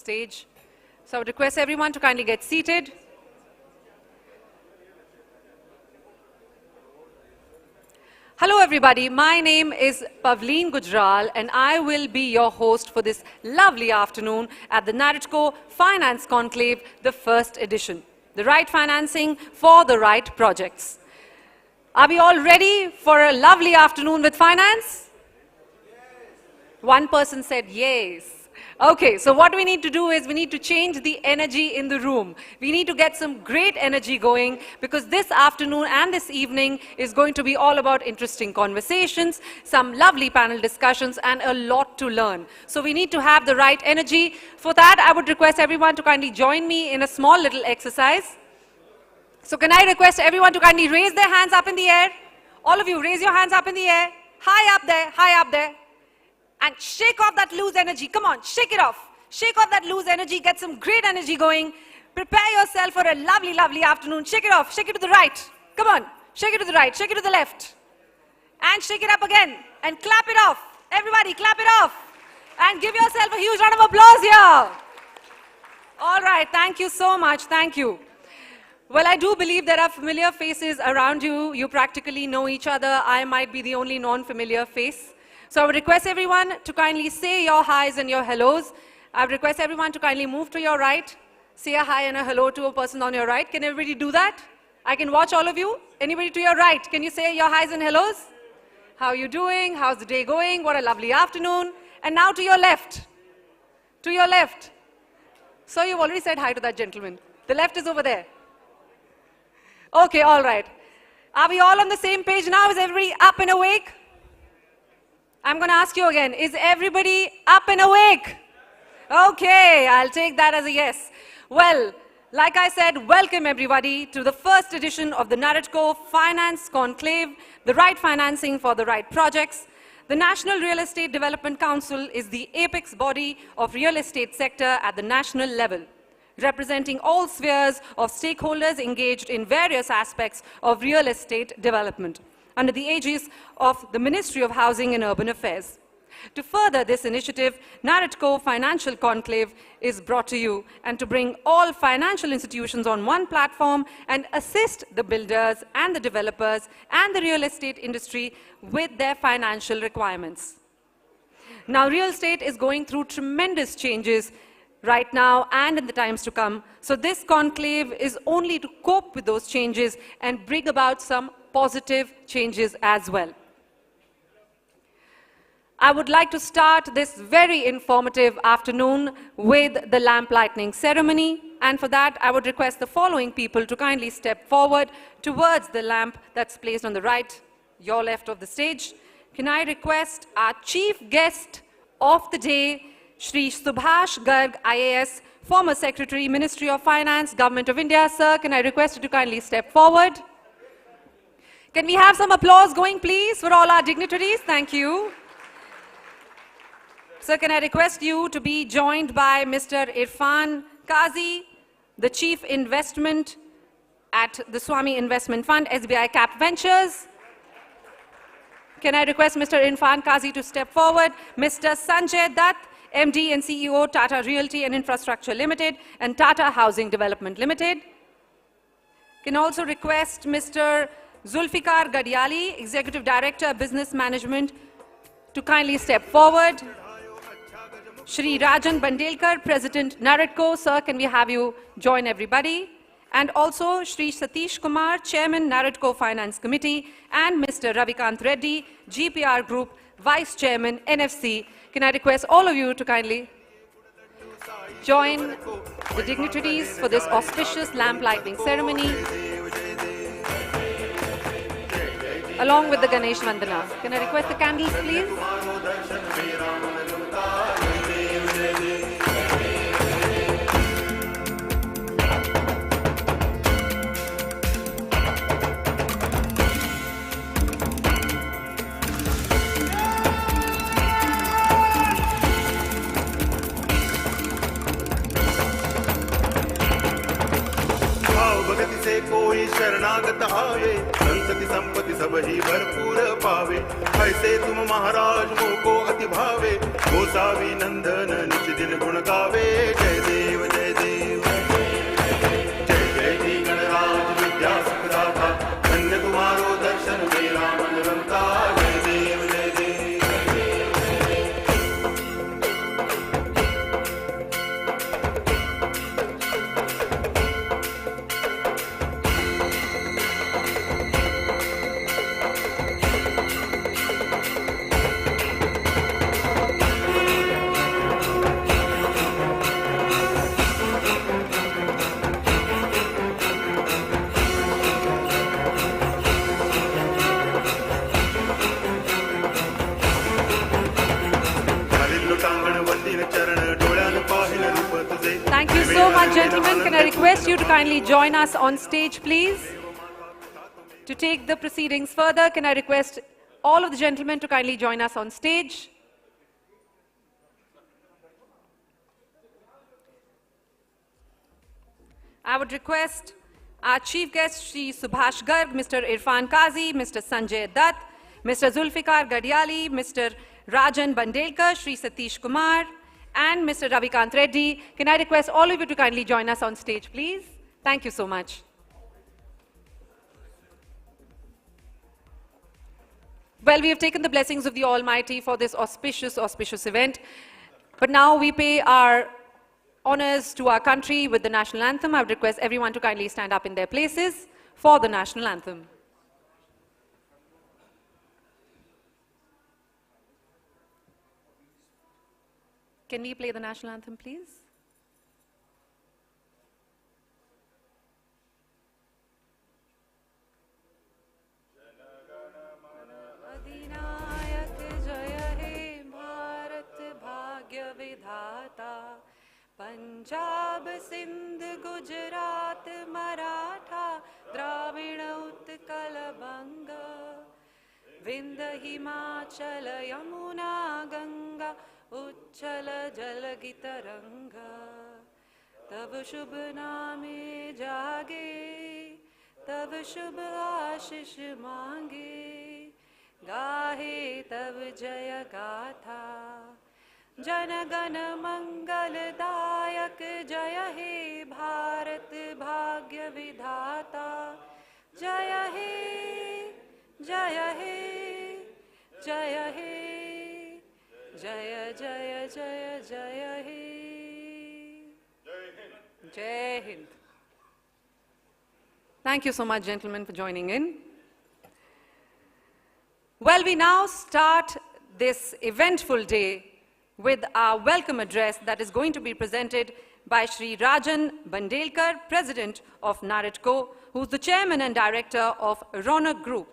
stage. So I would request everyone to kindly get seated. Hello everybody, my name is Pavleen Gujral and I will be your host for this lovely afternoon at the Naredco Finance Conclave, the first edition. The right financing for the right projects. Are we all ready for a lovely afternoon with finance? Yes. One person said yes. Okay, so what we need to do is we need to change the energy in the room. We need to get some great energy going because this afternoon and this evening is going to be all about interesting conversations, some lovely panel discussions and a lot to learn. So we need to have the right energy. For that, I would request everyone to kindly join me in a small little exercise. So can I request everyone to kindly raise their hands up in the air? All of you, raise your hands up in the air. High up there, high up there. And shake off that loose energy. Come on, shake it off. Shake off that loose energy. Get some great energy going. Prepare yourself for a lovely, lovely afternoon. Shake it off. Shake it to the right. Come on. Shake it to the right. Shake it to the left. And shake it up again. And clap it off. Everybody, clap it off. And give yourself a huge round of applause here. All right. Thank you so much. Thank you. Well, I do believe there are familiar faces around you. You practically know each other. I might be the only non-familiar face. So I would request everyone to kindly say your highs and your hellos. I would request everyone to kindly move to your right. Say a hi and a hello to a person on your right. Can everybody do that? I can watch all of you. Anybody to your right? Can you say your highs and hellos? How are you doing? How's the day going? What a lovely afternoon. And now to your left. To your left. So you've already said hi to that gentleman. The left is over there. Okay, all right. Are we all on the same page now? Is everybody up and awake? I'm going to ask you again, is everybody up and awake? Okay, I'll take that as a yes. Well, like I said, welcome everybody to the first edition of the Naredco Finance Conclave, the right financing for the right projects. The National Real Estate Development Council is the apex body of real estate sector at the national level, representing all spheres of stakeholders engaged in various aspects of real estate development, under the aegis of the Ministry of Housing and Urban Affairs. To further this initiative, Naredco Financial Conclave is brought to you and to bring all financial institutions on one platform and assist the builders and the developers and the real estate industry with their financial requirements. Now, real estate is going through tremendous changes right now and in the times to come. So this conclave is only to cope with those changes and bring about some positive changes as well. I would like to start this very informative afternoon with the lamp lighting ceremony. And for that, I would request the following people to kindly step forward towards the lamp that's placed on the right, your left of the stage. Can I request our chief guest of the day, Shri Subhash Garg, IAS, former Secretary, Ministry of Finance, Government of India. Sir, can I request you to kindly step forward? Can we have some applause going, please, for all our dignitaries? Thank you. Sir, can I request you to be joined by Mr. Irfan Kazi, the Chief Investment at the Swami Investment Fund, SBI Cap Ventures. Can I request Mr. Irfan Kazi to step forward? Mr. Sanjay Dutt, MD and CEO, Tata Realty and Infrastructure Limited and Tata Housing Development Limited. Can also request Mr. Zulfikar Gadiali, Executive Director, Business Management, to kindly step forward. Shri Rajan Bandelkar, President, Naredco. Sir, can we have you join everybody? And also Shri Satish Kumar, Chairman, Naredco Finance Committee, and Mr. Ravikant Reddy, GPR Group, Vice Chairman, NFC. Can I request all of you to kindly join the dignitaries for this auspicious lamp lighting ceremony, along with the Ganesh Vandana. Can I request the candles, please? भगत ऐसे कोई शरणागत आवे, संतति संपत्ति सब ही भरपूर पावे। ऐसे तुम महाराज मोको अति भावे, गोसावी नंदन निज दिन गुण गावे। जय देव जय देव जय जय जी गणराज विद्या सुखदाता, धन्य तुम्हारो दर्शन मेरा मन रमता। जय देव जय देव। Thank you so much, gentlemen. Can I request you to kindly join us on stage, please? To take the proceedings further, can I request all of the gentlemen to kindly join us on stage? I would request our chief guests, Shri Subhash Garg, Mr. Irfan Kazi, Mr. Sanjay Dutt, Mr. Zulfikar Gadiali, Mr. Rajan Bandelkar, Shri Satish Kumar, and Mr. Ravikant Reddy. Can I request all of you to kindly join us on stage, please? Thank you so much. Well, we have taken the blessings of the Almighty for this auspicious event. But now we pay our honors to our country with the national anthem. I would request everyone to kindly stand up in their places for the national anthem. Can we play the national anthem, please? Punjab Sindh Gujarat Maratha Dravida Utkal बंग विंध्य हिमाचल यमुना गंगा उच्चल जलगी तरंग तब शुभ नामे जागे तब शुभ आशीष मांगे गाहे तब जय गाथा जन गण मंगलदायक जय हे भारत भाग्य विधाता जय हे जय हे जय हे जय जय जय जय हे जय Hind. Thank you so much, gentlemen, for joining in. Well, we now start this eventful day with our welcome address that is going to be presented by Shri Rajan Bandelkar, President of Naredco, who's the Chairman and Director of Ronak Group.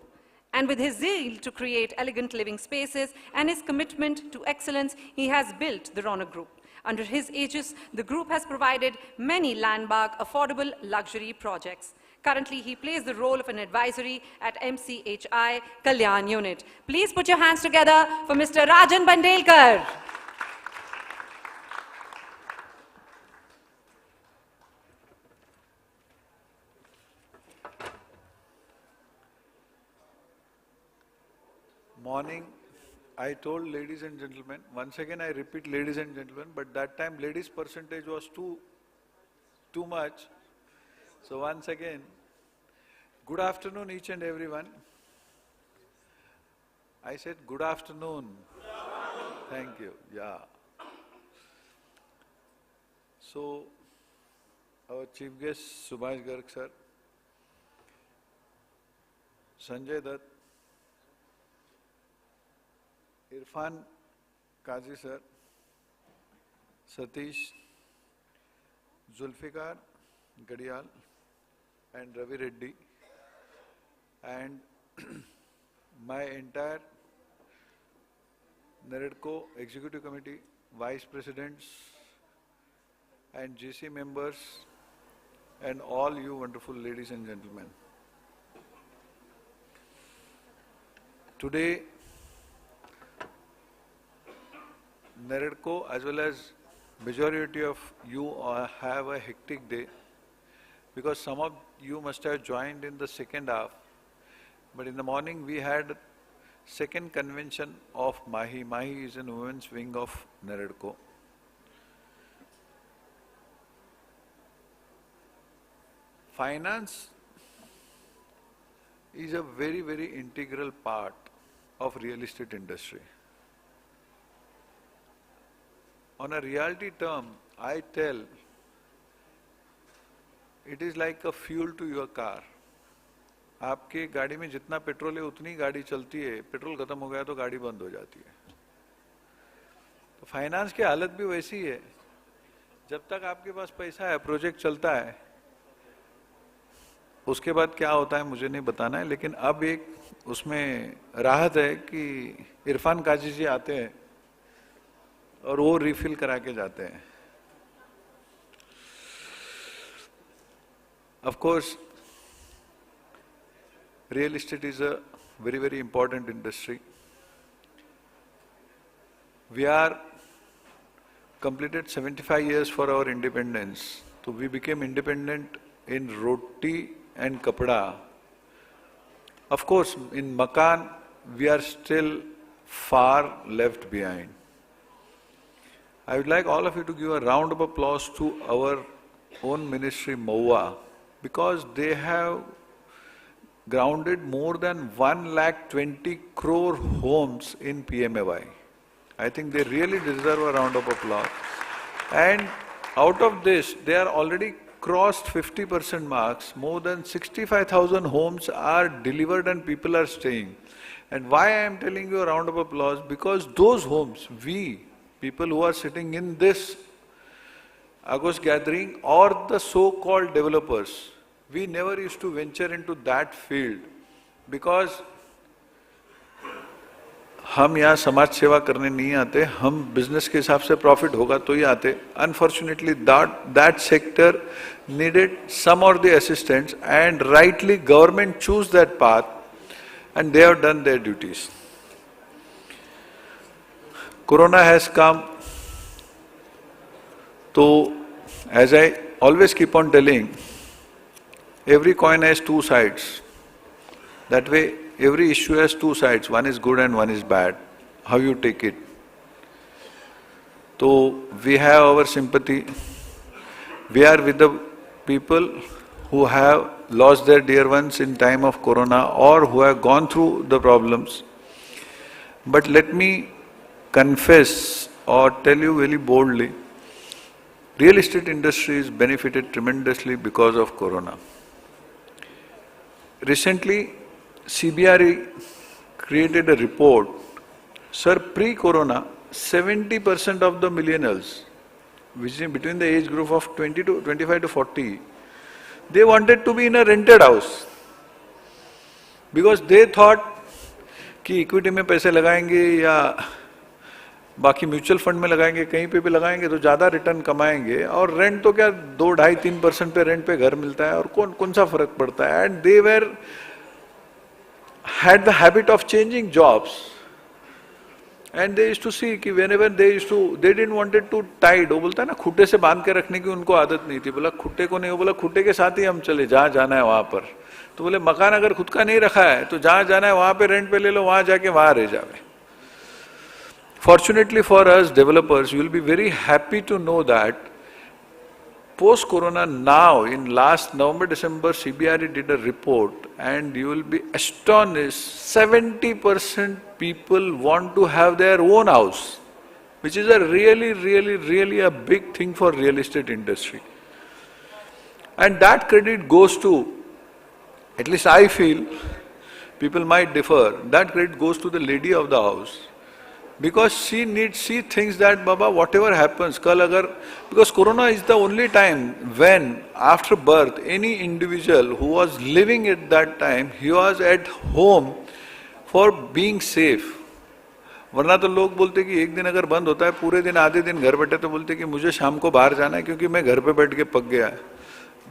And with his zeal to create elegant living spaces and his commitment to excellence, he has built the Ronak Group. Under his aegis, the group has provided many landmark, affordable luxury projects. Currently, he plays the role of an advisory at MCHI Kalyan Unit. Please put your hands together for Mr. Rajan Bandelkar. Morning, I told ladies and gentlemen, once again I repeat ladies and gentlemen, but that time ladies percentage was too much. So once again, good afternoon each and everyone. I said good afternoon. Thank you, yeah. So, our chief guest Subhash Garg sir, Sanjay Dutt, Irfan Kazi sir, Satish, Zulfikar Gadial and Ravi Reddy, and my entire Naredco Executive Committee, Vice Presidents and GC members, and all you wonderful ladies and gentlemen. Today, Naredco as well as majority of you have a hectic day because some of you must have joined in the second half, but in the morning we had second convention of Mahi. Mahi is a women's wing of Naredco. Finance is a very, very integral part of real estate industry. On a reality term, I tell, it is like a fuel to your car. आपके गाड़ी में जितना petrol है उतनी गाड़ी चलती है, petrol खत्म हो गया तो गाड़ी बंद हो जाती है। तो फाइनेंस की हालत भी वैसी है, जब तक आपके पास पैसा है, प्रोजेक्ट चलता है, उसके बाद क्या होता है मुझे नहीं बताना है, लेकिन अब एक उसमें राहत है कि इरफान काजी जी आते हैं और वो रिफिल करा के जाते हैं। Of course, real estate is a very, very important industry. We are completed 75 years for our independence. So we became independent in roti and kapda. Of course, in Makan, we are still far left behind. I would like all of you to give a round of applause to our own ministry, Maua, because they have grounded more than 1,20,000 crore homes in PMAY. I think they really deserve a round of applause. And out of this, they are already crossed 50% marks. More than 65,000 homes are delivered and people are staying. And why I am telling you a round of applause? Because those homes, we, people who are sitting in this August gathering or the so-called developers, we never used to venture into that field because हम यहाँ समाज सेवा करने नहीं आते, हम business के हिसाब से प्रॉफिट होगा तो ही आते. Unfortunately, that sector needed some or the assistance, and rightly government chose that path, and they have done their duties. Corona has come, so as I always keep on telling, every coin has two sides. That way, every issue has two sides. One is good and one is bad. How you take it? So, we have our sympathy. We are with the people who have lost their dear ones in time of Corona or who have gone through the problems. But let me confess or tell you very boldly, real estate industry is benefited tremendously because of Corona. Recently, CBRE created a report. Sir, pre-Corona, 70% of the millennials, which is between the age group of 25 to 40, they wanted to be in a rented house. Because they thought कि equity में पैसे लगाएंगे या बाकी mutual fund में लगाएंगे, कहीं पे भी लगाएंगे तो ज़्यादा रिटर्न कमाएंगे, और रेंट तो क्या 2-2.5-3% पे रेंट पे घर मिलता है और कौन सा फर्क पड़ता है. And they had the habit of changing jobs, and they used to see कि whenever they didn't wanted to tied, वो बोलता है ना खुट्टे से बांध के रखने की उनको आदत नहीं थी. बोला खुट्टे को नहीं, वो बोला खुट्टे के साथ ही हम चले, जहाँ जाना है वहाँ पर. तो बोले मकान अगर खुद का नहीं रखा है तो जहाँ जाना है वहाँ पे रेंट पे ले लो, वहाँ जाके वहाँ रह जावे. Fortunately for us developers, you will be very happy to know that post-Corona now, in last November-December, CBRE did a report, and you will be astonished, 70% people want to have their own house, which is a really a big thing for real estate industry. And that credit goes to, at least I feel, people might differ, that credit goes to the lady of the house. Because she thinks that, Baba, whatever happens, because Corona is the only time when, after birth, any individual who was living at that time, he was at home for being safe. वरना तो लोग बोलते कि एक दिन अगर बंद होता है, पूरे दिन आधे दिन घर बैठे तो बोलते कि मुझे शाम को बाहर जाना है क्योंकि मैं घर पे बैठ के पक गया.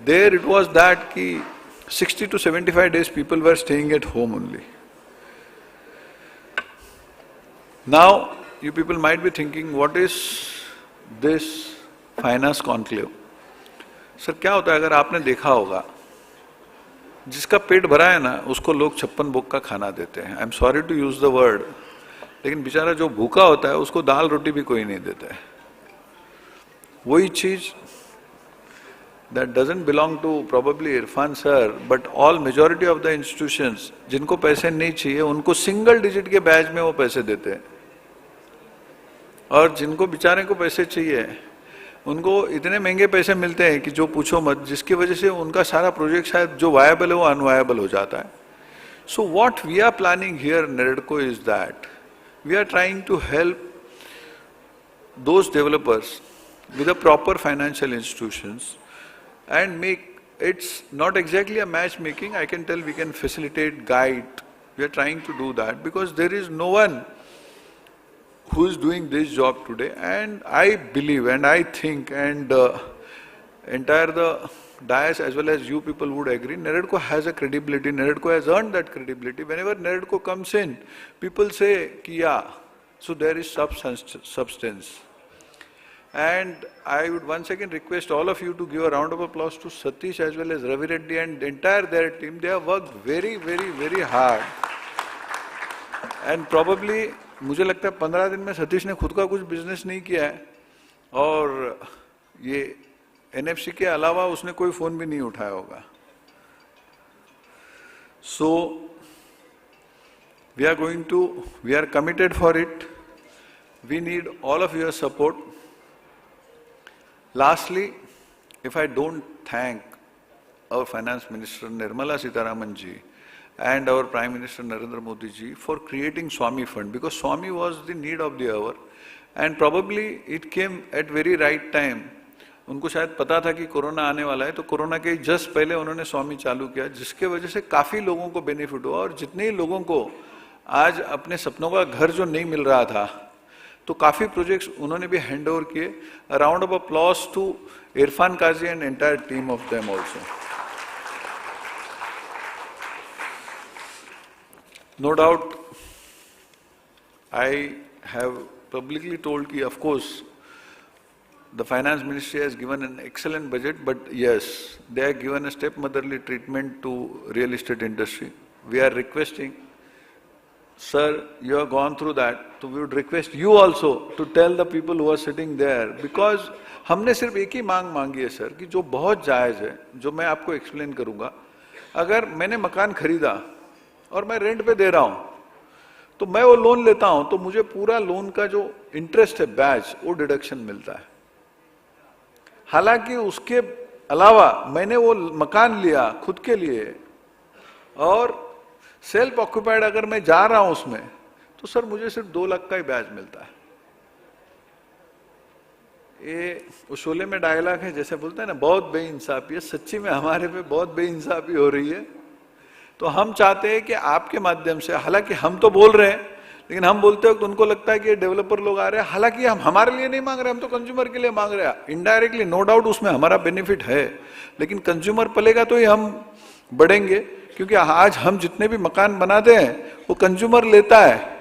There it was that कि 60 to 75 days people were staying at home only. Now, you people might be thinking, what is this finance conclave? Sir क्या होता है, अगर आपने देखा होगा, जिसका पेट भरा है ना उसको लोग 56 भोग का खाना देते हैं। I am sorry to use the word, लेकिन बेचारा जो भूखा होता है उसको दाल रोटी भी कोई नहीं देता है। वही चीज that doesn't belong to probably Irfan sir, but all majority of the institutions जिनको पैसे नहीं चाहिए उनको सिंगल डिजिट के बैच में वो पैसे देते हैं, और जिनको बेचारे को पैसे चाहिए उनको इतने महंगे पैसे मिलते हैं कि जो पूछो मत, जिसकी वजह से उनका सारा प्रोजेक्ट शायद जो वायबल है वो अनवायबल हो जाता है। So what we are planning here Naredco is that we are trying to help those developers with a proper financial institutions and make, it's not exactly a matchmaking, I can tell we can facilitate, guide, we are trying to do that because there is no one who is doing this job today, and I believe and I think and entire the dais as well as you people would agree, Naredco has a credibility, Naredco has earned that credibility. Whenever Naredco comes in, people say, ki yeah, so there is substance. And I would once again request all of you to give a round of applause to Satish as well as Ravi Reddy and the entire their team. They have worked very, very, very hard. And probably, मुझे लगता है 15 दिन में सतीश ने खुद का कुछ business नहीं किया है, और ये NFC के अलावा उसने कोई फोन भी नहीं उठाया होगा. So, we are committed for it. We need all of your support. Lastly, if I don't thank our Finance Minister Nirmala Sitharaman ji and our Prime Minister Narendra Modi ji for creating Swami Fund, because Swami was the need of the hour and probably it came at very right time. उनको शायद पता था कि corona आने वाला है, तो corona के जस्ट पहले उन्होंने स्वामी चालू किया, जिसके वजह से काफ़ी लोगों को बेनिफिट हुआ, और जितने ही लोगों को आज अपने सपनों का घर जो नहीं मिल रहा था, तो काफ़ी प्रोजेक्ट्स उन्होंने भी हैंड ओवर किए. A round of applause to Irfan Kazi and entire team of them also. No doubt, I have publicly told कि of course, the Finance Ministry has given an excellent budget, but yes, they have given a stepmotherly treatment to real estate industry. We are requesting, sir, you have gone through that, so we would request you also to tell the people who are sitting there, because हमने सिर्फ एक ही मांग मांगी है sir, कि जो बहुत जायज़ है, जो मैं आपको एक्सप्लेन करूँगा. अगर मैंने मकान खरीदा और मैं रेंट पे दे रहा हूँ, तो मैं वो लोन लेता हूँ, तो मुझे पूरा लोन का जो इंटरेस्ट है बैच, वो डिडक्शन मिलता है. हालांकि उसके अलावा मैंने वो मकान लिया खुद के लिए और सेल्फ ऑक्यूपाइड अगर मैं जा रहा हूं उसमें, तो सर मुझे सिर्फ 2 लाख का ही ब्याज मिलता है. ये उस शोले में डायलॉग है, जैसे बोलते हैं ना, बहुत बेइंसाफी है. सच्ची में हमारे पे बहुत बेइंसाफी हो रही है. तो हम चाहते हैं कि आपके माध्यम से, हालांकि हम तो बोल रहे हैं, लेकिन हम बोलते हो तो उनको लगता है कि डेवलपर लोग आ रहे हैं. हालांकि हम हमारे लिए नहीं मांग रहे, हम तो कंज्यूमर के लिए मांग रहे हैं. इनडायरेक्टली नो डाउट उसमें हमारा बेनिफिट है, लेकिन कंज्यूमर पलेगा तो ही हम बढ़ेंगे. क्योंकि आज हम जितने भी मकान बनाते हैं वो कंज्यूमर लेता है,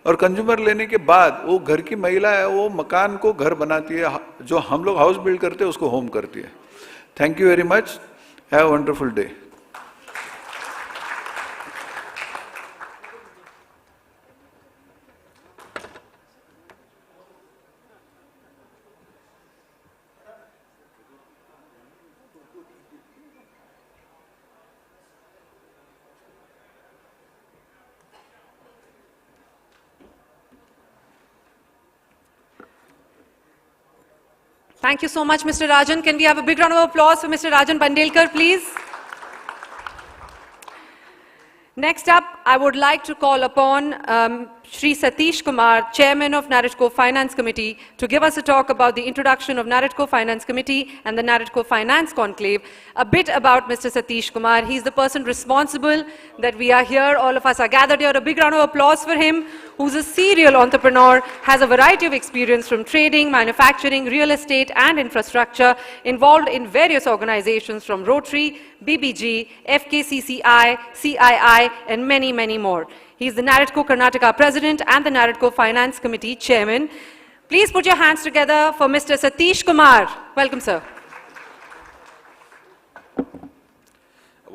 और कंज्यूमर लेने के बाद वो घर की महिला है, वो मकान को घर बनाती है, जो हम लोग हाउस बिल्ड करते हैं उसको होम करती है. Thank you very much. Have a wonderful day. Thank you so much, Mr. Rajan. Can we have a big round of applause for Mr. Rajan Bandelkar, please? Next up, I would like to call upon Shri Satish Kumar, Chairman of Naredco Finance Committee, to give us a talk about the introduction of Naredco Finance Committee and the Naredco Finance Conclave. A bit about Mr. Satish Kumar. He's the person responsible that we are here. All of us are gathered here. A big round of applause for him, who's a serial entrepreneur, has a variety of experience from trading, manufacturing, real estate and infrastructure, involved in various organizations from Rotary, BBG, FKCCI, CII and many, many more. He is the Naredco Karnataka President and the Naredco Finance Committee Chairman. Please put your hands together for Mr. Satish Kumar. Welcome, sir.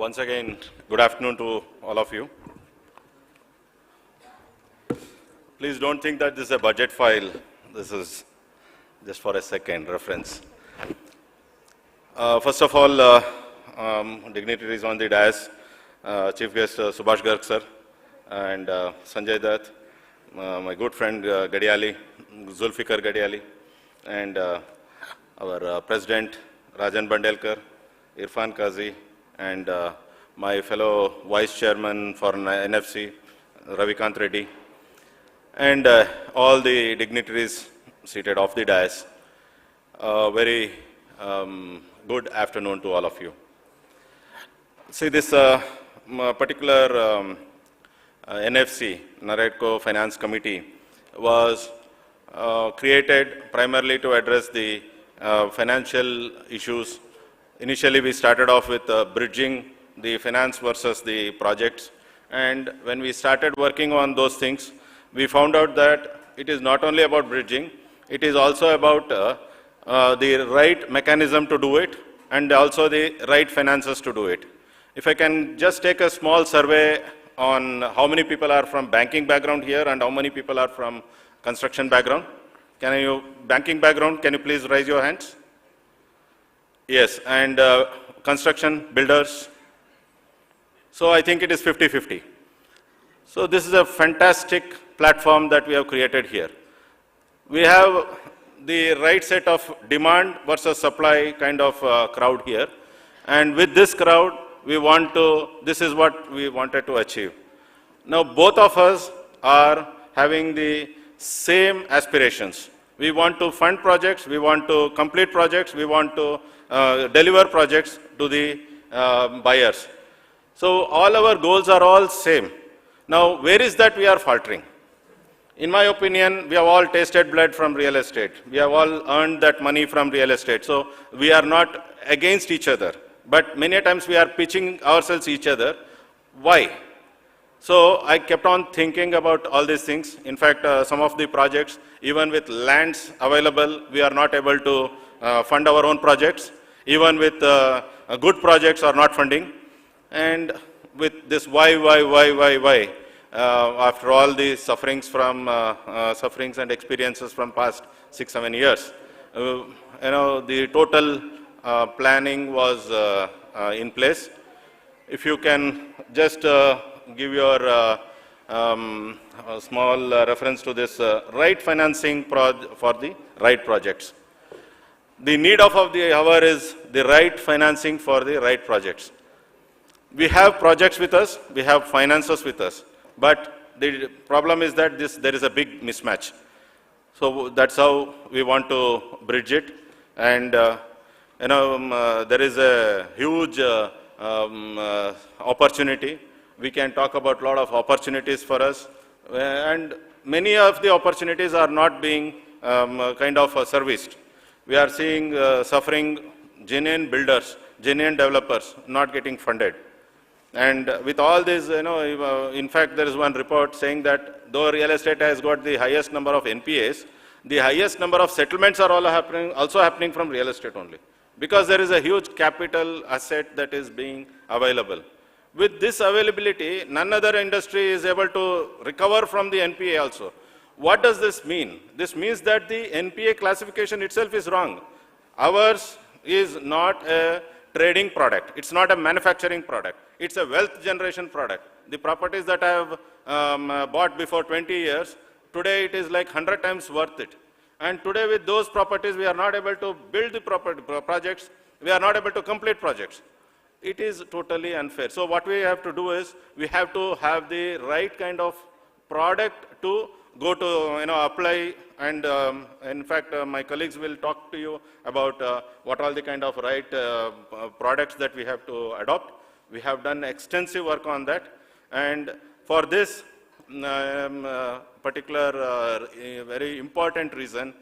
Once again, good afternoon to all of you. Please don't think that this is a budget file. This is just for a second reference. First of all, dignitaries on the dais, Chief Guest Subhash Garg sir, and Sanjay Dutt, my good friend Gadiali, Zulfikar Gadiali, and our President Rajan Bandelkar, Irfan Kazi, and my fellow Vice Chairman for NFC, Ravikant Reddy, and all the dignitaries seated off the dais. Very good afternoon to all of you. See, this particular NFC, Naredco Finance Committee, was created primarily to address the financial issues. Initially, we started off with bridging the finance versus the projects. And when we started working on those things, we found out that it is not only about bridging, it is also about the right mechanism to do it and also the right finances to do it. If I can just take a small survey on how many people are from banking background here and how many people are from construction background. Can you, banking background, can you please raise your hands? Yes, and construction, builders. So I think it is 50-50. So this is a fantastic platform that we have created here. We have the right set of demand versus supply kind of crowd here. And with this crowd, we want to, this is what we wanted to achieve. Now, both of us are having the same aspirations. We want to fund projects, we want to complete projects, we want to deliver projects to the buyers. So all our goals are all same. Now, where is that we are faltering? In my opinion, we have all tasted blood from real estate. We have all earned that money from real estate. So we are not against each other. But many times we are pitching ourselves each other. Why? So I kept on thinking about all these things. In fact, some of the projects, even with lands available, we are not able to fund our own projects. Even with good projects are not funding. And with this why, after all the sufferings from sufferings and experiences from past 6-7 years, the total planning was in place. If you can just give your small reference to this right financing for the right projects. The need of the hour is the right financing for the right projects. We have projects with us, we have finances with us, but the problem is that there is a big mismatch. So that's how we want to bridge it. And there is a huge opportunity. We can talk about a lot of opportunities for us. And many of the opportunities are not being kind of serviced. We are seeing suffering genuine builders, genuine developers not getting funded. And with all this, in fact, there is one report saying that though real estate has got the highest number of NPAs, the highest number of settlements are also happening from real estate only. Because there is a huge capital asset that is being available. With this availability, none other industry is able to recover from the NPA also. What does this mean? This means that the NPA classification itself is wrong. Ours is not a trading product. It's not a manufacturing product. It's a wealth generation product. The properties that I have bought before 20 years, today it is like 100 times worth it. And today with those properties, we are not able to build the projects. We are not able to complete projects. It is totally unfair. So what we have to do is, we have to have the right kind of product to go to, apply. And in fact, my colleagues will talk to you about what all the kind of right products that we have to adopt. We have done extensive work on that. And for this particular very important reason,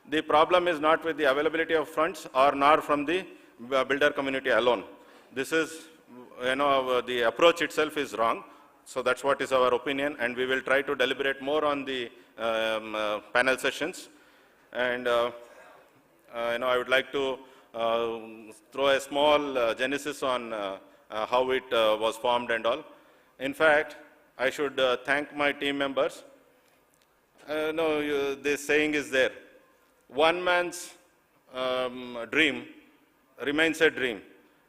the problem is not with the availability of funds or nor from the builder community alone. This is, the approach itself is wrong. So that's what is our opinion, and we will try to deliberate more on the panel sessions. And I would like to throw a small genesis on how it was formed and all. In fact, I should thank my team members. This saying is there. One man's dream remains a dream.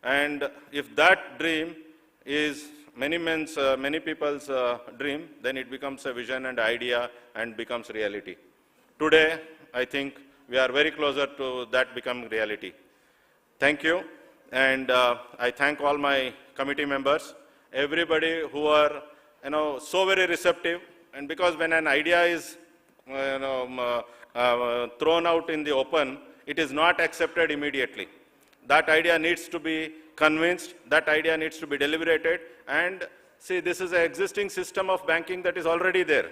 And if that dream is many people's dream, then it becomes a vision and idea and becomes reality. Today, I think we are very closer to that becoming reality. Thank you. And I thank all my committee members, everybody who are so very receptive. And because when an idea is thrown out in the open, it is not accepted immediately. That idea needs to be convinced, that idea needs to be deliberated, and see, this is an existing system of banking that is already there.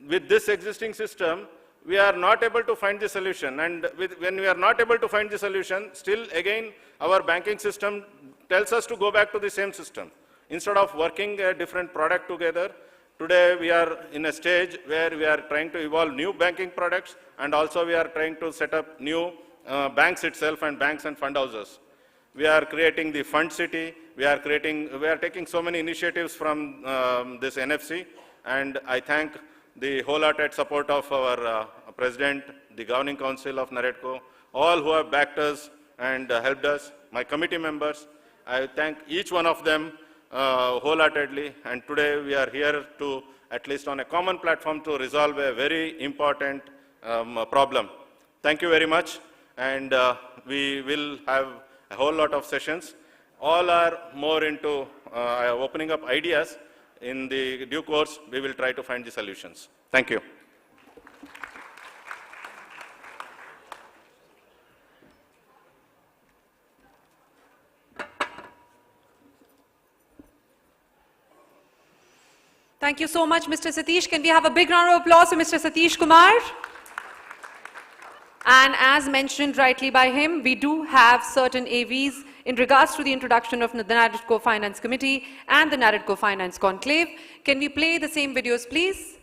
With this existing system, we are not able to find the solution, and when we are not able to find the solution, still again, our banking system tells us to go back to the same system. Instead of working a different product together, today we are in a stage where we are trying to evolve new banking products, and also we are trying to set up new banks itself and banks and fund houses. We are creating the fund city. We are taking so many initiatives from this NFC, and I thank the wholehearted support of our president, the governing council of Naredco, all who have backed us and helped us, my committee members. I thank each one of them wholeheartedly, and today we are here to, at least on a common platform, to resolve a very important problem. Thank you very much, and we will have a whole lot of sessions. All are more into opening up ideas. In the due course, we will try to find the solutions. Thank you. Thank you so much, Mr. Satish. Can we have a big round of applause for Mr. Satish Kumar? And as mentioned rightly by him, we do have certain AVs in regards to the introduction of the Naredco Finance Committee and the Naredco Finance Conclave. Can we play the same videos, please?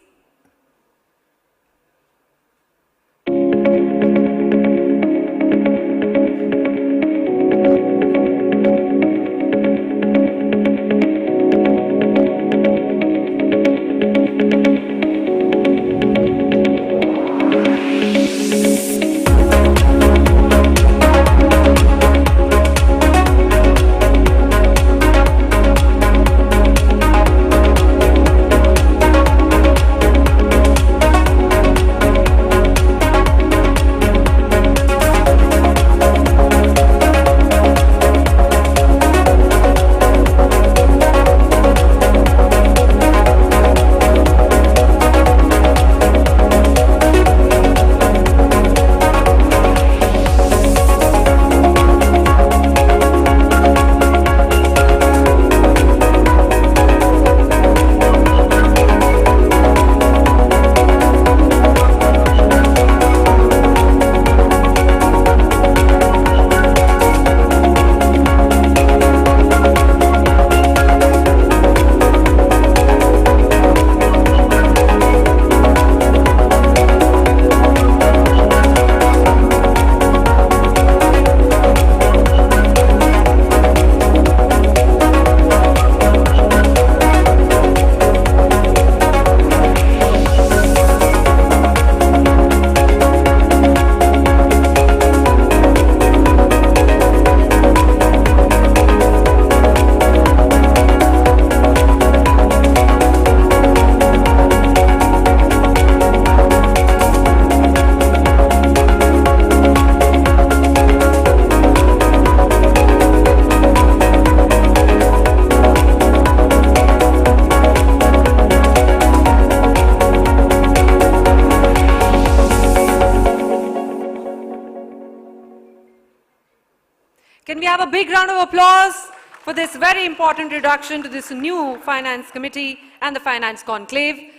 Can we have a big round of applause for this very important introduction to this new Finance Committee and the Finance Conclave?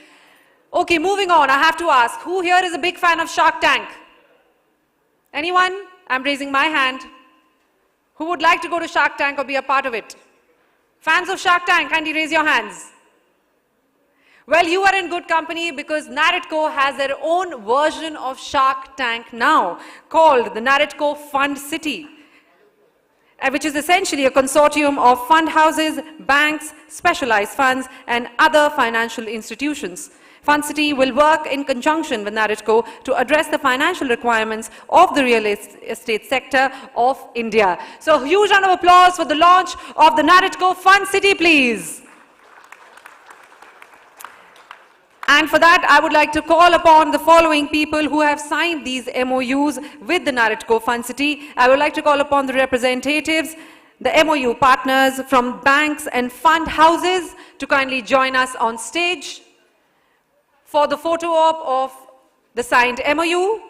Okay, moving on, I have to ask, who here is a big fan of Shark Tank? Anyone? I'm raising my hand. Who would like to go to Shark Tank or be a part of it? Fans of Shark Tank, kindly raise your hands. Well, you are in good company because Naredco has their own version of Shark Tank now, called the Naredco Fund City. which is essentially a consortium of fund houses, banks, specialized funds, and other financial institutions. Fund City will work in conjunction with Naredco to address the financial requirements of the real estate sector of India. So, a huge round of applause for the launch of the Naredco Fund City, please. And for that, I would like to call upon the following people who have signed these MOUs with the Naredco Fund City. I would like to call upon the representatives, the MOU partners from banks and fund houses to kindly join us on stage for the photo op of the signed MOU.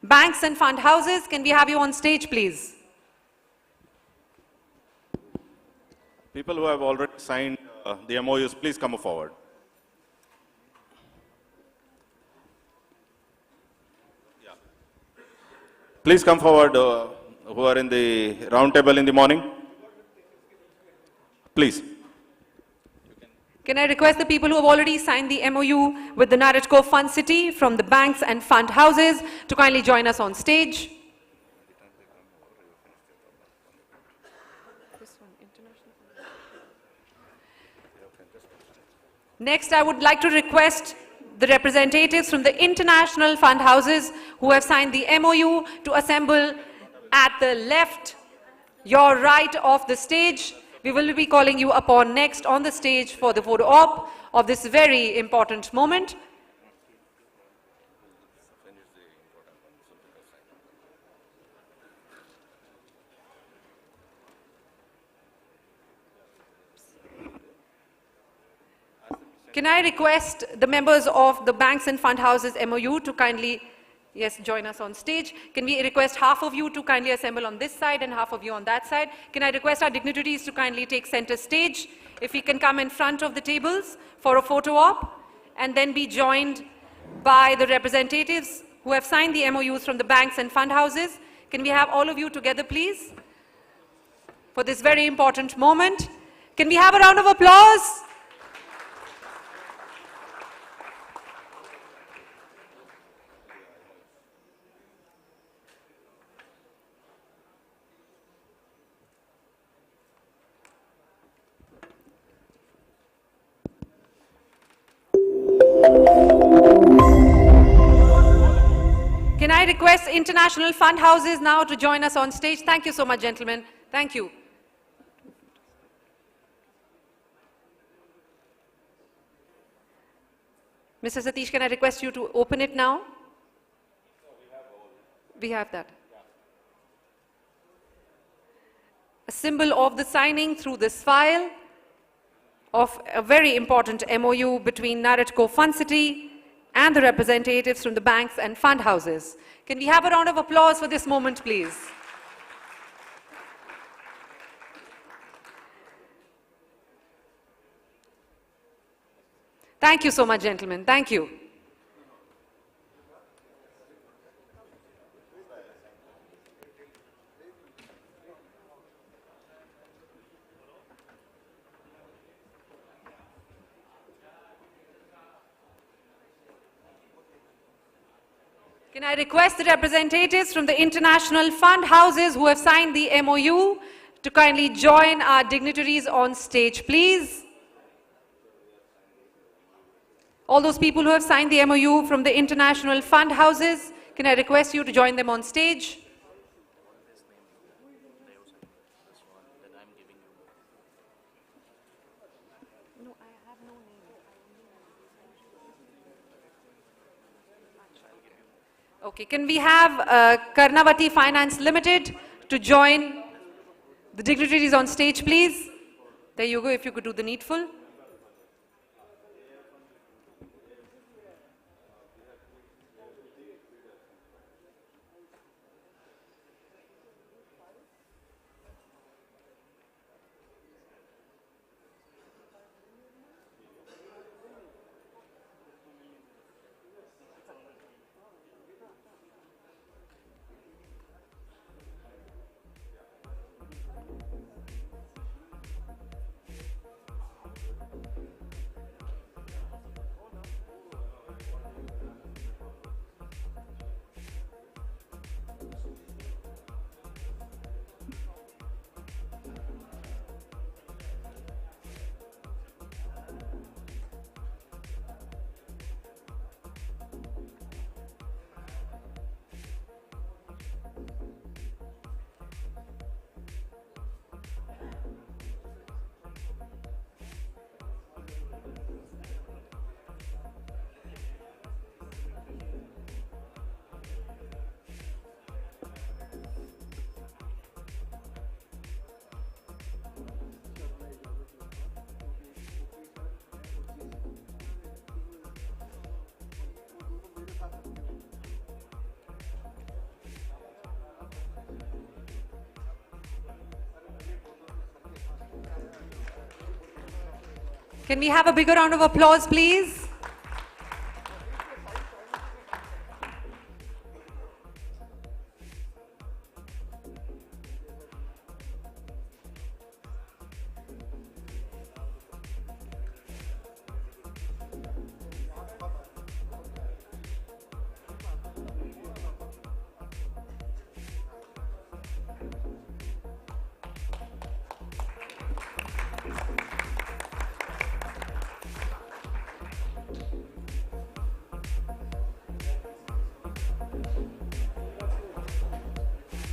Banks and fund houses, can we have you on stage, please? People who have already signed the MOUs, please come forward. Please come forward who are in the round table in the morning. Please. Can I request the people who have already signed the MOU with the Naredco Fund City from the banks and fund houses to kindly join us on stage? Next, I would like to request the representatives from the international fund houses who have signed the MOU to assemble at the left, your right of the stage. We will be calling you upon next on the stage for the photo op of this very important moment. Can I request the members of the banks and fund houses MOU to kindly, yes, join us on stage? Can we request half of you to kindly assemble on this side and half of you on that side? Can I request our dignitaries to kindly take center stage? If we can come in front of the tables for a photo op and then be joined by the representatives who have signed the MOUs from the banks and fund houses. Can we have all of you together, please, for this very important moment? Can we have a round of applause? Can I request international fund houses now to join us on stage? Thank you so much, gentlemen. Thank you. Mr. Satish, can I request you to open it now? We have that. A symbol of the signing through this file of a very important MOU between Naredco Fund City and the representatives from the banks and fund houses. Can we have a round of applause for this moment, please? Thank you so much, gentlemen. Thank you. Can I request the representatives from the international fund houses who have signed the MOU to kindly join our dignitaries on stage, please? All those people who have signed the MOU from the international fund houses, can I request you to join them on stage? Okay, can we have Karnavati Finance Limited to join the dignitaries on stage, please? There you go, if you could do the needful. Can we have a bigger round of applause, please?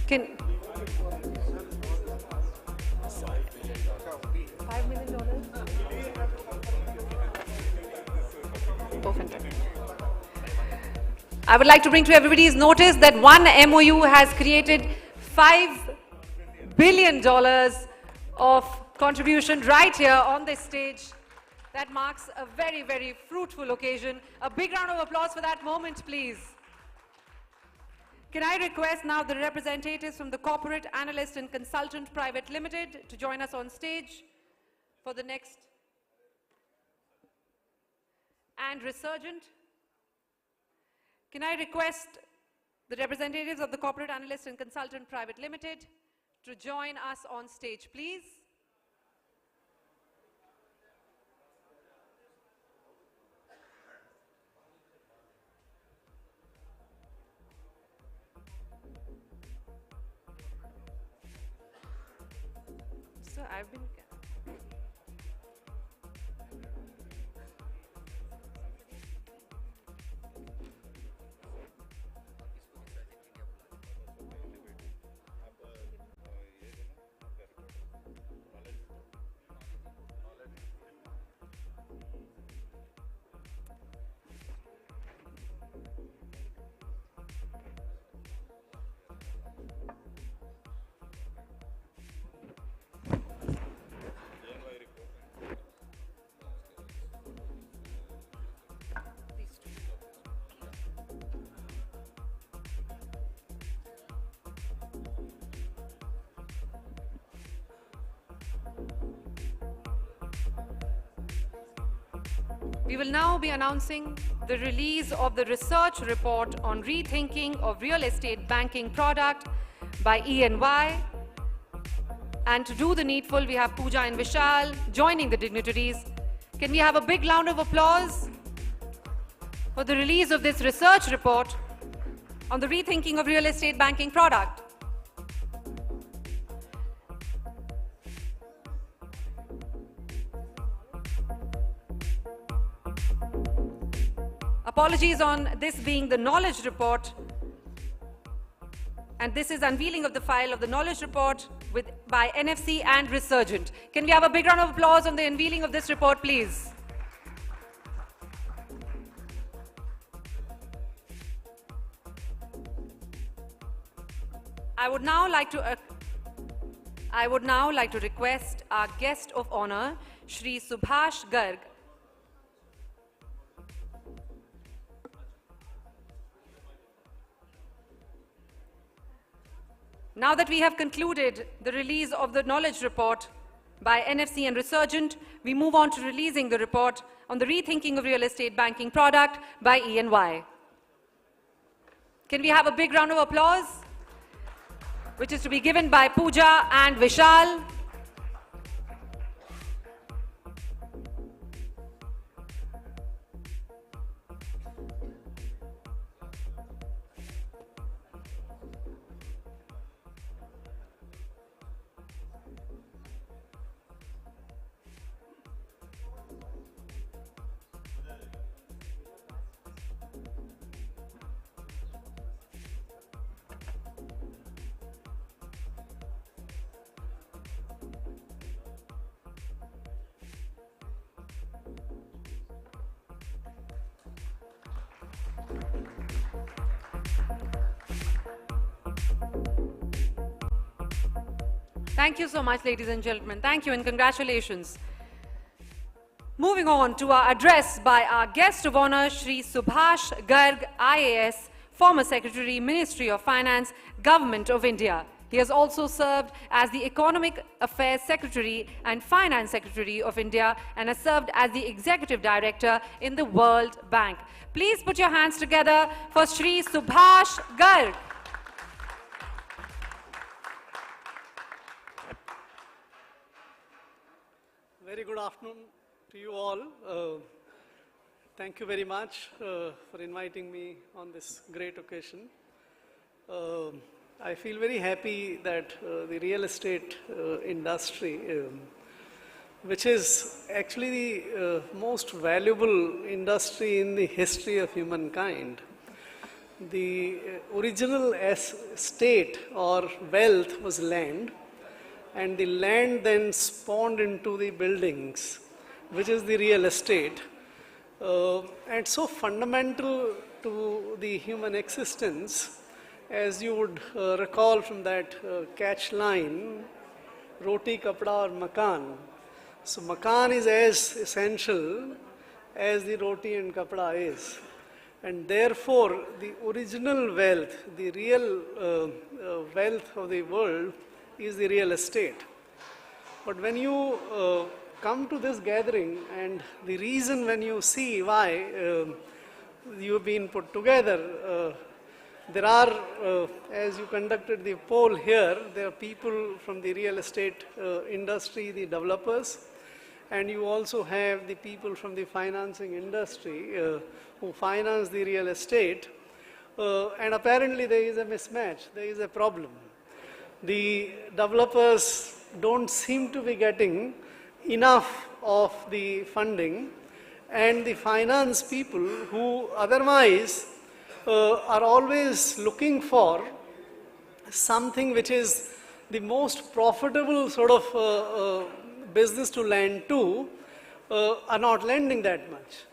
Can $5 million? Oh, fantastic. I would like to bring to everybody's notice that one MOU has created $5 billion of contribution right here on this stage. That marks a very, very fruitful occasion. A big round of applause for that moment, please. Can I request now the representatives from the Corporate Analyst and Consultant Private Limited to join us on stage for the next, and Resurgent. Can I request the representatives of the Corporate Analyst and Consultant Private Limited to join us on stage, please? So I've been... We will now be announcing the release of the research report on rethinking of real estate banking product by E&Y. And to do the needful, we have Pooja and Vishal joining the dignitaries. Can we have a big round of applause for the release of this research report on the rethinking of real estate banking product? Apologies on this being the knowledge report, and this is unveiling of the file of the knowledge report by NFC and Resurgent. Can we have a big round of applause on the unveiling of this report, please? I would now like to request our guest of honor, Shri Subhash Garg. Now that we have concluded the release of the knowledge report by NFC and Resurgent, we move on to releasing the report on the rethinking of real estate banking product by E&Y. Can we have a big round of applause, which is to be given by Pooja and Vishal. Thank you so much, ladies and gentlemen. Thank you and congratulations. Moving on to our address by our guest of honor, Shri Subhash Garg, IAS, former Secretary, Ministry of Finance, Government of India. He has also served as the Economic Affairs Secretary and Finance Secretary of India and has served as the Executive Director in the World Bank. Please put your hands together for Shri Subhash Garg. Very good afternoon to you all. Thank you very much for inviting me on this great occasion. I feel very happy that the real estate industry, which is actually the most valuable industry in the history of humankind, the original estate or wealth was land, and the land then spawned into the buildings, which is the real estate. And so fundamental to the human existence, as you would recall from that catch line, roti, kapda or makan. So makan is as essential as the roti and kapda is. And therefore, the original wealth, the real wealth of the world is the real estate. But when you come to this gathering, and the reason when you see why you've been put together, there are, as you conducted the poll here, there are people from the real estate industry, the developers, and you also have the people from the financing industry who finance the real estate. And apparently there is a mismatch, there is a problem. The developers don't seem to be getting enough of the funding, and the finance people who otherwise are always looking for something which is the most profitable sort of business to lend to, are not lending that much.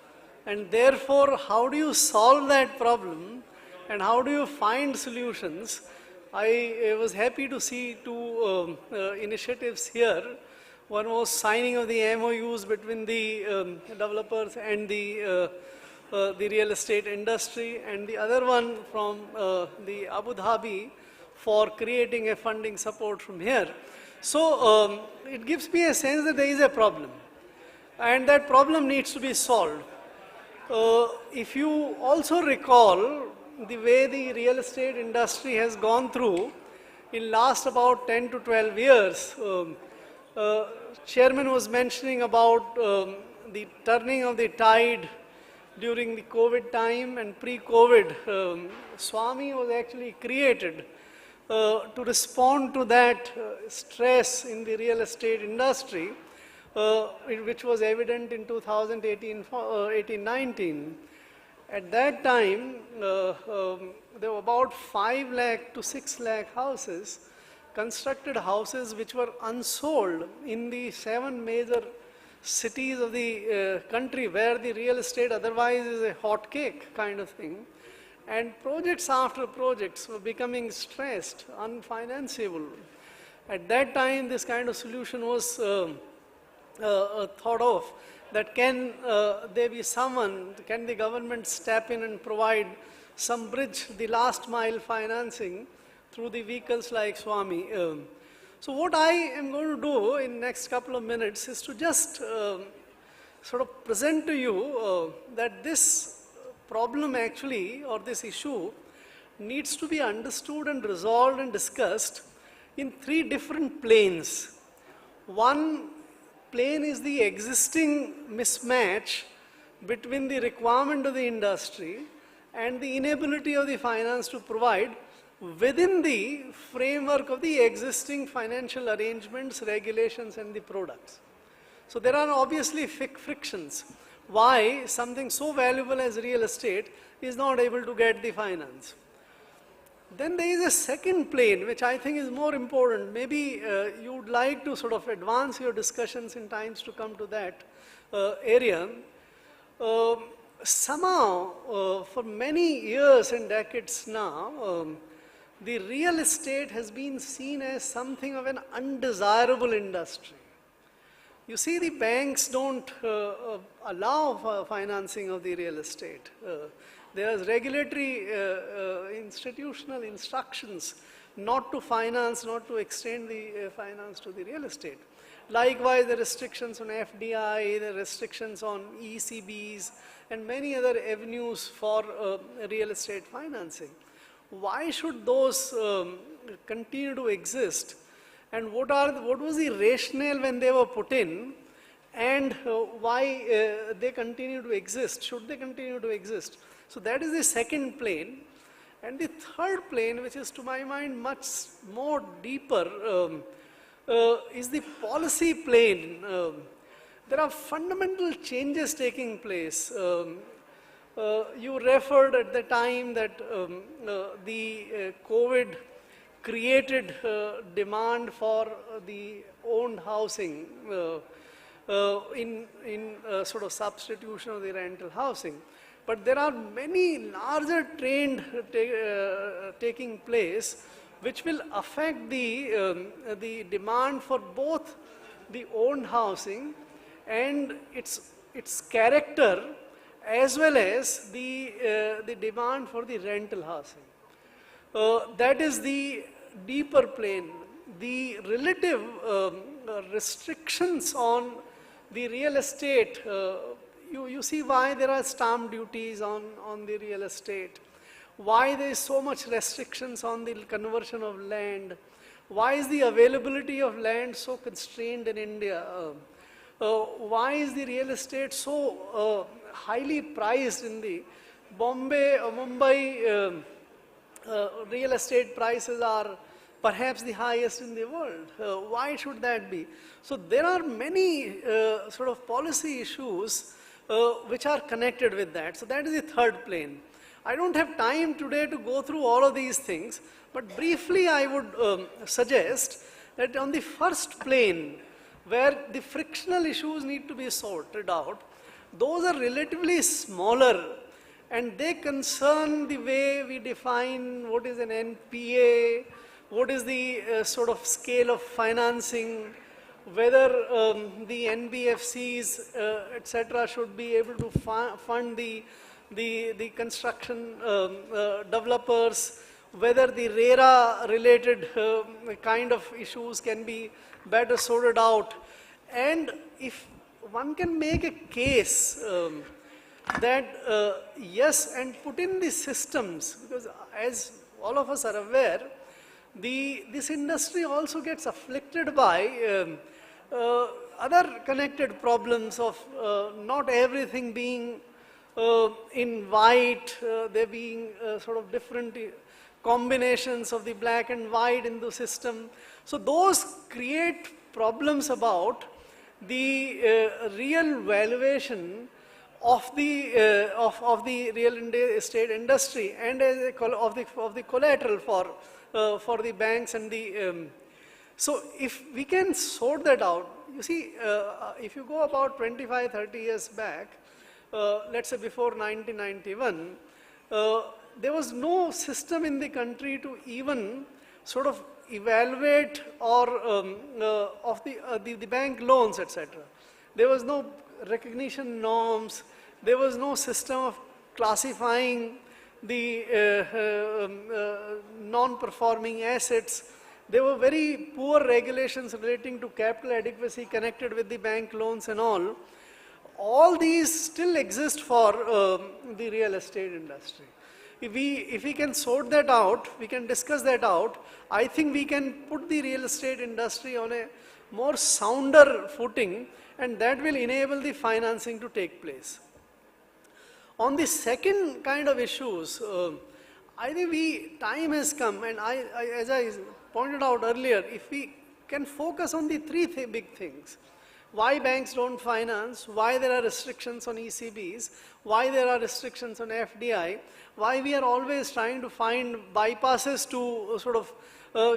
And therefore, how do you solve that problem and how do you find solutions? I was happy to see two initiatives here. One was signing of the MOUs between the developers and the real estate industry, and the other one from the Abu Dhabi for creating a funding support from here. So it gives me a sense that there is a problem, and that problem needs to be solved. If you also recall the way the real estate industry has gone through in last about 10 to 12 years, Chairman was mentioning about the turning of the tide during the COVID time and pre-COVID. Swami was actually created to respond to that stress in the real estate industry, which was evident in 2018-19. At that time, there were about 5 lakh to 6 lakh houses, constructed houses which were unsold in the 7 major cities of the country where the real estate otherwise is a hot cake kind of thing. And projects after projects were becoming stressed, unfinanceable. At that time, this kind of solution was thought of, that can there be someone, can the government step in and provide some bridge, the last mile financing through the vehicles like Swami. So what I am going to do in next couple of minutes is to just sort of present to you that this problem actually, or this issue, needs to be understood and resolved and discussed in 3 different planes. One plane is the existing mismatch between the requirement of the industry and the inability of the finance to provide within the framework of the existing financial arrangements, regulations, and the products. So there are obviously frictions. Why something so valuable as real estate is not able to get the finance. Then there is a second plane, which I think is more important. Maybe you would like to sort of advance your discussions in times to come to that area. Somehow, for many years and decades now, the real estate has been seen as something of an undesirable industry. You see, the banks don't allow for financing of the real estate. There is regulatory institutional instructions not to finance, not to extend the finance to the real estate. Likewise, the restrictions on FDI, the restrictions on ECBs, and many other avenues for real estate financing. Why should those continue to exist? And what was the rationale when they were put in? And why they continue to exist? Should they continue to exist? So that is the second plane. And the third plane, which is to my mind much more deeper, is the policy plane. There are fundamental changes taking place. You referred at the time that the COVID created demand for the owned housing in sort of substitution of the rental housing. But there are many larger trends taking place which will affect the demand for both the owned housing and its character, as well as the demand for the rental housing. That is the deeper plane. The relative restrictions on the real estate, you see why there are stamp duties on the real estate, why there is so much restrictions on the conversion of land, why is the availability of land so constrained in India, why is the real estate so highly priced in the Bombay or Mumbai. Real estate prices are perhaps the highest in the world. Why should that be? So there are many sort of policy issues which are connected with that. So that is the third plane. I don't have time today to go through all of these things, but briefly I would suggest that on the first plane, where the frictional issues need to be sorted out, those are relatively smaller, and they concern the way we define what is an NPA, what is the sort of scale of financing, whether the NBFCs, etc., should be able to fund the construction developers, whether the RERA related kind of issues can be better sorted out. And if one can make a case that yes, and put in the systems, because as all of us are aware, this industry also gets afflicted by other connected problems of not everything being in white, there being sort of different combinations of the black and white in the system. So those create problems about the real valuation of the real estate industry and of the collateral for the banks and the so if we can sort that out, you see, if you go about 25-30 years back, let's say before 1991, there was no system in the country to even sort of evaluate or of the bank loans, etc. There was no recognition norms. There was no system of classifying the non-performing assets. There were very poor regulations relating to capital adequacy connected with the bank loans and all. All these still exist for the real estate industry. If we can sort that out, we can discuss that out, I think we can put the real estate industry on a more sounder footing, and that will enable the financing to take place. On the second kind of issues, I think time has come, and as I pointed out earlier, if we can focus on the three big things: why banks don't finance, why there are restrictions on ECBs, why there are restrictions on FDI, why we are always trying to find bypasses to sort of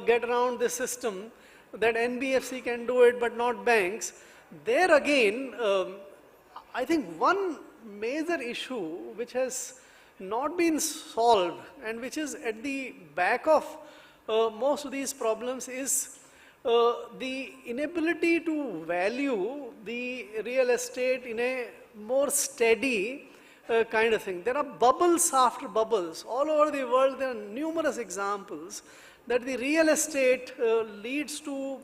get around the system, that NBFC can do it but not banks. There again, I think one major issue which has not been solved and which is at the back of most of these problems is the inability to value the real estate in a more steady kind of thing. There are bubbles after bubbles. All over the world there are numerous examples. that the real estate leads to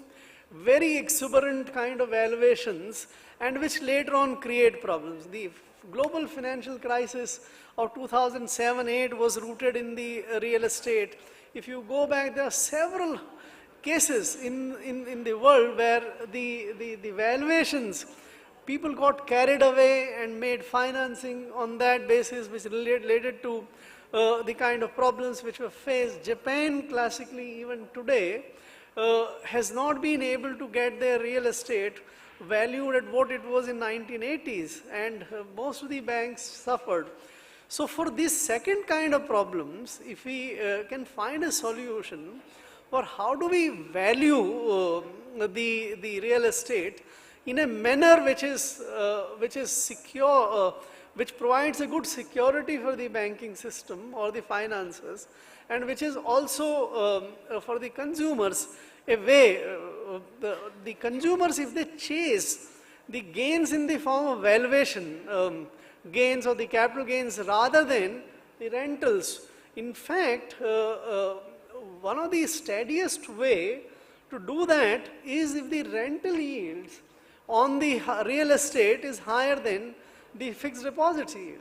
very exuberant kind of valuations and which later on create problems. The global financial crisis of 2007-8 was rooted in the real estate. If you go back, there are several cases in the world where the valuations, people got carried away and made financing on that basis, which related to the kind of problems which were faced. Japan, classically, even today, has not been able to get their real estate valued at what it was in 1980s, and most of the banks suffered. So for this second kind of problems, if we can find a solution for how do we value the real estate in a manner which is secure, which provides a good security for the banking system or the finances, and which is also for the consumers a way, the consumers, if they chase the gains in the form of valuation, gains or the capital gains rather than the rentals. In fact, one of the steadiest way to do that is if the rental yields on the real estate is higher than the fixed deposit yield.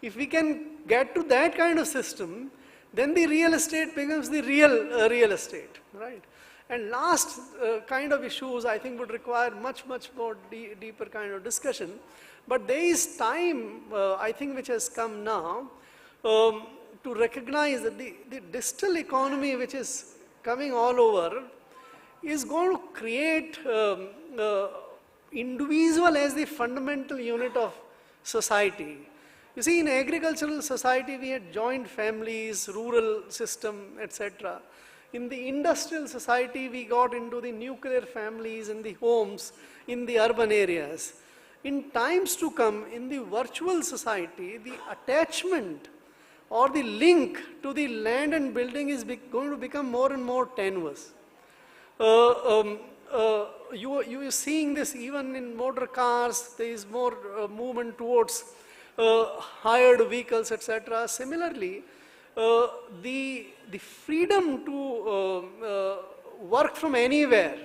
If we can get to that kind of system, then the real estate becomes the real estate, right? And last kind of issues I think would require much more deeper kind of discussion. But there is time, I think, which has come now to recognize that the digital economy which is coming all over is going to create individual as the fundamental unit of society. You see, in agricultural society we had joint families, rural system, etc. In the industrial society we got into the nuclear families in the homes, in the urban areas. In times to come, in the virtual society, the attachment or the link to the land and building is going to become more and more tenuous. You are seeing this even in motor cars. There is more movement towards hired vehicles, etc. Similarly, the freedom to work from anywhere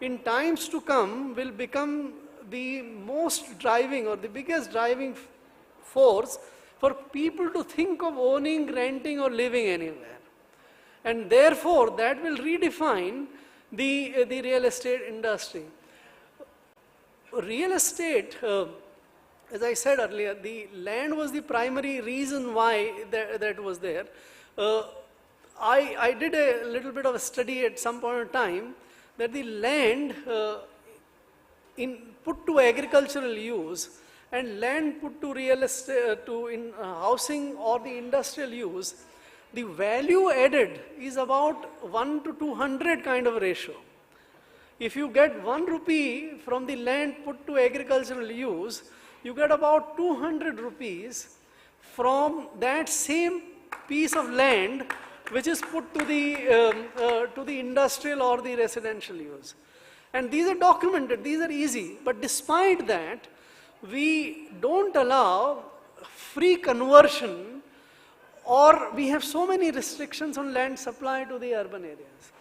in times to come will become the most driving or the biggest driving force for people to think of owning, renting or living anywhere. And therefore, that will redefine the real estate industry. Real estate, as I said earlier, the land was the primary reason why that was there. I did a little bit of a study at some point in time that the land put to agricultural use and land put to real estate, to housing or the industrial use, the value added is about 1 to 200 kind of ratio. If you get 1 rupee from the land put to agricultural use, you get about 200 rupees from that same piece of land which is put to the industrial or the residential use. And these are documented, these are easy. But despite that, we don't allow free conversion, or we have so many restrictions on land supply to the urban areas.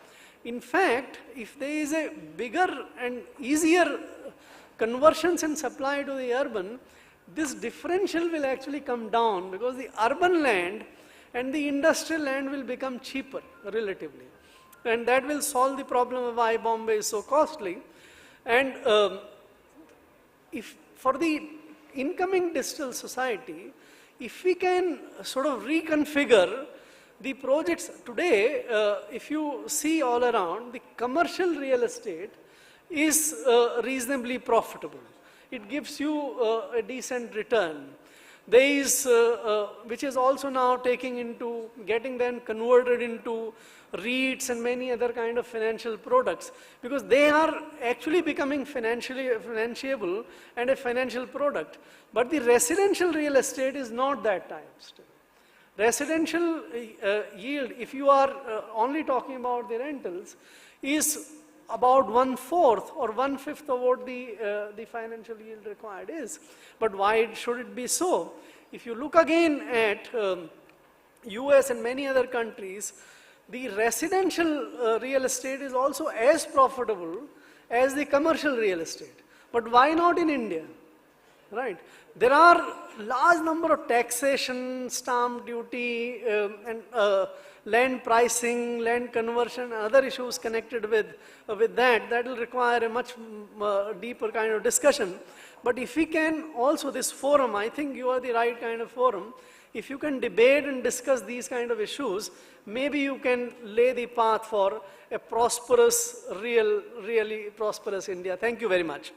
In fact, if there is a bigger and easier conversions and supply to the urban, this differential will actually come down because the urban land and the industrial land will become cheaper relatively. And that will solve the problem of why Bombay is so costly. And if for the incoming digital society, if we can sort of reconfigure the projects today, if you see all around, the commercial real estate is reasonably profitable. It gives you a decent return. There is, which is also now getting them converted into REITs and many other kind of financial products, because they are actually becoming financiable and a financial product. But the residential real estate is not that type still. Residential yield, if you are only talking about the rentals, is about 1/4 or 1/5 of what the financial yield required is. But why should it be so? If you look again at US and many other countries, the residential real estate is also as profitable as the commercial real estate. But why not in India? Right? There are large number of taxation, stamp duty, and land pricing, land conversion, and other issues connected with that. That will require a much deeper kind of discussion. But if we can also, this forum, I think you are the right kind of forum. If you can debate and discuss these kind of issues, maybe you can lay the path for a prosperous, really prosperous India. Thank you very much.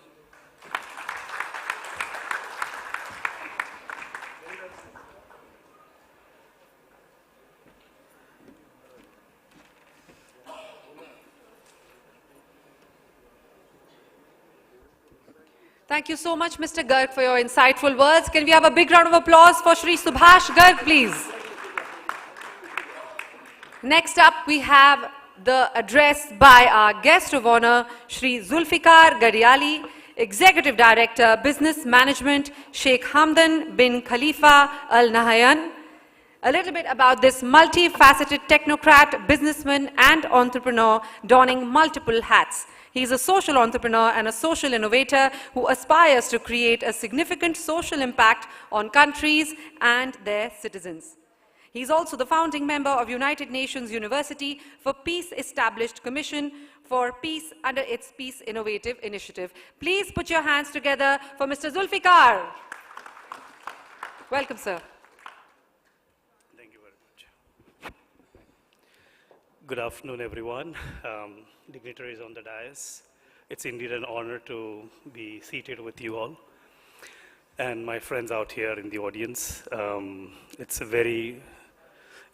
Thank you so much, Mr. Garg, for your insightful words. Can we have a big round of applause for Shri Subhash Garg, please? Next up, we have the address by our guest of honor, Shri Zulfikar Gadiali, Executive Director, Business Management, Sheikh Hamdan bin Khalifa Al Nahyan. A little bit about this multifaceted technocrat, businessman, and entrepreneur donning multiple hats. He is a social entrepreneur and a social innovator who aspires to create a significant social impact on countries and their citizens. He is also the founding member of United Nations University for Peace Established Commission for Peace under its Peace Innovative Initiative. Please put your hands together for Mr. Zulfikar. Welcome, sir. Thank you very much. Good afternoon, everyone. Dignitaries on the dais. It's indeed an honor to be seated with you all. And my friends out here in the audience. It's a very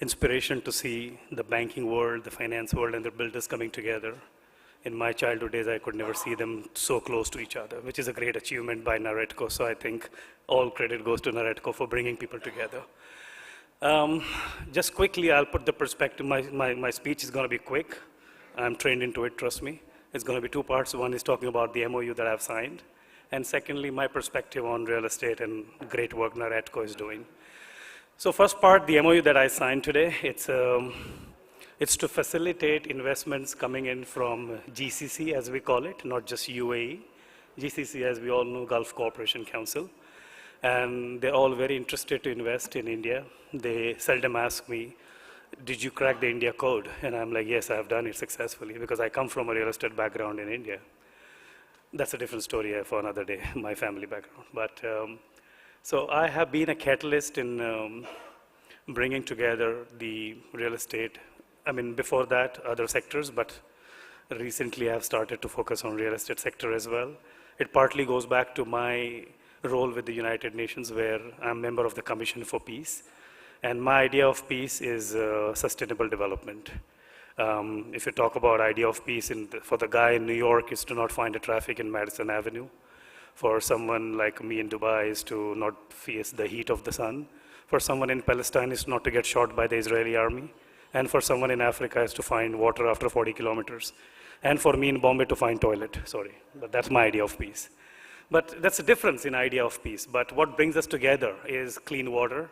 inspiration to see the banking world, the finance world, and the builders coming together. In my childhood days, I could never see them so close to each other, which is a great achievement by Naredco. So I think all credit goes to Naredco for bringing people together. Just quickly, I'll put the perspective. My speech is going to be quick. I'm trained into it, trust me. It's going to be two parts. One is talking about the MOU that I've signed. And secondly, my perspective on real estate and great work Naredco is doing. So first part, the MOU that I signed today, it's to facilitate investments coming in from GCC, as we call it, not just UAE. GCC, as we all know, Gulf Cooperation Council. And they're all very interested to invest in India. They seldom ask me, did you crack the India code? And I'm like, yes, I have done it successfully because I come from a real estate background in India. That's a different story for another day, my family background. But so I have been a catalyst in bringing together the real estate. I mean, before that, other sectors, but recently I've started to focus on real estate sector as well. It partly goes back to my role with the United Nations, where I'm a member of the Commission for Peace. And my idea of peace is sustainable development. If you talk about idea of peace, for the guy in New York is to not find a traffic in Madison Avenue. For someone like me in Dubai is to not face the heat of the sun. For someone in Palestine is not to get shot by the Israeli army. And for someone in Africa is to find water after 40 kilometers. And for me in Bombay to find toilet, sorry. But that's my idea of peace. But that's a difference in idea of peace. But what brings us together is clean water,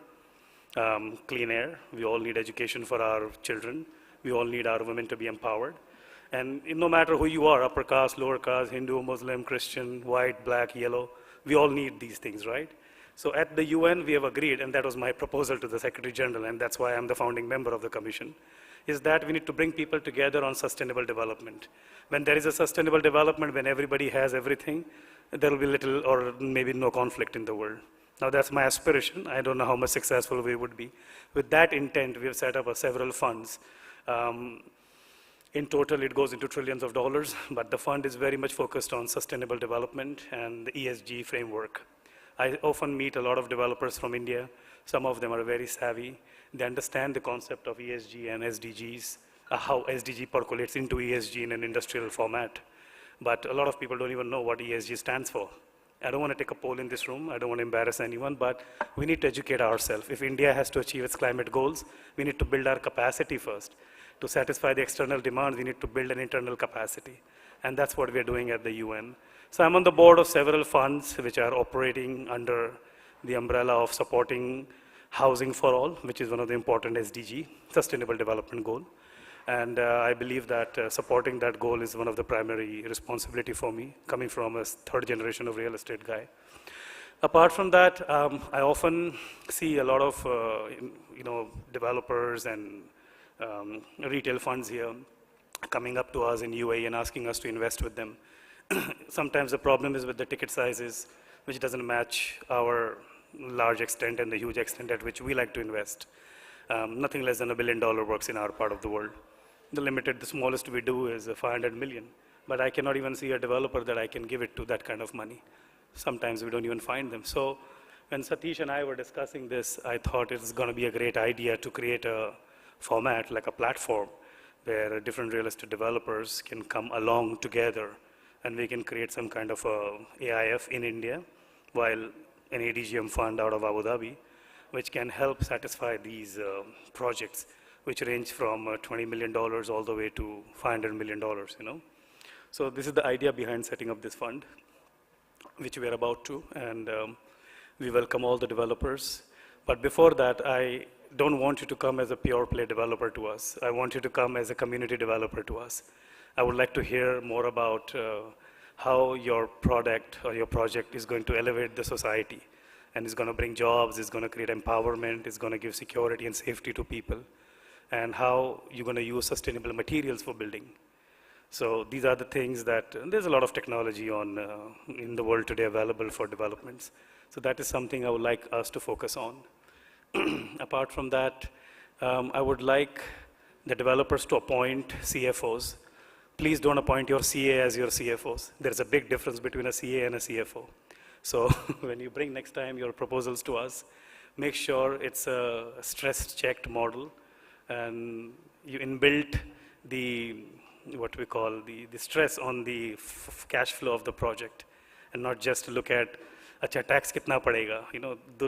clean air. We all need education for our children. We all need our women to be empowered. And no matter who you are, upper caste, lower caste, Hindu, Muslim, Christian, white, black, yellow, we all need these things, right? So at the UN, we have agreed, and that was my proposal to the Secretary General, and that's why I'm the founding member of the Commission, is that we need to bring people together on sustainable development. When there is a sustainable development, when everybody has everything, there will be little or maybe no conflict in the world. Now that's my aspiration. I don't know how much successful we would be. With that intent, we have set up several funds. In total, it goes into trillions of dollars, but the fund is very much focused on sustainable development and the ESG framework. I often meet a lot of developers from India. Some of them are very savvy. They understand the concept of ESG and SDGs, how SDG percolates into ESG in an industrial format. But a lot of people don't even know what ESG stands for. I don't want to take a poll in this room. I don't want to embarrass anyone, but we need to educate ourselves. If India has to achieve its climate goals, we need to build our capacity first. To satisfy the external demands, we need to build an internal capacity. And that's what we're doing at the UN. So I'm on the board of several funds which are operating under the umbrella of supporting housing for all, which is one of the important SDG, Sustainable Development Goal. And I believe that supporting that goal is one of the primary responsibility for me, coming from a third generation of real estate guy. Apart from that, I often see a lot of developers and retail funds here coming up to us in UAE and asking us to invest with them. Sometimes the problem is with the ticket sizes, which doesn't match our large extent and the huge extent at which we like to invest. Nothing less than $1 billion works in our part of the world. The smallest we do is 500 million, but I cannot even see a developer that I can give it to that kind of money. Sometimes we don't even find them. So when Satish and I were discussing this, I thought it's going to be a great idea to create a format, like a platform, where different real estate developers can come along together and we can create some kind of a AIF in India, while an ADGM fund out of Abu Dhabi, which can help satisfy these projects, which range from $20 million all the way to $500 million, So this is the idea behind setting up this fund, which we are about to, and we welcome all the developers. But before that, I don't want you to come as a pure play developer to us. I want you to come as a community developer to us. I would like to hear more about how your product or your project is going to elevate the society, and is going to bring jobs, is going to create empowerment, is going to give security and safety to people, and how you're going to use sustainable materials for building. So these are the things that, there's a lot of technology in the world today available for developments. So that is something I would like us to focus on. Apart from that, I would like the developers to appoint CFOs. Please don't appoint your CA as your CFOs. There's a big difference between a CA and a CFO. So when you bring next time your proposals to us, make sure it's a stress-checked model, and you inbuilt what we call the stress on the cash flow of the project, and not just look at, acha, tax kitna padega?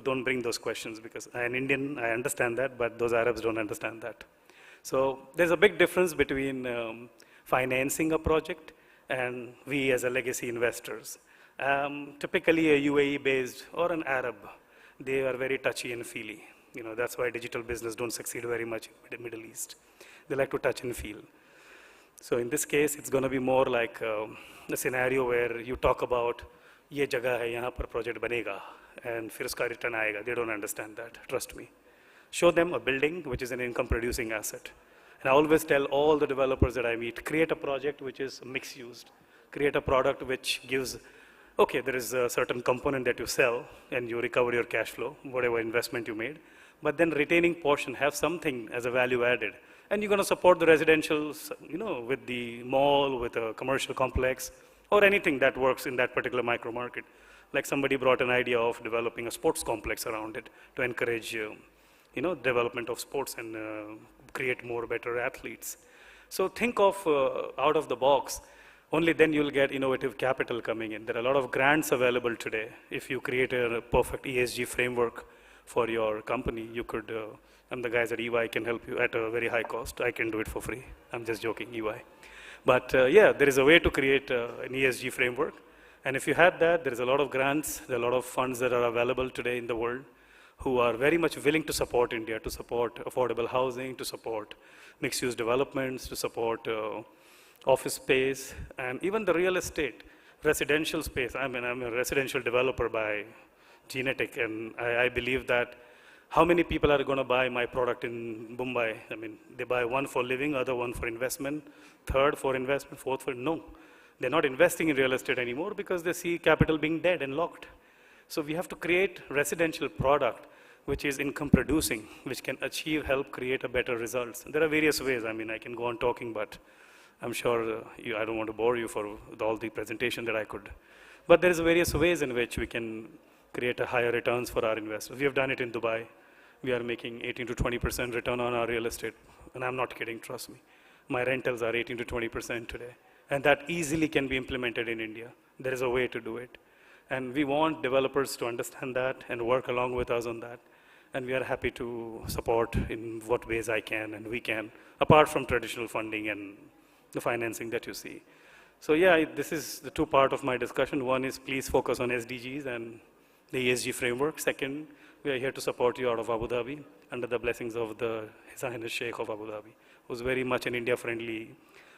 Don't bring those questions, because I'm Indian, I understand that, but those Arabs don't understand that. So there's a big difference between financing a project and we as a legacy investors. Typically a UAE-based or an Arab, they are very touchy and feely. That's why digital business don't succeed very much in the Middle East. They like to touch and feel. So in this case, it's going to be more like a scenario where you talk about, ye jagah hai, yahan par project banega, and fir uska return aayega. They don't understand that, trust me. Show them a building, which is an income-producing asset. And I always tell all the developers that I meet, create a project which is mixed-used. Create a product which gives, okay, there is a certain component that you sell, and you recover your cash flow, whatever investment you made. But then retaining portion, have something as a value added. And you're going to support the residential, with the mall, with a commercial complex, or anything that works in that particular micro market. Like somebody brought an idea of developing a sports complex around it to encourage, development of sports and create more better athletes. So think of out of the box. Only then you'll get innovative capital coming in. There are a lot of grants available today. If you create a perfect ESG framework for your company, you could, and the guys at EY can help you at a very high cost. I can do it for free. I'm just joking, EY. But yeah, there is a way to create an ESG framework. And if you had that, there is a lot of grants, there are a lot of funds that are available today in the world who are very much willing to support India, to support affordable housing, to support mixed-use developments, to support office space, and even the real estate, residential space. I'm a residential developer by genetic, and I believe that how many people are going to buy my product in Mumbai? They buy one for living, other one for investment, third for investment, fourth for, no. They're not investing in real estate anymore because they see capital being dead and locked. So we have to create residential product which is income producing, which can help create a better results. There are various ways. I can go on talking, but I'm sure I don't want to bore you for all the presentation that I could. But there is various ways in which we can create a higher returns for our investors. We have done it in Dubai. We are making 18 to 20% return on our real estate. And I'm not kidding, trust me. My rentals are 18 to 20% today. And that easily can be implemented in India. There is a way to do it. And we want developers to understand that and work along with us on that. And we are happy to support in what ways I can and we can, apart from traditional funding and the financing that you see. So yeah, this is the two part of my discussion. One is please focus on SDGs and the ESG framework. Second, we are here to support you out of Abu Dhabi under the blessings of the His Highness Sheikh of Abu Dhabi. who's very much an India-friendly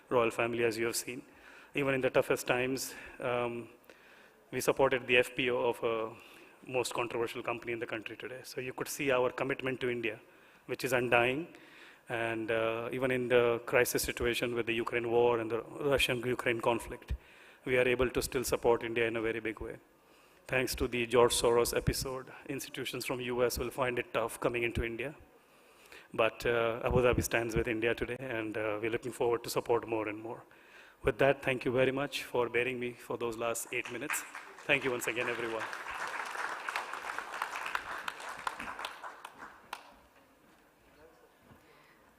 royal family, as you have seen. Even in the toughest times, we supported the FPO of a most controversial company in the country today. So you could see our commitment to India, which is undying. And even in the crisis situation with the Ukraine war and the Russian-Ukraine conflict, we are able to still support India in a very big way. Thanks to the George Soros episode, institutions from US will find it tough coming into India. But Abu Dhabi stands with India today, and we're looking forward to support more and more. With that, thank you very much for bearing me for those last 8 minutes. Thank you once again, everyone.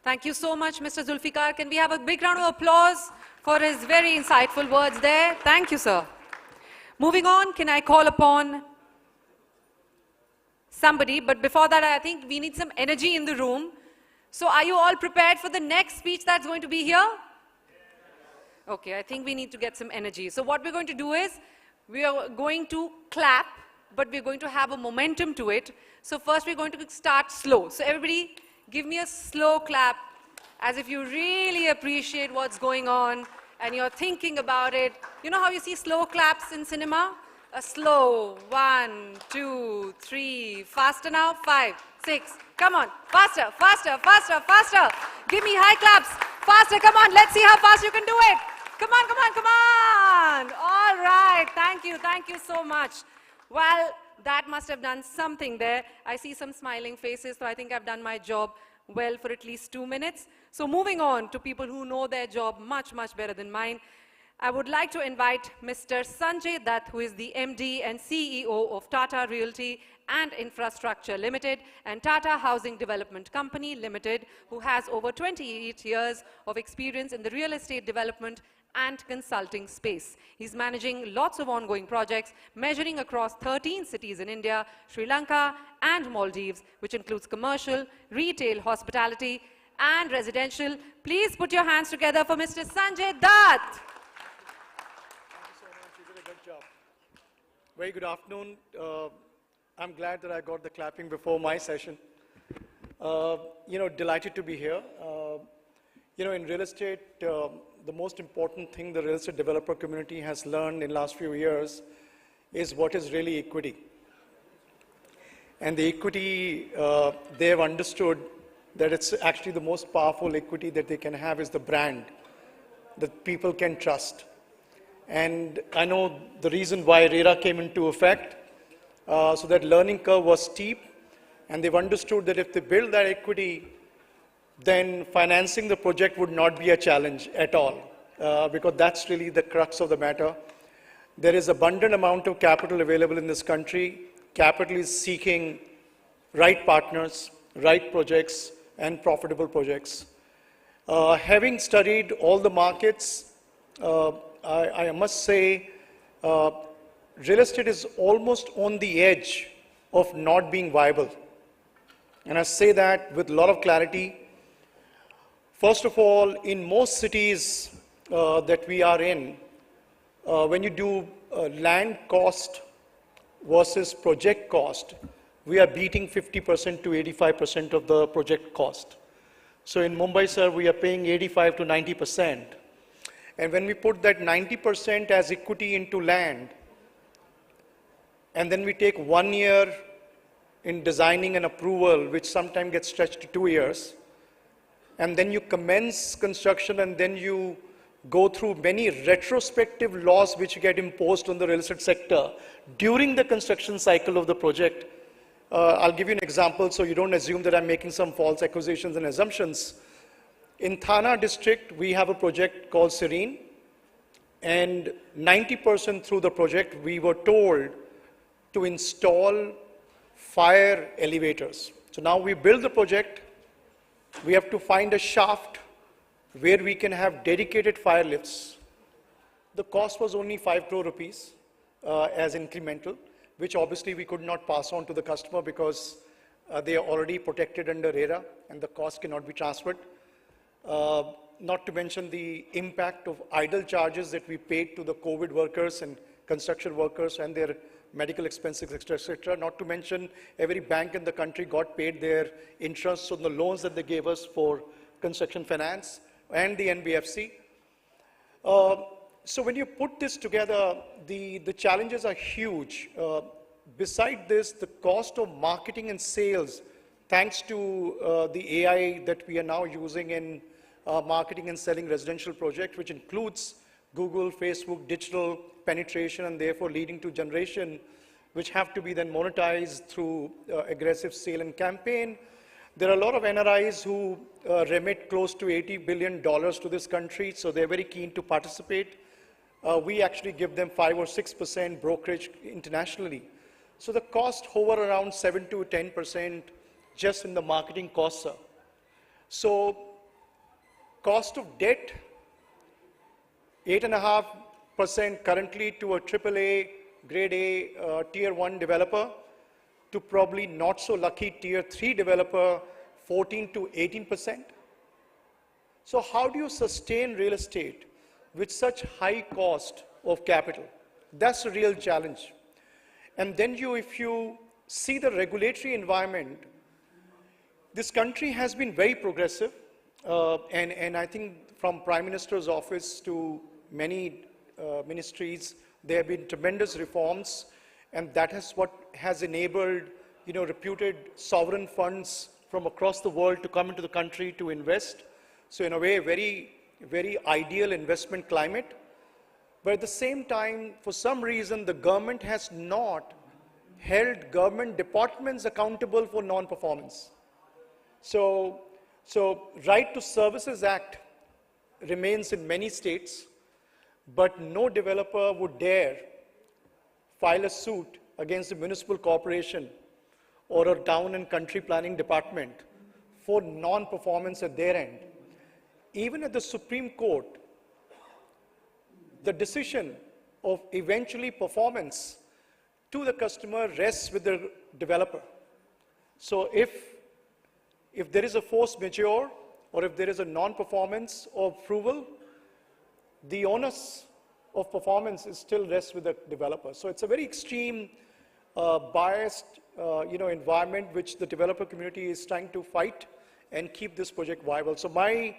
Thank you so much, Mr. Zulfikar. Can we have a big round of applause for his very insightful words there? Thank you, sir. Moving on, can I call upon somebody? But before that, I think we need some energy in the room. So are you all prepared for the next speech that's going to be here? Okay, I think we need to get some energy. So what we're going to do is, we are going to clap, but we're going to have a momentum to it. So first we're going to start slow. So everybody, give me a slow clap, as if you really appreciate what's going on and you're thinking about it. You know how you see slow claps in cinema? A slow, 1, 2, 3, faster now, 5, 6, come on, faster, faster, faster, faster. Give me high claps, faster, come on, let's see how fast you can do it. Come on, come on, come on. All right, thank you so much. Well, that must have done something there. I see some smiling faces, so I think I've done my job well for at least 2 minutes. So moving on to people who know their job much, much better than mine, I would like to invite Mr. Sanjay Dutt, who is the MD and CEO of Tata Realty and Infrastructure Limited and Tata Housing Development Company Limited, who has over 28 years of experience in the real estate development and consulting space. He's managing lots of ongoing projects, measuring across 13 cities in India, Sri Lanka, and Maldives, which includes commercial, retail, hospitality, and residential. Please put your hands together for Mr. Sanjay Dutt. Thank you so much. You did a good job. Very good afternoon. I'm glad that I got the clapping before my session. Delighted to be here. In real estate, the most important thing the real estate developer community has learned in the last few years is what is really equity. And the equity, they have understood that it's actually the most powerful equity that they can have is the brand that people can trust. And I know the reason why RERA came into effect, so that learning curve was steep, and they've understood that if they build that equity, then financing the project would not be a challenge at all, because that's really the crux of the matter. There is abundant amount of capital available in this country. Capital is seeking right partners, right projects, and profitable projects. Having studied all the markets, I must say, real estate is almost on the edge of not being viable. And I say that with a lot of clarity. First of all, in most cities that we are in, when you do land cost versus project cost, we are beating 50% to 85% of the project cost. So in Mumbai, sir, we are paying 85 to 90%. And when we put that 90% as equity into land, and then we take 1 year in designing an approval, which sometimes gets stretched to 2 years, and then you commence construction, and then you go through many retrospective laws which get imposed on the real estate sector during the construction cycle of the project. I'll give you an example so you don't assume that I'm making some false accusations and assumptions. In Thana district, we have a project called Serene, and 90% through the project, we were told to install fire elevators. So now we build the project, we have to find a shaft where we can have dedicated fire lifts. The cost was only 5 crore rupees as incremental, which obviously we could not pass on to the customer because they are already protected under RERA and the cost cannot be transferred. Not to mention the impact of idle charges that we paid to the COVID workers and construction workers and their medical expenses, etc., etc. Not to mention every bank in the country got paid their interest on the loans that they gave us for construction finance, and the NBFC. So when you put this together, the challenges are huge. Beside this, the cost of marketing and sales, thanks to the AI that we are now using in marketing and selling residential projects, which includes Google, Facebook, digital penetration, and therefore leading to generation, which have to be then monetized through aggressive sale and campaign. There are a lot of NRIs who remit close to $80 billion to this country, so they're very keen to participate. We actually give them 5 or 6% brokerage internationally. So the cost hover around 7 to 10% just in the marketing costs. So cost of debt, 8.5% currently to a AAA, grade A, tier 1 developer, to probably not so lucky tier 3 developer, 14 to 18%. So how do you sustain real estate with such high cost of capital? That's a real challenge. And then if you see the regulatory environment, this country has been very progressive, and I think from Prime Minister's office to many ministries, there have been tremendous reforms, and that is what has enabled, reputed sovereign funds from across the world to come into the country to invest. So in a way, very, very ideal investment climate. But at the same time, for some reason, the government has not held government departments accountable for non-performance. So Right to Services Act remains in many states, but no developer would dare file a suit against a municipal corporation or a town and country planning department for non-performance at their end. Even at the Supreme Court, the decision of eventually performance to the customer rests with the developer. So if there is a force majeure or if there is a non-performance of approval, the onus of performance is still rests with the developer. So it's a very extreme, biased, environment which the developer community is trying to fight and keep this project viable. So my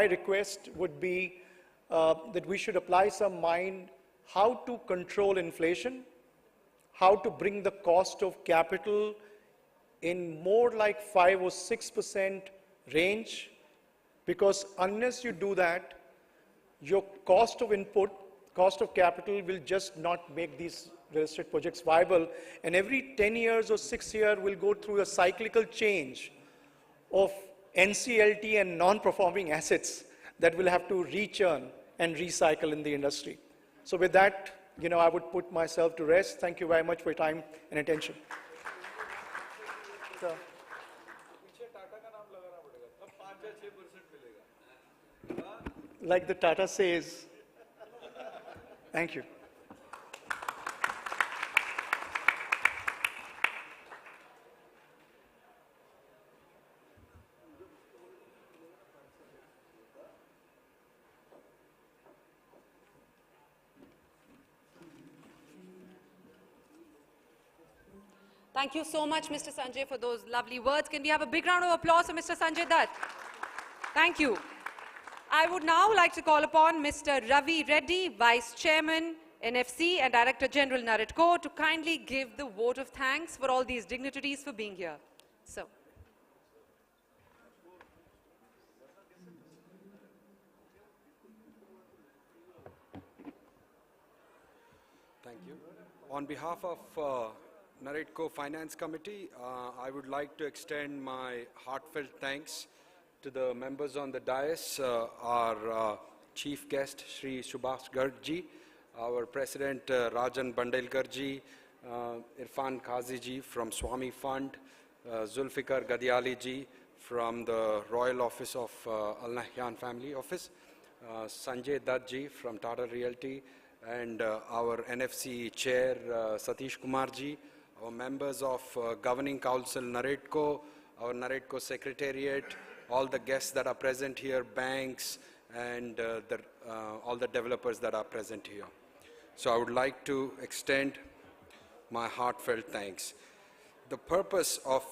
request would be that we should apply some mind how to control inflation, how to bring the cost of capital in more like 5 or 6% range, because unless you do that, your cost of input, cost of capital will just not make these real estate projects viable. And every 10 years or 6 years, we'll go through a cyclical change of NCLT and non-performing assets that will have to rechurn and recycle in the industry. So with that, I would put myself to rest. Thank you very much for your time and attention. Like the Tata says, thank you. Thank you so much, Mr. Sanjay, for those lovely words. Can we have a big round of applause for Mr. Sanjay Dutt? Thank you. I would now like to call upon Mr. Ravi Reddy, Vice Chairman, NFC, and Director General, Naredco, to kindly give the vote of thanks for all these dignitaries for being here. So. Thank you. On behalf of Naredco Finance Committee, I would like to extend my heartfelt thanks to the members on the dais, our chief guest, Shri Subhash Garg-ji, our president, Rajan Bandelkar-ji, Irfan Qazi-ji from Swami Fund, Zulfikar Gadiali-ji from the Royal Office of Al Nahyan Family Office, Sanjay Dutt-ji from Tata Realty, and our NFC chair, Satish Kumar-ji, our members of Governing Council Naredco, our Naredco Secretariat, all the guests that are present here, banks, and all the developers that are present here. So I would like to extend my heartfelt thanks. The purpose of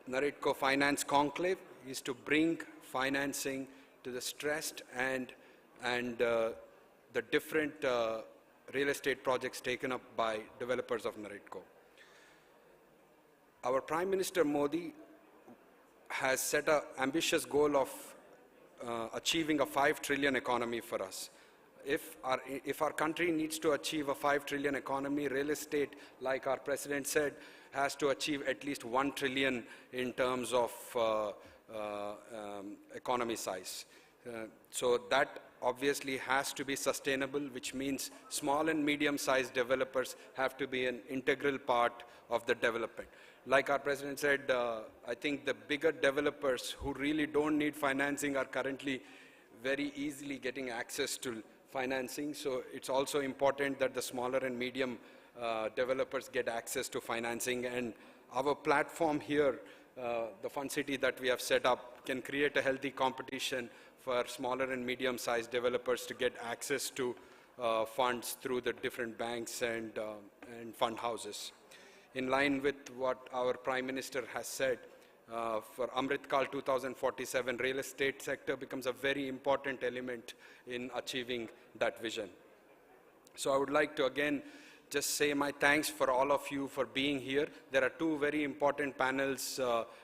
Naredco Finance Conclave is to bring financing to the stressed and the different real estate projects taken up by developers of Naredco. Our Prime Minister Modi has set an ambitious goal of achieving a 5 trillion economy for us. If our country needs to achieve a 5 trillion economy, real estate, like our President said, has to achieve at least 1 trillion in terms of economy size. So that obviously has to be sustainable, which means small and medium-sized developers have to be an integral part of the development. Like our President said, I think the bigger developers who really don't need financing are currently very easily getting access to financing. So it's also important that the smaller and medium developers get access to financing. And our platform here, the Fund City that we have set up, can create a healthy competition for smaller and medium-sized developers to get access to funds through the different banks and fund houses. In line with what our Prime Minister has said, for Naredco 2047, real estate sector becomes a very important element in achieving that vision. So I would like to again just say my thanks for all of you for being here. There are two very important panels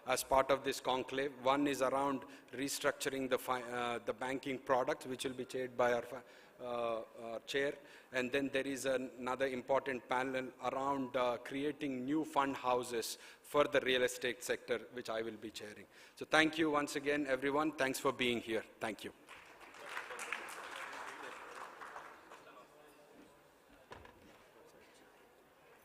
as part of this conclave. One is around restructuring the banking products, which will be chaired by our chair. And then there is another important panel around creating new fund houses for the real estate sector, which I will be chairing. So thank you once again, everyone. Thanks for being here. Thank you.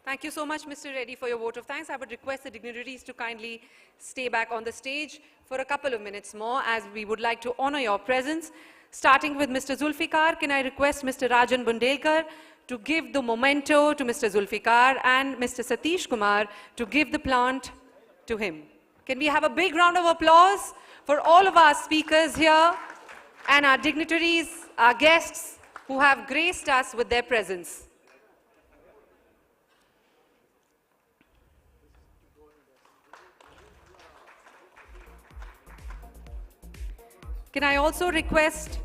Thank you so much, Mr. Reddy, for your vote of thanks. I would request the dignitaries to kindly stay back on the stage for a couple of minutes more, as we would like to honor your presence. Starting with Mr. Zulfikar, can I request Mr. Rajan Bundelkar to give the memento to Mr. Zulfikar and Mr. Satish Kumar to give the plant to him. Can we have a big round of applause for all of our speakers here and our dignitaries, our guests who have graced us with their presence. Can I also request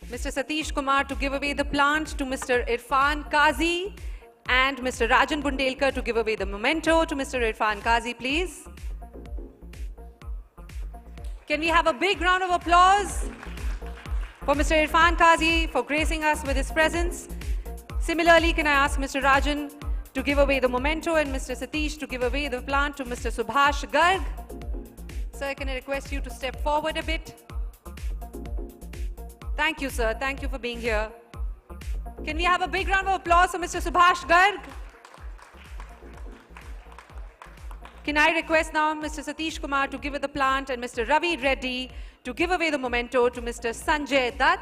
Mr. Satish Kumar to give away the plant to Mr. Irfan Kazi and Mr. Rajan Bundelkar to give away the memento to Mr. Irfan Kazi, please. Can we have a big round of applause for Mr. Irfan Kazi for gracing us with his presence? Similarly, can I ask Mr. Rajan to give away the memento and Mr. Satish to give away the plant to Mr. Subhash Garg? Sir, can I request you to step forward a bit? Thank you, sir. Thank you for being here. Can we have a big round of applause for Mr. Subhash Garg? Can I request now Mr. Satish Kumar to give away the plant and Mr. Ravi Reddy to give away the memento to Mr. Sanjay Dutt?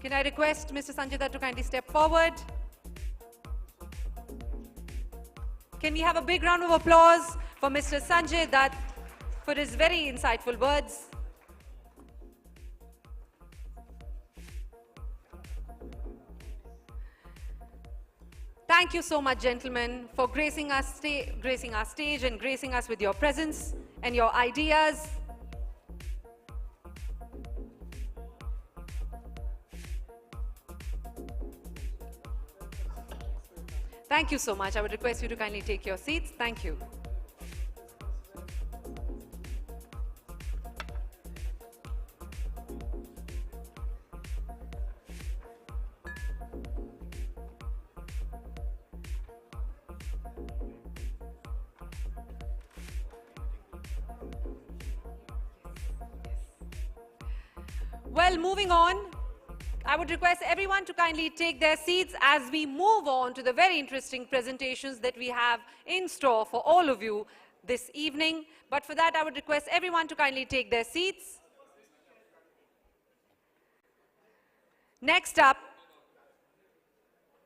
Can I request Mr. Sanjay Dutt to kindly step forward? Can we have a big round of applause for Mr. Sanjay Dutt for his very insightful words? Thank you so much, gentlemen, for gracing our stage and gracing us with your presence and your ideas. Thank you so much. I would request you to kindly take your seats. Thank you. Well, moving on, I would request everyone to kindly take their seats as we move on to the very interesting presentations that we have in store for all of you this evening. But for that, I would request everyone to kindly take their seats. Next up,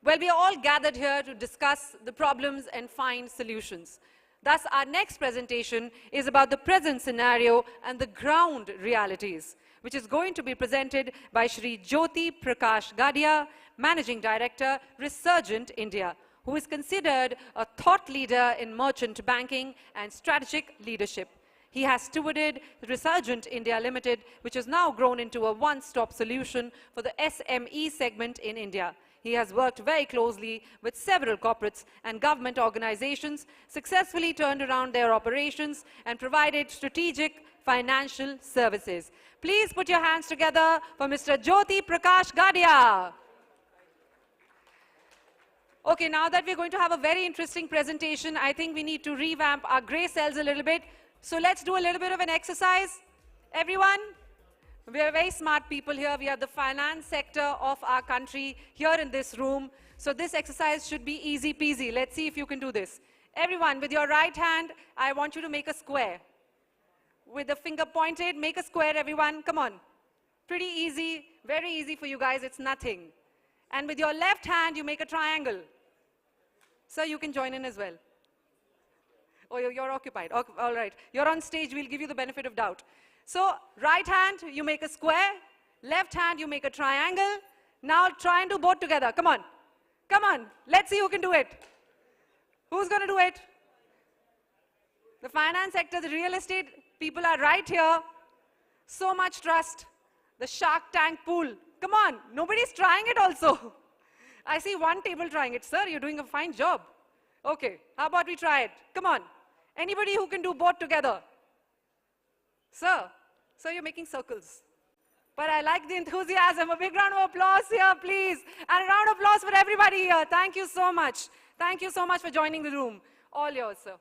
well, we are all gathered here to discuss the problems and find solutions. Thus, our next presentation is about the present scenario and the ground realities, which is going to be presented by Shri Jyoti Prakash Gadia, Managing Director, Resurgent India, who is considered a thought leader in merchant banking and strategic leadership. He has stewarded Resurgent India Limited, which has now grown into a one-stop solution for the SME segment in India. He has worked very closely with several corporates and government organizations, successfully turned around their operations, and provided strategic financial services. Please put your hands together for Mr. Jyoti Prakash Gadia. Okay, now that we're going to have a very interesting presentation, I think we need to revamp our gray cells a little bit. So let's do a little bit of an exercise. Everyone, we are very smart people here. We are the finance sector of our country here in this room. So this exercise should be easy peasy. Let's see if you can do this. Everyone, with your right hand, I want you to make a square. With the finger pointed, make a square, everyone. Come on. Pretty easy, very easy for you guys. It's nothing. And with your left hand, you make a triangle. Sir, you can join in as well. Oh, you're occupied. All right. You're on stage. We'll give you the benefit of doubt. So, right hand, you make a square. Left hand, you make a triangle. Now, try and do both together. Come on. Come on. Let's see who can do it. Who's going to do it? The finance sector, the real estate people are right here. So much trust. The Shark Tank pool. Come on. Nobody's trying it also. I see one table trying it. Sir, you're doing a fine job. Okay. How about we try it? Come on. Anybody who can do both together? Sir, you're making circles. But I like the enthusiasm. A big round of applause here, please. And a round of applause for everybody here. Thank you so much. Thank you so much for joining the room. All yours, sir.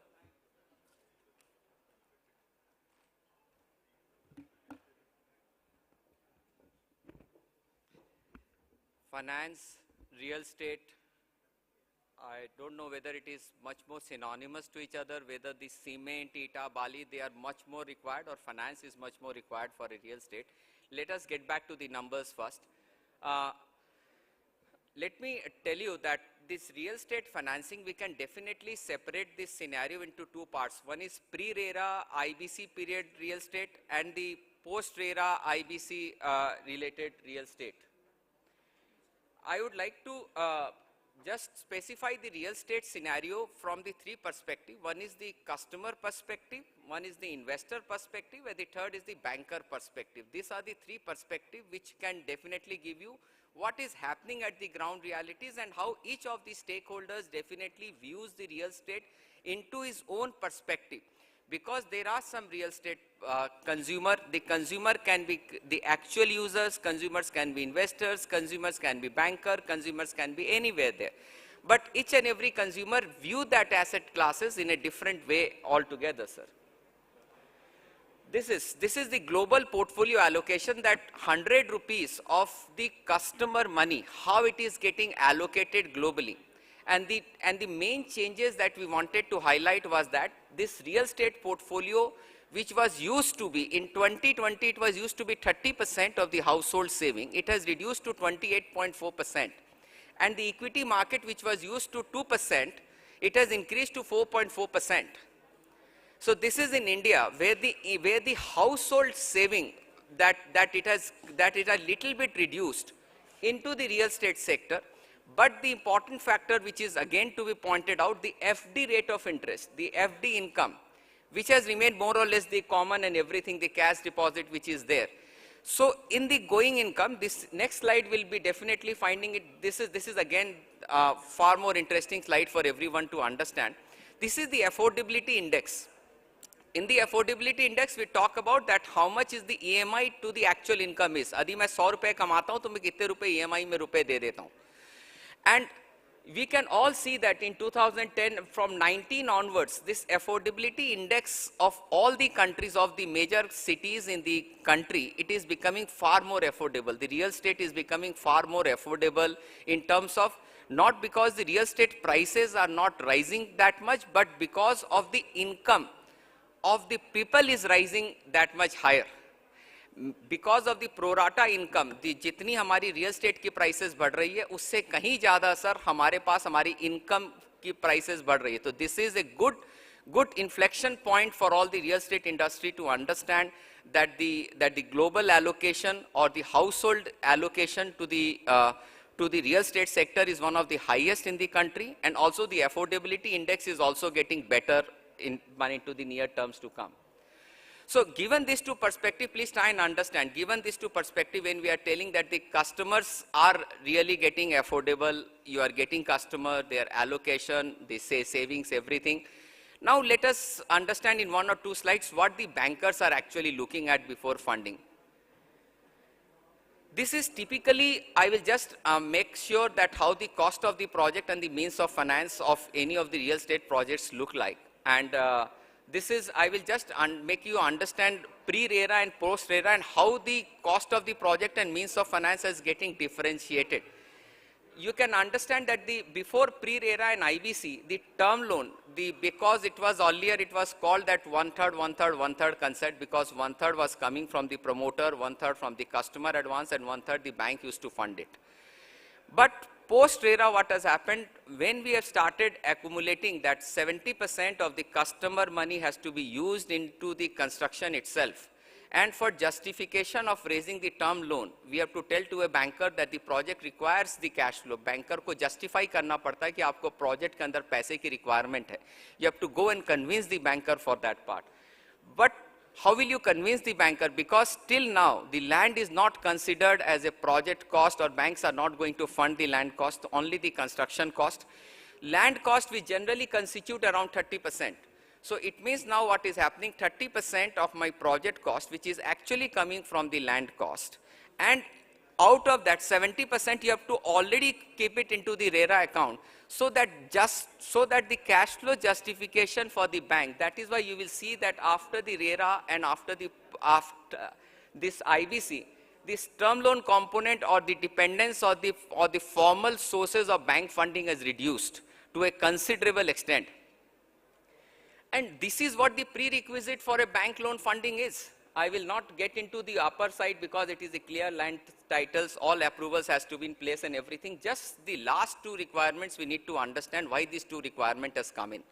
Finance, real estate, I don't know whether it is much more synonymous to each other, whether the cement, Ita, Bali, they are much more required, or finance is much more required for a real estate. Let us get back to the numbers first. Let me tell you that this real estate financing, we can definitely separate this scenario into two parts. One is pre-RERA IBC period real estate and the post-RERA IBC related real estate. I would like to just specify the real estate scenario from the three perspectives. One is the customer perspective, one is the investor perspective, and the third is the banker perspective. These are the three perspectives which can definitely give you what is happening at the ground realities and how each of the stakeholders definitely views the real estate into his own perspective. Because there are some real estate consumer, the consumer can be the actual users, consumers can be investors, consumers can be banker, consumers can be anywhere there. But each and every consumer view that asset classes in a different way altogether, sir. This is the global portfolio allocation, that 100 rupees of the customer money, how it is getting allocated globally. And the main changes that we wanted to highlight was that this real estate portfolio, which was used to be, in 2020, it was used to be 30% of the household saving. It has reduced to 28.4%. And the equity market, which was used to 2%, it has increased to 4.4%. So this is in India, where the household saving that it has a little bit reduced into the real estate sector. But the important factor, which is again to be pointed out, the FD rate of interest, the FD income, which has remained more or less the common and everything, the cash deposit which is there. So in the going income, this next slide will be definitely finding it, this is again far more interesting slide for everyone to understand. This is the affordability index. In the affordability index, we talk about that how much is the EMI to the actual income is. Adi मैं 100 रुपए कमाता हूँ तो मैं कितने रुपए EMI में रुपए दे देता हूँ. And we can all see that in 2010, from 19 onwards, this affordability index of all the countries, of the major cities in the country, it is becoming far more affordable. The real estate is becoming far more affordable in terms of, not because the real estate prices are not rising that much, but because of the income of the people is rising that much higher. Because of the pro rata income, जितनी हमारी real estate की prices बढ़ रही है, उससे कहीं ज़्यादा sir हमारे पास हमारी income की prices बढ़ रही है. तो this is a good inflection point for all the real estate industry to understand that the global allocation or the household allocation to the real estate sector is one of the highest in the country, and also the affordability index is also getting better into the near terms to come. So given these two perspectives, please try and understand, given these two perspectives, when we are telling that the customers are really getting affordable, you are getting customer, their allocation, they say savings, everything. Now let us understand in one or two slides what the bankers are actually looking at before funding. This is typically, I will just make sure that how the cost of the project and the means of finance of any of the real estate projects look like. And this is, I will just make you understand pre-RERA and post-RERA and how the cost of the project and means of finance is getting differentiated. You can understand that the before pre-RERA and IBC, the term loan, because it was earlier, it was called that one-third concept, because one-third was coming from the promoter, one-third from the customer advance, and one-third the bank used to fund it. But post-RERA, what has happened, when we have started accumulating that 70% of the customer money has to be used into the construction itself. And for justification of raising the term loan, we have to tell to a banker that the project requires the cash flow. Banker को justify करना पड़ता है कि आपको project के अंदर पैसे की requirement है. You have to go and convince the banker for that part. But how will you convince the banker? Because till now, the land is not considered as a project cost, or banks are not going to fund the land cost, only the construction cost. Land cost we generally constitute around 30%. So it means now what is happening, 30% of my project cost, which is actually coming from the land cost. And out of that 70%, you have to already keep it into the RERA account, so that the cash flow justification for the bank, that is why you will see that after the RERA and after this IBC, this term loan component or the dependence or the formal sources of bank funding has reduced to a considerable extent. And this is what the prerequisite for a bank loan funding is. I will not get into the upper side because it is a clear land titles, all approvals has to be in place and everything. Just the last two requirements we need to understand why these two requirements has come in.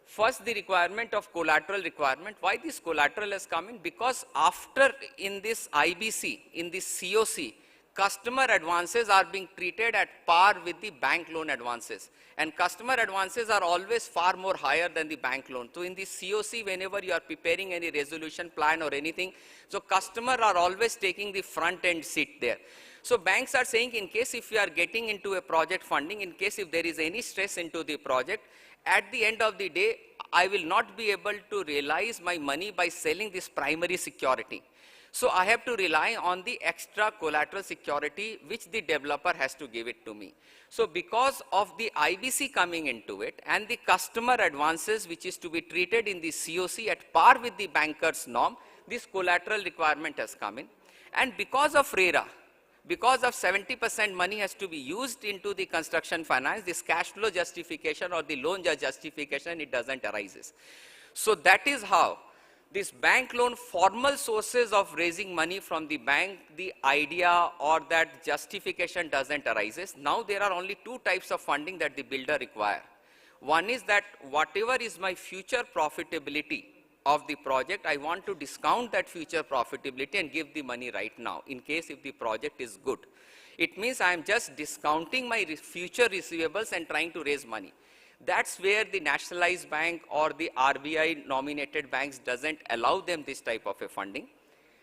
First, the requirement of collateral requirement. Why this collateral has come in? Because after in this IBC, in this COC, customer advances are being treated at par with the bank loan advances. And customer advances are always far more higher than the bank loan. So in the COC, whenever you are preparing any resolution plan or anything, so customers are always taking the front end seat there. So banks are saying, in case if you are getting into a project funding, in case if there is any stress into the project, at the end of the day, I will not be able to realize my money by selling this primary security. So I have to rely on the extra collateral security which the developer has to give it to me. So because of the IBC coming into it and the customer advances which is to be treated in the COC at par with the banker's norm, this collateral requirement has come in. And because of RERA, because of 70% money has to be used into the construction finance, this cash flow justification or the loan justification, it doesn't arise. So that is how this bank loan formal sources of raising money from the bank, the idea or that justification doesn't arise. Now there are only two types of funding that the builder require. One is that whatever is my future profitability of the project, I want to discount that future profitability and give the money right now in case if the project is good. It means I am just discounting my future receivables and trying to raise money. That's where the nationalized bank or the RBI nominated banks doesn't allow them this type of a funding.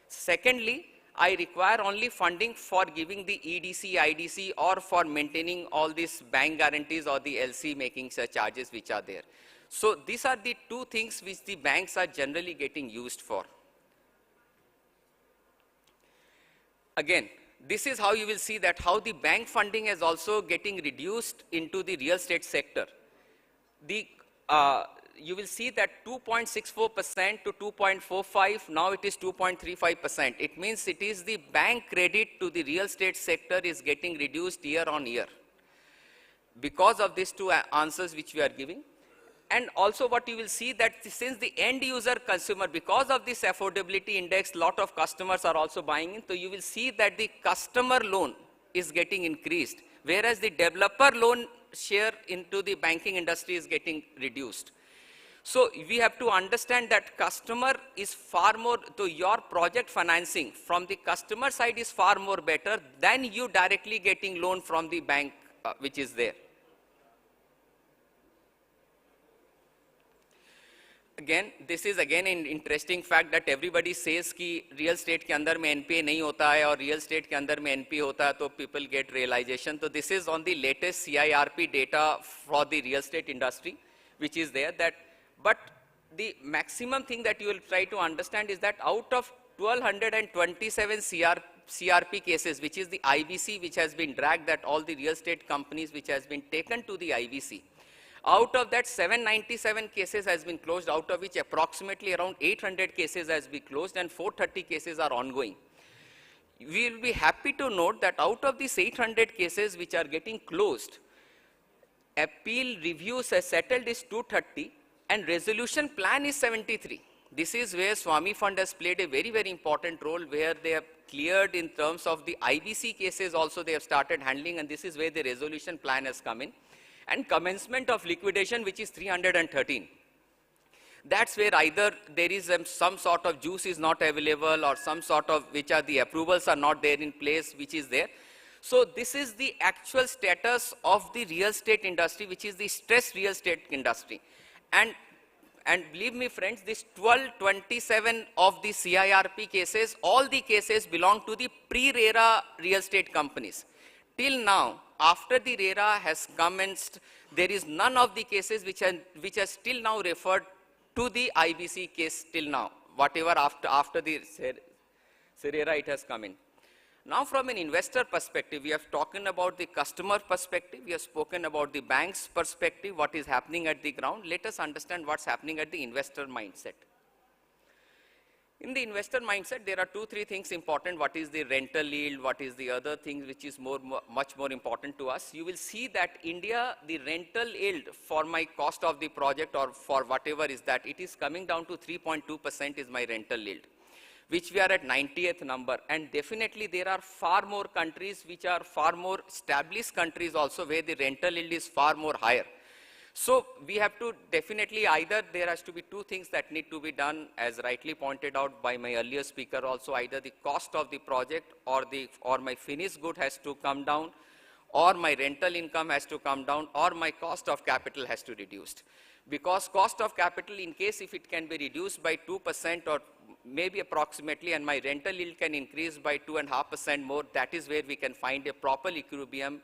Secondly, I require only funding for giving the EDC, IDC or for maintaining all these bank guarantees or the LC making charges which are there. So these are the two things which the banks are generally getting used for. Again, this is how you will see that how the bank funding is also getting reduced into the real estate sector. You will see that 2.64% to 2.45, now it is 2.35%. It means it is the bank credit to the real estate sector is getting reduced year on year because of these two answers which we are giving. And also what you will see that since the end user consumer, because of this affordability index, lot of customers are also buying in, so you will see that the customer loan is getting increased, whereas the developer loan share into the banking industry is getting reduced. So we have to understand that customer is far more, so your project financing from the customer side is far more better than you directly getting loan from the bank which is there. again, this is again an interesting fact that everybody says कि real estate के अंदर में NPA नहीं होता है और real estate के अंदर में NPA होता है तो people get realization. So this is on the latest CIRP data for the real estate industry, which is there that, but the maximum thing that you will try to understand is that out of 1227 CRP cases, which is the IBC, which has been dragged, that all the real estate companies which has been taken to the IBC, out of that 797 cases has been closed, out of which approximately around 800 cases has been closed and 430 cases are ongoing. We will be happy to note that out of these 800 cases which are getting closed, appeal reviews has settled is 230 and resolution plan is 73. This is where Swami Fund has played a very, very important role, where they have cleared in terms of the IBC cases also they have started handling, and this is where the resolution plan has come in. And commencement of liquidation, which is 313. That's where either there is some sort of juice is not available or some sort of, which are the approvals are not there in place, which is there. So this is the actual status of the real estate industry, which is the stressed real estate industry. And believe me friends, this 1227 of the CIRP cases, all the cases belong to the pre-RERA real estate companies. Till now, after the RERA has commenced, there is none of the cases which are still now referred to the IBC case till now, whatever after the RERA it has come in. Now from an investor perspective, we have spoken about the customer perspective, we have spoken about the bank's perspective, what is happening at the ground. Let us understand what's happening at the investor mindset. In the investor mindset, there are 2-3 things important. What is the rental yield? What is the other thing which is much more important to us? You will see that India, the rental yield for my cost of the project or for whatever is that, it is coming down to 3.2% is my rental yield, which we are at 90th number. And definitely there are far more countries which are far more established countries also where the rental yield is far more higher. So we have to definitely, either there has to be 2 things that need to be done, as rightly pointed out by my earlier speaker also, either the cost of the project or my finished good has to come down, or my rental income has to come down, or my cost of capital has to reduced. Because cost of capital, in case if it can be reduced by 2% or maybe approximately, and my rental yield can increase by 2.5% more, that is where we can find a proper equilibrium.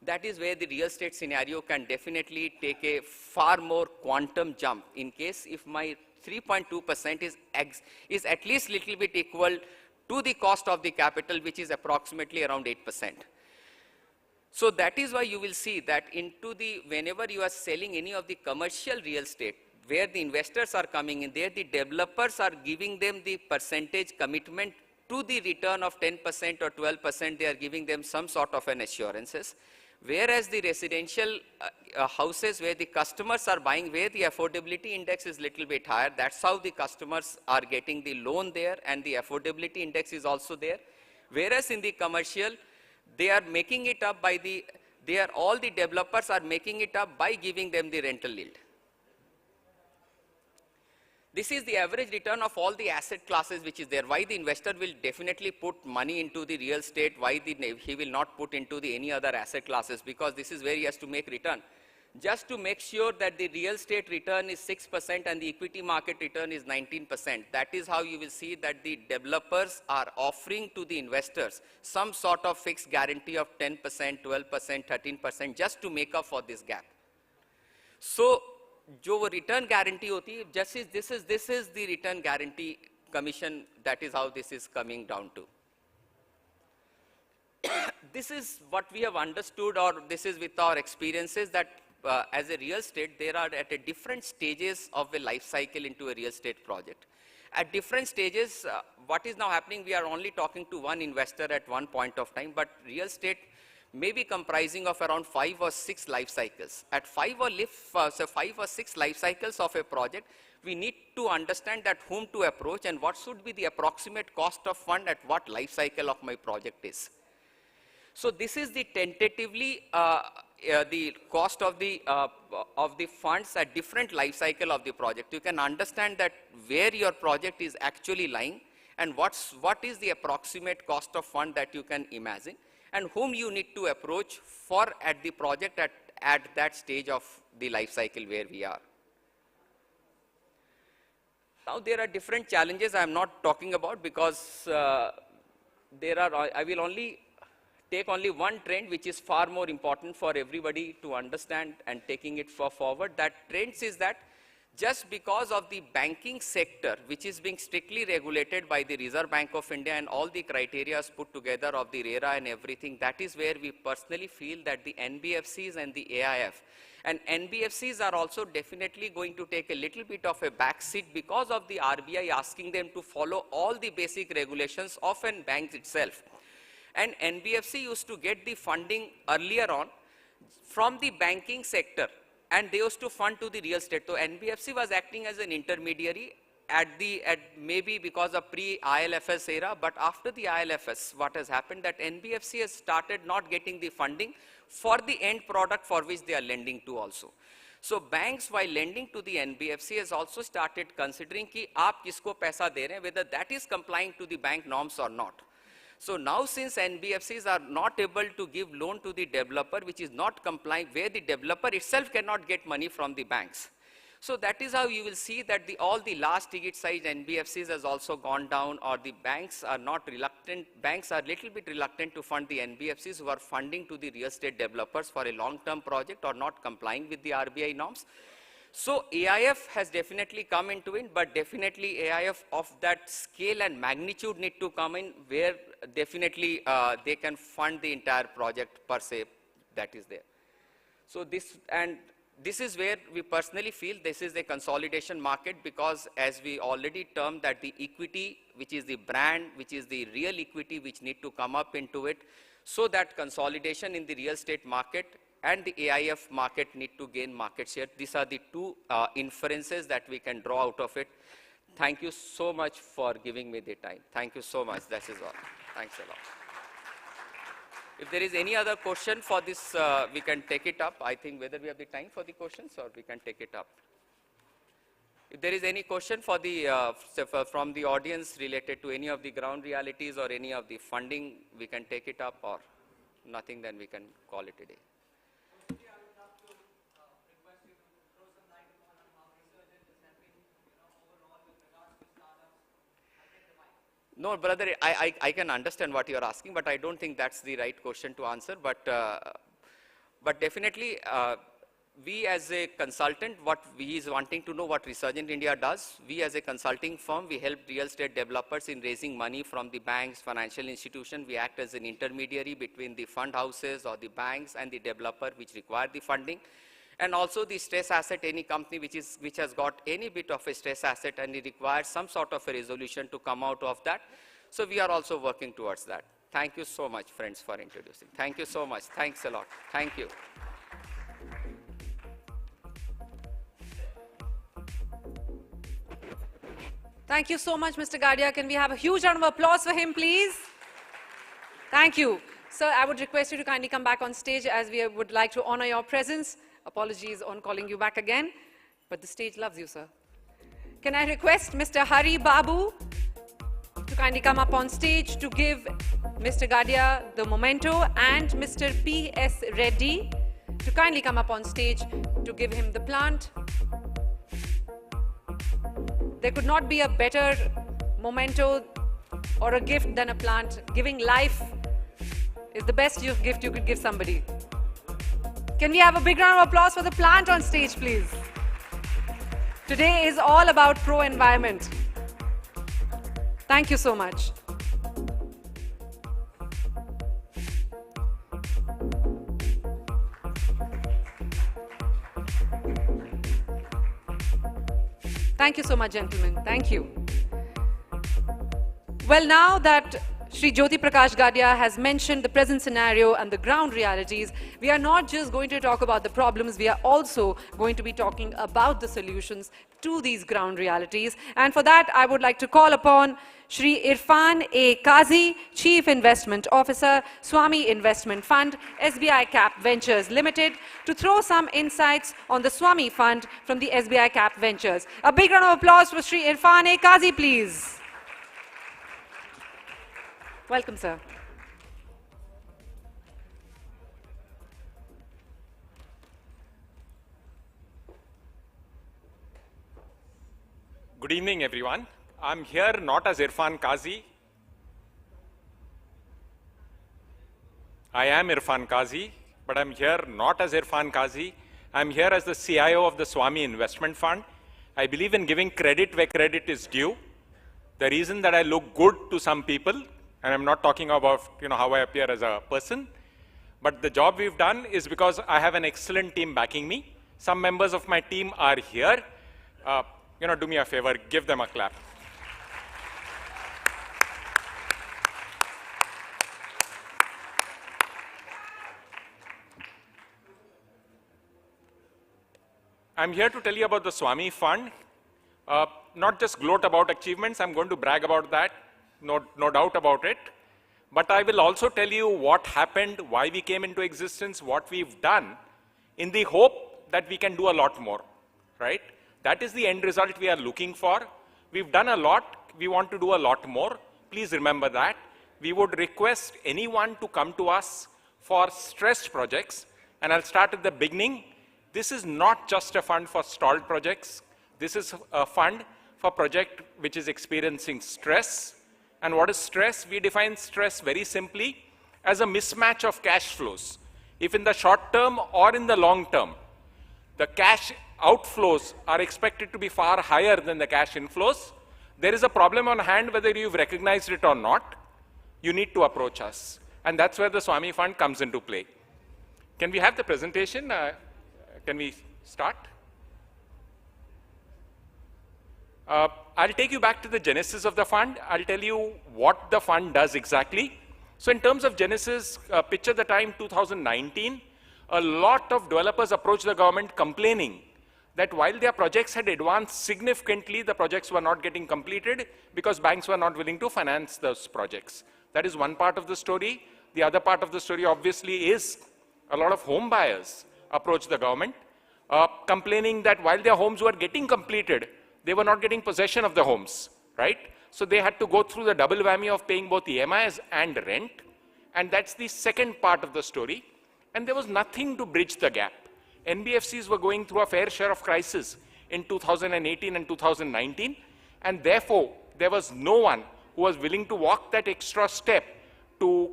That is where the real estate scenario can definitely take a far more quantum jump, in case if my 3.2% is at least little bit equal to the cost of the capital, which is approximately around 8%. So that is why you will see that whenever you are selling any of the commercial real estate, where the investors are coming in, there the developers are giving them the percentage commitment to the return of 10% or 12%, they are giving them some sort of an assurances. Whereas the residential houses where the customers are buying, where the affordability index is little bit higher, that's how the customers are getting the loan there, and the affordability index is also there. Whereas in the commercial, they are making it up by all the developers are making it up by giving them the rental yield. This is the average return of all the asset classes which is there. Why the investor will definitely put money into the real estate, why he will not put into any other asset classes, because this is where he has to make return. Just to make sure that the real estate return is 6% and the equity market return is 19%. That is how you will see that the developers are offering to the investors some sort of fixed guarantee of 10%, 12%, 13%, just to make up for this gap. So, जो वो return guarantee होती है, this is the return guarantee commission. That is how this is coming down to. This is what we have understood, or this is with our experiences, that as a real estate, there are at a different stages of a life cycle into a real estate project. At different stages, what is now happening, we are only talking to one investor at one point of time, but real estate may be comprising of around 5 or 6 life cycles. At 5 or 6 life cycles of a project, we need to understand that whom to approach and what should be the approximate cost of fund at what life cycle of my project is. So this is the tentatively the cost of the funds at different life cycle of the project. You can understand that where your project is actually lying and what is the approximate cost of fund that you can imagine, and whom you need to approach for at the project at that stage of the life cycle where we are. Now there are different challenges I am not talking about because I will only take only one trend which is far more important for everybody to understand and taking it forward. That trend is that just because of the banking sector, which is being strictly regulated by the Reserve Bank of India and all the criteria put together of the RERA and everything, that is where we personally feel that the NBFCs and the AIF, and NBFCs are also definitely going to take a little bit of a backseat because of the RBI asking them to follow all the basic regulations of a bank itself. And NBFC used to get the funding earlier on from the banking sector, and they used to fund to the real estate. So NBFC was acting as an intermediary at maybe because of pre-ILFS era, but after the ILFS, what has happened that NBFC has started not getting the funding for the end product for which they are lending to also. So banks, while lending to the NBFC, has also started considering कि आप किसको पैसा दे रहे हैं, whether that is complying to the bank norms or not. So now since NBFCs are not able to give loan to the developer which is not complying, where the developer itself cannot get money from the banks. So that is how you will see that all the large ticket size NBFCs has also gone down, or the banks are not reluctant, banks are little bit reluctant to fund the NBFCs who are funding to the real estate developers for a long-term project or not complying with the RBI norms. So AIF has definitely come into it, but definitely AIF of that scale and magnitude need to come in where definitely they can fund the entire project per se that is there. So this is where we personally feel this is a consolidation market, because as we already termed that the equity, which is the brand, which is the real equity which need to come up into it, so that consolidation in the real estate market and the AIF market need to gain market share. These are the two inferences that we can draw out of it. Thank you so much for giving me the time. Thank you so much. That is all. Thanks a lot. If there is any other question for this, we can take it up. I think whether we have the time for the questions or we can take it up. If there is any question for the, from the audience related to any of the ground realities or any of the funding, we can take it up, or nothing, then we can call it a day. No, brother, I can understand what you are asking, but I don't think that's the right question to answer. But definitely, we as a consultant, what we is wanting to know what Resurgent India does. We as a consulting firm, we help real estate developers in raising money from the banks, financial institutions. We act as an intermediary between the fund houses or the banks and the developer which require the funding. And also the stress asset, any company which has got any bit of a stress asset and it requires some sort of a resolution to come out of that. So we are also working towards that. Thank you so much, friends, for introducing. Thank you so much. Thanks a lot. Thank you. Thank you so much, Mr. Gadia. Can we have a huge round of applause for him, please? Thank you. Sir, I would request you to kindly come back on stage, as we would like to honor your presence. Apologies on calling you back again, but the stage loves you, sir. Can I request Mr. Hari Babu to kindly come up on stage to give Mr. Gadia the memento, and Mr. P.S. Reddy to kindly come up on stage to give him the plant. There could not be a better memento or a gift than a plant. Giving life is the best gift you could give somebody. Can we have a big round of applause for the plant on stage, please? Today is all about pro-environment. Thank you so much. Thank you so much, gentlemen. Thank you. Well, now that Shri Jyoti Prakash Gadia has mentioned the present scenario and the ground realities, we are not just going to talk about the problems, we are also going to be talking about the solutions to these ground realities. And for that, I would like to call upon Shri Irfan A. Kazi, Chief Investment Officer, Swami Investment Fund, SBI Cap Ventures Limited, to throw some insights on the Swami Fund from the SBI Cap Ventures. A big round of applause for Shri Irfan A. Kazi, please. Welcome, sir. Good evening, everyone. I'm here not as Irfan Kazi. I am Irfan Kazi, but I'm here not as Irfan Kazi. I'm here as the CIO of the Swami Investment Fund. I believe in giving credit where credit is due. The reason that I look good to some people, and I'm not talking about how I appear as a person, but the job we've done is because I have an excellent team backing me. Some members of my team are here. Do me a favor, give them a clap. I'm here to tell you about the Swami Fund. Not just gloat about achievements, I'm going to brag about that, no doubt about it. But I will also tell you what happened, why we came into existence, what we've done, in the hope that we can do a lot more, right? That is the end result we are looking for. We've done a lot, we want to do a lot more. Please remember that. We would request anyone to come to us for stressed projects, and I'll start at the beginning. This is not just a fund for stalled projects. This is a fund for project which is experiencing stress. And what is stress? We define stress very simply as a mismatch of cash flows. If in the short term or in the long term, the cash outflows are expected to be far higher than the cash inflows, there is a problem on hand whether you've recognized it or not. You need to approach us. And that's where the Swami Fund comes into play. Can we have the presentation? Can we start? I'll take you back to the genesis of the fund. I'll tell you what the fund does exactly. So in terms of genesis, picture the time 2019, a lot of developers approached the government complaining that while their projects had advanced significantly, the projects were not getting completed because banks were not willing to finance those projects. That is one part of the story. The other part of the story obviously is a lot of home buyers approached the government, complaining that while their homes were getting completed, they were not getting possession of the homes, right? So they had to go through the double whammy of paying both EMIs and rent, and that's the second part of the story. And there was nothing to bridge the gap. NBFCs were going through a fair share of crisis in 2018 and 2019, and therefore there was no one who was willing to walk that extra step to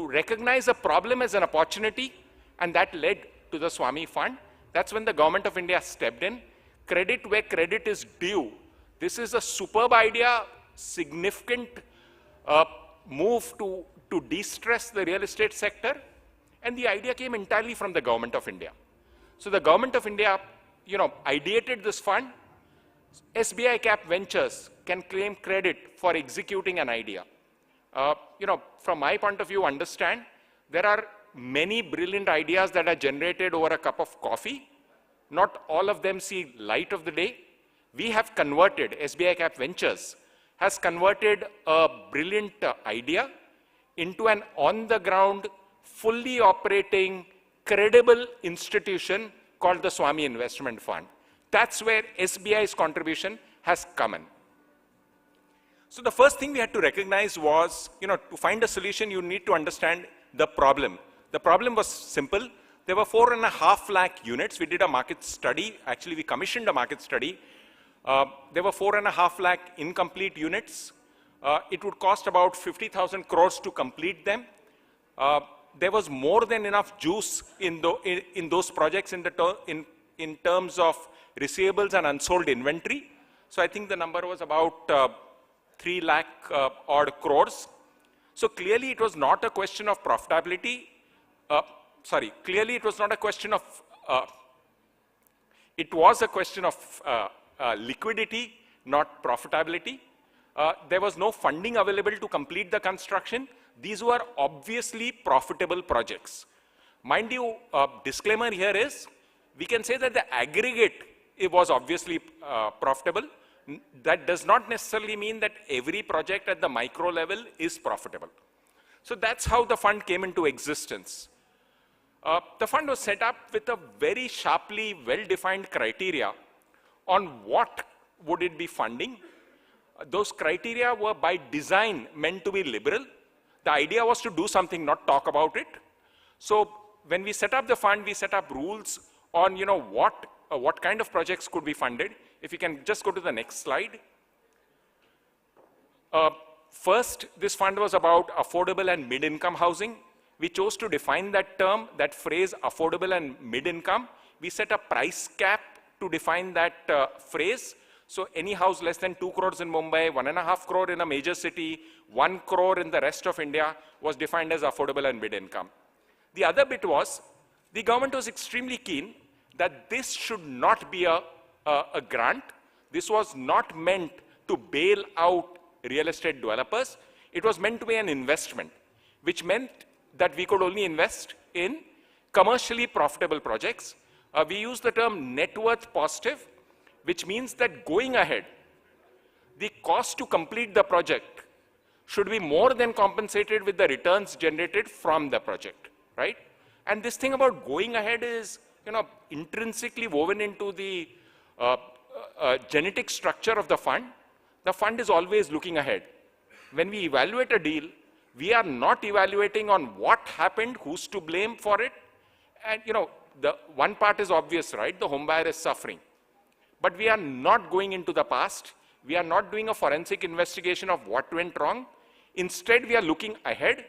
recognize a problem as an opportunity, and that led to the Swami Fund. That's when the government of India stepped in. Credit where credit is due. This is a superb idea, significant move to de-stress the real estate sector, and the idea came entirely from the government of India. So the government of India, ideated this fund. SBI Cap Ventures can claim credit for executing an idea. From my point of view, understand, there are many brilliant ideas that are generated over a cup of coffee. Not all of them see light of the day. We have converted, SBI Cap Ventures has converted a brilliant idea into an on-the-ground, fully operating, credible institution called the Swami Investment Fund. That's where SBI's contribution has come in. So the first thing we had to recognize was, to find a solution, you need to understand the problem. The problem was simple. There were 4.5 lakh units. We did a market study. Actually, we commissioned a market study. There were 4.5 lakh incomplete units. It would cost about 50,000 crores to complete them. There was more than enough juice in those projects in terms of receivables and unsold inventory. So I think the number was about 3 lakh odd crores. So clearly it was not a question of profitability. Clearly it was not a question of, it was a question of liquidity, not profitability. There was no funding available to complete the construction. These were obviously profitable projects. Mind you, disclaimer here is, we can say that the aggregate, it was obviously profitable. That does not necessarily mean that every project at the micro level is profitable. So that's how the fund came into existence. The fund was set up with a very sharply well-defined criteria on what would it be funding. Those criteria were by design meant to be liberal. The idea was to do something, not talk about it. So when we set up the fund, we set up rules on what kind of projects could be funded. If you can just go to the next slide. First, this fund was about affordable and mid-income housing. We chose to define that term, that phrase, affordable and mid-income. We set a price cap to define that phrase. So any house less than 2 crores in Mumbai, 1.5 crore in a major city, 1 crore in the rest of India was defined as affordable and mid-income. The other bit was, the government was extremely keen that this should not be a grant. This was not meant to bail out real estate developers. It was meant to be an investment, which meant that we could only invest in commercially profitable projects. We use the term net worth positive, which means that going ahead, the cost to complete the project should be more than compensated with the returns generated from the project, right? And this thing about going ahead is, intrinsically woven into the genetic structure of the fund. The fund is always looking ahead. When we evaluate a deal, we are not evaluating on what happened, who's to blame for it. And, the one part is obvious, right? The home buyer is suffering. But we are not going into the past. We are not doing a forensic investigation of what went wrong. Instead, we are looking ahead.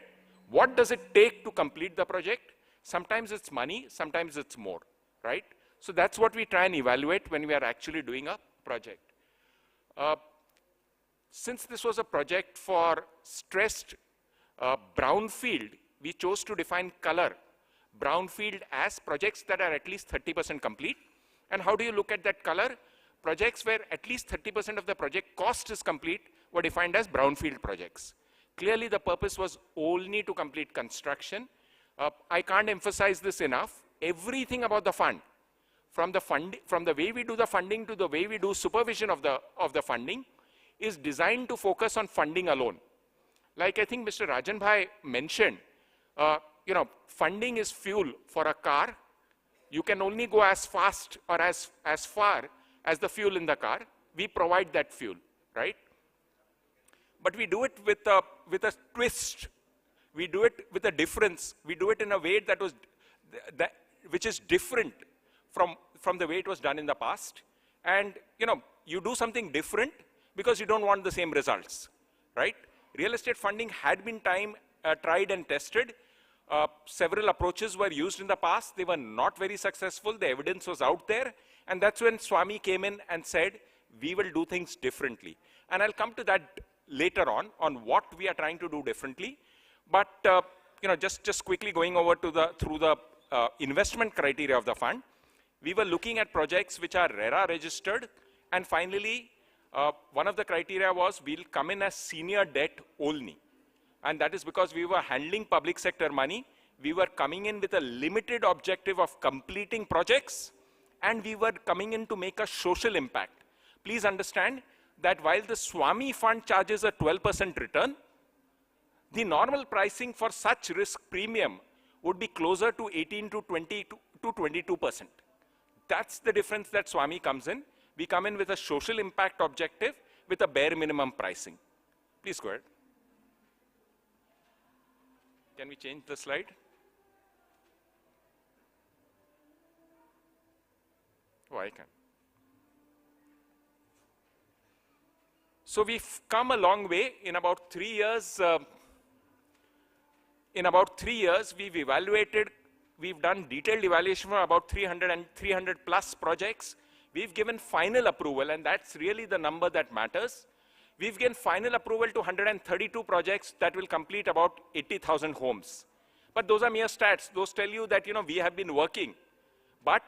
What does it take to complete the project? Sometimes it's money, sometimes it's more, right? So that's what we try and evaluate when we are actually doing a project. Since this was a project for stressed brownfield, we chose to define color brownfield as projects that are at least 30% complete. And how do you look at that color? Projects where at least 30% of the project cost is complete were defined as brownfield projects. Clearly, the purpose was only to complete construction. I can't emphasize this enough. Everything about the fund, from the way we do the funding to the way we do supervision of the funding, is designed to focus on funding alone. Like I think Mr. Rajan Bhai mentioned, funding is fuel for a car. You can only go as fast or as far as the fuel in the car. We provide that fuel, right? But we do it with a twist. We do it with a difference. We do it in a way which is different from the way it was done in the past. And you do something different because you don't want the same results, right? Real estate funding had been tried and tested. Several approaches were used in the past. They were not very successful. The evidence was out there. And that's when Swami came in and said, we will do things differently. And I'll come to that later on what we are trying to do differently. But just quickly going over through the investment criteria of the fund, we were looking at projects which are RERA registered. And finally, one of the criteria was we'll come in as senior debt only. And that is because we were handling public sector money. We were coming in with a limited objective of completing projects, and we were coming in to make a social impact. Please understand that while the Swami fund charges a 12% return, the normal pricing for such risk premium would be closer to 18 to 20 to 22%. That's the difference that Swami comes in. We come in with a social impact objective with a bare minimum pricing. Please go ahead. Can we change the slide? Oh, I can. So we've come a long way. In about 3 years, we've done detailed evaluation for about 300 plus projects. We've given final approval, and that's really the number that matters. We've given final approval to 132 projects that will complete about 80,000 homes. But those are mere stats. Those tell you that, we have been working. But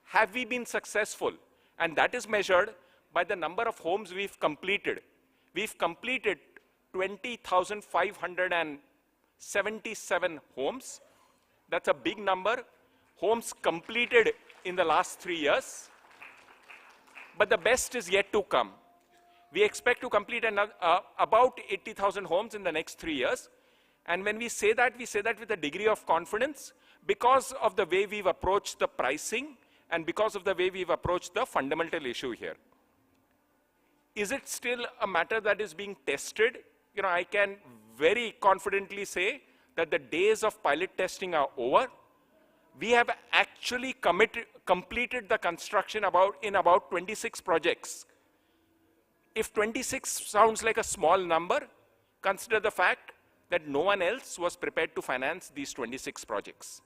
have we been successful? And that is measured by the number of homes we've completed. We've completed 20,577 homes. That's a big number. Homes completed in the last 3 years. But the best is yet to come. We expect to complete about 80,000 homes in the next 3 years. And when we say that with a degree of confidence because of the way we've approached the pricing and because of the way we've approached the fundamental issue here. Is it still a matter that is being tested? I can very confidently say that the days of pilot testing are over. we have actually completed the construction in about 26 projects. If 26 sounds like a small number, consider the fact that no one else was prepared to finance these 26 projects.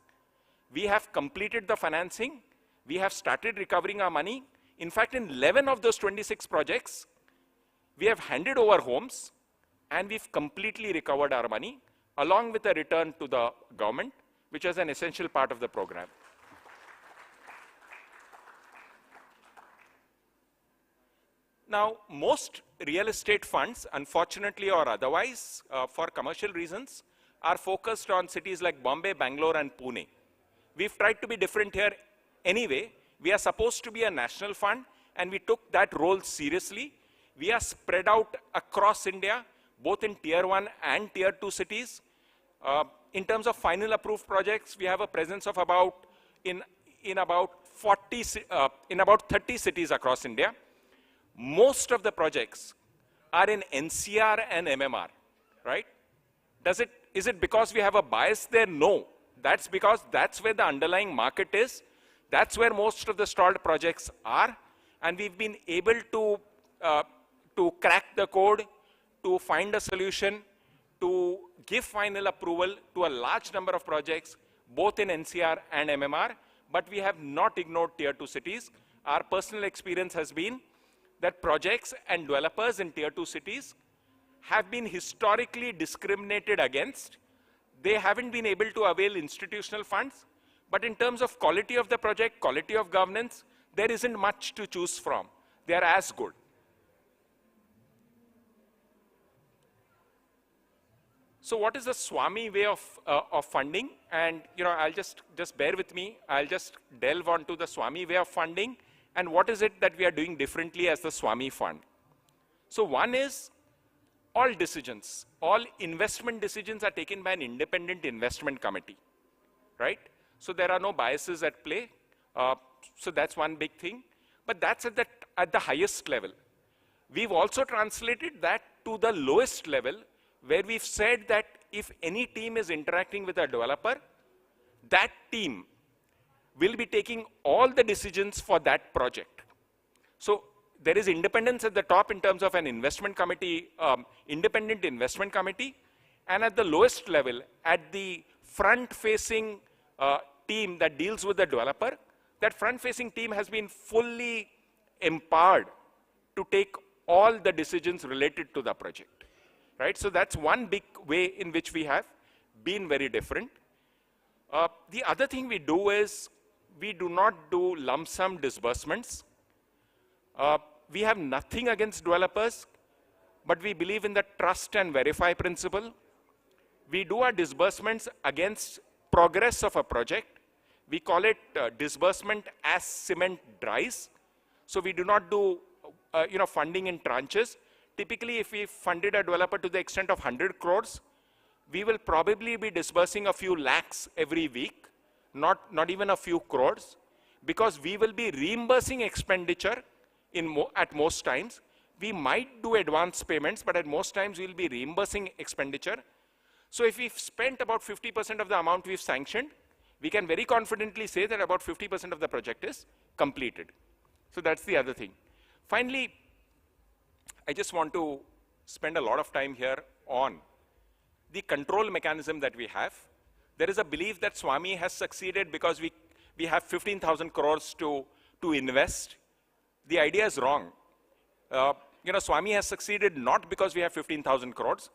We have completed the financing. We have started recovering our money. In fact, in 11 of those 26 projects, we have handed over homes and we've completely recovered our money along with a return to the government, which is an essential part of the program. Now, most real estate funds, unfortunately or otherwise, for commercial reasons, are focused on cities like Bombay, Bangalore, and Pune. We've tried to be different here anyway. We are supposed to be a national fund, and we took that role seriously. We are spread out across India, both in Tier 1 and Tier 2 cities. In terms of final approved projects, we have a presence of about, in about 30 cities across India. Most of the projects are in NCR and MMR, right? Is it because we have a bias there? No. That's because that's where the underlying market is. That's where most of the stalled projects are. And we've been able to crack the code, to find a solution, to give final approval to a large number of projects, both in NCR and MMR. But we have not ignored Tier 2 cities. Our personal experience has been that projects and developers in Tier 2 cities have been historically discriminated against. They haven't been able to avail institutional funds, but in terms of quality of the project, quality of governance, there isn't much to choose from. They are as good. So what is the Swami way of funding? And I'll just bear with me. I'll just delve onto the Swami way of funding. And what is it that we are doing differently as the Swami Fund? So one is all decisions, all investment decisions are taken by an independent investment committee, right? So there are no biases at play. So that's one big thing. But that's at the highest level. We've also translated that to the lowest level, where we've said that if any team is interacting with a developer, that team will be taking all the decisions for that project. So there is independence at the top in terms of an investment committee, independent investment committee, and at the lowest level, at the front-facing team that deals with the developer, that front-facing team has been fully empowered to take all the decisions related to the project, right? So that's one big way in which we have been very different. The other thing we do is we do not do lump sum disbursements. We have nothing against developers, but we believe in the trust and verify principle. We do our disbursements against progress of a project. We call it disbursement as cement dries. So we do not do funding in tranches. Typically, if we funded a developer to the extent of 100 crores, we will probably be disbursing a few lakhs every week, not even a few crores, because we will be reimbursing expenditure at most times. We might do advance payments, but at most times we'll be reimbursing expenditure. So if we've spent about 50% of the amount we've sanctioned, we can very confidently say that about 50% of the project is completed. So that's the other thing. Finally, I just want to spend a lot of time here on the control mechanism that we have. There is a belief that Swami has succeeded because we have 15,000 crores to invest. The idea is wrong. Swami has succeeded not because we have 15,000 crores.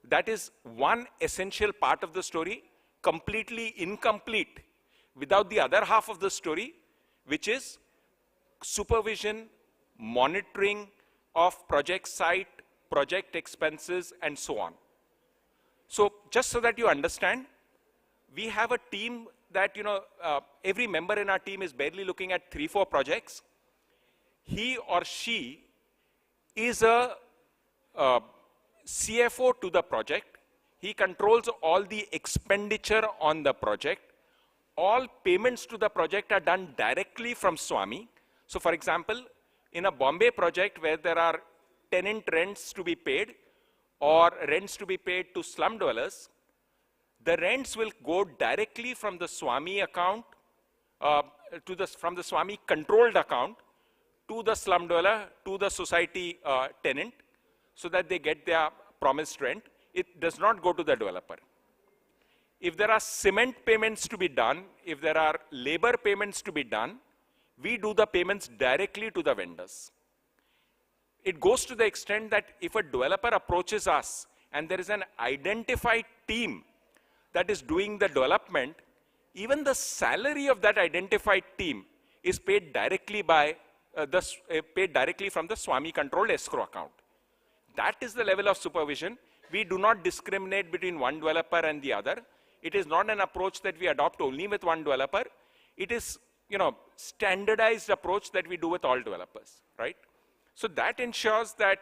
That is one essential part of the story, completely incomplete without the other half of the story, which is supervision, monitoring of project site, project expenses, and so on. So just so that you understand, we have a team that, every member in our team is barely looking at 3-4 projects. He or she is a CFO to the project. He controls all the expenditure on the project. All payments to the project are done directly from Swami. So for example, in a Bombay project where there are tenant rents to be paid or rents to be paid to slum dwellers, the rents will go directly from the Swami account, from the Swami controlled account to the slum dweller, to the society tenant, so that they get their promised rent. It does not go to the developer. If there are cement payments to be done, if there are labor payments to be done, we do the payments directly to the vendors. It goes to the extent that if a developer approaches us and there is an identified team that is doing the development, even the salary of that identified team is paid directly from the Swami controlled escrow account. That is the level of supervision. We do not discriminate between one developer and the other. It is not an approach that we adopt only with one developer. It is, standardized approach that we do with all developers, right? So that ensures that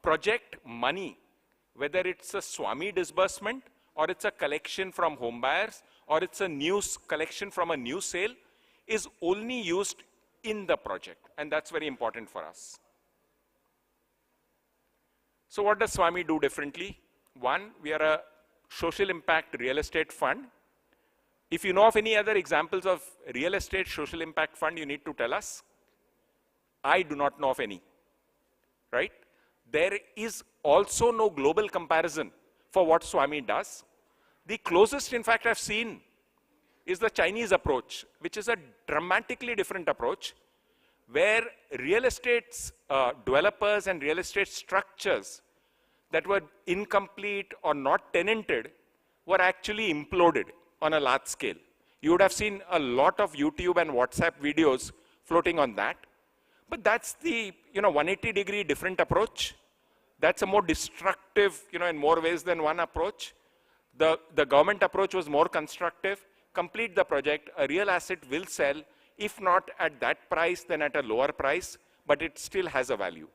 project money, whether it's a Swami disbursement or it's a collection from home buyers or it's a new collection from a new sale, is only used in the project. And that's very important for us. So what does Swami do differently? One, we are a social impact real estate fund. If you know of any other examples of real estate social impact fund, you need to tell us. I do not know of any, right? There is also no global comparison for what Swami does. The closest, in fact, I've seen is the Chinese approach, which is a dramatically different approach, where real estate developers and real estate structures that were incomplete or not tenanted were actually imploded on a large scale. You would have seen a lot of YouTube and WhatsApp videos floating on that. But that's the 180-degree different approach. That's a more destructive, in more ways than one approach. The government approach was more constructive. Complete the project, a real asset will sell, if not at that price, then at a lower price, but it still has a value.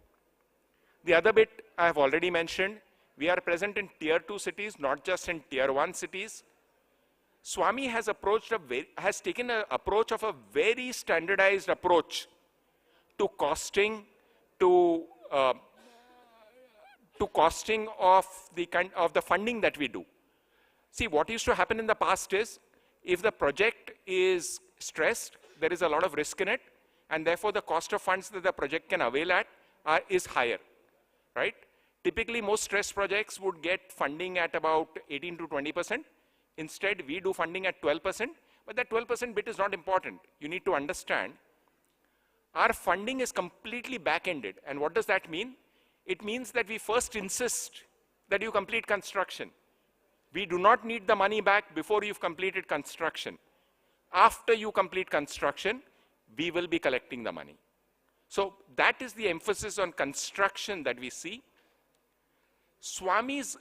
The other bit I have already mentioned, we are present in tier 2 cities, not just in tier 1 cities. Swami has taken an approach of a very standardized approach to costing, to costing of the funding that we do. See, what used to happen in the past is, if the project is stressed, there is a lot of risk in it, and therefore the cost of funds that the project can avail at is higher, right? Typically, most stressed projects would get funding at about 18 to 20%. Instead, we do funding at 12%, but that 12% bit is not important. You need to understand, our funding is completely back-ended. And what does that mean? It means that we first insist that you complete construction. We do not need the money back before you've completed construction. After you complete construction, we will be collecting the money. So that is the emphasis on construction that we see. Swami's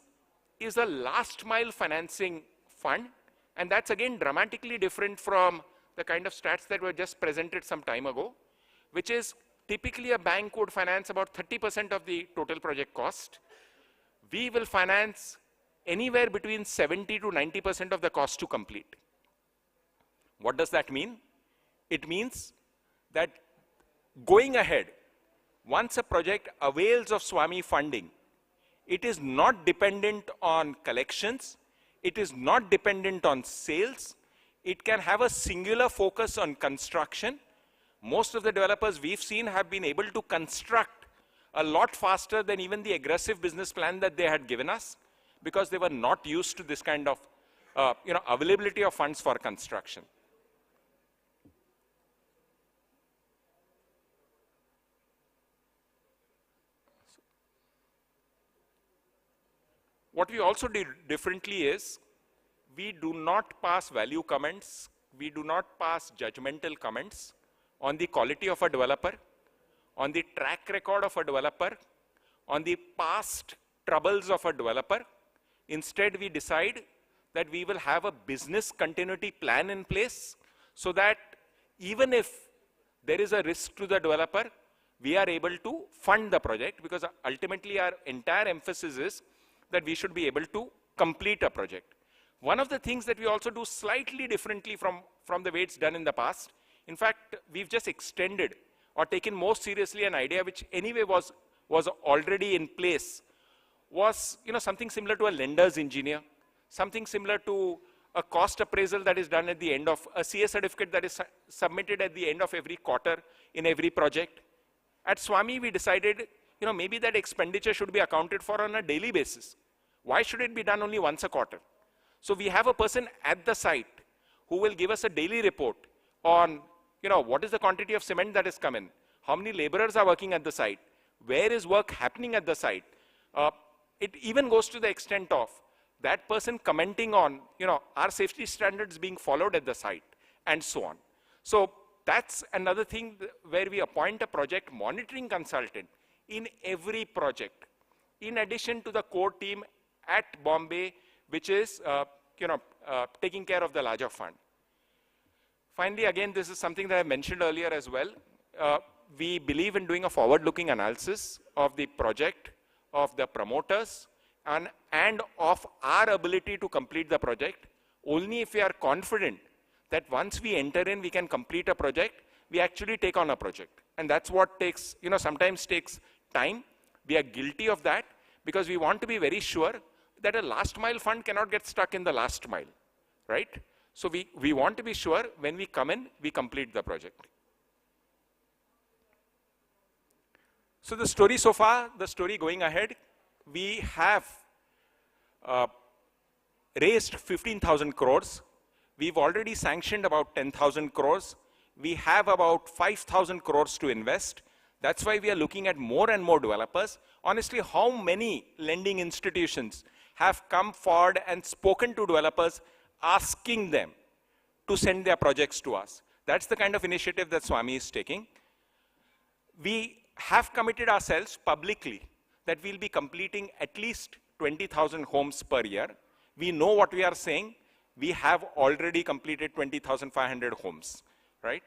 is a last mile financing fund, and that's again dramatically different from the kind of stats that were just presented some time ago, which is typically a bank would finance about 30% of the total project cost. We will finance anywhere between 70 to 90% of the cost to complete. What does that mean? It means that going ahead, once a project avails of Swami funding, it is not dependent on collections, it is not dependent on sales, it can have a singular focus on construction. Most of the developers we've seen have been able to construct a lot faster than even the aggressive business plan that they had given us, because they were not used to this kind of availability of funds for construction. What we also do differently is, we do not pass value comments, we do not pass judgmental comments on the quality of a developer, on the track record of a developer, on the past troubles of a developer. Instead, we decide that we will have a business continuity plan in place, so that even if there is a risk to the developer, we are able to fund the project, because ultimately our entire emphasis is that we should be able to complete a project. One of the things that we also do slightly differently from the way it's done in the past, in fact, we've just extended or taken more seriously an idea which anyway was already in place, was something similar to a lender's engineer. something similar to a cost appraisal that is done at the end of, a CA certificate that is submitted at the end of every quarter in every project. At Swami, we decided, maybe that expenditure should be accounted for on a daily basis. Why should it be done only once a quarter? So we have a person at the site who will give us a daily report on, what is the quantity of cement that has come in, how many laborers are working at the site, where is work happening at the site. It even goes to the extent of that person commenting on, are safety standards being followed at the site, and so on. So that's another thing where we appoint a project monitoring consultant in every project, in addition to the core team at Bombay, which is, taking care of the larger fund. Finally, again, this is something that I mentioned earlier as well. We believe in doing a forward-looking analysis of the project, of the promoters, and of our ability to complete the project. Only if we are confident that once we enter in, we can complete a project, we actually take on a project. And that's what takes, sometimes takes time. We are guilty of that because we want to be very sure that a last mile fund cannot get stuck in the last mile, right? So we want to be sure when we come in, we complete the project. So the story so far, the story going ahead, we have raised 15,000 crores. We've already sanctioned about 10,000 crores. We have about 5,000 crores to invest. That's why we are looking at more and more developers. Honestly, how many lending institutions have come forward and spoken to developers asking them to send their projects to us? That's the kind of initiative that Swami is taking. We have committed ourselves publicly that we'll be completing at least 20,000 homes per year. We know what we are saying. We have already completed 20,500 homes, right?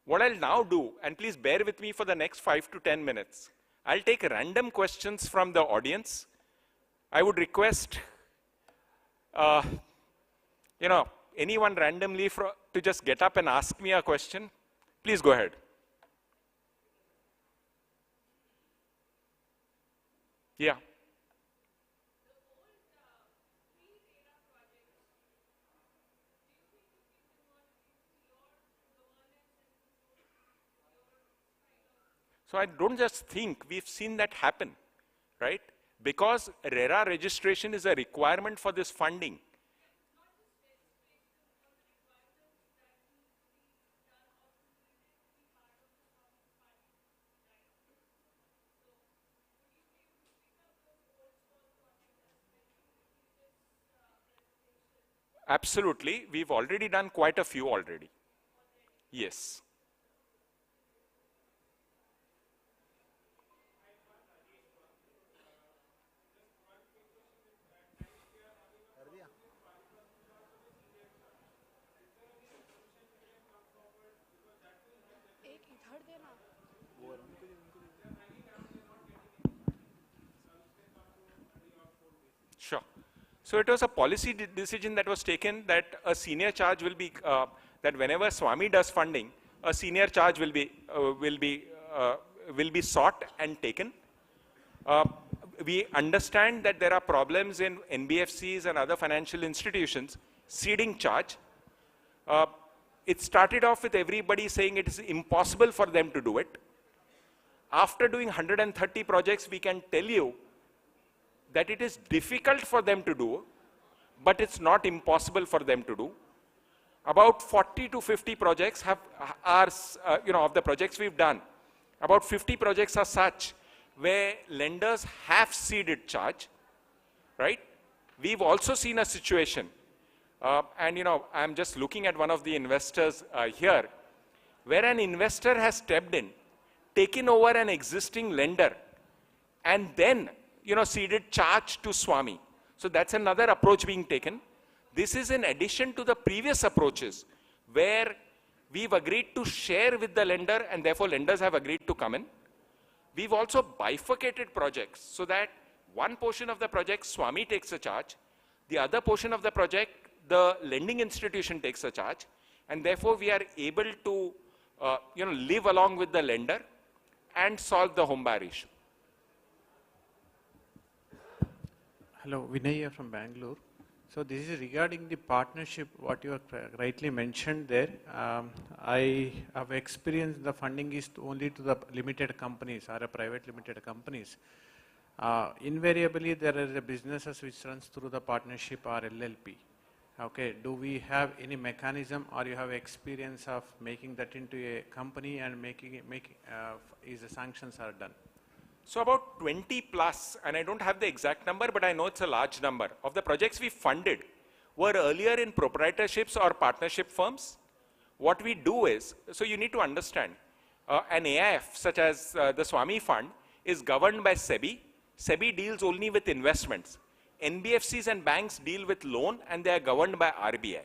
What I'll now do, and please bear with me for the next 5 to 10 minutes, I'll take random questions from the audience. I would request, anyone randomly to just get up and ask me a question. Please go ahead. Yeah. So I don't just think, we've seen that happen, right? Because RERA registration is a requirement for this funding. Absolutely. We've already done quite a few already. Yes. Sure. So it was a policy decision that was taken that a senior charge will be, that whenever Swami does funding, a senior charge will be sought and taken. We understand that there are problems in NBFCs and other financial institutions seeding charge. It started off with everybody saying it is impossible for them to do it. After doing 130 projects, we can tell you that it is difficult for them to do, but it's not impossible for them to do. About 40 to 50 projects of the projects we've done, about 50 projects are such where lenders have ceded charge, right? We've also seen a situation, and I'm just looking at one of the investors here, where an investor has stepped in, taken over an existing lender, and then ceded charge to Swami. So that's another approach being taken. This is in addition to the previous approaches where we've agreed to share with the lender and therefore lenders have agreed to come in. We've also bifurcated projects so that one portion of the project Swami takes a charge, the other portion of the project the lending institution takes a charge, and therefore we are able to live along with the lender and solve the home buyer issue. Hello, Vinay here from Bangalore. So this is regarding the partnership, what you have rightly mentioned there. I have experienced the funding is only to the limited companies or a private limited companies. Invariably, there are the businesses which runs through the partnership or LLP. Okay, do we have any mechanism or you have experience of making that into a company and is the sanctions are done? So about 20 plus, and I don't have the exact number, but I know it's a large number, of the projects we funded were earlier in proprietorships or partnership firms. What we do is, so you need to understand, an AIF such as the Swami Fund is governed by SEBI. SEBI deals only with investments. NBFCs and banks deal with loan and they are governed by RBI,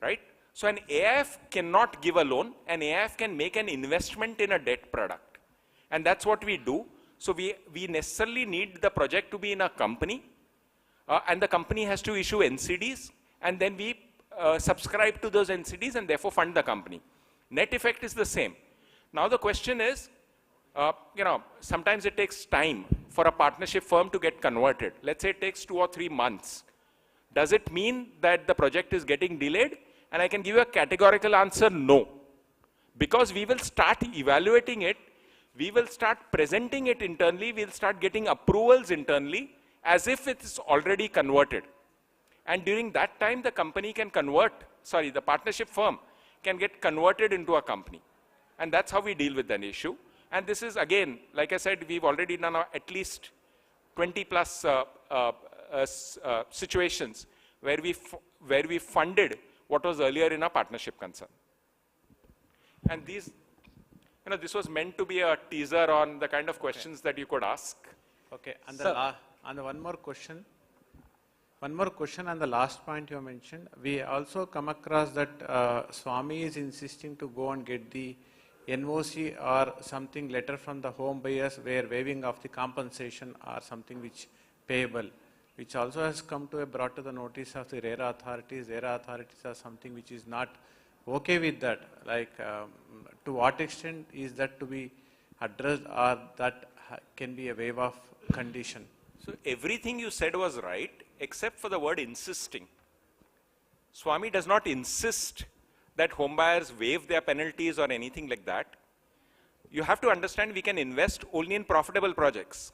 right? So an AIF cannot give a loan, an AIF can make an investment in a debt product. And that's what we do. So we necessarily need the project to be in a company, and the company has to issue NCDs, and then we subscribe to those NCDs and therefore fund the company. Net effect is the same. Now the question is, sometimes it takes time for a partnership firm to get converted. Let's say it takes 2 or 3 months. Does it mean that the project is getting delayed? And I can give you a categorical answer, no. Because we will start evaluating it, we will start presenting it internally, we'll start getting approvals internally as if it is already converted. And during that time, the company can the partnership firm can get converted into a company. And that's how we deal with an issue. And this is, again, like I said, we've already done at least 20 plus situations where we funded what was earlier in a partnership concern. And these, this was meant to be a teaser on the kind of questions that you could ask. Okay, and one more question. One more question on the last point you mentioned. We also come across that Swami is insisting to go and get the NOC or something letter from the home buyers where waiving of the compensation or something which payable, which also has come to brought to the notice of the RERA authorities. RERA authorities are something which is not okay with that. Like, to what extent is that to be addressed, or that can be a waive of condition? So everything you said was right, except for the word insisting. Swami does not insist that home buyers waive their penalties or anything like that. You have to understand we can invest only in profitable projects.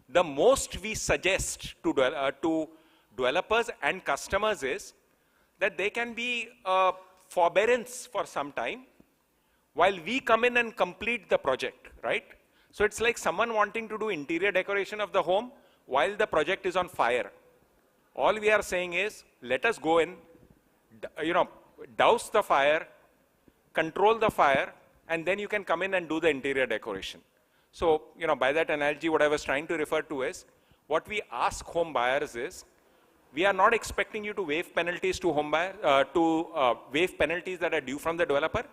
The most we suggest to developers and customers is that they can be forbearance for some time while we come in and complete the project, right? So it's like someone wanting to do interior decoration of the home while the project is on fire. All we are saying is, let us go in, douse the fire, control the fire, and then you can come in and do the interior decoration. So, by that analogy, what I was trying to refer to is, what we ask home buyers is, we are not expecting you to waive penalties to home buyer, waive penalties that are due from the developer.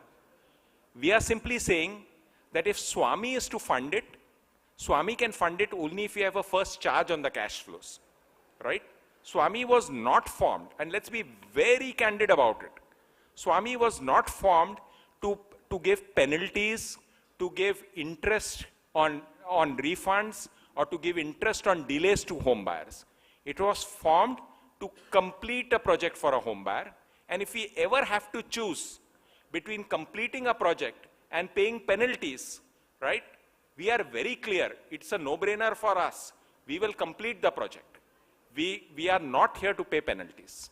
We are simply saying that if Swami is to fund it, Swami can fund it only if you have a first charge on the cash flows, right? Swami was not formed, and let's be very candid about it. Swami was not formed to give penalties, to give interest on refunds, or to give interest on delays to home buyers. It was formed to complete a project for a home buyer. And if we ever have to choose between completing a project and paying penalties, right, we are very clear. It's a no-brainer for us. We will complete the project. We are not here to pay penalties.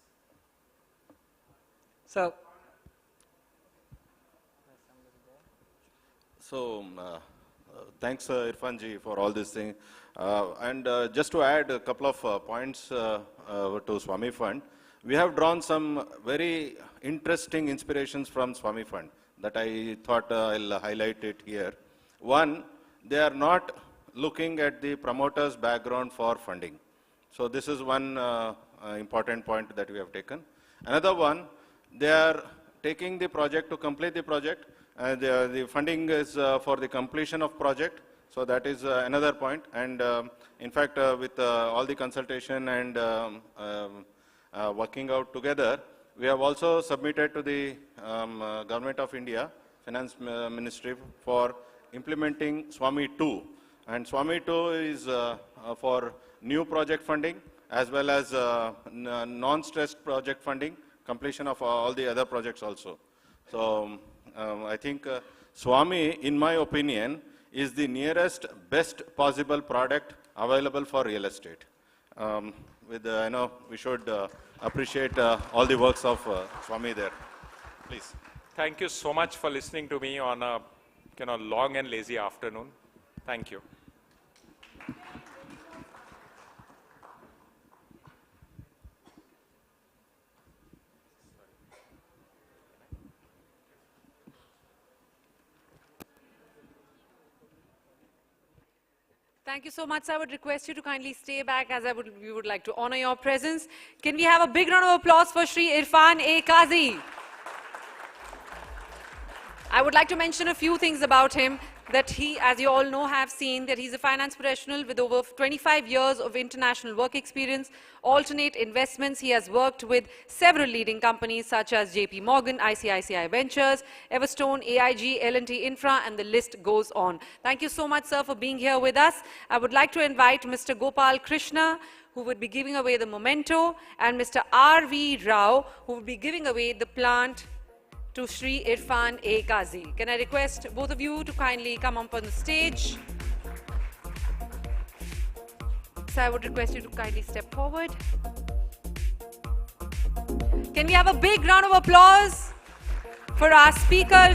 So, thanks, Irfan ji, for all this thing. Just to add a couple of points to Swami Fund, we have drawn some very interesting inspirations from Swami Fund that I thought I'll highlight it here. One, they are not looking at the promoter's background for funding. So this is one important point that we have taken. Another one, they are taking the project to complete the project. The funding is for the completion of project. So that is another point. And in fact, with all the consultation and working out together, we have also submitted to the Government of India, Finance Ministry, for implementing Swami 2. And Swami 2 is for new project funding, as well as non-stressed project funding, completion of all the other projects also. So I think Swami, in my opinion, is the nearest best possible product available for real estate. I know we should appreciate all the works of Swami there. Please. Thank you so much for listening to me on a long and lazy afternoon. Thank you. Thank you so much. I would request you to kindly stay back as we would like to honor your presence. Can we have a big round of applause for Shri Irfan A. Qazi? I would like to mention a few things about him that he, as you all know, have seen, that he's a finance professional with over 25 years of international work experience, alternate investments. He has worked with several leading companies such as JP Morgan, ICICI Ventures, Everstone, AIG, L&T Infra, and the list goes on. Thank you so much, sir, for being here with us. I would like to invite Mr. Gopal Krishna, who would be giving away the memento, and Mr. R.V. Rao, who would be giving away the plant to Shri Irfan A. Qazi. Can I request both of you to kindly come up on the stage? So I would request you to kindly step forward. Can we have a big round of applause for our speaker,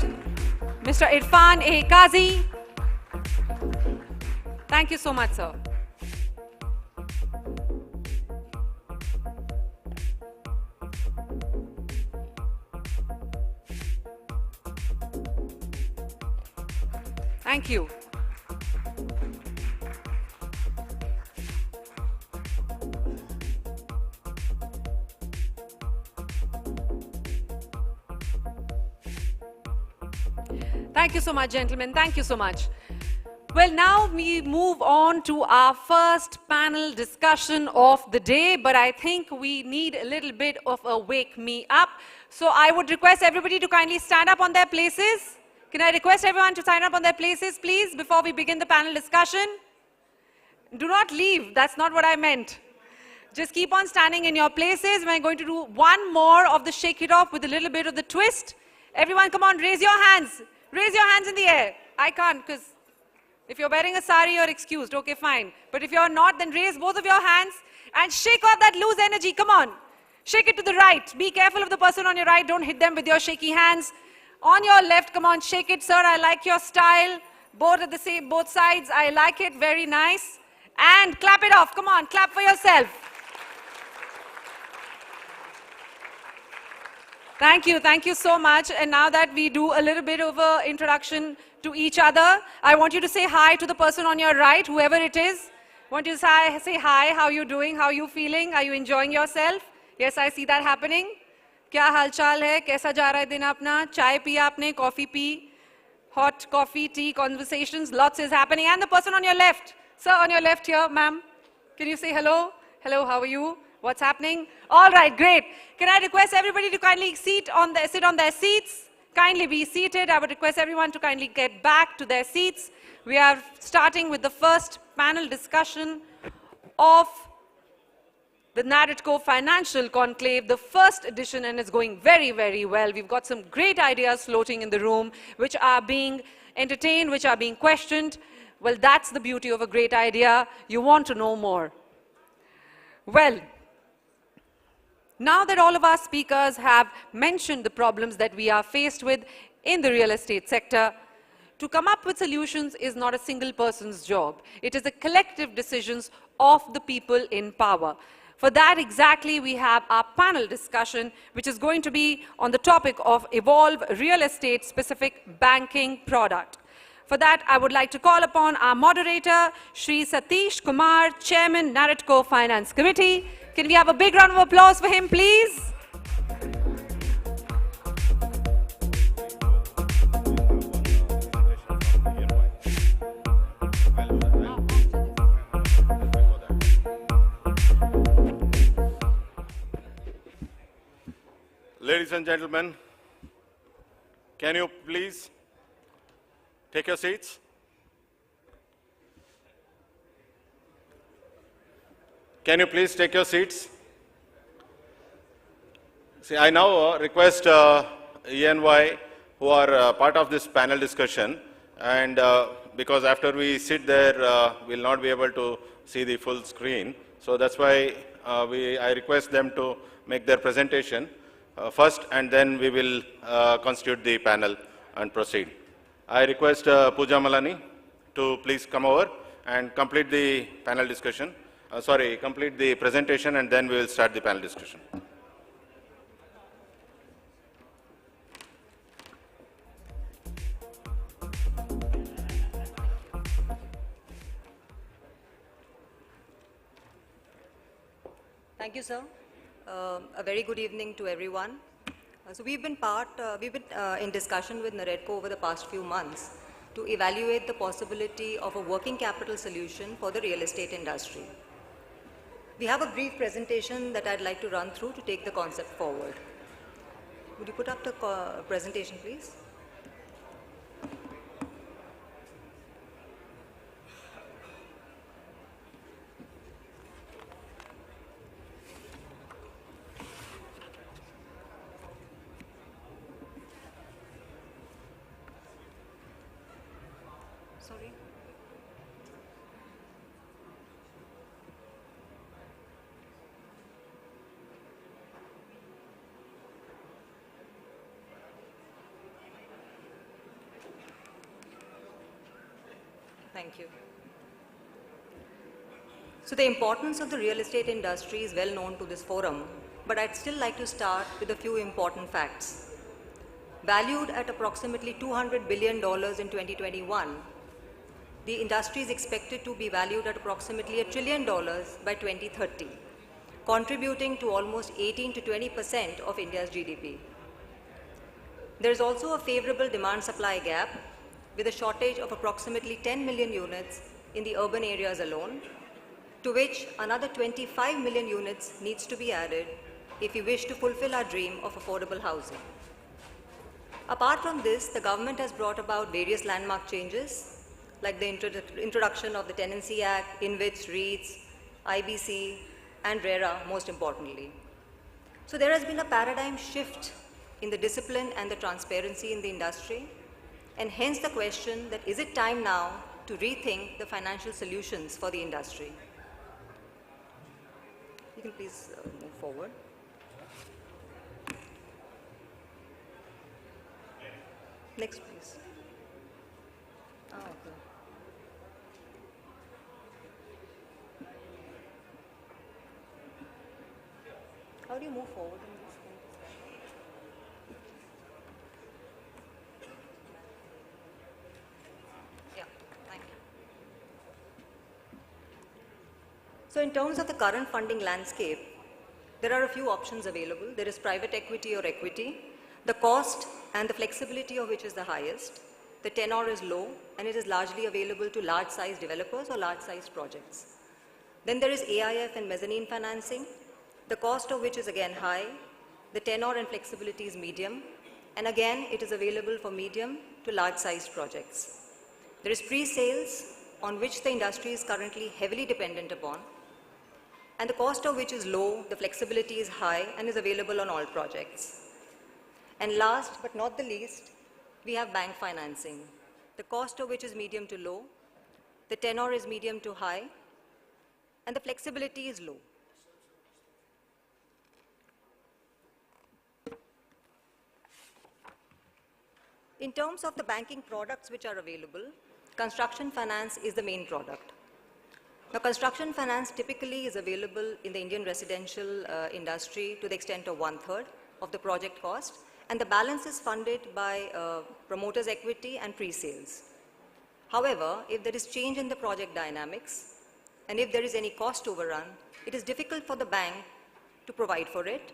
Mr. Irfan A. Qazi? Thank you so much, sir. Thank you. Thank you so much, gentlemen. Thank you so much. Well, now we move on to our first panel discussion of the day, but I think we need a little bit of a wake me up. So I would request everybody to kindly stand up on their places. Can I request everyone to sign up on their places, please, before we begin the panel discussion? Do not leave. That's not what I meant. Just keep on standing in your places. We're going to do one more of the shake it off with a little bit of the twist. Everyone, come on, raise your hands. Raise your hands in the air. I can't, because if you're wearing a sari, you're excused. Okay, fine. But if you're not, then raise both of your hands and shake off that loose energy. Come on. Shake it to the right. Be careful of the person on your right. Don't hit them with your shaky hands. On your left, come on, shake it, sir. I like your style. Both at the same, both sides. I like it. Very nice. And clap it off. Come on, clap for yourself. Thank you so much. And now that we do a little bit of an introduction to each other, I want you to say hi to the person on your right, whoever it is. I want you to say hi, how are you doing, how are you feeling, are you enjoying yourself? Yes, I see that happening. क्या हालचाल है, कैसा जा रहा है दिन अपना, चाय पिया आपने, coffee P, hot coffee, tea, conversations, lots is happening. And the person on your left, sir, on your left here, ma'am, can you say hello? Hello, how are you? What's happening? All right, great. Can I request everybody to kindly sit on their seats? Kindly be seated. I would request everyone to kindly get back to their seats. We are starting with the first panel discussion of the Naredco Financial Conclave, the first edition, and it's going very, very well. We've got some great ideas floating in the room, which are being entertained, which are being questioned. Well, that's the beauty of a great idea. You want to know more. Well, now that all of our speakers have mentioned the problems that we are faced with in the real estate sector, to come up with solutions is not a single person's job. It is a collective decisions of the people in power. For that exactly, we have our panel discussion, which is going to be on the topic of Evolve Real Estate Specific Banking Product. For that, I would like to call upon our moderator, Shri Satish Kumar, Chairman, Naredco Finance Committee. Can we have a big round of applause for him, please? Ladies and gentlemen, can you please take your seats? Can you please take your seats? See, I now request ENY, who are part of this panel discussion, and because after we sit there, we'll not be able to see the full screen. So that's why I request them to make their presentation first, and then we will constitute the panel and proceed. I request Pooja Malani to please come over and complete the panel discussion. Complete the presentation, and then we will start the panel discussion. Thank you, sir. A very good evening to everyone. So we've been in discussion with Naredco over the past few months to evaluate the possibility of a working capital solution for the real estate industry. We have a brief presentation that I'd like to run through to take the concept forward. Would you put up the presentation, please? Sorry. Thank you. So the importance of the real estate industry is well known to this forum, but I'd still like to start with a few important facts. Valued at approximately $200 billion in 2021, the industry is expected to be valued at approximately $1 trillion by 2030, contributing to almost 18 to 20% of India's GDP. There is also a favorable demand-supply gap with a shortage of approximately 10 million units in the urban areas alone, to which another 25 million units needs to be added if we wish to fulfill our dream of affordable housing. Apart from this, the government has brought about various landmark changes, like the introduction of the Tenancy Act, InvITs, REITs, IBC, and RERA, most importantly. So there has been a paradigm shift in the discipline and the transparency in the industry, and hence the question that is it time now to rethink the financial solutions for the industry? You can please move forward. Next, please. Oh, okay. How do you move forward in this thing? Yeah, thank you. So in terms of the current funding landscape, there are a few options available. There is private equity or equity, the cost and the flexibility of which is the highest. The tenor is low, and it is largely available to large-sized developers or large-sized projects. Then there is AIF and mezzanine financing, the cost of which is again high. The tenor and flexibility is medium, and again, it is available for medium to large-sized projects. There is pre-sales, on which the industry is currently heavily dependent upon, and the cost of which is low, the flexibility is high, and is available on all projects. And last but not the least, we have bank financing, the cost of which is medium to low, the tenor is medium to high, and the flexibility is low. In terms of the banking products which are available, construction finance is the main product. Now, construction finance typically is available in the Indian residential industry to the extent of 1/3 of the project cost, and the balance is funded by promoters' equity and pre-sales. However, if there is change in the project dynamics, and if there is any cost overrun, it is difficult for the bank to provide for it.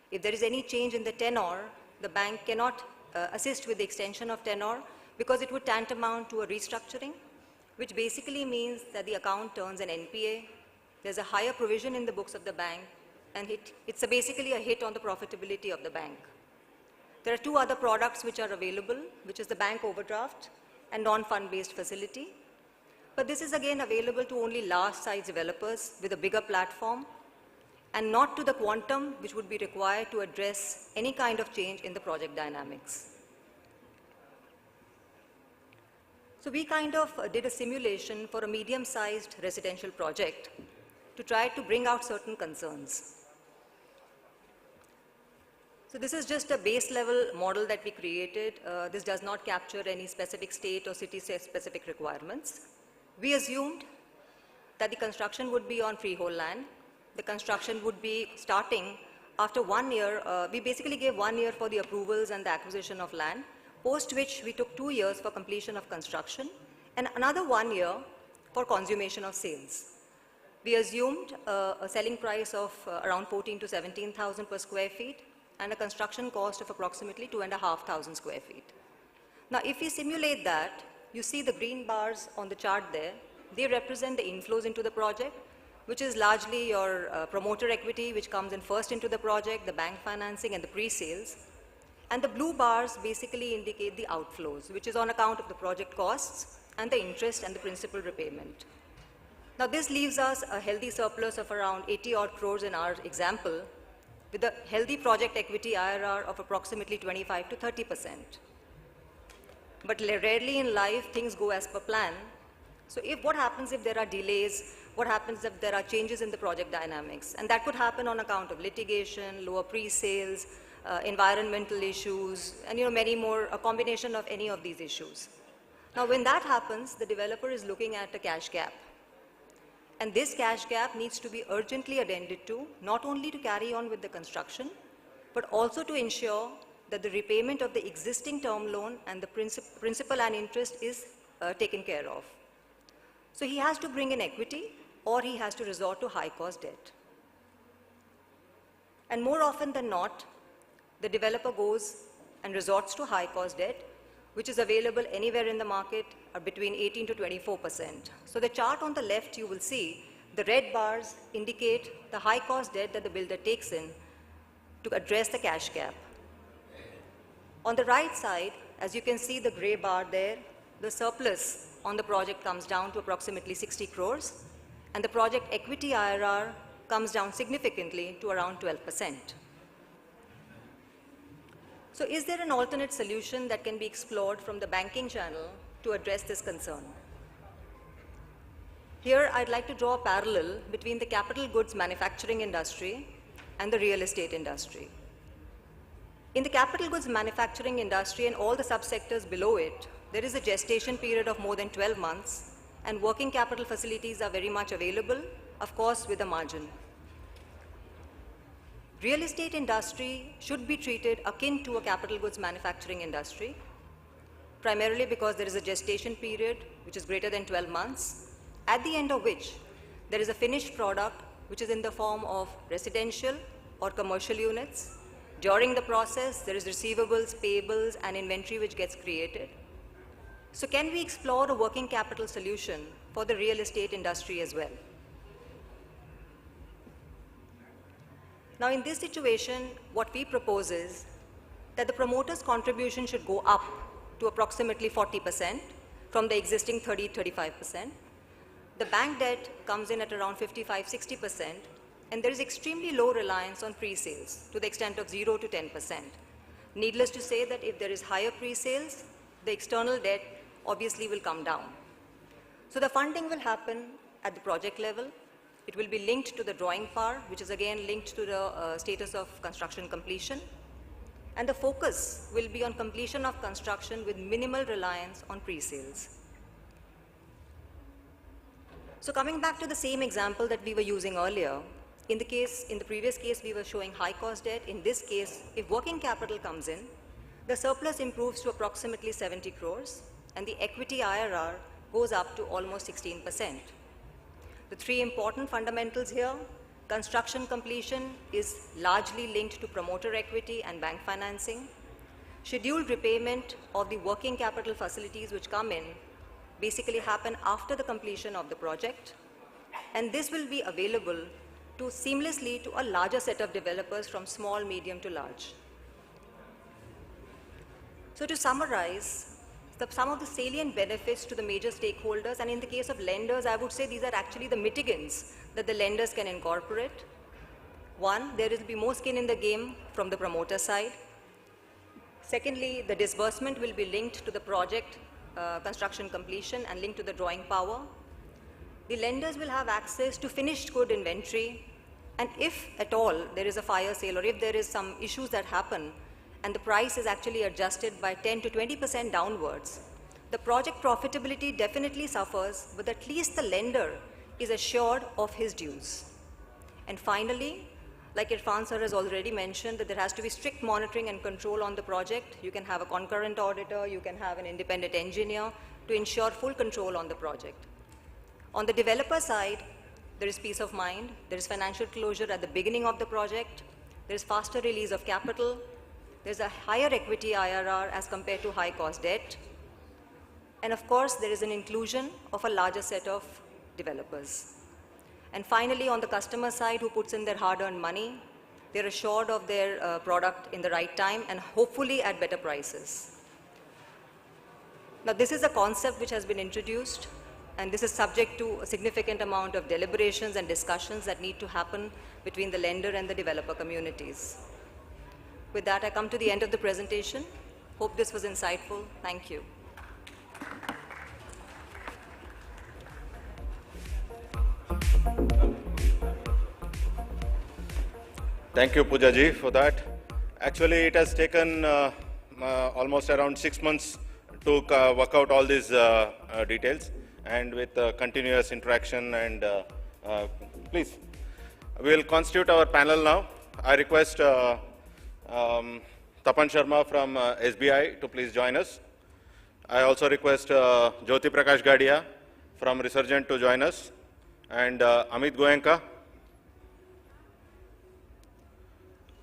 If there is any change in the tenor, the bank cannot assist with the extension of tenor because it would tantamount to a restructuring, which basically means that the account turns an NPA. There's a higher provision in the books of the bank, and it's basically a hit on the profitability of the bank. There are two other products which are available, which is the bank overdraft and non-fund-based facility. But this is again available to only large size developers with a bigger platform and not to the quantum which would be required to address any kind of change in the project dynamics. So we kind of did a simulation for a medium-sized residential project to try to bring out certain concerns. So this is just a base level model that we created. This does not capture any specific state or city specific requirements. We assumed that the construction would be on freehold land. The construction would be starting after 1 year. We basically gave 1 year for the approvals and the acquisition of land, post which we took 2 years for completion of construction and another 1 year for consummation of sales. We assumed a selling price of around 14 to 17,000 per square feet and a construction cost of approximately 2,500 square feet. Now, if we simulate that, you see the green bars on the chart there. They represent the inflows into the project, which is largely your promoter equity, which comes in first into the project, the bank financing, and the pre-sales. And the blue bars basically indicate the outflows, which is on account of the project costs and the interest and the principal repayment. Now, this leaves us a healthy surplus of around 80 odd crores in our example, with a healthy project equity IRR of approximately 25 to 30%. But rarely in life, things go as per plan. So what happens if there are delays? What happens if there are changes in the project dynamics? And that could happen on account of litigation, lower pre-sales, environmental issues, and many more, a combination of any of these issues. Now, when that happens, the developer is looking at a cash gap. And this cash gap needs to be urgently attended to, not only to carry on with the construction, but also to ensure that the repayment of the existing term loan and the principal and interest is taken care of. So he has to bring in equity or he has to resort to high-cost debt. And more often than not, the developer goes and resorts to high-cost debt, which is available anywhere in the market between 18 to 24%. So the chart on the left, you will see the red bars indicate the high-cost debt that the builder takes in to address the cash gap. On the right side, as you can see the gray bar there, the surplus on the project comes down to approximately 60 crores, and the project equity IRR comes down significantly to around 12%. So is there an alternate solution that can be explored from the banking channel to address this concern? Here, I'd like to draw a parallel between the capital goods manufacturing industry and the real estate industry. In the capital goods manufacturing industry and all the subsectors below it, there is a gestation period of more than 12 months, and working capital facilities are very much available, of course, with a margin. Real estate industry should be treated akin to a capital goods manufacturing industry, primarily because there is a gestation period which is greater than 12 months, at the end of which there is a finished product which is in the form of residential or commercial units. During the process, there is receivables, payables, and inventory which gets created. So can we explore a working capital solution for the real estate industry as well? Now, in this situation, what we propose is that the promoter's contribution should go up to approximately 40% from the existing 30-35%. The bank debt comes in at around 55-60%, and there is extremely low reliance on pre-sales to the extent of 0 to 10%. Needless to say that if there is higher pre-sales, the external debt obviously will come down. So the funding will happen at the project level. It will be linked to the drawing power, which is again linked to the status of construction completion. And the focus will be on completion of construction with minimal reliance on pre-sales. So coming back to the same example that we were using earlier, in the previous case, we were showing high cost debt. In this case, if working capital comes in, the surplus improves to approximately 70 crores, and the equity IRR goes up to almost 16%. The three important fundamentals here: construction completion is largely linked to promoter equity and bank financing. Scheduled repayment of the working capital facilities which come in basically happen after the completion of the project, and this will be available seamlessly to a larger set of developers from small, medium to large. So to summarize, some of the salient benefits to the major stakeholders, and in the case of lenders, I would say these are actually the mitigants that the lenders can incorporate. One, there will be more skin in the game from the promoter side. Secondly, the disbursement will be linked to the project construction completion and linked to the drawing power. The lenders will have access to finished good inventory, and if at all there is a fire sale or if there is some issues that happen and the price is actually adjusted by 10 to 20% downwards, the project profitability definitely suffers, but at least the lender is assured of his dues. And finally, like Irfan sir has already mentioned, that there has to be strict monitoring and control on the project. You can have a concurrent auditor, you can have an independent engineer to ensure full control on the project. On the developer side, there is peace of mind, there is financial closure at the beginning of the project, there is faster release of capital, there is a higher equity IRR as compared to high cost debt, and of course there is an inclusion of a larger set of developers. And finally, on the customer side, who puts in their hard-earned money, they're assured of their product in the right time and hopefully at better prices. Now, this is a concept which has been introduced, and this is subject to a significant amount of deliberations and discussions that need to happen between the lender and the developer communities. With that, I come to the end of the presentation. Hope this was insightful. Thank you. Thank you, Pooja ji, for that. Actually, it has taken almost around 6 months to work out all these details, and with continuous interaction and please, we will constitute our panel now. I request Tapan Sharma from SBI to please join us. I also request Jyoti Prakash Gadia from Resurgent to join us, and Amit Goenka.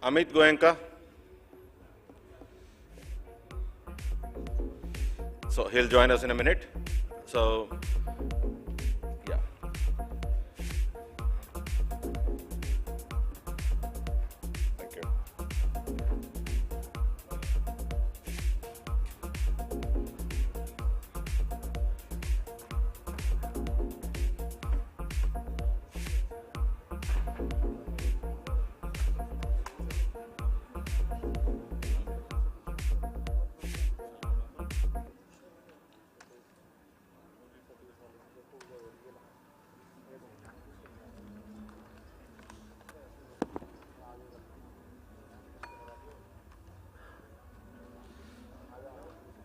Amit Goenka. So he'll join us in a minute. So, yeah. Thank you.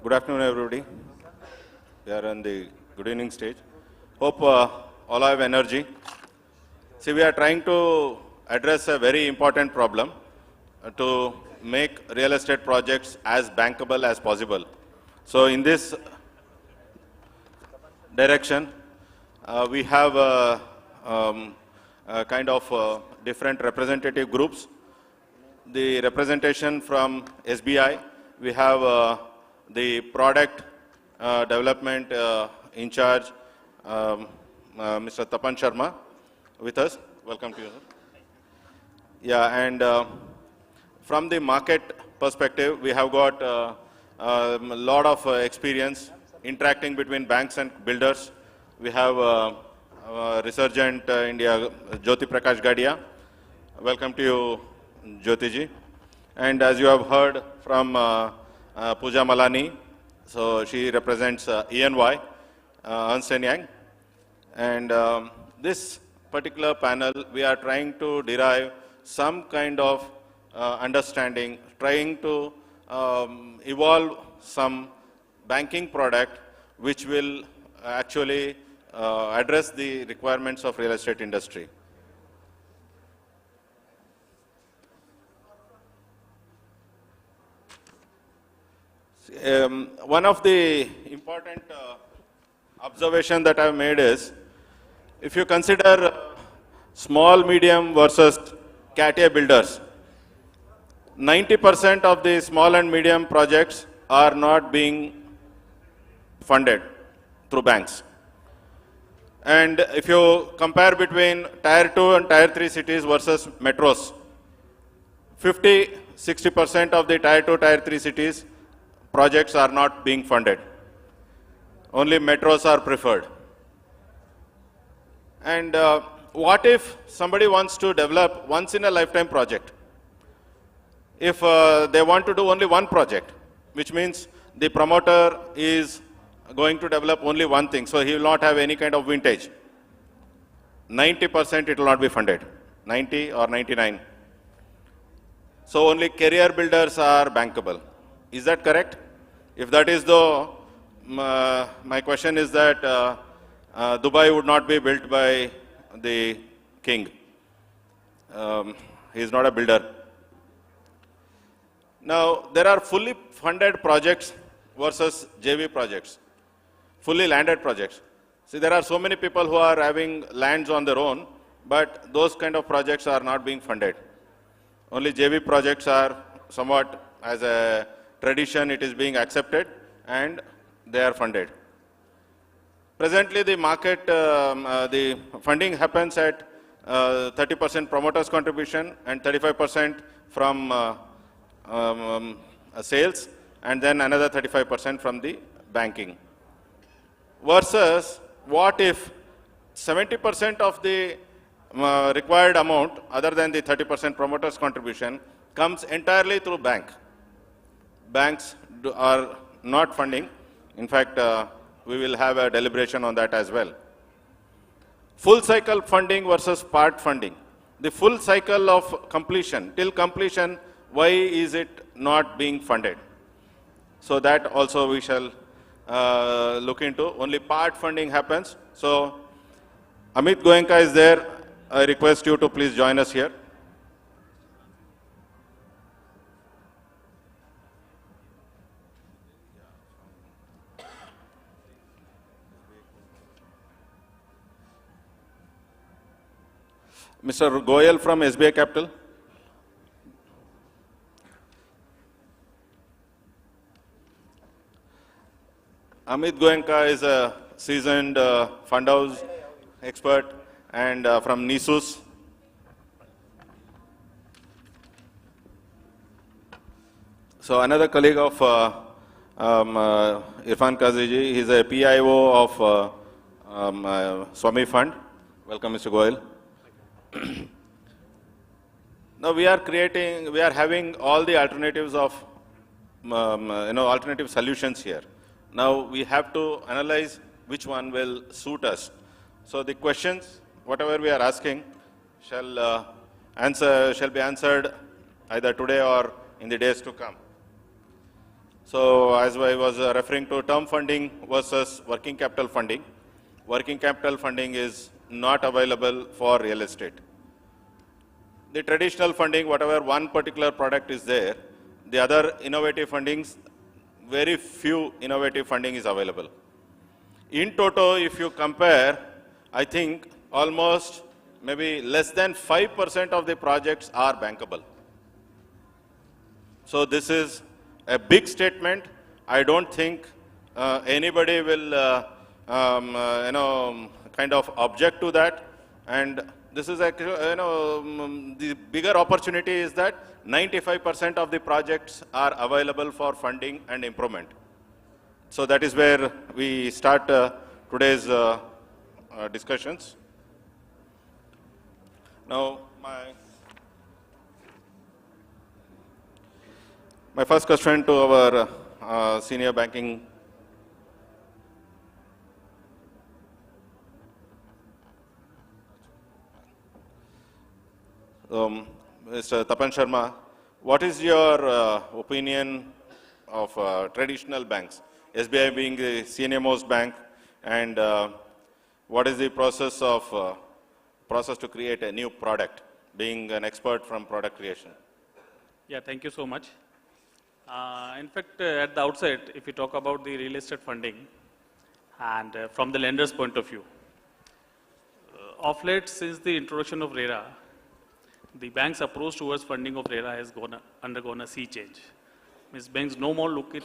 Good afternoon, everybody. We are on the good evening stage. Hope all have energy. See, we are trying to address a very important problem to make real estate projects as bankable as possible. So in this direction, we have a kind of different representative groups. The representation from SBI, we have the product development in charge, Mr. Tapan Sharma, with us. Welcome to you, sir. Yeah, and from the market perspective, we have got a lot of experience interacting between banks and builders. We have Resurgent India, Jyoti Prakash Gadia. Welcome to you, Jyoti ji. And as you have heard from Pooja Malani, so she represents EY, Ernst & Young. And this particular panel, we are trying to derive some kind of understanding, trying to evolve some banking product which will actually address the requirements of real estate industry. One of the important observation that I've made is, if you consider small, medium versus Cat A builders, 90% of the small and medium projects are not being funded through banks. And if you compare between Tier 2 and Tier 3 cities versus metros, 50-60% of the Tier 2, Tier 3 cities projects are not being funded. only metros are preferred. And what if somebody wants to develop once in a lifetime project? If they want to do only one project, which means the promoter is going to develop only one thing, so he will not have any kind of vintage. 90% it will not be funded, 90 or 99. So only career builders are bankable. Is that correct? If that is the, my question is that Dubai would not be built by the king. He is not a builder. Now, there are fully funded projects versus JV projects, fully landed projects. See, there are so many people who are having lands on their own, but those kind of projects are not being funded. Only JV projects are somewhat, as a tradition, it is being accepted and they are funded. Presently, the market, the funding happens at 30% promoters contribution and 35% from sales, and then another 35% from the banking. Versus, what if 70% of the required amount, other than the 30% promoters contribution, comes entirely through bank? Banks are not funding. In fact, we will have a deliberation on that as well. Full cycle funding versus part funding. The full cycle of completion, till completion, why is it not being funded? So that also we shall look into. Only part funding happens. So Amit Goenka is there. I request you to please join us here. Mr. Goyal from SBI Capital. Amit Goenka is a seasoned fund house expert and from NISUS. So another colleague of Irfan Kaziji, he is a PIO of Swami Fund. Welcome, Mr. Goyal. Now we are having all the alternatives of, alternative solutions here. Now we have to analyze which one will suit us. So the questions, whatever we are asking, shall be answered either today or in the days to come. So as I was referring to term funding versus working capital funding, working capital funding is not available for real estate. The traditional funding, whatever one particular product is there, the other innovative fundings, very few innovative funding is available. In total, if you compare, I think almost maybe less than 5% of the projects are bankable. So this is a big statement. I don't think anybody will, kind of object to that. And this is actually, the bigger opportunity is that 95% of the projects are available for funding and improvement. So that is where we start today's discussions. Now, my first question to our senior banking Mr. Tapan Sharma, what is your opinion of traditional banks, SBI being the senior most bank, and what is the process to create a new product, being an expert from product creation? Yeah, thank you so much. In fact, at the outset, if you talk about the real estate funding and from the lender's point of view, of late, since the introduction of RERA, the bank's approach towards funding of RERA has undergone a sea change. Means banks no more look it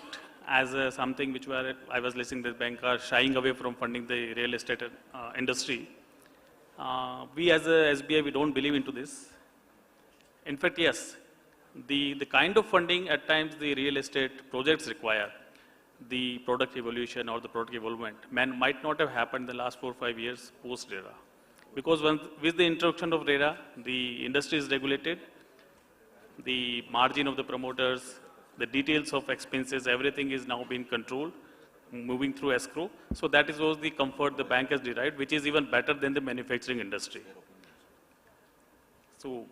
as something which I was listening that banks are shying away from funding the real estate industry. We as a SBI, we don't believe into this. In fact, yes, the kind of funding at times the real estate projects require the product evolution or the product evolvement might not have happened in the last 4 or 5 years post-RERA. Because with the introduction of RERA, the industry is regulated, the margin of the promoters, the details of expenses, everything is now being controlled, moving through escrow. So that is was the comfort the bank has derived, which is even better than the manufacturing industry. So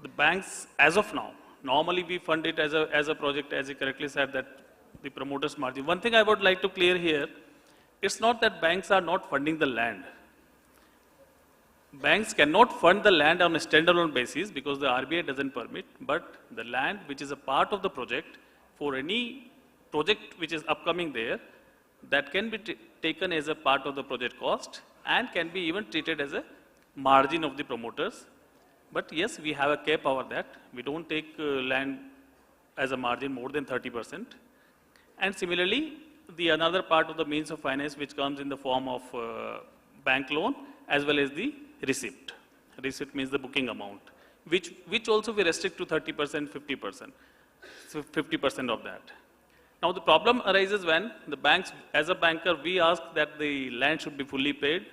the banks, as of now, normally we fund it as a project, as you correctly said, that the promoter's margin. One thing I would like to clear here, it's not that banks are not funding the land. Banks cannot fund the land on a standalone basis because the RBI doesn't permit, but the land which is a part of the project, for any project which is upcoming there, that can be taken as a part of the project cost and can be even treated as a margin of the promoters. But yes, we have a cap over that. We don't take land as a margin more than 30%. And similarly, the another part of the means of finance which comes in the form of bank loan as well as the receipt. Receipt means the booking amount, which also we restrict to 30%, 50%. So 50% of that. Now the problem arises when the banks, as a banker, we ask that the land should be fully paid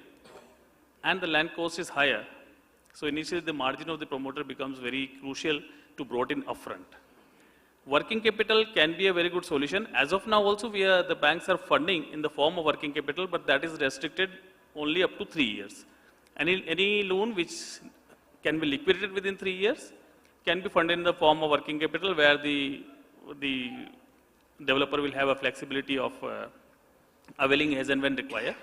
and the land cost is higher. So initially the margin of the promoter becomes very crucial to brought in upfront. Working capital can be a very good solution. As of now also the banks are funding in the form of working capital, but that is restricted only up to 3 years. Any loan which can be liquidated within 3 years can be funded in the form of working capital, where the developer will have a flexibility of availing as and when required.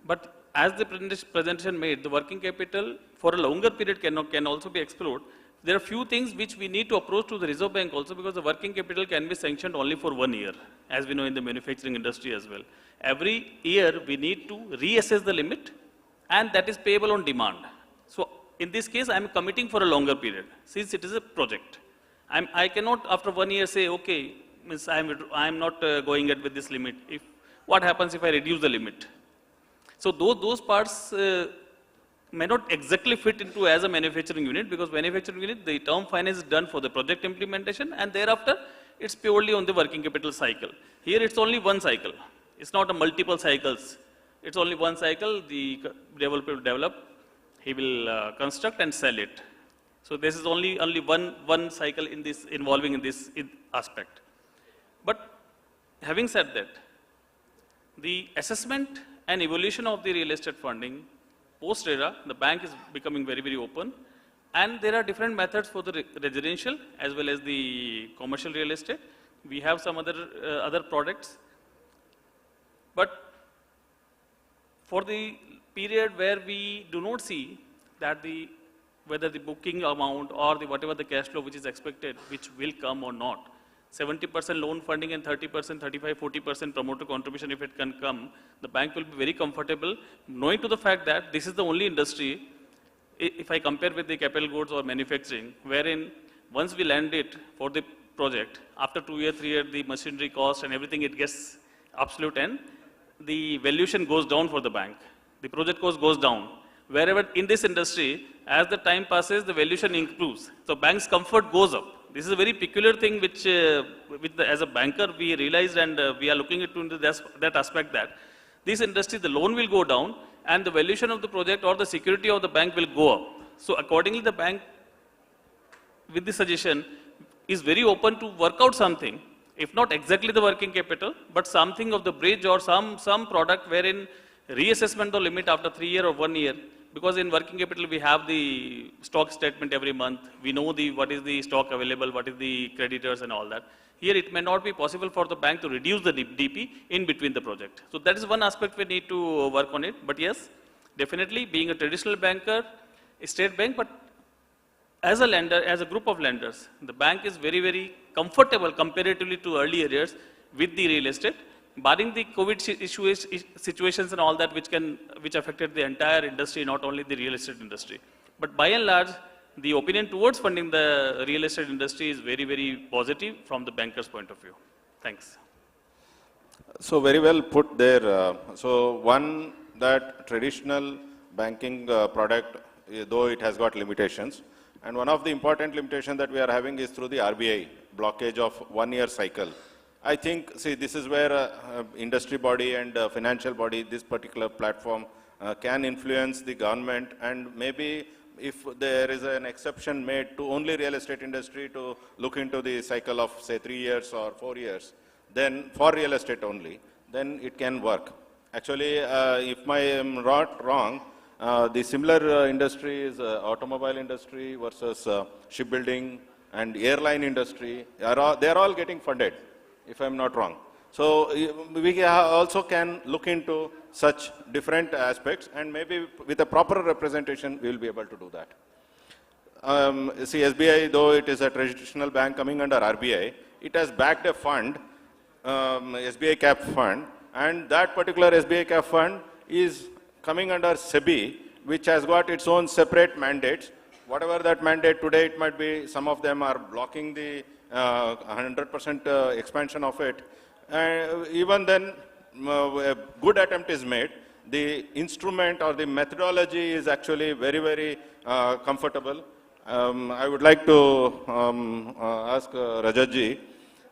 But as the presentation made, the working capital for a longer period can also be explored. There are few things which we need to approach to the Reserve Bank also, because the working capital can be sanctioned only for 1 year, as we know in the manufacturing industry as well. Every year we need to reassess the limit, and that is payable on demand. So in this case, I am committing for a longer period, since it is a project. I cannot after 1 year say, okay, I am not going ahead with this limit. What happens if I reduce the limit? So those parts may not exactly fit into as a manufacturing unit, because manufacturing unit, the term finance is done for the project implementation, and thereafter it's purely on the working capital cycle. Here it's only one cycle. It's not a multiple cycles. It's only one cycle. The developer will develop, he will construct and sell it. So this is only one cycle in this, involving in this aspect. But having said that, the assessment and evolution of the real estate funding post-RERA, the bank is becoming very, very open, and there are different methods for the residential as well as the commercial real estate. We have some other products, but for the period where we do not see that whether the booking amount or whatever the cash flow which is expected, which will come or not, 70% loan funding and 30%, 35, 40% promoter contribution, if it can come, the bank will be very comfortable, knowing to the fact that this is the only industry, if I compare with the capital goods or manufacturing, wherein once we land it for the project, after 2 years, 3 years, the machinery cost and everything, it gets absolute, and the valuation goes down for the bank. The project cost goes down. Wherever in this industry, as the time passes, the valuation improves. So bank's comfort goes up. This is a very peculiar thing which, as a banker, we realized, and we are looking into that aspect, that this industry, the loan will go down and the valuation of the project or the security of the bank will go up. So accordingly, the bank, with the suggestion, is very open to work out something, if not exactly the working capital, but something of the bridge or some product wherein reassessment of limit after 3 years or 1 year. Because in working capital, we have the stock statement every month. We know what is the stock available, what is the creditors and all that. Here, it may not be possible for the bank to reduce the DP in between the project. So that is one aspect we need to work on it. But yes, definitely being a traditional banker, a state bank, but as a lender, as a group of lenders, the bank is very, very comfortable comparatively to earlier years with the real estate, barring the COVID situations and all that, which affected the entire industry, not only the real estate industry. But by and large, the opinion towards funding the real estate industry is very, very positive from the banker's point of view. Thanks. So very well put there. So one, that traditional banking product, though it has got limitations, and one of the important limitations that we are having is through the RBI blockage of 1 year cycle. I think, see, this is where industry body and financial body, this particular platform can influence the government, and maybe if there is an exception made to only real estate industry to look into the cycle of say 3 years or 4 years, then for real estate only, then it can work. Actually, if I am not wrong, the similar industry is automobile industry versus shipbuilding and airline industry. They are all getting funded, if I am not wrong. So we also can look into such different aspects, and maybe with a proper representation, we will be able to do that. See, SBI, though it is a traditional bank coming under RBI, it has backed a fund, SBI Cap Fund, and that particular SBI Cap Fund is coming under SEBI, which has got its own separate mandates. Whatever that mandate today, it might be, some of them are blocking the 100% expansion of it. Even then, a good attempt is made. The instrument or the methodology is actually very, very comfortable. I would like to ask Rajatji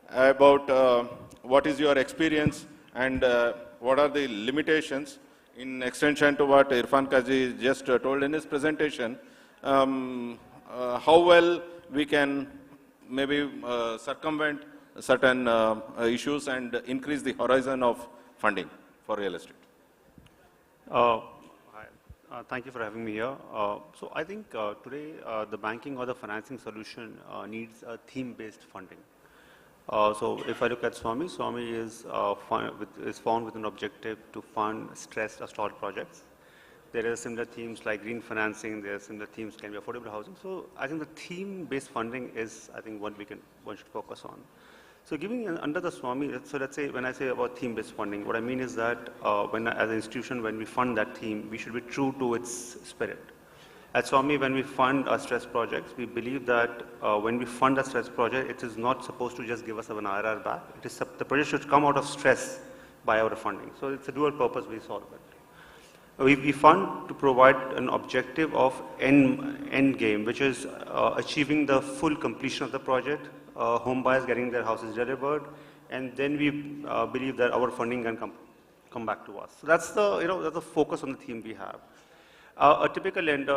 about what is your experience and what are the limitations in extension to what Irfan Kazi just told in his presentation. How well we can maybe circumvent certain issues and increase the horizon of funding for real estate. Hi. Thank you for having me here. So I think today the banking or the financing solution needs a theme-based funding. So if I look at Swami is formed with an objective to fund stressed or stalled projects. There are similar themes like green financing, there are similar themes can be affordable housing. So I think the theme-based funding is, I think, one should focus on. So under the Swami, so let's say, when I say about theme-based funding, what I mean is that as an institution, when we fund that theme, we should be true to its spirit. At Swami, when we fund our stress projects, we believe that when we fund a stress project, it is not supposed to just give us an IRR back. The project should come out of stress by our funding. So it's a dual purpose we solve it. We fund to provide an objective of end game, which is achieving the full completion of the project, home buyers getting their houses delivered, and then we believe that our funding can come back to us. So that's that's the focus on the theme we have. A typical lender,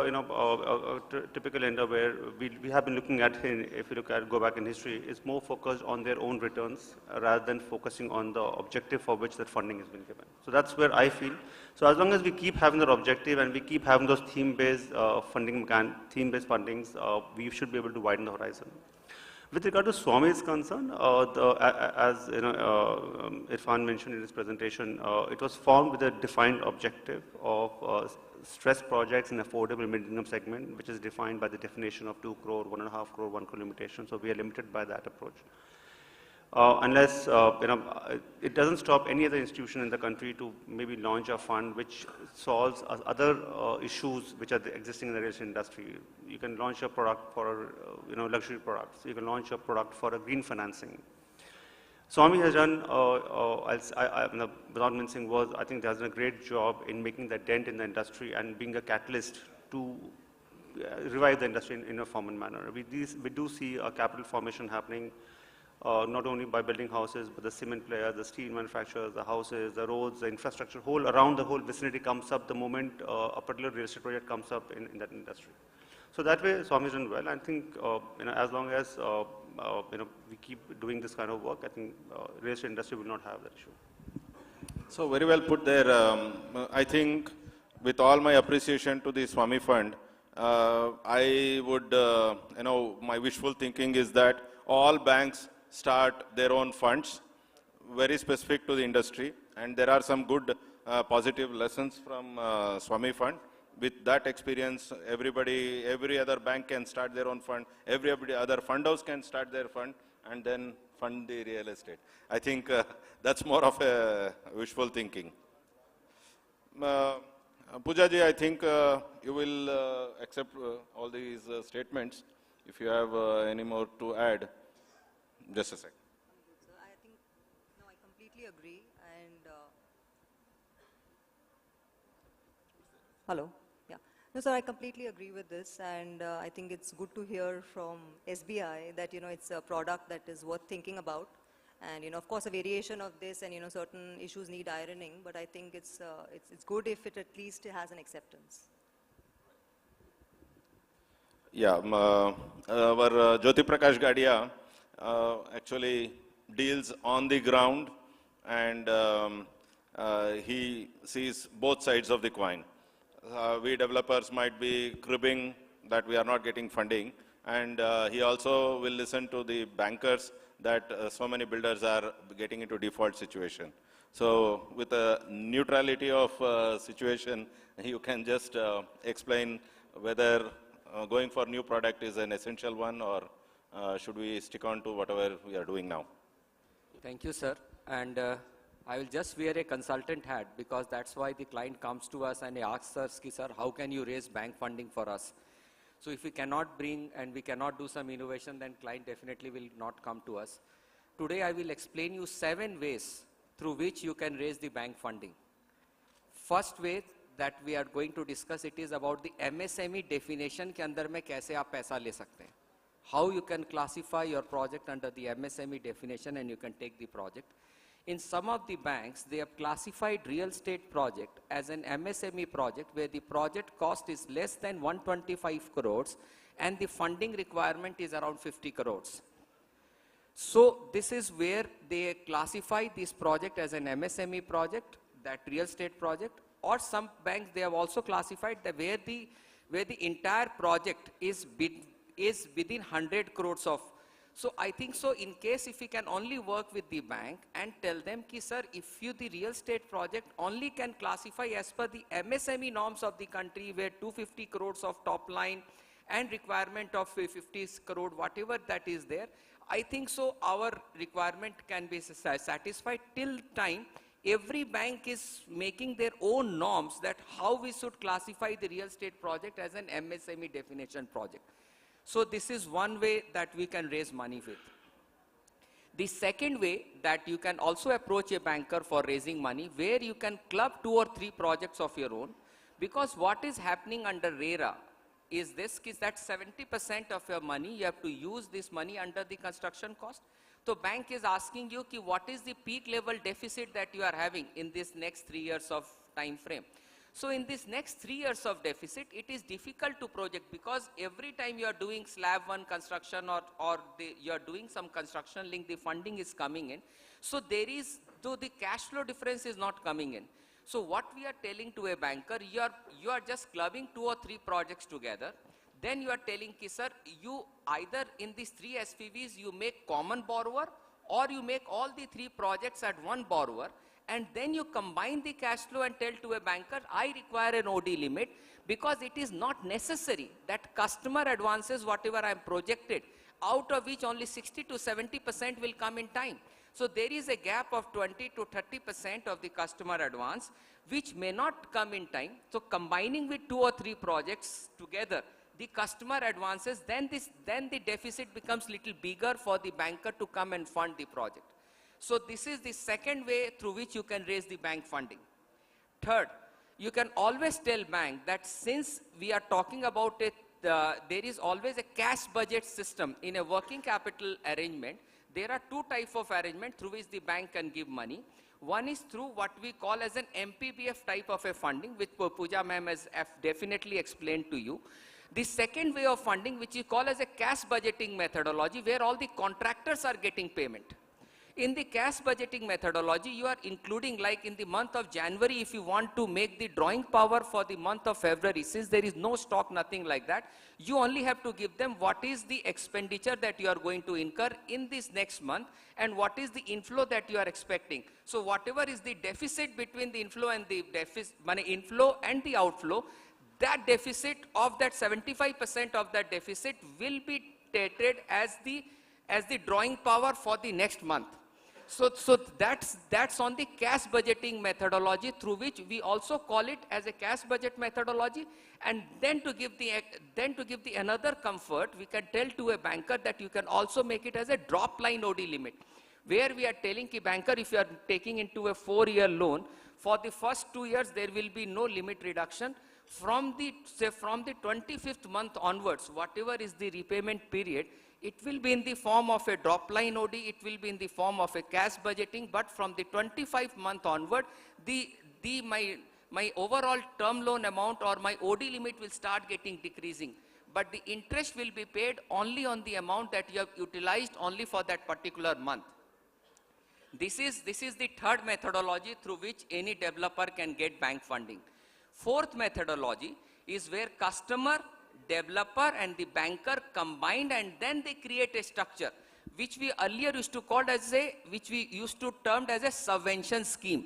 where we have been looking at, if you go back in history, is more focused on their own returns rather than focusing on the objective for which that funding has been given. So that's where I feel. So as long as we keep having that objective and we keep having those theme-based fundings, we should be able to widen the horizon. With regard to Swami is concerned, as Irfan mentioned in his presentation, it was formed with a defined objective of stress projects in affordable mid-income segment, which is defined by the definition of 2 crore, 1.5 crore, 1 crore limitation. So we are limited by that approach. Unless, it doesn't stop any other institution in the country to maybe launch a fund which solves other issues which are existing in the real estate industry. You can launch a product for, luxury products. You can launch a product for a green financing. Swami has done, without mincing words, I think they has done a great job in making that dent in the industry and being a catalyst to revive the industry in a formal manner. We do see a capital formation happening, not only by building houses, but the cement players, the steel manufacturers, the houses, the roads, the infrastructure, around the whole vicinity comes up the moment a particular real estate project comes up in that industry. So that way, Swami has done well. I think, as long as we keep doing this kind of work, I think real estate industry will not have that issue. So very well put there. I think, with all my appreciation to the Swami Fund, I would, my wishful thinking is that all banks start their own funds, very specific to the industry, and there are some good positive lessons from Swami Fund. With that experience, every other bank can start their own fund, every other fund house can start their fund, and then fund the real estate. I think that's more of a wishful thinking. Poojaji, I think you will accept all these statements. If you have any more to add, just a sec. I think, no, I completely agree. And hello. Yeah. No, sir, I completely agree with this, and I think it's good to hear from SBI that it's a product that is worth thinking about. And, of course, a variation of this and, certain issues need ironing, but I think it's good if it at least has an acceptance. Yeah, our Jyoti Prakash Gadia actually deals on the ground, and he sees both sides of the coin. We developers might be cribbing that we are not getting funding, and he also will listen to the bankers that so many builders are getting into default situation. So with a neutrality of situation, you can just explain whether going for new product is an essential one, or should we stick on to whatever we are doing now? Thank you, sir. And I will just wear a consultant hat, because that's why the client comes to us and he asks us, sir, how can you raise bank funding for us? So if we cannot bring and we cannot do some innovation, then client definitely will not come to us. Today I will explain you 7 ways through which you can raise the bank funding. First way that we are going to discuss, it is about the MSME definition के अंदर में कैसे आप पैसा ले सकते हैं. How you can classify your project under the MSME definition and you can take the project. In some of the banks, they have classified real estate project as an MSME project where the project cost is less than 125 crores and the funding requirement is around 50 crores. So this is where they classify this project as an MSME project, that real estate project, or some banks they have also classified that where the entire project is within 100 crores of. So I think so in case if we can only work with the bank and tell them ki sir, if you the real estate project only can classify as per the MSME norms of the country where 250 crores of top line and requirement of 50 crore whatever that is there, I think so our requirement can be satisfied. Till time every bank is making their own norms that how we should classify the real estate project as an MSME definition project. So this is one way that we can raise money with. The second way that you can also approach a banker for raising money, where you can club 2 or 3 projects of your own, because what is happening under RERA is this, is that 70% of your money, you have to use this money under the construction cost. So bank is asking you ki what is the peak level deficit that you are having in this next 3 years of time frame. So in this next 3 years of deficit, it is difficult to project, because every time you are doing slab 1 construction or you are doing some construction link, the funding is coming in. So there is, though the cash flow difference is not coming in. So what we are telling to a banker, you are just clubbing 2 or 3 projects together. Then you are telling ki sir, you either in these 3 SPVs, you make common borrower, or you make all the 3 projects at one borrower. And then you combine the cash flow and tell to a banker, I require an OD limit, because it is not necessary that customer advances whatever I am projected, out of which only 60 to 70% will come in time. So there is a gap of 20 to 30% of the customer advance, which may not come in time. So combining with 2 or 3 projects together, the customer advances, then the deficit becomes little bigger for the banker to come and fund the project. So this is the second way through which you can raise the bank funding. Third, you can always tell bank that since we are talking about it, there is always a cash budget system in a working capital arrangement. There are 2 types of arrangement through which the bank can give money. One is through what we call as an MPBF type of a funding, which Pooja ma'am has definitely explained to you. The second way of funding, which you call as a cash budgeting methodology, where all the contractors are getting payment. In the cash budgeting methodology, you are including, like in the month of January, if you want to make the drawing power for the month of February, since there is no stock, nothing like that, you only have to give them what is the expenditure that you are going to incur in this next month and what is the inflow that you are expecting. So whatever is the deficit between the inflow and the inflow and the outflow, that deficit of that 75% of that deficit will be treated as the drawing power for the next month. So that's on the cash budgeting methodology, through which we also call it as a cash budget methodology. And then to give the another comfort, we can tell to a banker that you can also make it as a drop line OD limit, where we are telling ki banker, if you are taking into a 4-year loan, for the first 2 years there will be no limit reduction. From the 25th month onwards, whatever is the repayment period, It will be in the form of a drop line OD, it will be in the form of a cash budgeting, but from the 25th month onward, my overall term loan amount or my OD limit will start getting decreasing. But the interest will be paid only on the amount that you have utilized only for that particular month. This is the third methodology through which any developer can get bank funding. Fourth methodology is where customer, developer and the banker combined, and then they create a structure which we earlier used to call as which we used to termed as a subvention scheme.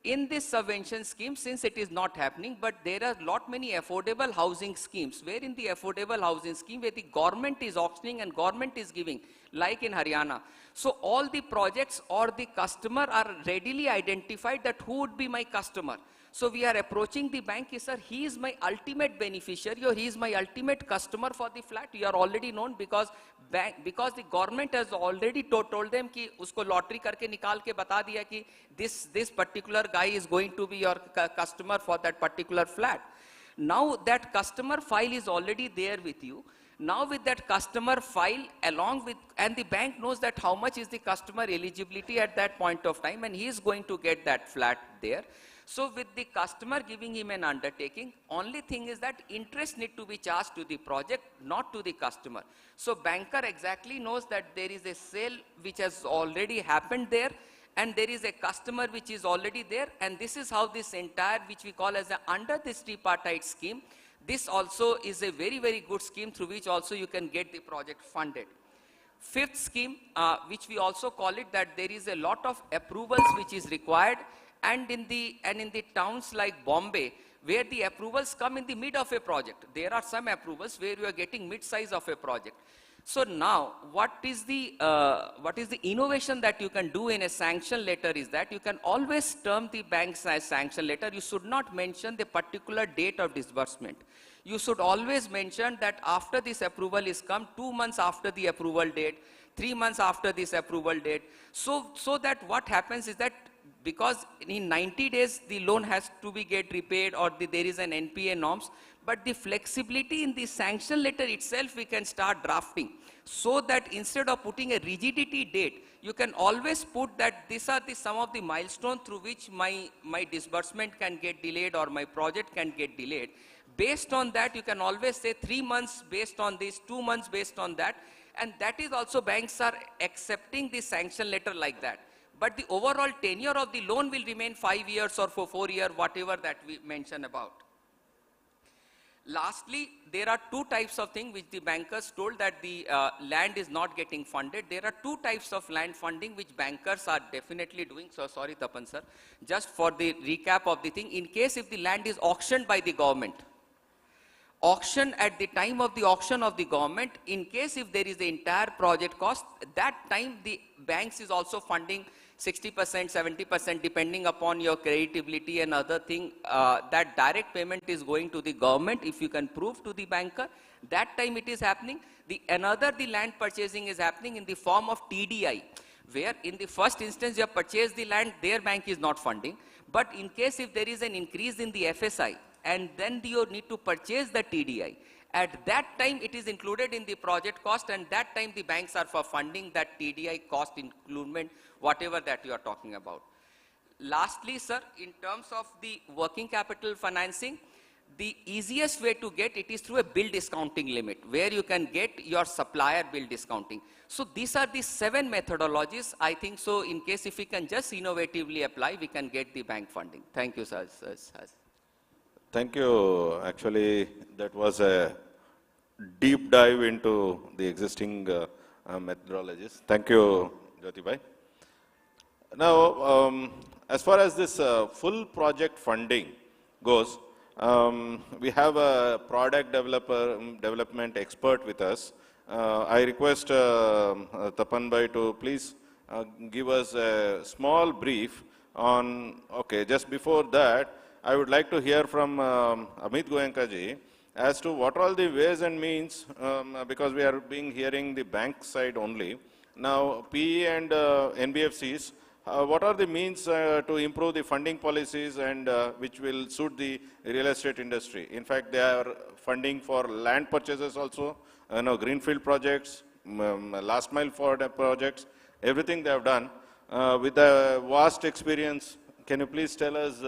In this subvention scheme, since it is not happening, but there are lot many affordable housing schemes, where in the affordable housing scheme, where the government is auctioning and government is giving, like in Haryana. So all the projects or the customer are readily identified that who would be my customer. So we are approaching the bank, sir, he is my ultimate beneficiary or he is my ultimate customer for the flat. You are already known because the government has already told them कि उसको lottery करके निकाल के बता दिया कि this particular guy is going to be your customer for that particular flat. Now that customer file is already there with you. Now with that customer file along with, and the bank knows that how much is the customer eligibility at that point of time, and he is going to get that flat there. So with the customer giving him an undertaking, only thing is that interest need to be charged to the project, not to the customer. So banker exactly knows that there is a sale which has already happened there, and there is a customer which is already there, and this is how this entire, which we call as under this tripartite scheme, this also is a very, very good scheme through which also you can get the project funded. Fifth scheme, which we also call it that there is a lot of approvals which is required, and in the towns like Bombay, where the approvals come in the mid of a project. There are some approvals where you are getting mid-size of a project. So now, what is the innovation that you can do in a sanction letter is that you can always term the bank's as sanction letter. You should not mention the particular date of disbursement. You should always mention that after this approval is come, 2 months after the approval date, 3 months after this approval date. So that what happens is that because in 90 days the loan has to be get repaid or there is an NPA norms, but the flexibility in the sanction letter itself we can start drafting, so that instead of putting a rigidity date, you can always put that these are some of the milestones through which my disbursement can get delayed or my project can get delayed. Based on that, you can always say 3 months based on this, 2 months based on that, and that is also banks are accepting the sanction letter like that. But the overall tenure of the loan will remain 5 years or for 4 years, whatever that we mentioned about. Lastly, there are 2 types of things which the bankers told that the land is not getting funded. There are 2 types of land funding which bankers are definitely doing. So sorry, Tapan sir. Just for the recap of the thing, in case if the land is auctioned by the government, auction at the time of the auction of the government, in case if there is the entire project cost, that time the banks is also funding 60%, 70%, depending upon your creditability and other thing, that direct payment is going to the government if you can prove to the banker. That time it is happening. The land purchasing is happening in the form of TDI, where in the first instance you have purchased the land, their bank is not funding. But in case if there is an increase in the FSI, and then you need to purchase the TDI, at that time it is included in the project cost, and that time the banks are for funding that TDI cost increment, whatever that you are talking about. Lastly, sir, in terms of the working capital financing, the easiest way to get it is through a bill discounting limit, where you can get your supplier bill discounting. So these are the 7 methodologies. I think so in case if we can just innovatively apply, we can get the bank funding. Thank you, sir. Thank you. Actually, that was a deep dive into the existing methodologies. Thank you, Jyotibhai. Now, as far as this full project funding goes, we have a product development expert with us. I request Tapan Bhai to please give us a small brief on, okay, just before that, I would like to hear from Amit Goenka ji as to what are all the ways and means, because we are hearing the bank side only. Now, PE and NBFCs, what are the means to improve the funding policies and which will suit the real estate industry? In fact, they are funding for land purchases also, greenfield projects, last mile for the projects, everything they have done. With the vast experience, can you please tell us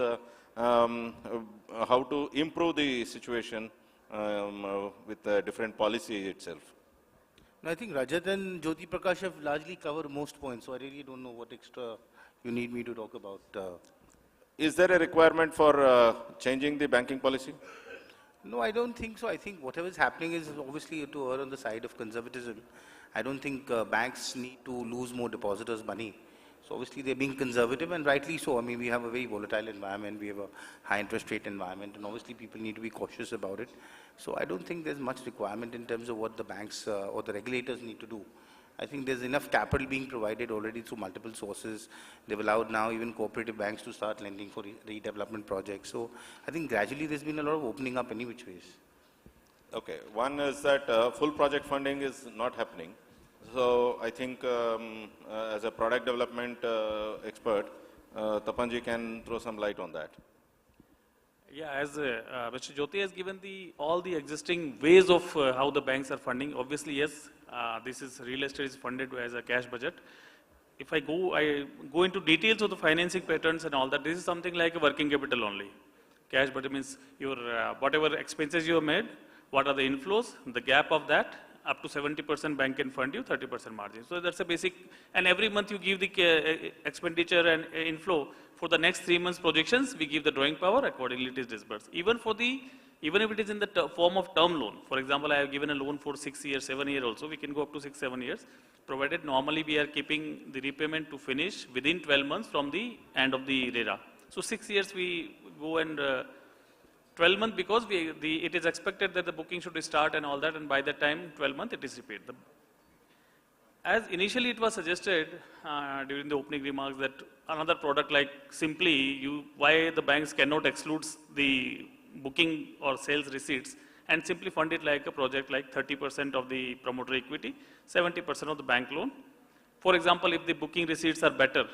how to improve the situation with the different policy itself? No, I think Rajat and Jyoti Prakash have largely covered most points, so I really don't know what extra you need me to talk about. Is there a requirement for changing the banking policy? No, I don't think so. I think whatever is happening is obviously to err on the side of conservatism. I don't think banks need to lose more depositors' money. So obviously they're being conservative, and rightly so. I mean, we have a very volatile environment, we have a high interest rate environment, and obviously people need to be cautious about it. So I don't think there's much requirement in terms of what the banks or the regulators need to do. I think there's enough capital being provided already through multiple sources. They've allowed now even cooperative banks to start lending for redevelopment projects. So I think gradually there's been a lot of opening up any which ways. Okay, one is that full project funding is not happening. So I think as a product development expert, Tapanji can throw some light on that. Yeah, as Mr. Jyoti has given all the existing ways of how the banks are funding, obviously yes, this is real estate is funded as a cash budget. If I go into details of the financing patterns and all that, this is something like a working capital only. Cash budget means your whatever expenses you have made, what are the inflows, the gap of that, up to 70% bank can fund you, 30% margin. So that's a basic, and every month you give the expenditure and inflow. For the next 3 months projections, we give the drawing power, accordingly it is disbursed. Even if it is in the form of term loan, for example, I have given a loan for 6 years, 7 years also, we can go up to 6-7 years, provided normally we are keeping the repayment to finish within 12 months from the end of the RERA. So 6 years we go and 12 months because it is expected that the booking should start and all that, and by that time, 12 months, it is repaid. As initially it was suggested during the opening remarks that another product like simply, why the banks cannot exclude the booking or sales receipts and simply fund it like a project like 30% of the promoter equity, 70% of the bank loan. For example, if the booking receipts are better,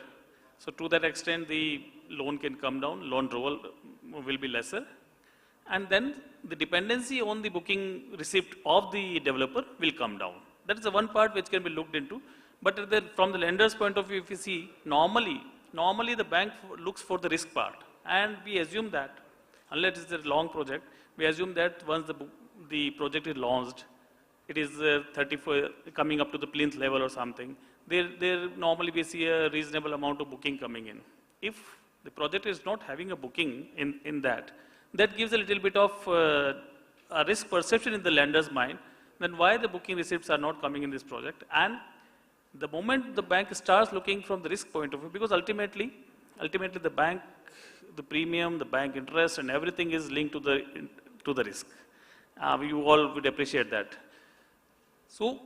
so to that extent the loan can come down, loan roll will be lesser. And then the dependency on the booking receipt of the developer will come down. That is the one part which can be looked into. But from the lender's point of view, if you see, normally the bank looks for the risk part. And we assume that, unless it's a long project, we assume that once the project is launched, it is coming up to the plinth level or something, there normally we see a reasonable amount of booking coming in. If the project is not having a booking in that gives a little bit of a risk perception in the lender's mind, then why the booking receipts are not coming in this project. And the moment the bank starts looking from the risk point of view, because ultimately the bank, the premium, the bank interest and everything is linked to the risk. You all would appreciate that. So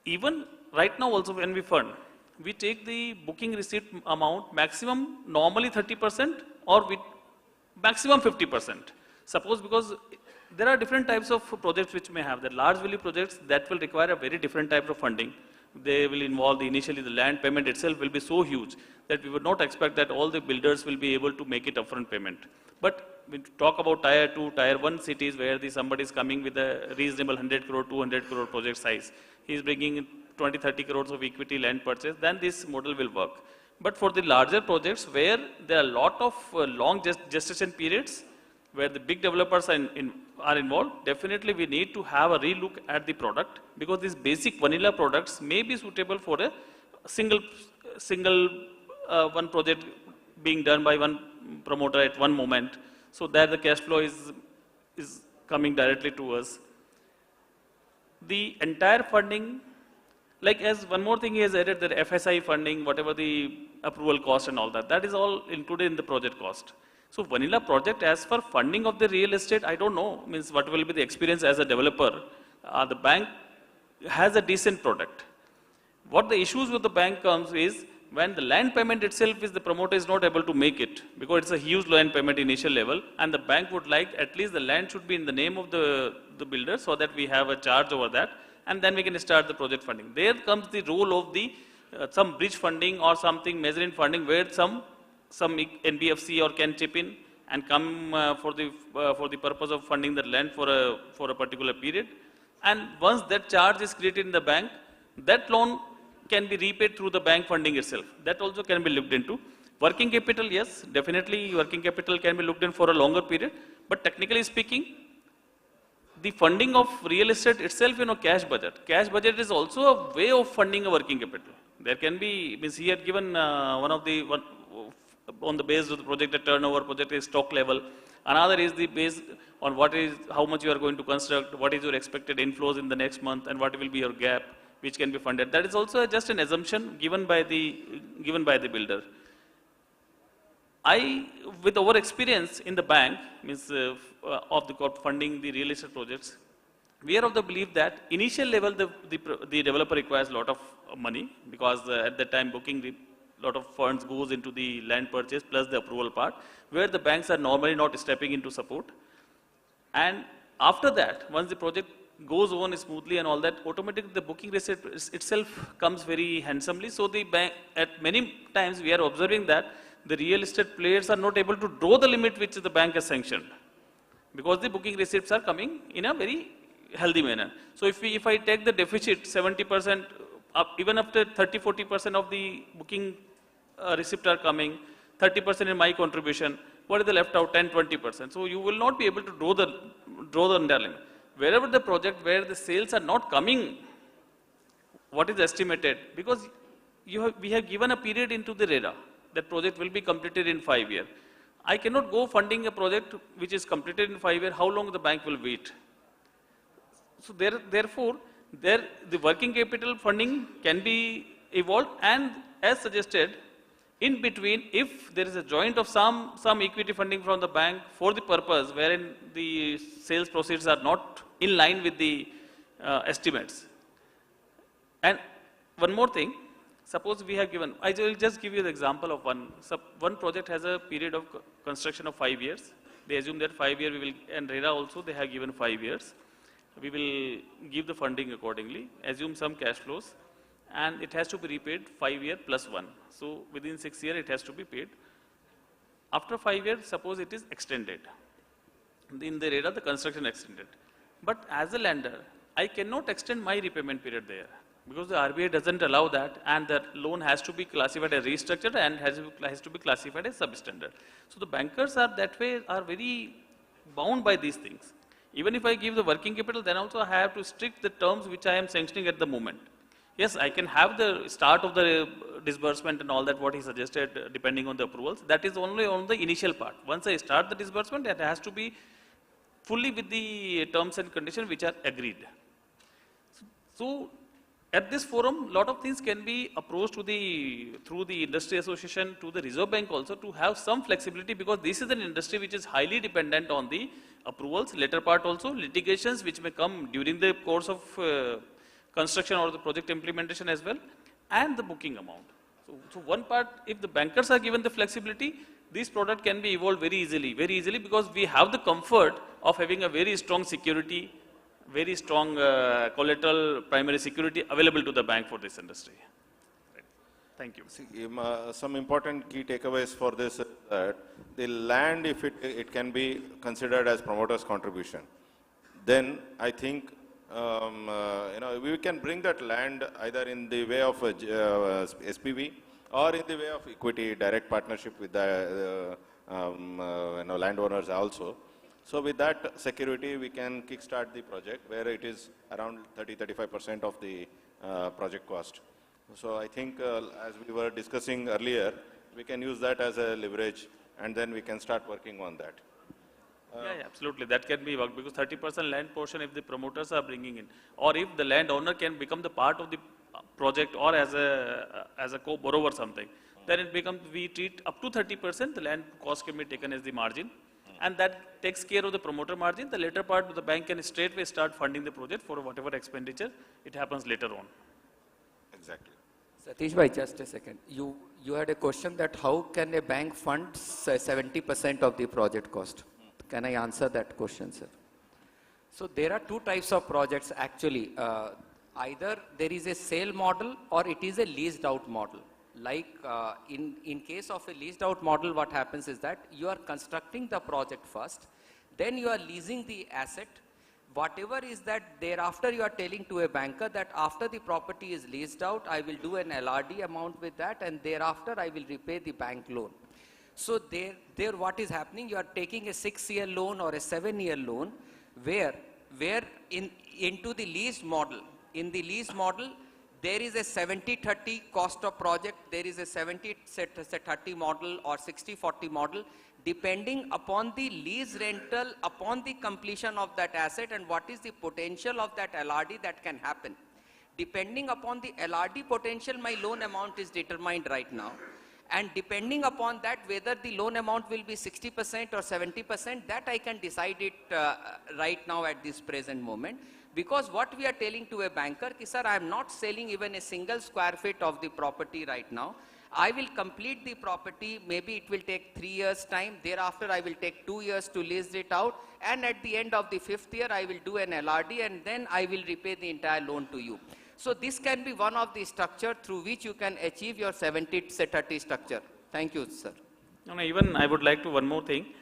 even right now also when we fund, we take the booking receipt amount maximum normally 30% or maximum 50%. Suppose because there are different types of projects which may have. The large value projects that will require a very different type of funding. They will involve initially the land payment itself will be so huge that we would not expect that all the builders will be able to make it upfront payment. But we talk about tier 2, tier 1 cities where somebody is coming with a reasonable 100 crore, 200 crore project size. He is bringing 20, 30 crores of equity land purchase, then this model will work. But for the larger projects where there are a lot of long gestation periods, where the big developers are involved, definitely we need to have a relook at the product, because these basic vanilla products may be suitable for a single one project being done by one promoter at one moment, so that the cash flow is coming directly to us. The entire funding, like as one more thing he has added, the FSI funding, whatever the approval cost and all that, that is all included in the project cost. So vanilla project, as for funding of the real estate, I don't know, means what will be the experience as a developer. The bank has a decent product. What the issues with the bank comes is, when the land payment itself is the promoter is not able to make it, because it's a huge land payment initial level, and the bank would like at least the land should be in the name of the builder, so that we have a charge over that, and then we can start the project funding. There comes the role of the some bridge funding or something mezzanine funding, where some NBFC or can chip in and come for the purpose of funding the land for a particular period, and once that charge is created in the bank, that loan can be repaid through the bank funding itself. That also can be looked into. Working capital, yes, definitely working capital can be looked in for a longer period, but technically speaking, the funding of real estate itself, cash budget. Cash budget is also a way of funding a working capital. There can be, means he had given on the base of the project, the turnover, project is stock level. Another is the base on how much you are going to construct, what is your expected inflows in the next month, and what will be your gap, which can be funded. That is also just an assumption given by the builder. With our experience in the bank, means of the funding the real estate projects, we are of the belief that initial level the developer requires a lot of money, because at that time booking a lot of funds goes into the land purchase plus the approval part, where the banks are normally not stepping into support. And after that, once the project goes on smoothly and all that, automatically the booking receipt itself comes very handsomely. So the bank, at many times we are observing that the real estate players are not able to draw the limit which the bank has sanctioned, because the booking receipts are coming in a very healthy manner. So if I take the deficit 70%, even after 30-40% of the booking receipt are coming, 30% in my contribution, what is the left out? 10-20%. So you will not be able to draw the entire limit. Wherever the project where the sales are not coming, what is estimated, because we have given a period into the RERA. That project will be completed in 5 years. I cannot go funding a project which is completed in 5 years. How long the bank will wait? So therefore, the working capital funding can be evolved, and as suggested, in between, if there is a joint of some equity funding from the bank for the purpose wherein the sales proceeds are not in line with the estimates. And one more thing. Suppose we have given, I will just give you the example of one project has a period of construction of 5 years. They assume that 5 years we will, and RERA also they have given 5 years. We will give the funding accordingly, assume some cash flows, and it has to be repaid 5 years plus 1. So within 6 years it has to be paid. After 5 years, suppose it is extended. In the RERA, the construction extended. But as a lender, I cannot extend my repayment period there, because the RBI doesn't allow that, and the loan has to be classified as restructured and has to be classified as substandard. So the bankers are that way are very bound by these things. Even if I give the working capital, then also I have to strict the terms which I am sanctioning at the moment. Yes, I can have the start of the disbursement and all that what he suggested depending on the approvals. That is only on the initial part. Once I start the disbursement, it has to be fully with the terms and conditions which are agreed. So at this forum, lot of things can be approached through the industry association, to the Reserve Bank also, to have some flexibility, because this is an industry which is highly dependent on the approvals, later part also, litigations which may come during the course of construction or the project implementation as well, and the booking amount. So one part, if the bankers are given the flexibility, this product can be evolved very easily, because we have the comfort of having a very strong security, very strong collateral primary security available to the bank for this industry. Right. Thank you. See, some important key takeaways for this is that the land, if it can be considered as promoter's contribution, then I think we can bring that land either in the way of SPV or in the way of equity direct partnership with the landowners also. So with that security, we can kickstart the project where it is around 30-35% of the project cost. So I think as we were discussing earlier, we can use that as a leverage, and then we can start working on that. Yeah, absolutely. That can be worked, because 30% land portion if the promoters are bringing in, or if the landowner can become the part of the project or as a co-borrower or something, then it becomes, we treat up to 30%, the land cost can be taken as the margin. And that takes care of the promoter margin. The later part, the bank can straightway start funding the project for whatever expenditure it happens later on. Exactly. Satish bhai, just a second. You had a question that how can a bank fund 70% of the project cost? Can I answer that question, sir? So there are two types of projects actually. Either there is a sale model or it is a leased out model. Like in case of a leased out model, what happens is that you are constructing the project first, then you are leasing the asset whatever is that thereafter you are telling to a banker that after the property is leased out, I will do an LRD amount with that, and thereafter I will repay the bank loan. So there what is happening, you are taking a 6-year loan or a 7-year loan where into the leased model. In the lease model, there is a 70-30 cost of project, there is a 70-30 model or 60-40 model, depending upon the lease rental, upon the completion of that asset, and what is the potential of that LRD that can happen. Depending upon the LRD potential, my loan amount is determined right now. And depending upon that, whether the loan amount will be 60% or 70%, that I can decide it right now at this present moment. Because what we are telling to a banker, ki, sir, I am not selling even a single square feet of the property right now. I will complete the property, maybe it will take 3 years time, thereafter I will take 2 years to lease it out, and at the end of the 5th year I will do an LRD, and then I will repay the entire loan to you. So this can be one of the structure through which you can achieve your 70-30 structure. Thank you, sir. No, even I would like to one more thing.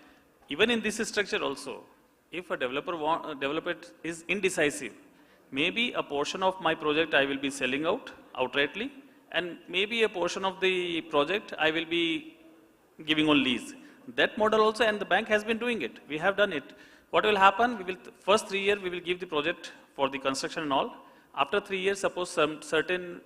Even in this structure also, if a developer is indecisive, maybe a portion of my project I will be selling outrightly, and maybe a portion of the project I will be giving on lease. That model also, and the bank has been doing it. We have done it. What will happen? We will first 3 years we will give the project for the construction and all. After 3 years, suppose some certain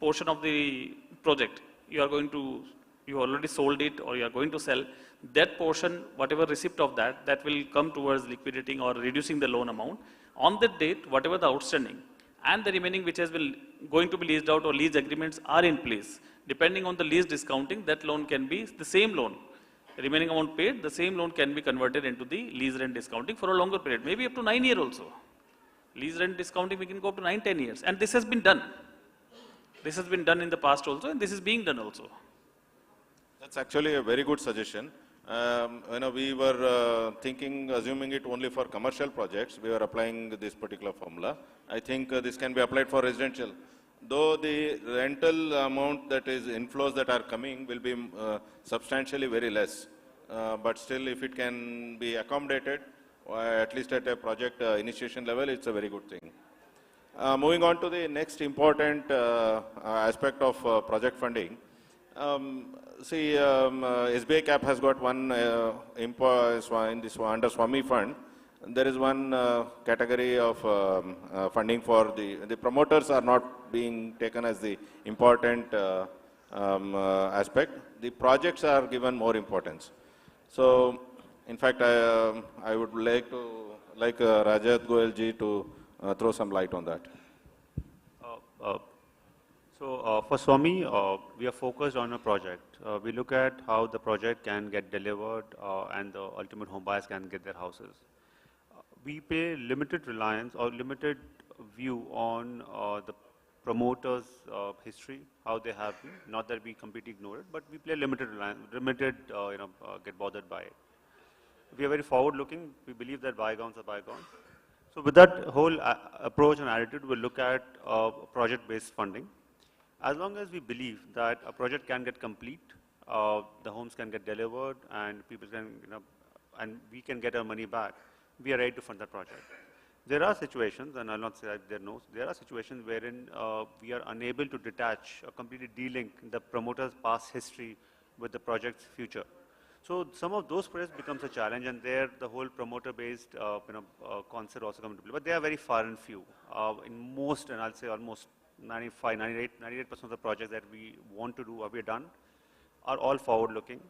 portion of the project you already sold it or you are going to sell, that portion, whatever receipt of that will come towards liquidating or reducing the loan amount. On that date, whatever the outstanding and the remaining which has been going to be leased out or lease agreements are in place. Depending on the lease discounting, that loan can be the same loan. Remaining amount paid, the same loan can be converted into the lease rent discounting for a longer period, maybe up to 9 years also. Lease rent discounting, we can go up to 9-10 years. And this has been done. This has been done in the past also, and this is being done also. That's actually a very good suggestion. We were assuming it only for commercial projects. We were applying this particular formula. I think this can be applied for residential. Though the rental amount that is inflows that are coming will be substantially very less. But still, if it can be accommodated, at least at a project initiation level, it's a very good thing. Moving on to the next important aspect of project funding. SBI Cap has got one in this under Swami Fund. There is one category of funding for the promoters are not being taken as the important aspect. The projects are given more importance. So, in fact, I would like Rajat Goel ji to throw some light on that. For Swami, we are focused on a project. We look at how the project can get delivered and the ultimate home buyers can get their houses. We pay limited reliance or limited view on the promoters' history, how they have been. Not that we completely ignore it, but we play limited reliance, get bothered by it. We are very forward-looking. We believe that bygones are bygones. So with that whole approach and attitude, we'll look at project-based funding. As long as we believe that a project can get complete, the homes can get delivered, and people can, and we can get our money back, we are ready to fund that project. There are situations, and I'll not say that there are situations wherein we are unable to detach or completely de-link the promoter's past history with the project's future. So some of those projects becomes a challenge, and there the whole promoter-based concept also comes into play. But they are very far and few. In most, and I'll say almost 98% of the projects that we want to do or we have done are all forward-looking.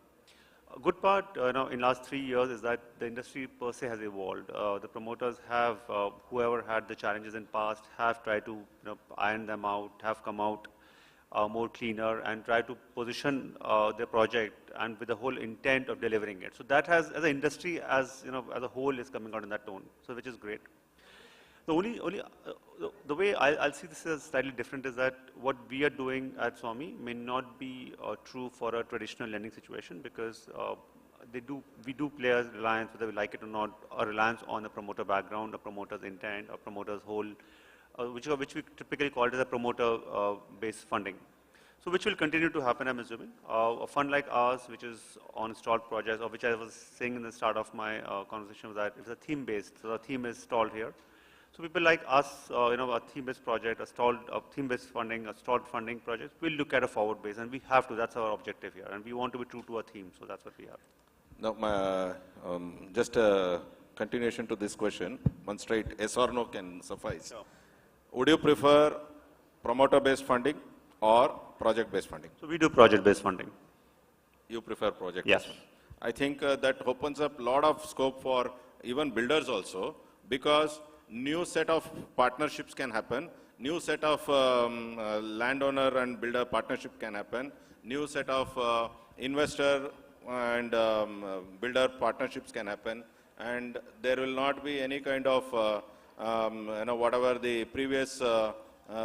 A good part, in last 3 years is that the industry per se has evolved. The promoters have, whoever had the challenges in past, have tried to iron them out, have come out more cleaner and try to position the project and with the whole intent of delivering it. So that has, as an industry, as a whole, is coming out in that tone. So which is great. The way I'll see this as slightly different is that what we are doing at Swami may not be true for a traditional lending situation, because we do play a reliance, whether we like it or not, a reliance on a promoter background, a promoter's intent, a promoter's whole, which we typically call it as a promoter-based funding. So which will continue to happen, I'm assuming. A fund like ours, which is on stalled projects, or which I was saying in the start of my conversation, was that it's a theme-based, so the theme is stalled here. So people like us, a theme-based project, a theme-based funding, a stalled funding project, we'll look at a forward base, and we have to. That's our objective here, and we want to be true to our theme. So that's what we have. Now, just a continuation to this question, one straight yes or no can suffice. Sure. Would you prefer promoter-based funding or project-based funding? So we do project-based funding. You prefer project-based Yes. funding. I think that opens up a lot of scope for even builders also, because new set of partnerships can happen, new set of landowner and builder partnership can happen, new set of investor and builder partnerships can happen, and there will not be any kind of whatever the previous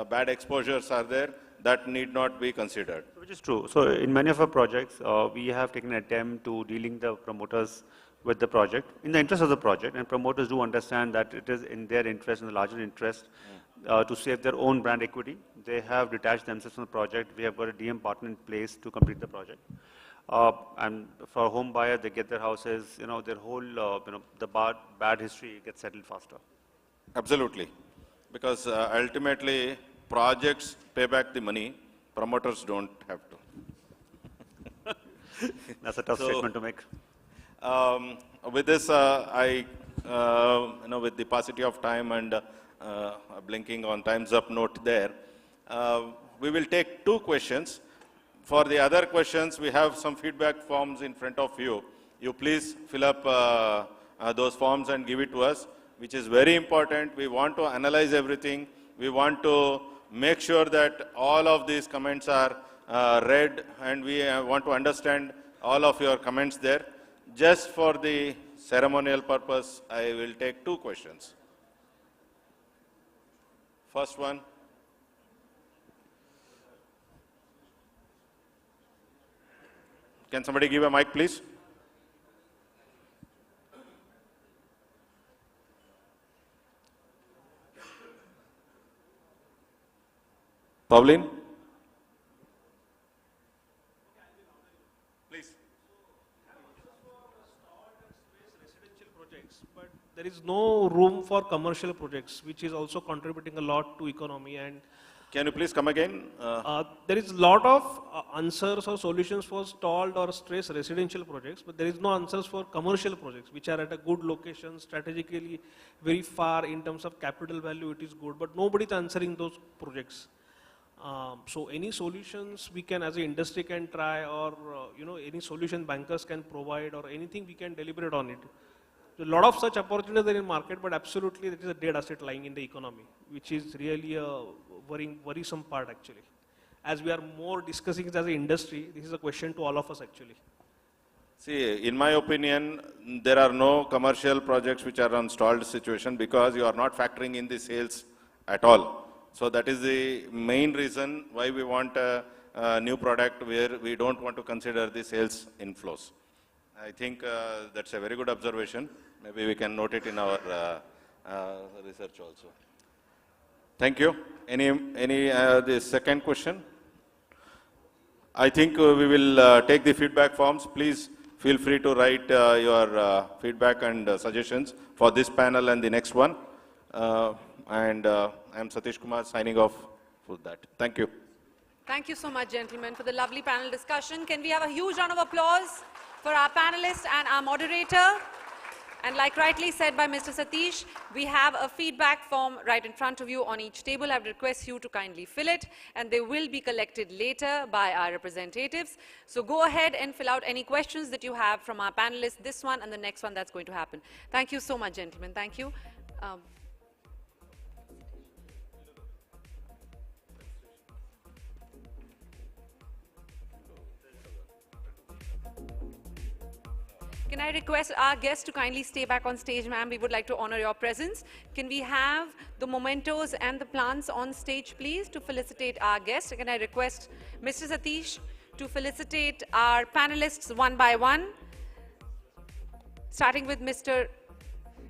bad exposures are there, that need not be considered. Which is true. So in many of our projects, we have taken an attempt to dealing the promoters with the project in the interest of the project, and promoters do understand that it is in their interest, in the larger interest, to save their own brand equity. They have detached themselves from the project. We have got a DM partner in place to complete the project. And for a home buyer, they get their houses, their whole, the bad history gets settled faster. Absolutely. Because ultimately, projects pay back the money, promoters don't have to. That's a tough statement to make. With this, with the paucity of time and blinking on time's up note there, we will take 2 questions. For the other questions, we have some feedback forms in front of you. You please fill up those forms and give it to us, which is very important. We want to analyze everything. We want to make sure that all of these comments are read, and we want to understand all of your comments there. Just for the ceremonial purpose, I will take 2 questions. First one. Can somebody give a mic, please? Pavleen? Please. But there is no room for commercial projects, which is also contributing a lot to economy. And can you please come again? There is a lot of answers or solutions for stalled or stressed residential projects, but there is no answers for commercial projects, which are at a good location, strategically very far in terms of capital value, it is good, but nobody is answering those projects. So any solutions we can, as an industry, can try, or any solution bankers can provide, or anything we can deliberate on it. A lot of such opportunities are in market, but absolutely there is a dead asset lying in the economy, which is really a worrisome part actually. As we are more discussing it as an industry, this is a question to all of us actually. See, in my opinion, there are no commercial projects which are on stalled situation, because you are not factoring in the sales at all. So that is the main reason why we want a new product where we don't want to consider the sales inflows. I think that's a very good observation. Maybe we can note it in our research also. Thank you. The second question? I think we will take the feedback forms. Please feel free to write your feedback and suggestions for this panel and the next one. I'm Satish Kumar signing off for that. Thank you. Thank you so much, gentlemen, for the lovely panel discussion. Can we have a huge round of applause for our panelists and our moderator? And like rightly said by Mr. Satish, we have a feedback form right in front of you on each table. I would request you to kindly fill it, and they will be collected later by our representatives. So go ahead and fill out any questions that you have from our panelists, this one and the next one that's going to happen. Thank you so much, gentlemen. Thank you. Can I request our guests to kindly stay back on stage, ma'am? We would like to honor your presence. Can we have the mementos and the plants on stage, please, to felicitate our guests? Can I request Mr. Satish to felicitate our panelists one by one? Starting with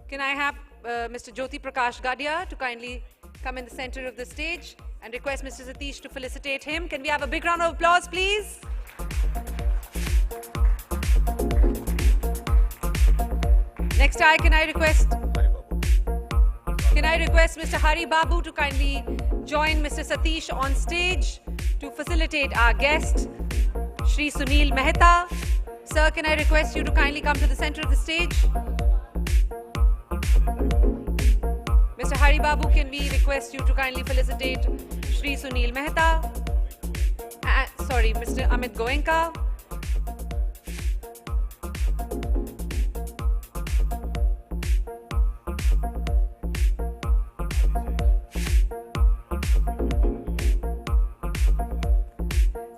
can I have Mr. Jyoti Prakash Gadia to kindly come in the center of the stage and request Mr. Satish to felicitate him. Can we have a big round of applause, please? Next, can I request Can I request Mr. Hari Babu to kindly join Mr. Satish on stage to facilitate our guest, Shri Sunil Mehta. Sir, can I request you to kindly come to the center of the stage? Mr. Hari Babu, can we request you to kindly felicitate Shri Sunil Mehta? Sorry, Mr. Amit Goenka.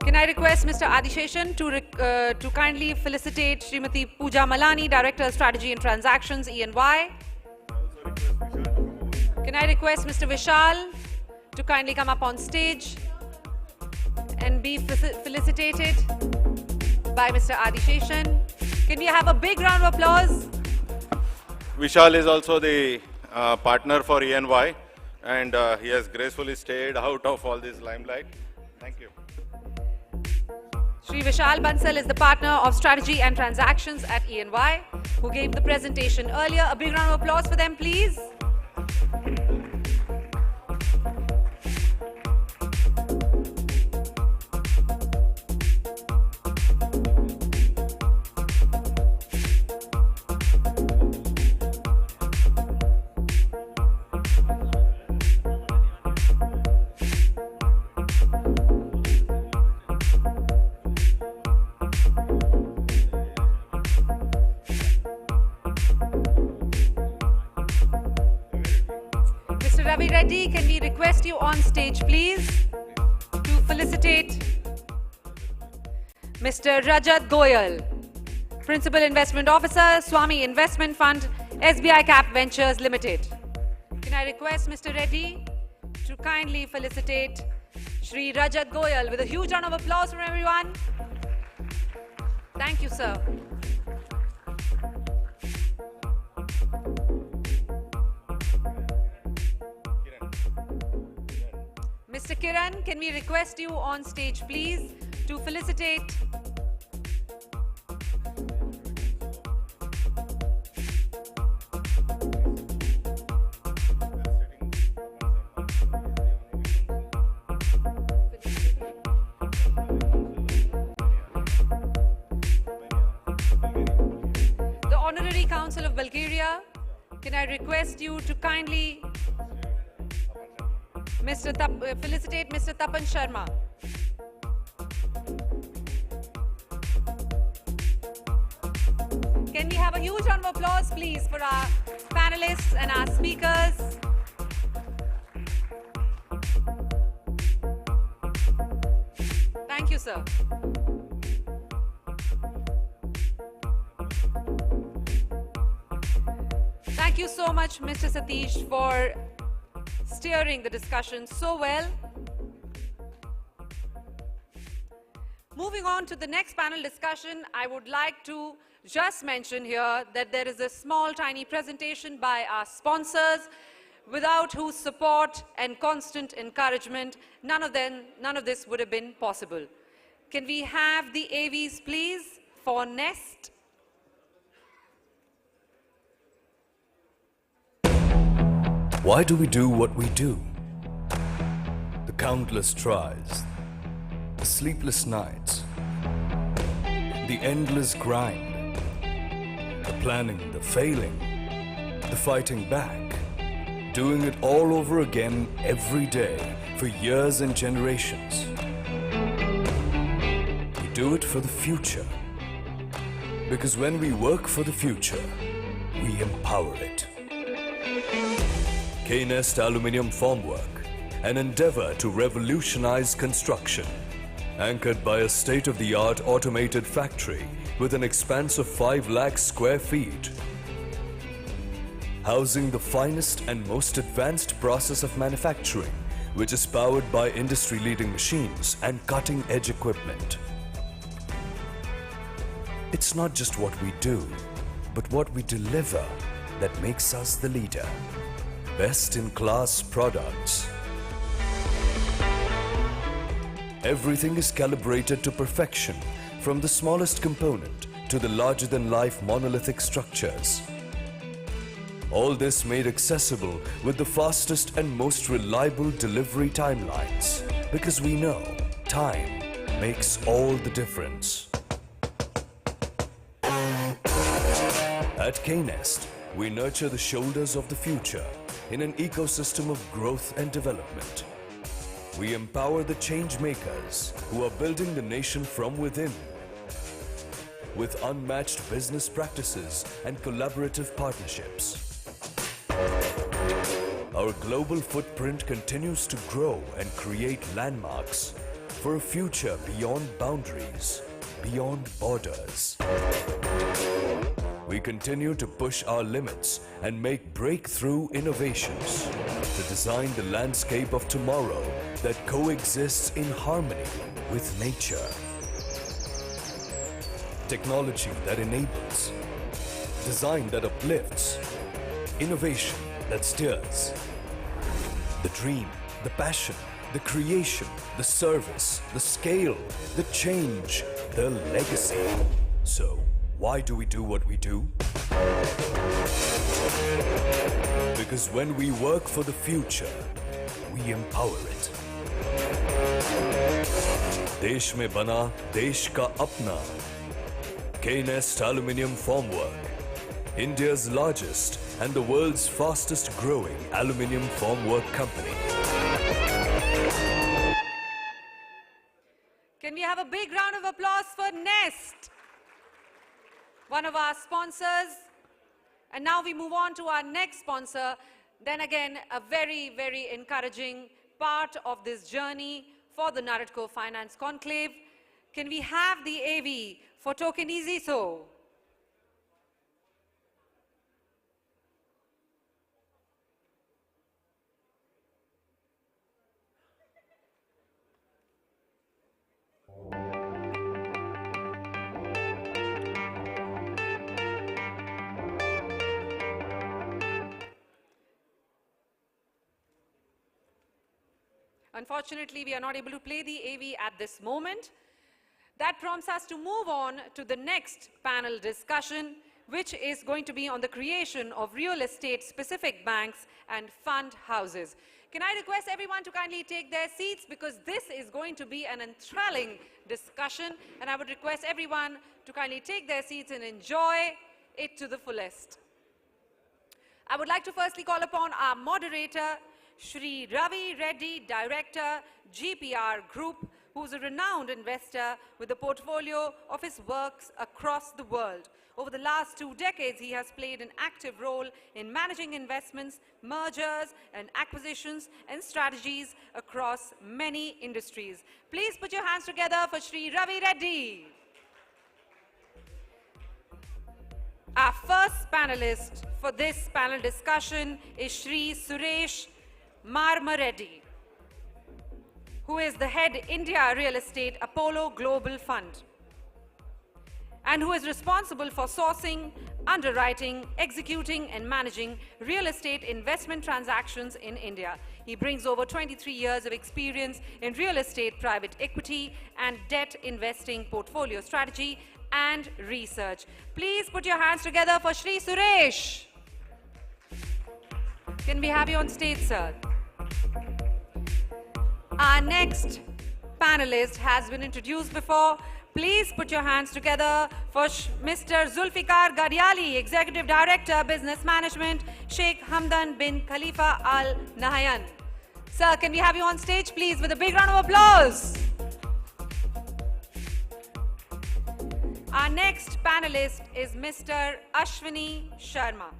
Can I request Mr. Adisheshan to kindly felicitate Srimati Pooja Malani, Director of Strategy and Transactions, E&Y. Can I request Mr. Vishal to kindly come up on stage and be felicitated by Mr. Adisheshan. Can we have a big round of applause? Vishal is also the partner for E&Y, and he has gracefully stayed out of all this limelight. Thank you. Shri Vishal Bansal is the partner of Strategy and Transactions at E&Y, who gave the presentation earlier. A big round of applause for them, please. Ravi Reddy, can we request you on stage, please, to felicitate Mr. Rajat Goyal, Principal Investment Officer, Swami Investment Fund, SBI Cap Ventures Limited. Can I request Mr. Reddy to kindly felicitate Shri Rajat Goyal with a huge round of applause from everyone? Thank you, sir. Mr. Kiran, can we request you on stage, please, to felicitate the Honorary Council of Bulgaria? Can I request you to kindly felicitate Mr. Tapan Sharma. Can we have a huge round of applause, please, for our panelists and our speakers? Thank you, sir. Thank you so much, Mr. Satish, for steering the discussion so well. Moving on to the next panel discussion, I would like to just mention here that there is a small, tiny presentation by our sponsors, without whose support and constant encouragement, none of this would have been possible. Can we have the AVs, please, for Nest? Why do we do what we do? The countless tries, the sleepless nights, the endless grind, the planning, the failing, the fighting back, doing it all over again every day for years and generations. We do it for the future, because when we work for the future, we empower it. K-Nest Aluminium Formwork, an endeavor to revolutionize construction, anchored by a state-of-the-art automated factory with an expanse of 5 lakh square feet, housing the finest and most advanced process of manufacturing, which is powered by industry-leading machines and cutting-edge equipment. It's not just what we do, but what we deliver that makes us the leader. Best-in-class products. Everything is calibrated to perfection, from the smallest component to the larger-than-life monolithic structures. All this made accessible with the fastest and most reliable delivery timelines. Because we know time makes all the difference. At KNest, we nurture the shoulders of the future in an ecosystem of growth and development. We empower the change makers who are building the nation from within with unmatched business practices and collaborative partnerships. Our global footprint continues to grow and create landmarks for a future beyond boundaries, beyond borders. We continue to push our limits and make breakthrough innovations to design the landscape of tomorrow that coexists in harmony with nature. Technology that enables, design that uplifts, innovation that stirs. The dream, the passion, the creation, the service, the scale, the change, the legacy. So, why do we do what we do? Because when we work for the future, we empower it. देश में बना देश का अपना KNest Aluminium Formwork, India's largest and the world's fastest growing aluminium formwork company. Can we have a big round of applause for Nest, one of our sponsors? And now we move on to our next sponsor. Then again, a very, very encouraging part of this journey for the Naredco Finance Conclave. Can we have the AV for Tokeniziso? Unfortunately, we are not able to play the AV at this moment. That prompts us to move on to the next panel discussion, which is going to be on the creation of real estate-specific banks and fund houses. Can I request everyone to kindly take their seats, because this is going to be an enthralling discussion, and I would request everyone to kindly take their seats and enjoy it to the fullest. I would like to firstly call upon our moderator, Shri Ravi Reddy, Director, GPR Group, who's a renowned investor with a portfolio of his works across the world. Over the last 2 decades, he has played an active role in managing investments, mergers and acquisitions and strategies across many industries. Please put your hands together for Shri Ravi Reddy. Our first panelist for this panel discussion is Shri Suresh Marmareddy, who is the head India Real Estate Apollo Global Fund, and who is responsible for sourcing, underwriting, executing and managing real estate investment transactions in India. He brings over 23 years of experience in real estate, private equity and debt investing, portfolio strategy and research. Please put your hands together for Shri Suresh. Can we have you on stage, sir? Our next panelist has been introduced before. Please put your hands together for Mr. Zulfikar Gadiali, Executive Director, Business Management, Sheikh Hamdan bin Khalifa Al Nahyan. Sir, can we have you on stage, please, with a big round of applause? Our next panelist is Mr. Ashwini Sharma,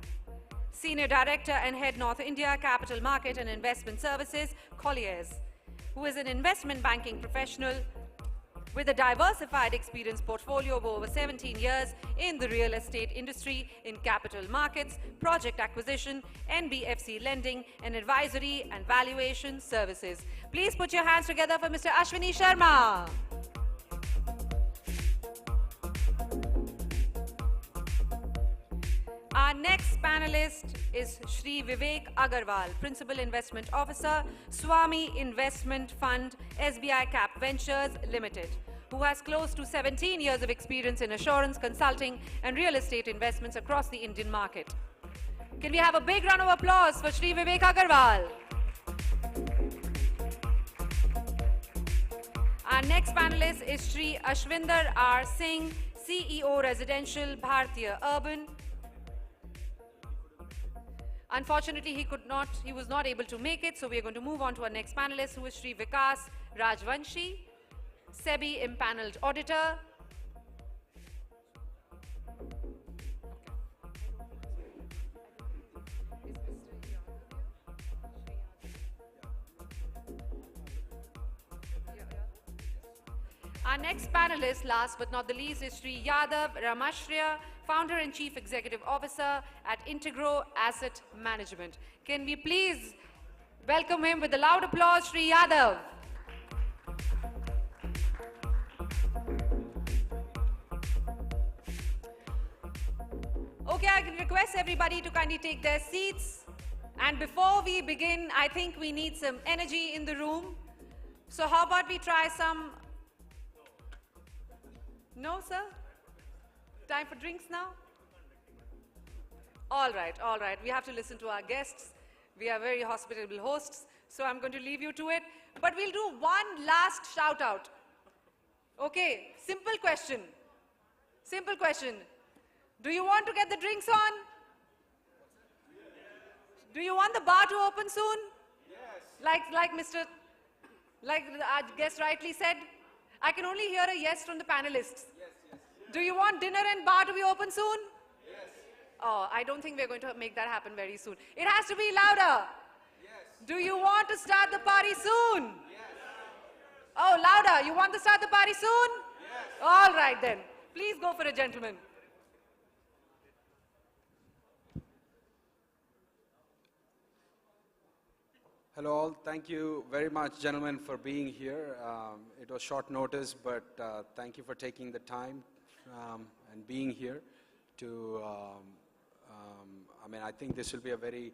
Senior Director and Head North India Capital Market and Investment Services, Colliers, who is an investment banking professional with a diversified experience portfolio of over 17 years in the real estate industry in capital markets, project acquisition, NBFC lending, and advisory and valuation services. Please put your hands together for Mr. Ashwini Sharma. Our next panelist is Shri Vivek Agarwal, Principal Investment Officer, Swami Investment Fund, SBI Cap Ventures Limited, who has close to 17 years of experience in assurance, consulting and real estate investments across the Indian market. Can we have a big round of applause for Shri Vivek Agarwal? Our next panelist is Shri Ashwinder R. Singh, CEO Residential Bhartiya Urban. Unfortunately, he was not able to make it, so we are going to move on to our next panelist, who is Shri Vikas Rajvanshi, SEBI Impaneled Auditor. Our next panelist, last but not the least, is Shri Yadav Ramashriya, Founder and Chief Executive Officer at Integro Asset Management. Can we please welcome him with a loud applause, Shri Yadav. Okay, I can request everybody to kindly take their seats. And before we begin, I think we need some energy in the room. So how about we try some... No, sir? Time for drinks now? All right, all right. We have to listen to our guests. We are very hospitable hosts, so I'm going to leave you to it. But we'll do one last shout out. Okay, simple question. Simple question. Do you want to get the drinks on? Do you want the bar to open soon? Yes. Like our guest rightly said? I can only hear a yes from the panelists. Yes, yes. Do you want dinner and bar to be open soon? Yes. Oh, I don't think we're going to make that happen very soon. It has to be louder. Yes. Do you want to start the party soon? Yes. Oh, louder. You want to start the party soon? Yes. All right then. Please go for it, gentlemen. Hello all. Thank you very much, gentlemen, for being here. It was short notice, but thank you for taking the time and being here to, I think this will be a very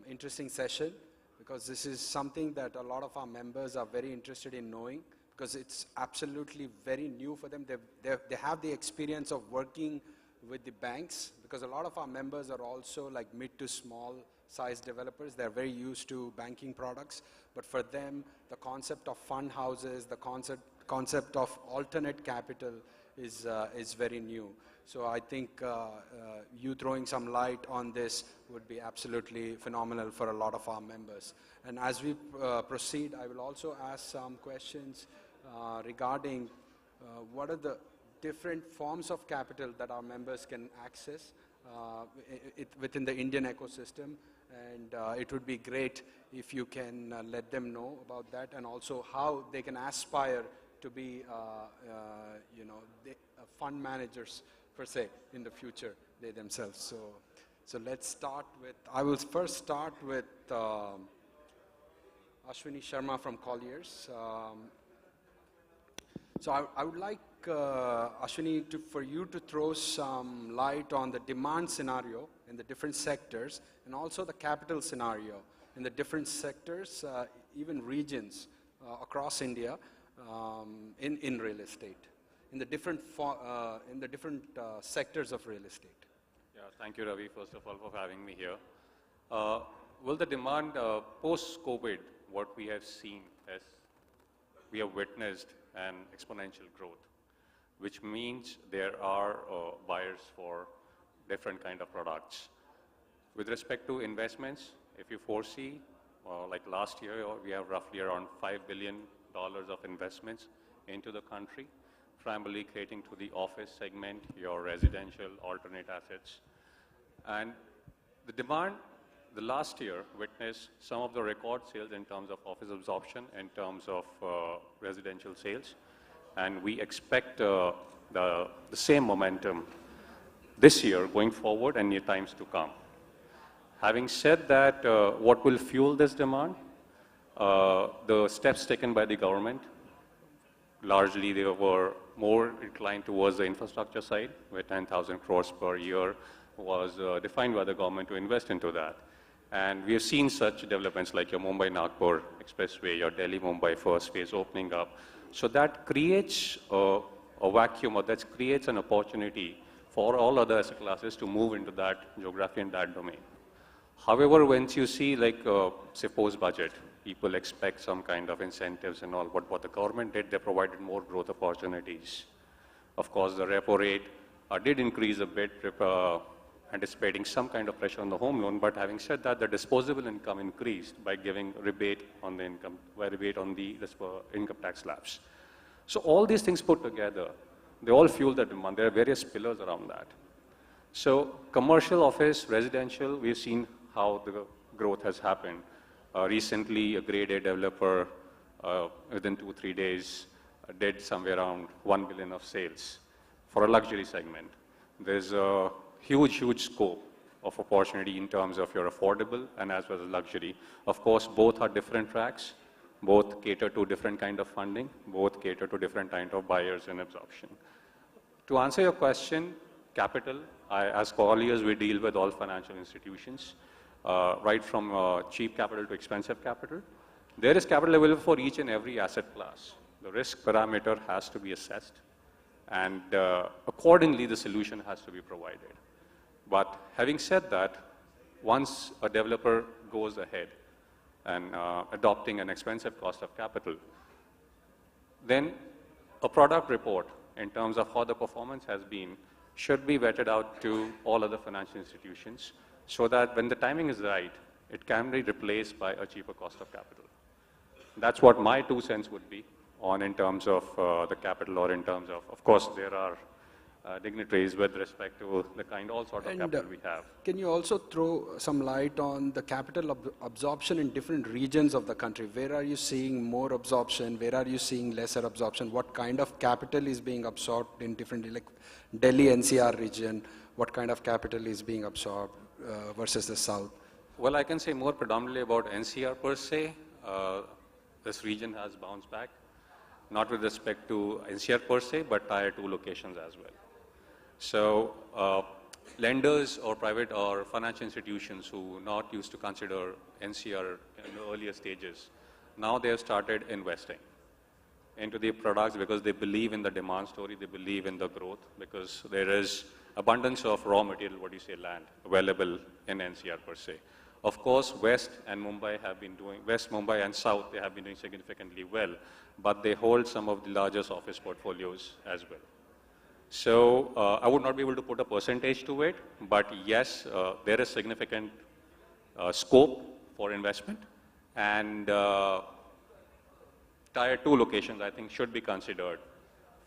interesting session because this is something that a lot of our members are very interested in knowing because it's absolutely very new for them. They have the experience of working with the banks because a lot of our members are also like mid to small size developers. They're very used to banking products, but for them, the concept of fund houses, the concept of alternate capital is very new. So I think you throwing some light on this would be absolutely phenomenal for a lot of our members. And as we proceed, I will also ask some questions regarding what are the different forms of capital that our members can access within the Indian ecosystem. And it would be great if you can let them know about that and also how they can aspire to be, fund managers per se in the future, they themselves. So let's start with, I will first start with Ashwini Sharma from Colliers. So I would like, Ashwini, for you to throw some light on the demand scenario in the different sectors and also the capital scenario in the different sectors, even regions across India in real estate, in the different sectors of real estate. Yeah, thank you, Ravi, first of all, for having me here. Well, the demand post-COVID, what we have seen is we have witnessed an exponential growth, which means there are buyers for different kind of products. With respect to investments, if you foresee, like last year, we have roughly around $5 billion of investments into the country, primarily catering to the office segment, your residential alternate assets. And the demand, the last year witnessed some of the record sales in terms of office absorption, in terms of residential sales. And we expect the same momentum this year going forward and in times to come. Having said that, what will fuel this demand? The steps taken by the government, largely they were more inclined towards the infrastructure side, where 10,000 crores per year was defined by the government to invest into that. And we have seen such developments like your Mumbai-Nagpur Expressway, your Delhi-Mumbai first phase opening up. So that creates a vacuum, or that creates an opportunity for all other asset classes to move into that geography and that domain. However, once you see like, say, post-budget, people expect some kind of incentives and all, but what the government did, they provided more growth opportunities. Of course, the repo rate did increase a bit, anticipating some kind of pressure on the home loan, but having said that, the disposable income increased by giving rebate on the income, rebate on the income tax slabs. So all these things put together, they all fuel the demand. There are various pillars around that. So commercial, office, residential, we've seen how the growth has happened. Recently, a grade A developer within 2-3 days did somewhere around 1 billion of sales for a luxury segment. There's a huge scope of opportunity in terms of your affordable and as well as luxury. Of course, both are different tracks, both cater to different kind of funding, both cater to different kind of buyers and absorption. To answer your question, capital, as Colliers, we deal with all financial institutions, right from cheap capital to expensive capital. There is capital available for each and every asset class. The risk parameter has to be assessed, and accordingly, the solution has to be provided. But having said that, once a developer goes ahead and adopting an expensive cost of capital, then a product report in terms of how the performance has been should be vetted out to all other financial institutions so that when the timing is right, it can be replaced by a cheaper cost of capital. That's what my 2 cents would be on in terms of the capital, or in terms of course, there are dignitaries with respect to the all sort of capital we have. Can you also throw some light on the capital absorption in different regions of the country? Where are you seeing more absorption? Where are you seeing lesser absorption? What kind of capital is being absorbed in different, like Delhi NCR region? What kind of capital is being absorbed versus the south? Well, I can say more predominantly about NCR per se. This region has bounced back, not with respect to NCR per se, but tier 2 locations as well. So lenders or private or financial institutions who not used to consider NCR in the earlier stages, now they have started investing into the products because they believe in the demand story, they believe in the growth, because there is abundance of raw material, land available in NCR per se. Of course, West and Mumbai have been doing, West Mumbai and South, they have been doing significantly well, but they hold some of the largest office portfolios as well. So I would not be able to put a percentage to it, but yes, there is significant scope for investment, and tier 2 locations, I think, should be considered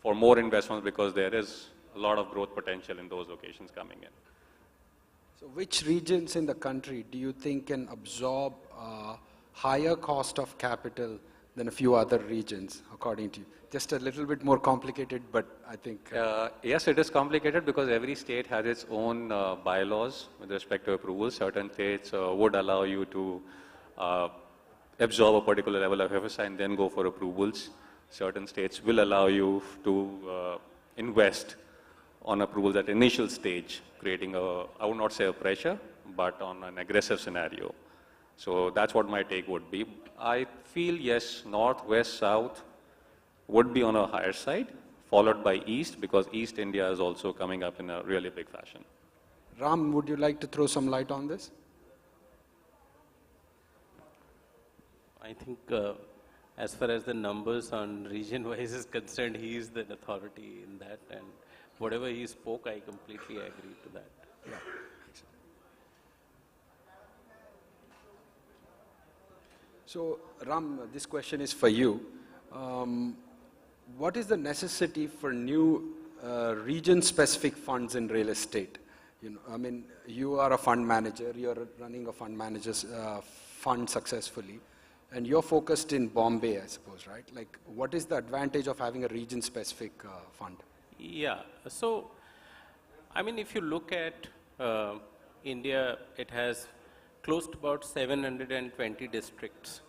for more investments because there is a lot of growth potential in those locations coming in. So which regions in the country do you think can absorb higher cost of capital than a few other regions, according to you? Just a little bit more complicated, but I think... Yes, it is complicated because every state has its own bylaws with respect to approval. Certain states would allow you to absorb a particular level of FSI and then go for approvals. Certain states will allow you to invest on approvals at initial stage, creating a, I would not say a pressure, but on an aggressive scenario. So that's what my take would be. I feel, yes, North, West, South would be on a higher side, followed by East, because East India is also coming up in a really big fashion. Ram, would you like to throw some light on this? I think as far as the numbers on region-wise is concerned, he is the authority in that, and whatever he spoke, I completely agree to that. Yeah. So, Ram, this question is for you. What is the necessity for new region-specific funds in real estate? You know, I mean, you are a fund manager, you're running a fund manager's fund successfully, and you're focused in Bombay, I suppose, right? Like, what is the advantage of having a region-specific fund? Yeah, so, I mean, if you look at India, it has close to about 720 districts,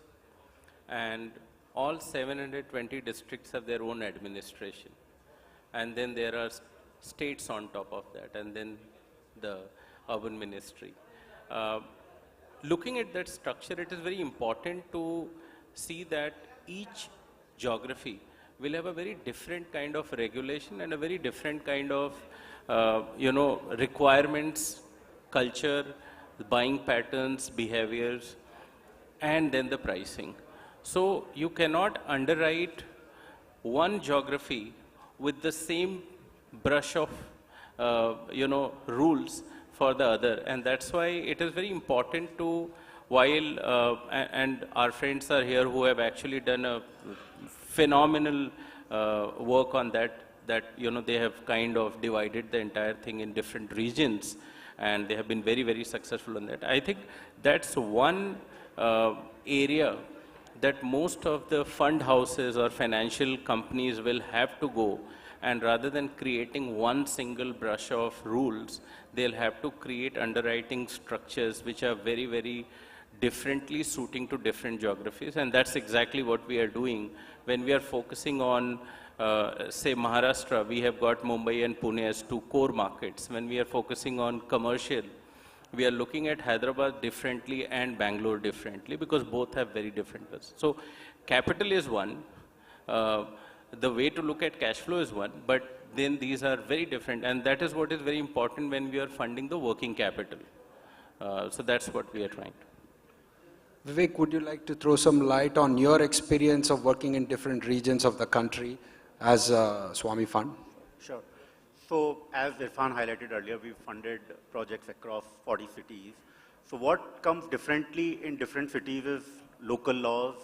and all 720 districts have their own administration, and then there are states on top of that, and then the urban ministry. Looking at that structure, it is very important to see that each geography will have a very different kind of regulation and a very different kind of requirements, culture, buying patterns, behaviors, and then the pricing. So you cannot underwrite one geography with the same brush of, rules for the other. And that's why it is very important to, while, and our friends are here who have actually done a phenomenal work on that, they have kind of divided the entire thing in different regions, and they have been very, very successful on that. I think that's one area that most of the fund houses or financial companies will have to go, and rather than creating one single brush of rules, they'll have to create underwriting structures which are very, very differently suiting to different geographies. And that's exactly what we are doing when we are focusing on, say, Maharashtra. We have got Mumbai and Pune as two core markets. When we are focusing on commercial, we are looking at Hyderabad differently and Bangalore differently, because both have very different risks. So capital is one, the way to look at cash flow is one, but then these are very different, and that is what is very important when we are funding the working capital. So that's what we are trying to. Vivek, would you like to throw some light on your experience of working in different regions of the country as a Swami Fund? Sure. So as Irfan highlighted earlier, we've funded projects across 40 cities. So what comes differently in different cities is local laws,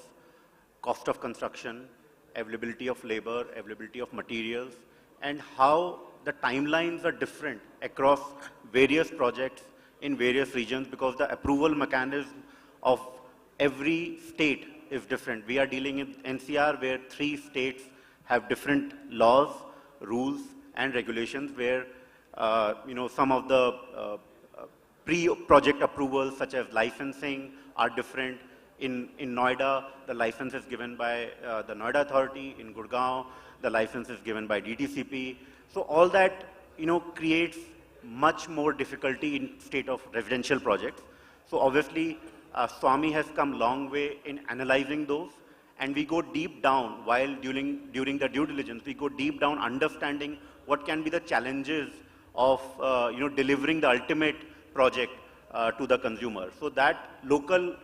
cost of construction, availability of labor, availability of materials, and how the timelines are different across various projects in various regions, because the approval mechanism of every state is different. We are dealing in NCR, where 3 states have different laws, rules, and regulations, where some of the pre-project approvals, such as licensing, are different. In Noida, the license is given by the Noida Authority. In Gurgaon, the license is given by DTCP. So all that creates much more difficulty in state of residential projects. So obviously, Swami has come a long way in analyzing those, and we go deep down while during the due diligence. We go deep down understanding what can be the challenges of delivering the ultimate project to the consumer. So that local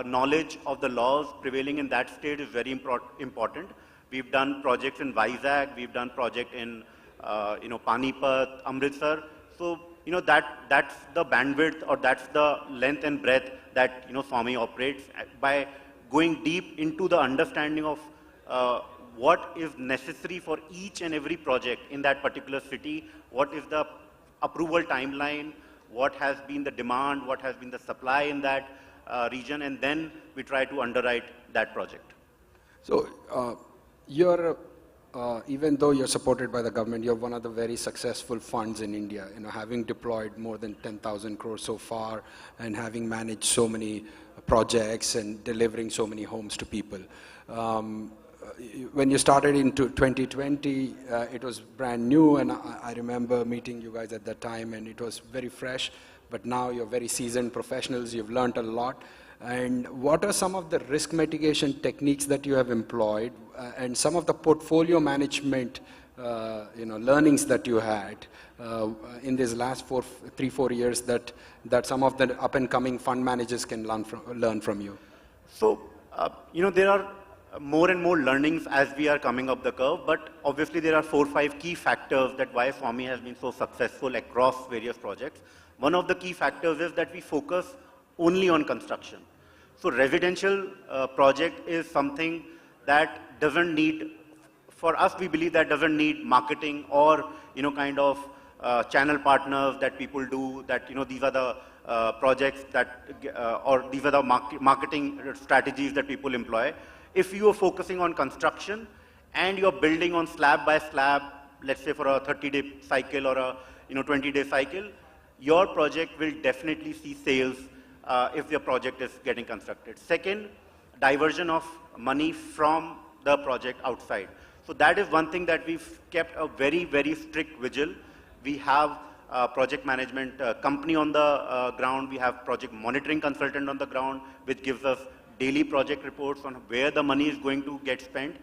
knowledge of the laws prevailing in that state is very important. We've done projects in Vizag, we've done project in Panipat, Amritsar. So that's the bandwidth, or that's the length and breadth that Swami operates, by going deep into the understanding of what is necessary for each and every project in that particular city, what is the approval timeline, what has been the demand, what has been the supply in that region, and then we try to underwrite that project. So even though you're supported by the government, you're one of the very successful funds in India, having deployed more than 10,000 crores so far, and having managed so many projects and delivering so many homes to people. When you started in 2020, it was brand new, and I remember meeting you guys at that time, and it was very fresh. But now you're very seasoned professionals, you've learned a lot. And what are some of the risk mitigation techniques that you have employed, and some of the portfolio management learnings that you had in these last 3-4 years that some of the up-and-coming fund managers can learn from you? So, there are more and more learnings as we are coming up the curve, but obviously there are 4 or 5 key factors that why Swami has been so successful across various projects. One of the key factors is that we focus only on construction. So residential project is something that doesn't need, for us we believe that doesn't need marketing or kind of channel partners that people do, that these are the projects that, or these are the marketing strategies that people employ. If you are focusing on construction and you're building on slab by slab, let's say for a 30-day cycle or a 20-day cycle, your project will definitely see sales if your project is getting constructed. Second, diversion of money from the project outside. So that is one thing that we've kept a very, very strict vigil. We have a project management company on the ground. We have project monitoring consultant on the ground, which gives us daily project reports on where the money is going to get spent.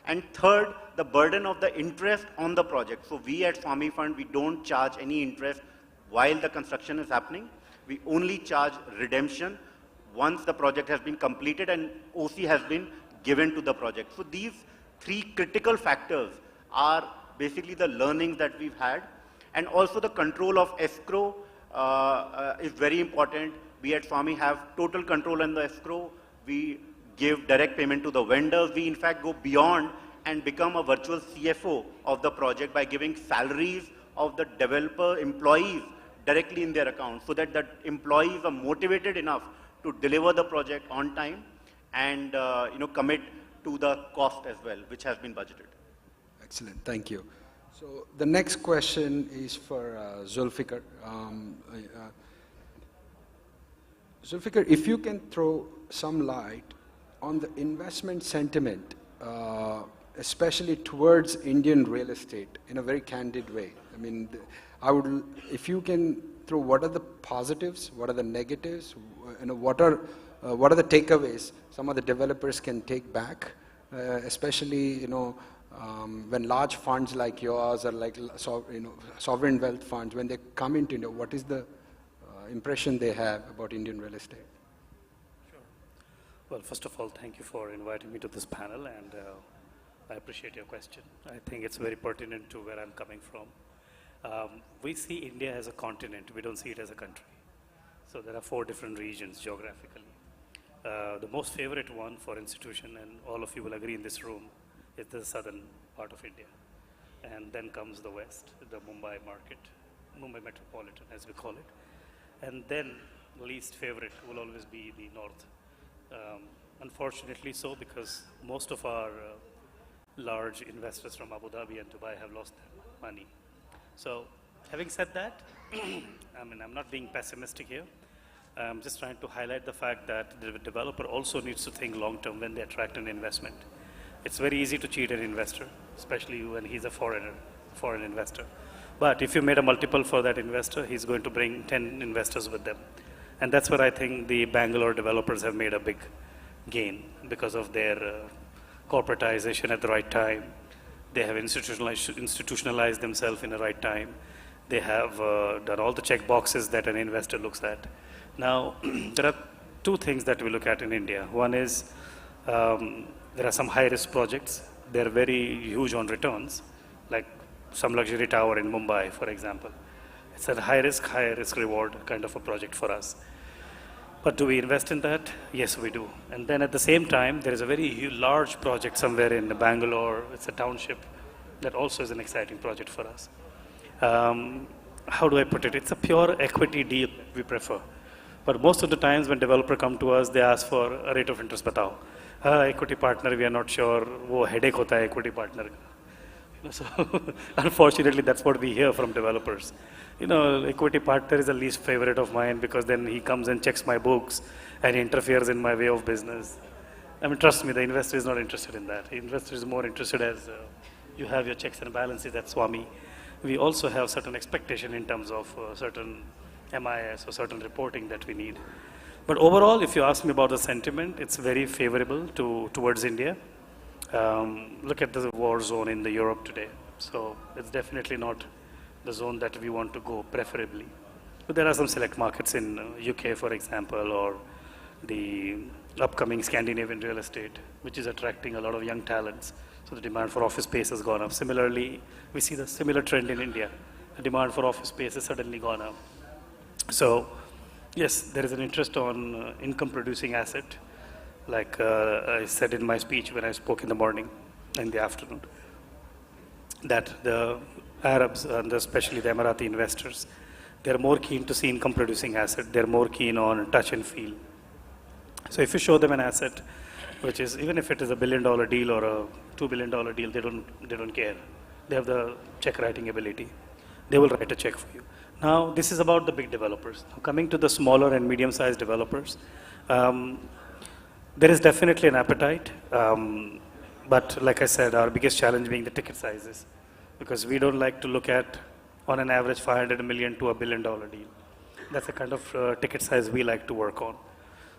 And third, the burden of the interest on the project. So we at Swami Fund, we don't charge any interest while the construction is happening. We only charge redemption once the project has been completed and OC has been given to the project. So these three critical factors are basically the learnings that we've had. And also the control of escrow is very important. We at Swami have total control on the escrow. We give direct payment to the vendors. We in fact go beyond and become a virtual CFO of the project by giving salaries of the developer employees directly in their account, so that the employees are motivated enough to deliver the project on time and commit to the cost as well, which has been budgeted. Excellent, thank you. So the next question is for Zulfikar. Zulfikar, if you can throw some light on the investment sentiment, especially towards Indian real estate, in a very candid way. I mean, if you can throw what are the positives, what are the negatives, what are the takeaways some of the developers can take back, especially when large funds like yours or like sovereign wealth funds, when they come into India, what is the impression they have about Indian real estate? Sure. Well, first of all, thank you for inviting me to this panel, and I appreciate your question. I think it's very pertinent to where I'm coming from. We see India as a continent. We don't see it as a country. So there are 4 different regions geographically. The most favorite one for institution, and all of you will agree in this room, is the southern part of India. And then comes the west, the Mumbai market, Mumbai metropolitan as we call it. And then least favorite will always be the north. Unfortunately so, because most of our large investors from Abu Dhabi and Dubai have lost their money. So having said that, I'm not being pessimistic here. I'm just trying to highlight the fact that the developer also needs to think long term when they attract an investment. It's very easy to cheat an investor, especially when he's a foreign investor. But if you made a multiple for that investor, he's going to bring 10 investors with them. And that's where I think the Bangalore developers have made a big gain because of their corporatization at the right time. They have institutionalized themselves in the right time. They have done all the check boxes that an investor looks at. Now, there are 2 things that we look at in India. One is there are some high-risk projects. They're very huge on returns, like some luxury tower in Mumbai, for example. It's a high risk reward kind of a project for us. But do we invest in that? Yes, we do. And then at the same time, there is a very large project somewhere in Bangalore. It's a township that also is an exciting project for us. How do I put it? It's a pure equity deal we prefer. But most of the times when developer come to us, they ask for a rate of interest batao. Equity partner, we are not sure. Wo headache hota hai equity partner. So unfortunately, that's what we hear from developers. Equity partner is the least favorite of mine because then he comes and checks my books and interferes in my way of business. I mean, trust me, the investor is not interested in that. The investor is more interested as you have your checks and balances at Swami. We also have certain expectation in terms of certain MIS or certain reporting that we need. But overall, if you ask me about the sentiment, it's very favorable towards India. Look at the war zone in Europe today. So it's definitely not the zone that we want to go preferably. But there are some select markets in UK, for example, or the upcoming Scandinavian real estate, which is attracting a lot of young talents. So the demand for office space has gone up. Similarly, we see the similar trend in India. The demand for office space has suddenly gone up. So yes, there is an interest on income producing asset. Like I said in my speech when I spoke in the morning and the afternoon, that the Arabs, and especially the Emirati investors, they're more keen to see income producing asset. They're more keen on touch and feel. So if you show them an asset, which is, even if it is $1 billion deal or a $2 billion deal, they don't care. They have the check writing ability. They will write a check for you. Now, this is about the big developers. Now, coming to the smaller and medium-sized developers, there is definitely an appetite, but like I said, our biggest challenge being the ticket sizes, because we don't like to look at, on an average, 500 million to $1 billion deal. That's the kind of ticket size we like to work on.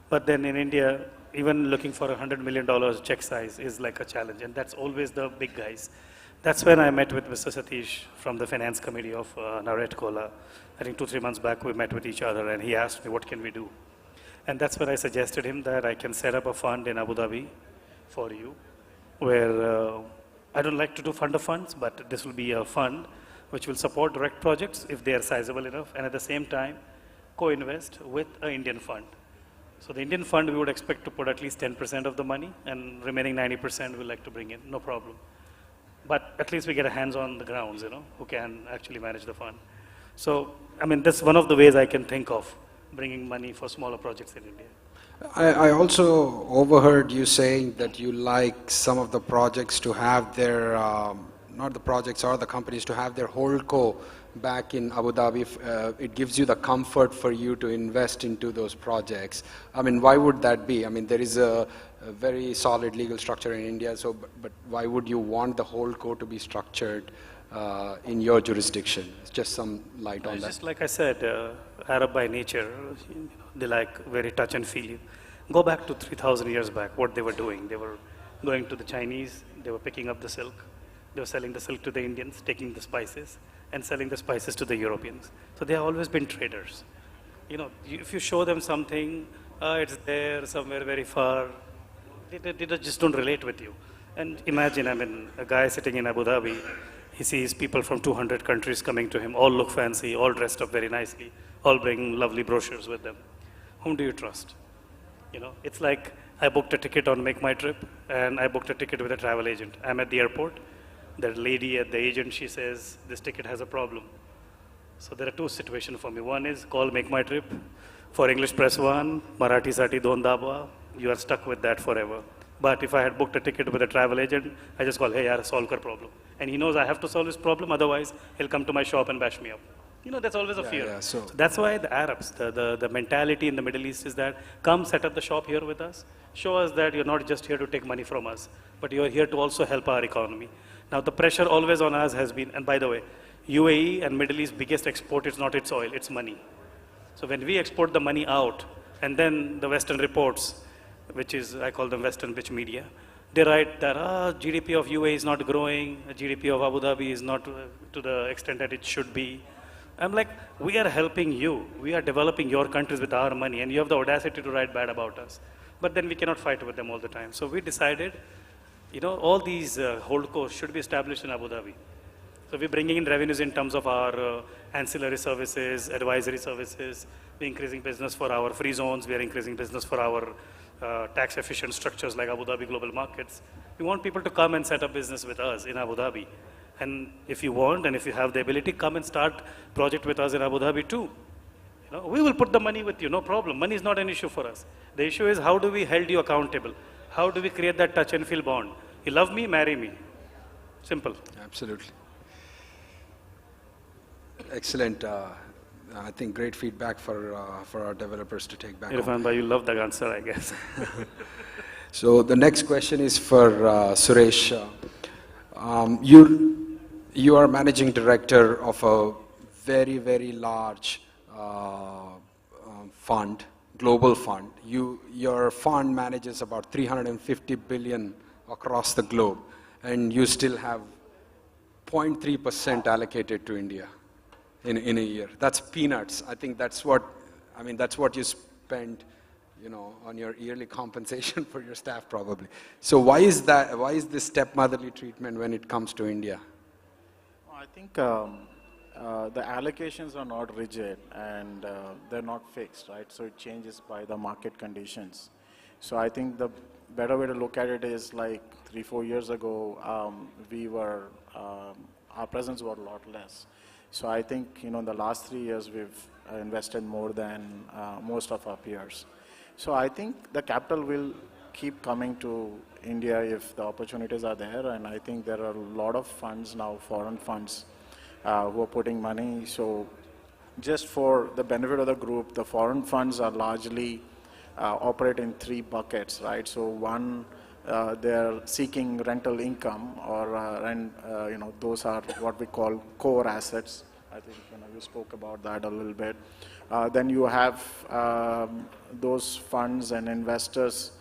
But then in India, even looking for $100 million check size is like a challenge, and that's always the big guys. That's when I met with Mr. Satish from the finance committee of Naredco. I think 2-3 months back we met with each other, and he asked me, what can we do? And that's when I suggested him that I can set up a fund in Abu Dhabi for you, where I don't like to do fund of funds, but this will be a fund which will support direct projects if they are sizable enough, and at the same time co-invest with an Indian fund. So the Indian fund, we would expect to put at least 10% of the money, and remaining 90% we'd like to bring in, no problem. But at least we get a hands on the grounds, who can actually manage the fund. So, I mean, that's one of the ways I can think of bringing money for smaller projects in India. I also overheard you saying that you like some of the projects to have their, not the projects or the companies, to have their holdco back in Abu Dhabi. It gives you the comfort for you to invest into those projects. I mean, why would that be? I mean, there is a very solid legal structure in India, so, but why would you want the holdco to be structured in your jurisdiction? Just some light on that. Just like I said, Arab by nature, they like very touch and feel. Go back to 3,000 years back, what they were doing. They were going to the Chinese, they were picking up the silk, they were selling the silk to the Indians, taking the spices, and selling the spices to the Europeans. So they have always been traders. If you show them something, it's there somewhere very far, they just don't relate with you. And imagine, I mean, a guy sitting in Abu Dhabi, he sees people from 200 countries coming to him, all look fancy, all dressed up very nicely, all bring lovely brochures with them. Whom do you trust? It's like I booked a ticket on Make My Trip, and I booked a ticket with a travel agent. I'm at the airport. That lady at the agent, she says, this ticket has a problem. So there are two situations for me. One is call Make My Trip. For English press 1, Marathi sati don daba. You are stuck with that forever. But if I had booked a ticket with a travel agent, I just call, hey, yaar, solve your problem. And he knows I have to solve his problem, otherwise he'll come to my shop and bash me up. That's always a fear. Yeah, so that's why the Arabs, the mentality in the Middle East is that, come set up the shop here with us, show us that you're not just here to take money from us, but you're here to also help our economy. Now the pressure always on us has been, and by the way, UAE and Middle East biggest export is not its oil, it's money. So when we export the money out, and then the Western reports, which is, I call them Western bitch media, they write that GDP of UAE is not growing, GDP of Abu Dhabi is not to the extent that it should be. I'm like, we are helping you. We are developing your countries with our money, and you have the audacity to write bad about us. But then we cannot fight with them all the time. So we decided, all these holdcos should be established in Abu Dhabi. So we're bringing in revenues in terms of our ancillary services, advisory services. We're increasing business for our free zones. We are increasing business for our tax-efficient structures like Abu Dhabi Global Markets. We want people to come and set up business with us in Abu Dhabi. And if you want, and if you have the ability, come and start project with us in Abu Dhabi too. We will put the money with you, no problem. Money is not an issue for us. The issue is, how do we hold you accountable? How do we create that touch and feel bond? You love me, marry me. Simple. Absolutely. Excellent. I think great feedback for our developers to take back. Irfan bhai, you love that answer, I guess. So the next question is for Suresh. You are managing director of a very, very large fund, global fund. Your fund manages about 350 billion across the globe, and you still have 0.3% allocated to India in a year. That's peanuts. I think that's what you spend, on your yearly compensation for your staff probably. So why is that? Why is this stepmotherly treatment when it comes to India? I think the allocations are not rigid and they're not fixed, right? So it changes by the market conditions. So I think the better way to look at it is like 3-4 years ago, our presence was a lot less. So I think, in the last 3 years, we've invested more than most of our peers. So I think the capital will keep coming to India if the opportunities are there, and I think there are a lot of funds now, foreign funds, who are putting money. So just for the benefit of the group, the foreign funds are largely operate in 3 buckets, right? So one, they're seeking rental income, or those are what we call core assets, I think you spoke about that a little bit. Then you have those funds and investors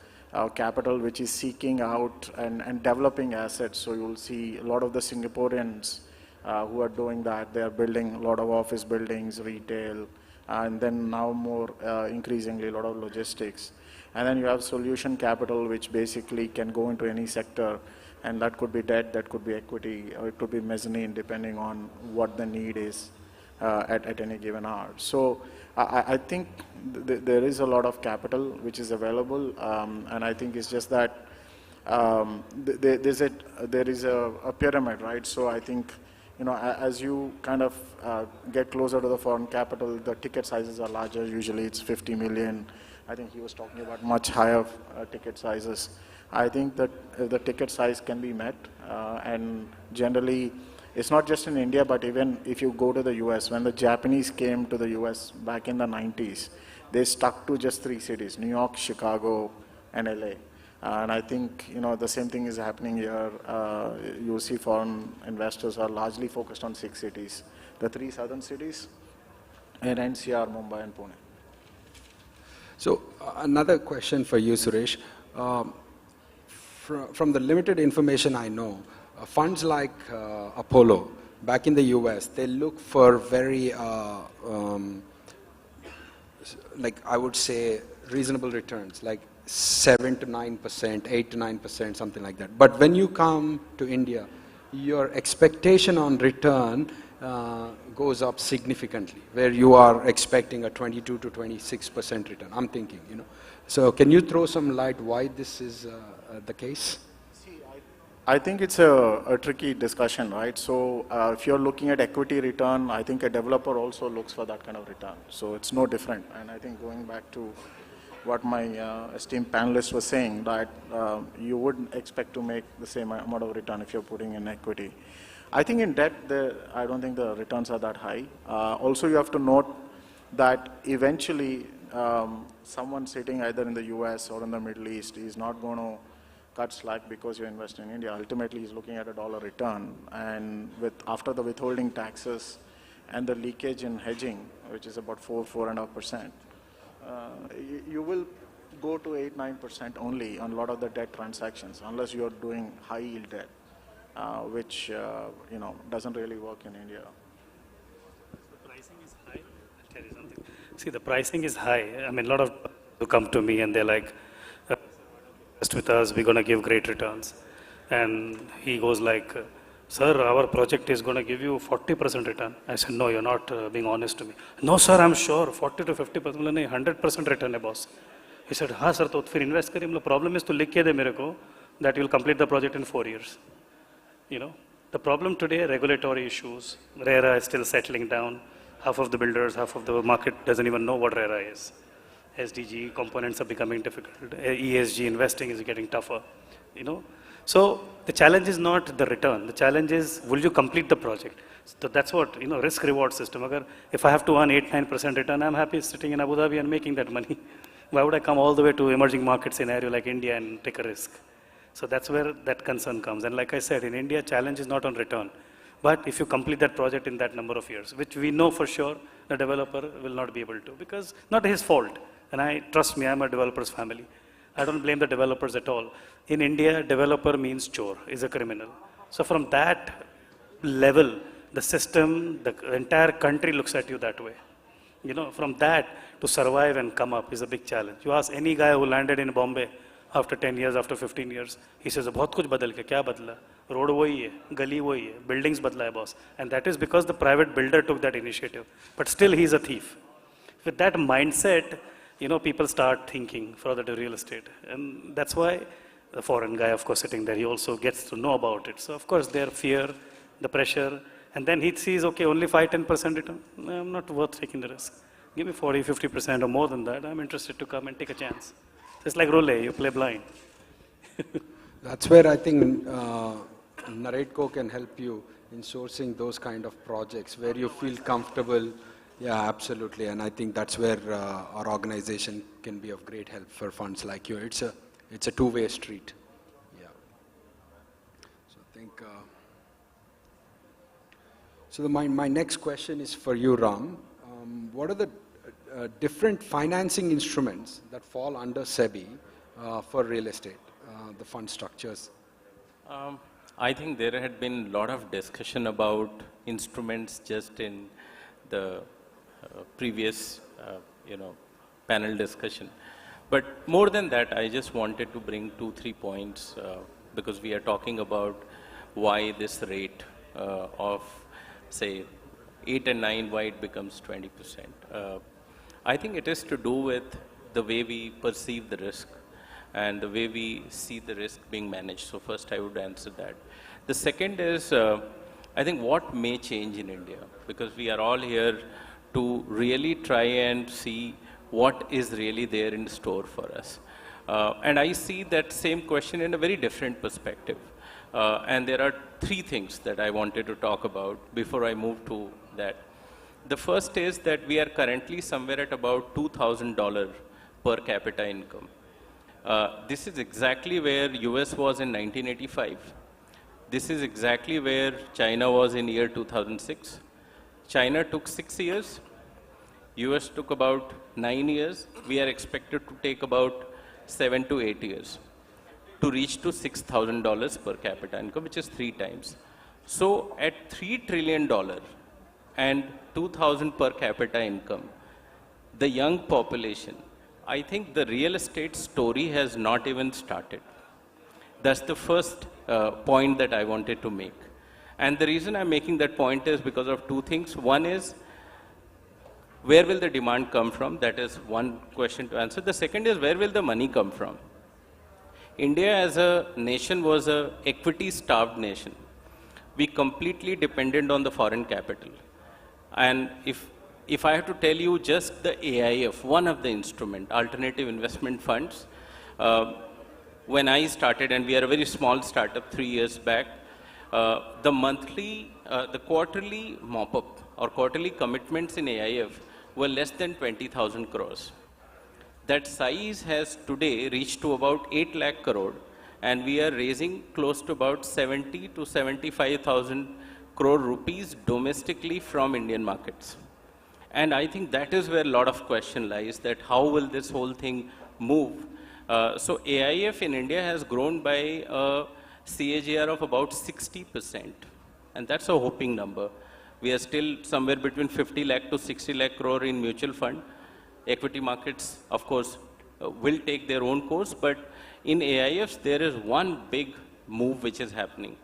capital which is seeking out and developing assets. So you'll see a lot of the Singaporeans who are doing that. They are building a lot of office buildings, retail, and then now more increasingly a lot of logistics. And then you have solution capital, which basically can go into any sector, and that could be debt, that could be equity, or it could be mezzanine, depending on what the need is at any given hour. So I think there is a lot of capital which is available, and I think it's just that there is a pyramid, right? So I think, as you kind of get closer to the foreign capital, the ticket sizes are larger. Usually it's 50 million. I think he was talking about much higher ticket sizes. I think that the ticket size can be met, and generally, it's not just in India, but even if you go to the US, when the Japanese came to the US back in the 90s, they stuck to just 3 cities, New York, Chicago, and LA. And I think, the same thing is happening here. You see foreign investors are largely focused on 6 cities, the 3 southern cities, and NCR, Mumbai, and Pune. So another question for you, Suresh. From the limited information I know, funds like Apollo, back in the US, they look for very, like I would say, reasonable returns, like 7 to 9%, 8 to 9%, something like that. But when you come to India, your expectation on return goes up significantly, where you are expecting a 22 to 26% return, I'm thinking, So can you throw some light why this is the case? I think it's a tricky discussion, right? So if you're looking at equity return, I think a developer also looks for that kind of return. So it's no different. And I think going back to what my esteemed panelist was saying, that you wouldn't expect to make the same amount of return if you're putting in equity. I think in debt, I don't think the returns are that high. Also, you have to note that eventually someone sitting either in the US or in the Middle East is not going to cut slack because you invest in India. Ultimately, he's looking at $1 return. And after the withholding taxes and the leakage in hedging, which is about 4.5%, you will go to 8-9% only on a lot of the debt transactions, unless you're doing high yield debt, which doesn't really work in India. The pricing is high. I'll tell you something. See, the pricing is high. I mean, a lot of people come to me and they're like, invest with us, we're going to give great returns. And he goes like, sir, our project is going to give you 40% return. I said, no, you're not being honest to me. No, sir, I'm sure, 40 to 50%, 100% return hai boss. He said, हाँ sir, तो फिर invest करें. मतलब problem is to लिख के दे मेरे को that you'll complete the project in 4 years. The problem today, regulatory issues. RERA is still settling down. Half of the builders, half of the market doesn't even know what RERA is. SDG components are becoming difficult. ESG investing is getting tougher. So the challenge is not the return. The challenge is, will you complete the project? So that's what, risk reward system. If I have to earn 8-9% return, I'm happy sitting in Abu Dhabi and making that money. Why would I come all the way to emerging market scenario like India and take a risk? So that's where that concern comes. And like I said, in India, challenge is not on return. But if you complete that project in that number of years, which we know for sure the developer will not be able to, because not his fault. And trust me, I'm a developer's family. I don't blame the developers at all. In India, developer means chore, is a criminal. So from that level, the system, the entire country looks at you that way. From that to survive and come up is a big challenge. You ask any guy who landed in Bombay after 10 years, after 15 years, he says, बहुत कुछ बदल के क्या बदला? Road वही है, गली वही है, buildings बदला है boss. And that is because the private builder took that initiative. But still he's a thief. With that mindset, people start thinking further to real estate. And that's why the foreign guy, of course, sitting there, he also gets to know about it. So, of course, their fear, the pressure, and then he sees, okay, only 5-10% return. I'm not worth taking the risk. Give me 40-50% or more than that. I'm interested to come and take a chance. It's like roulette, you play blind. That's where I think Naredco can help you in sourcing those kind of projects where you feel comfortable. Yeah, absolutely. And I think that's where our organization can be of great help for funds like you. It's a two-way street. Yeah. So I think. So my next question is for you, Ram. What are the different financing instruments that fall under SEBI for real estate, the fund structures? I think there had been a lot of discussion about instruments just in the previous, panel discussion. But more than that, I just wanted to bring 2-3 points because we are talking about why this rate of, say, 8 and 9, why it becomes 20%. I think it is to do with the way we perceive the risk and the way we see the risk being managed. So first I would answer that. The second is, I think what may change in India, because we are all here to really try and see what is really there in store for us. And I see that same question in a very different perspective. And there are 3 things that I wanted to talk about before I move to that. The first is that we are currently somewhere at about $2,000 per capita income. This is exactly where US was in 1985. This is exactly where China was in year 2006. China took 6 years. US took about 9 years. We are expected to take about 7 to 8 years to reach to $6,000 per capita income, which is 3 times. So at $3 trillion and 2,000 per capita income, the young population, I think the real estate story has not even started. That's the first point that I wanted to make. And the reason I'm making that point is because of 2 things. One is, where will the demand come from? That is one question to answer. The second is, where will the money come from? India as a nation was an equity-starved nation. We completely depended on the foreign capital. And if I have to tell you just the AIF, one of the instrument, alternative investment funds, when I started, and we are a very small startup 3 years back, the quarterly mop-up or quarterly commitments in AIF were less than 20,000 crores. That size has today reached to about 8 lakh crore, and we are raising close to about 70 to 75,000 crore rupees domestically from Indian markets. And I think that is where a lot of question lies, that how will this whole thing move? So AIF in India has grown by a CAGR of about 60%, and that's a hoping number. We are still somewhere between 50 lakh to 60 lakh crore in mutual fund. Equity markets, of course, will take their own course, but in AIFs, there is one big move which is happening.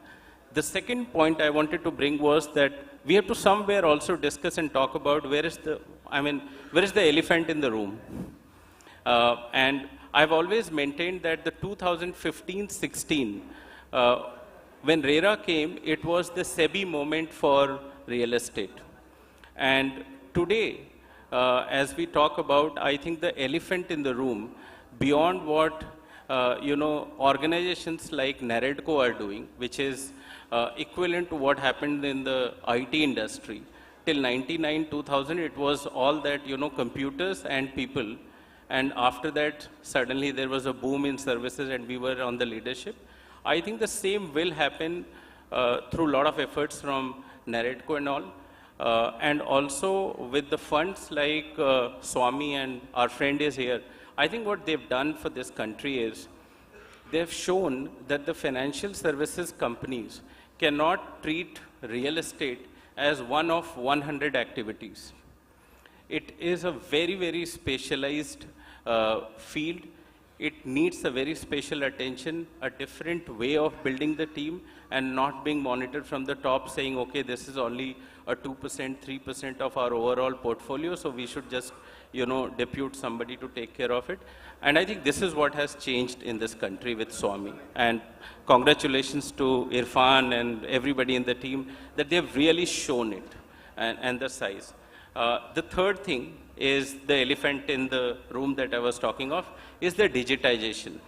The second point I wanted to bring was that we have to somewhere also discuss and talk about where is the elephant in the room. And I've always maintained that the 2015-16, when RERA came, it was the SEBI moment for real estate. And today, as we talk about, I think the elephant in the room, beyond what organizations like Naredco are doing, which is equivalent to what happened in the IT industry. Till 99, 2000, it was all that, computers and people. And after that, suddenly there was a boom in services and we were on the leadership. I think the same will happen through a lot of efforts from Naredco and all. And also with the funds like Swami, and our friend is here, I think what they've done for this country is they've shown that the financial services companies cannot treat real estate as one of 100 activities. It is a very, very specialized field. It needs a very special attention, a different way of building the team, and not being monitored from the top saying, okay, this is only a 2%, 3% of our overall portfolio, so we should just, depute somebody to take care of it. And I think this is what has changed in this country with Swami. And congratulations to Irfan and everybody in the team that they've really shown it and the size. The third thing is the elephant in the room that I was talking of, is the digitization.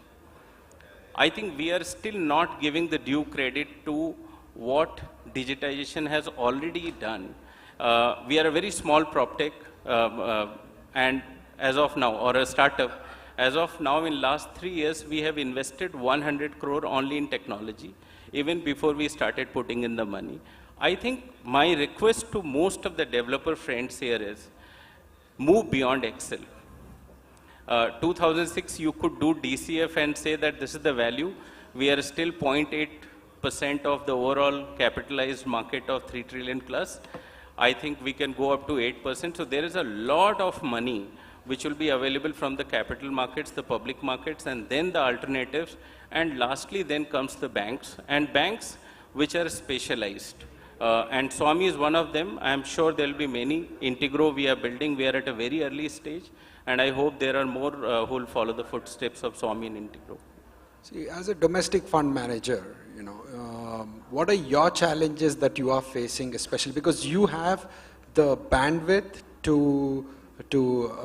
I think we are still not giving the due credit to what digitization has already done. We are a very small PropTech, and as of now, or a startup, as of now in last 3 years, we have invested 100 crore only in technology, even before we started putting in the money. I think my request to most of the developer friends here is move beyond Excel. 2006, you could do DCF and say that this is the value. We are still 0.8% of the overall capitalized market of 3 trillion plus. I think we can go up to 8%. So there is a lot of money which will be available from the capital markets, the public markets, and then the alternatives. And lastly, then comes the banks, and banks which are specialized. And Swami is one of them. I am sure there will be many. Integro we are building. We are at a very early stage. And I hope there are more who will follow the footsteps of Swami and Integro. See, as a domestic fund manager, what are your challenges that you are facing, especially because you have the bandwidth to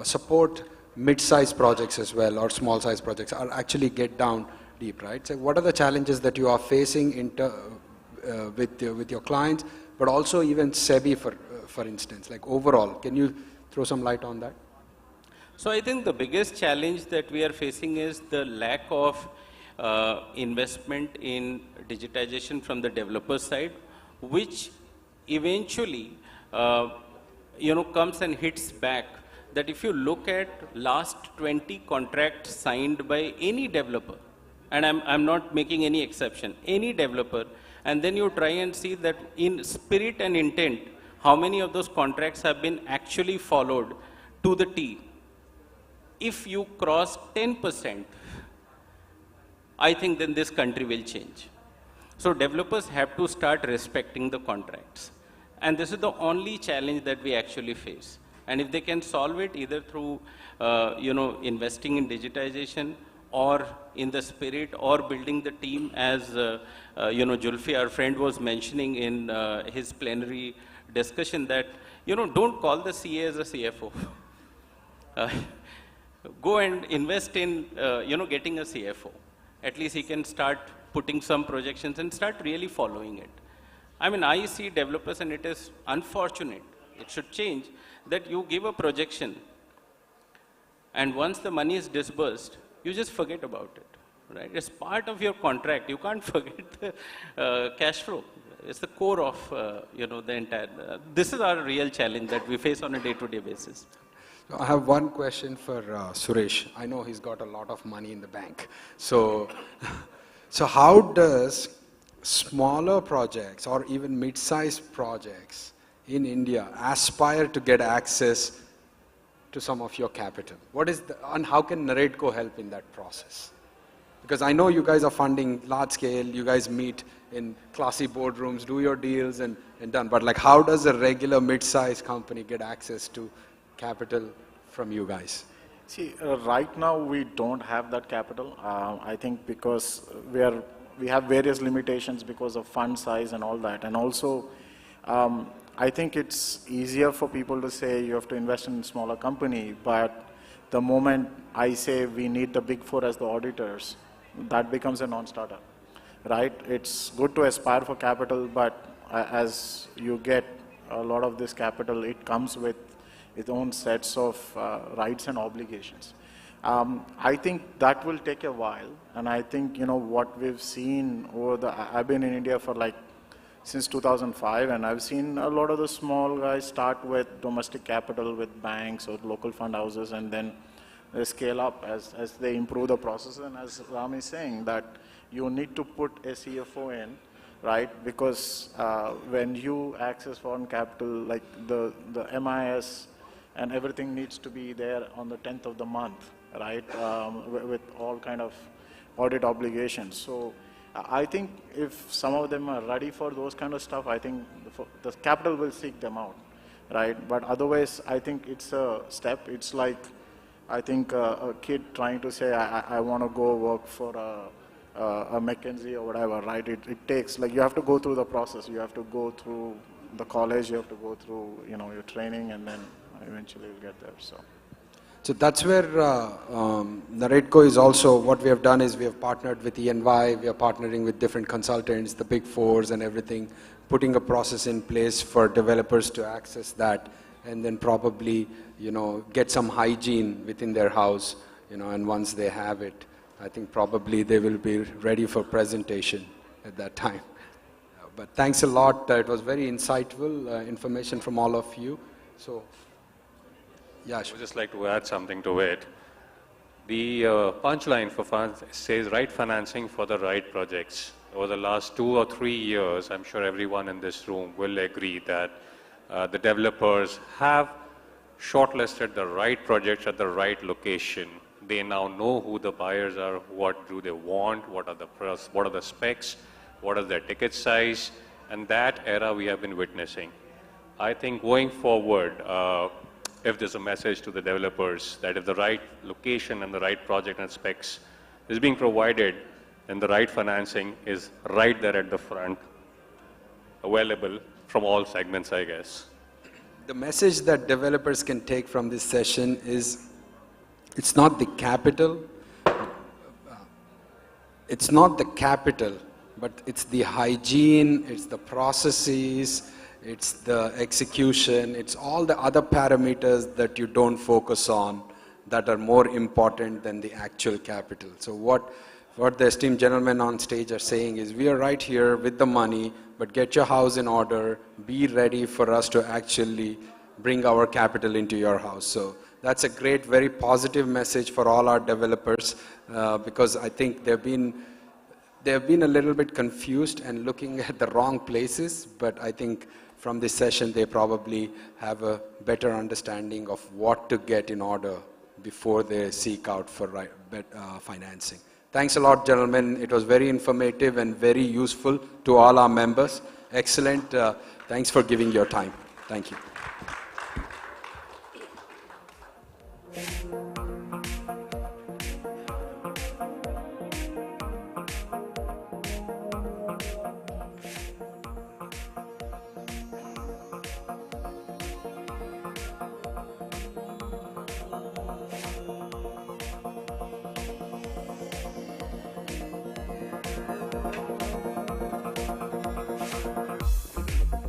support mid-sized projects as well, or small-sized projects, or actually get down deep, right? So what are the challenges that you are facing with your clients, but also even SEBI, for instance, like overall? Can you throw some light on that? So I think the biggest challenge that we are facing is the lack of investment in digitization from the developer side, which eventually comes and hits back. That if you look at last 20 contracts signed by any developer, and I'm not making any exception, any developer, and then you try and see that in spirit and intent, how many of those contracts have been actually followed to the T. If you cross 10%, I think then this country will change. So developers have to start respecting the contracts. And this is the only challenge that we actually face. And if they can solve it either through, investing in digitization, or in the spirit, or building the team, as Julfi, our friend, was mentioning in his plenary discussion, that don't call the CA as a CFO. Go and invest in getting a CFO. At least he can start putting some projections and start really following it. I mean, I see developers, and it is unfortunate, it should change, that you give a projection, and once the money is disbursed, you just forget about it, right? It's part of your contract. You can't forget the cash flow. It's the core of, the entire, this is our real challenge that we face on a day-to-day basis. I have one question for Suresh. I know he's got a lot of money in the bank. So how does smaller projects or even mid-sized projects in India aspire to get access to some of your capital? And how can Naredco help in that process? Because I know you guys are funding large scale, you guys meet in classy boardrooms, do your deals and done. But like, how does a regular mid-sized company get access to capital from you guys? See, right now we don't have that capital. I think because we have various limitations because of fund size and all that. And also, I think it's easier for people to say you have to invest in a smaller company, but the moment I say we need the big four as the auditors, that becomes a non-starter, right? It's good to aspire for capital, but as you get a lot of this capital, it comes with its own sets of rights and obligations. I think that will take a while, and I think what we've seen I've been in India for since 2005, and I've seen a lot of the small guys start with domestic capital with banks or local fund houses, and then they scale up as they improve the process. And as Ram is saying, that you need to put a CFO in, right? Because when you access foreign capital, like the MIS and everything needs to be there on the 10th of the month, right? With all kind of audit obligations. So I think if some of them are ready for those kind of stuff, I think the capital will seek them out, right? But otherwise, I think it's a step. It's like, I think a kid trying to say, I want to go work for a McKinsey or whatever, right? It takes, you have to go through the process. You have to go through the college, you have to go through, your training, and then eventually you'll get there, So that's where Naredco is also, what we have done is we have partnered with EY, we are partnering with different consultants, the big fours and everything, putting a process in place for developers to access that, and then probably, get some hygiene within their house, and once they have it, I think probably they will be ready for presentation at that time. But thanks a lot. It was very insightful information from all of you. So, yeah. I would just like to add something to it. The punchline for funds says right financing for the right projects. Over the last 2 or 3 years, I'm sure everyone in this room will agree that the developers have shortlisted the right projects at the right location. They now know who the buyers are, what do they want, what are the specs, what is their ticket size, and that era we have been witnessing. I think going forward, if there's a message to the developers that if the right location and the right project and specs is being provided, then the right financing is right there at the front, available from all segments, I guess. The message that developers can take from this session is it's not the capital, but it's the hygiene, it's the processes, it's the execution, it's all the other parameters that you don't focus on that are more important than the actual capital. So what the esteemed gentlemen on stage are saying is we are right here with the money, but get your house in order, be ready for us to actually bring our capital into your house. So that's a great, very positive message for all our developers because I think they've been a little bit confused and looking at the wrong places, but I think from this session they probably have a better understanding of what to get in order before they seek out for financing. Thanks a lot, gentlemen. It was very informative and very useful to all our members. Excellent. Thanks for giving your time. Thank you.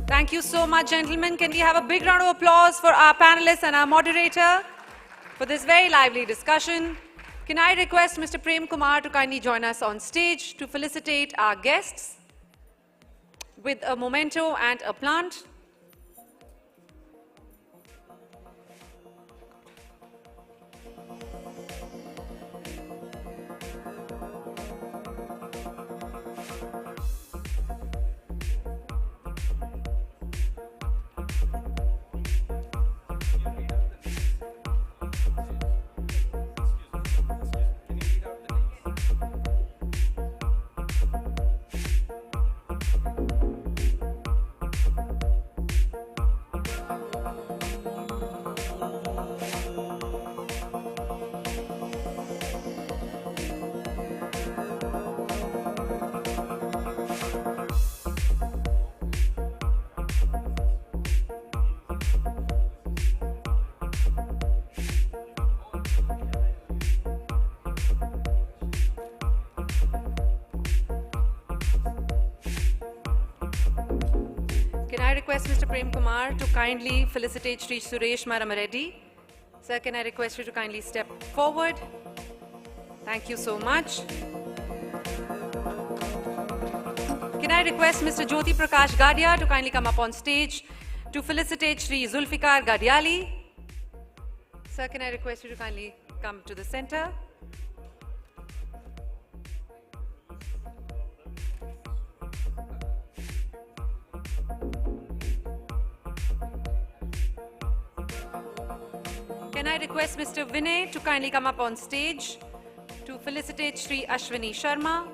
Thank you so much, gentlemen. Can we have a big round of applause for our panelists and our moderator for this very lively discussion? Can I request Mr. Prem Kumar to kindly join us on stage to felicitate our guests with a memento and a plant? Can I request Mr. Prem Kumar to kindly felicitate Sri Suresh Maramareddy? Sir, can I request you to kindly step forward? Thank you so much. Can I request Mr. Jyoti Prakash Gadia to kindly come up on stage to felicitate Sri Zulfikar Gadiali? Sir, can I request you to kindly come to the center? Can I request Mr. Vinay to kindly come up on stage to felicitate Sri Ashwini Sharma?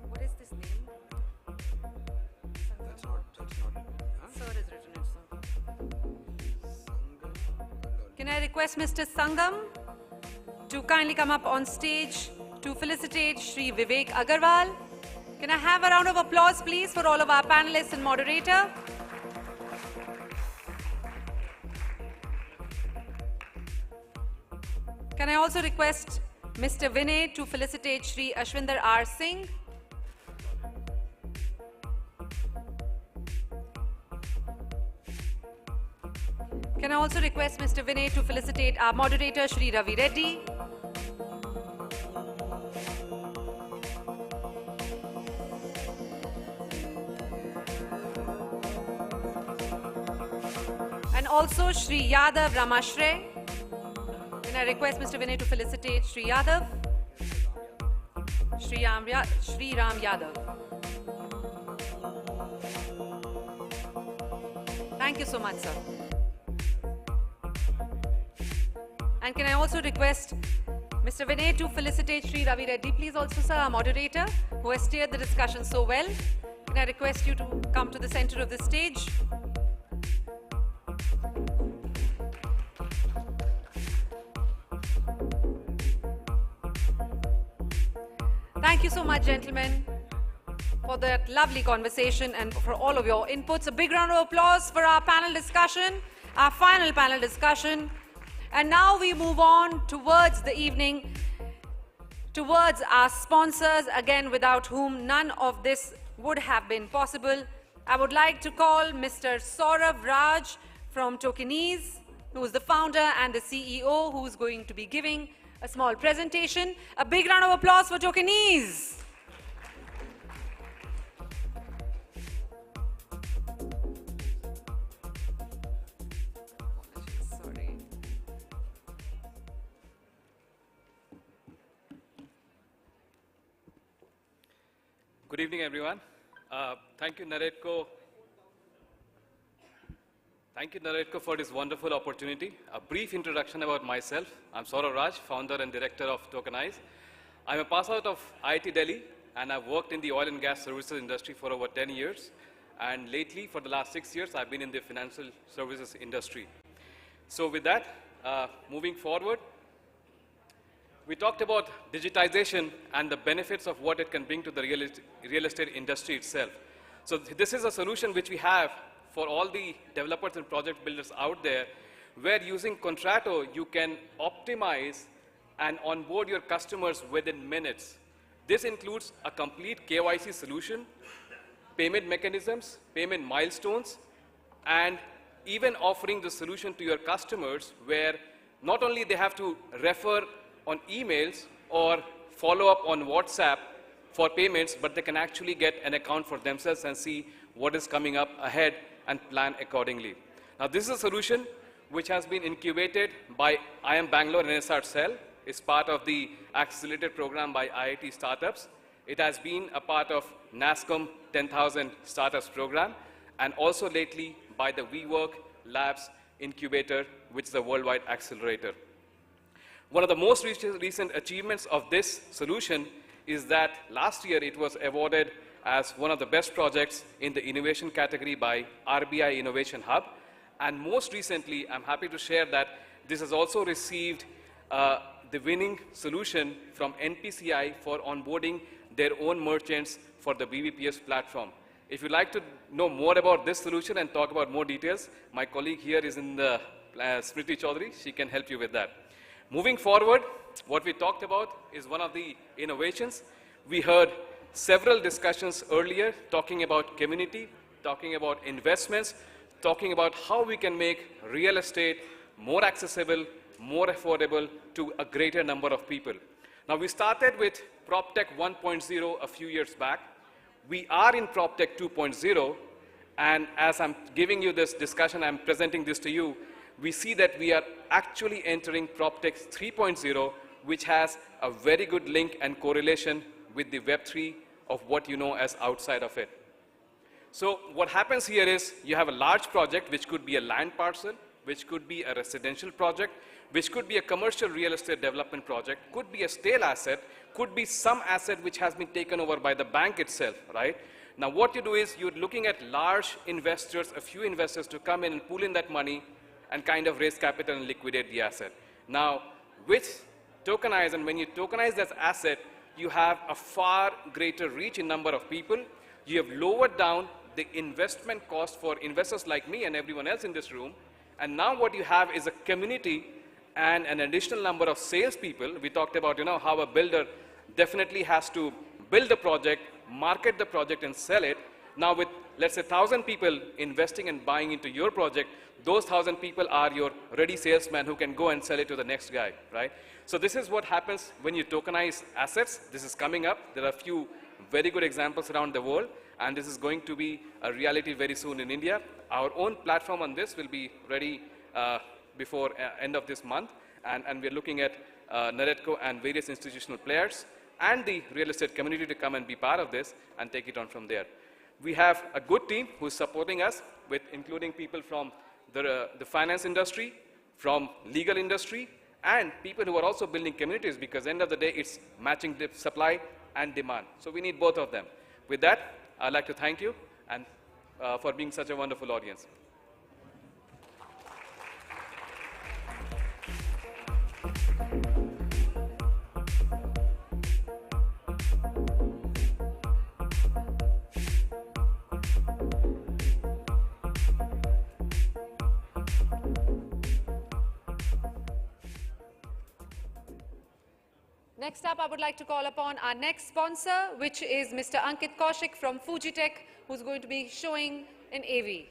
What is this name? That's not. Sir is written it, sir. Can I request Mr. Sangam to kindly come up on stage to felicitate Sri Vivek Agarwal? Can I have a round of applause, please, for all of our panelists and moderator? Can I also request Mr. Vinay to felicitate Sri Ashwinder R. Singh? Can I also request Mr. Vinay to felicitate our moderator, Shri Ravi Reddy. And also Shri Yadav Ramashre. Can I request Mr. Vinay to felicitate Shri Yadav? Shri Ram Yadav. Thank you so much, sir. And can I also request Mr. Vinay to felicitate Shri Ravi Reddy, please also, sir, our moderator, who has steered the discussion so well. Can I request you to come to the center of the stage? Thank you so much, gentlemen, for that lovely conversation and for all of your inputs. A big round of applause for our panel discussion, our final panel discussion. And now we move on towards the evening, towards our sponsors, again, without whom none of this would have been possible. I would like to call Mr. Saurav Raj from Tokenies, who is the founder and the CEO, who is going to be giving a small presentation. A big round of applause for Tokenies. Good evening, everyone. Thank you, Naredco. Thank you, Naredco, for this wonderful opportunity. A brief introduction about myself. I'm Saurav Raj, founder and director of Tokenize. I'm a pass out of IIT Delhi, and I've worked in the oil and gas services industry for over 10 years. And lately, for the last 6 years, I've been in the financial services industry. So with that, moving forward, we talked about digitization and the benefits of what it can bring to the real estate industry itself. So this is a solution which we have for all the developers and project builders out there, where using Contrato, you can optimize and onboard your customers within minutes. This includes a complete KYC solution, payment mechanisms, payment milestones, and even offering the solution to your customers where not only they have to refer on emails or follow up on WhatsApp for payments, but they can actually get an account for themselves and see what is coming up ahead and plan accordingly. Now, this is a solution which has been incubated by IIM Bangalore and NSR Cell. It's part of the accelerated program by IIT Startups. It has been a part of NASSCOM 10,000 Startups program, and also lately by the WeWork Labs Incubator, which is a worldwide accelerator. One of the most recent achievements of this solution is that last year it was awarded as one of the best projects in the innovation category by RBI Innovation Hub. And most recently, I'm happy to share that this has also received the winning solution from NPCI for onboarding their own merchants for the BBPS platform. If you'd like to know more about this solution and talk about more details, my colleague here is in the Smriti Chaudhary. She can help you with that. Moving forward, what we talked about is one of the innovations. We heard several discussions earlier talking about community, talking about investments, talking about how we can make real estate more accessible, more affordable to a greater number of people. Now, we started with PropTech 1.0 a few years back. We are in PropTech 2.0, and as I'm giving you this discussion, I'm presenting this to you, we see that we are actually entering PropTech 3.0, which has a very good link and correlation with the Web3 of what you know as outside of it. So what happens here is you have a large project, which could be a land parcel, which could be a residential project, which could be a commercial real estate development project, could be a stale asset, could be some asset which has been taken over by the bank itself, right? Now what you do is you're looking at large investors, a few investors to come in and pull in that money and kind of raise capital and liquidate the asset. Now, with Tokenize, and when you tokenize this asset, you have a far greater reach in number of people. You have lowered down the investment cost for investors like me and everyone else in this room. And now what you have is a community and an additional number of salespeople. We talked about, how a builder definitely has to build the project, market the project, and sell it. Now with, let's say, 1,000 people investing and buying into your project, those 1,000 people are your ready salesman who can go and sell it to the next guy, right? So this is what happens when you tokenize assets. This is coming up. There are a few very good examples around the world, and this is going to be a reality very soon in India. Our own platform on this will be ready before end of this month, and we're looking at Naredco and various institutional players and the real estate community to come and be part of this and take it on from there. We have a good team who's supporting us, with including people from the finance industry, from legal industry, and people who are also building communities, because end of the day, it's matching the supply and demand. So we need both of them. With that, I'd like to thank you and for being such a wonderful audience. Next up, I would like to call upon our next sponsor, which is Mr. Ankit Kaushik from Fujitech, who's going to be showing an AV.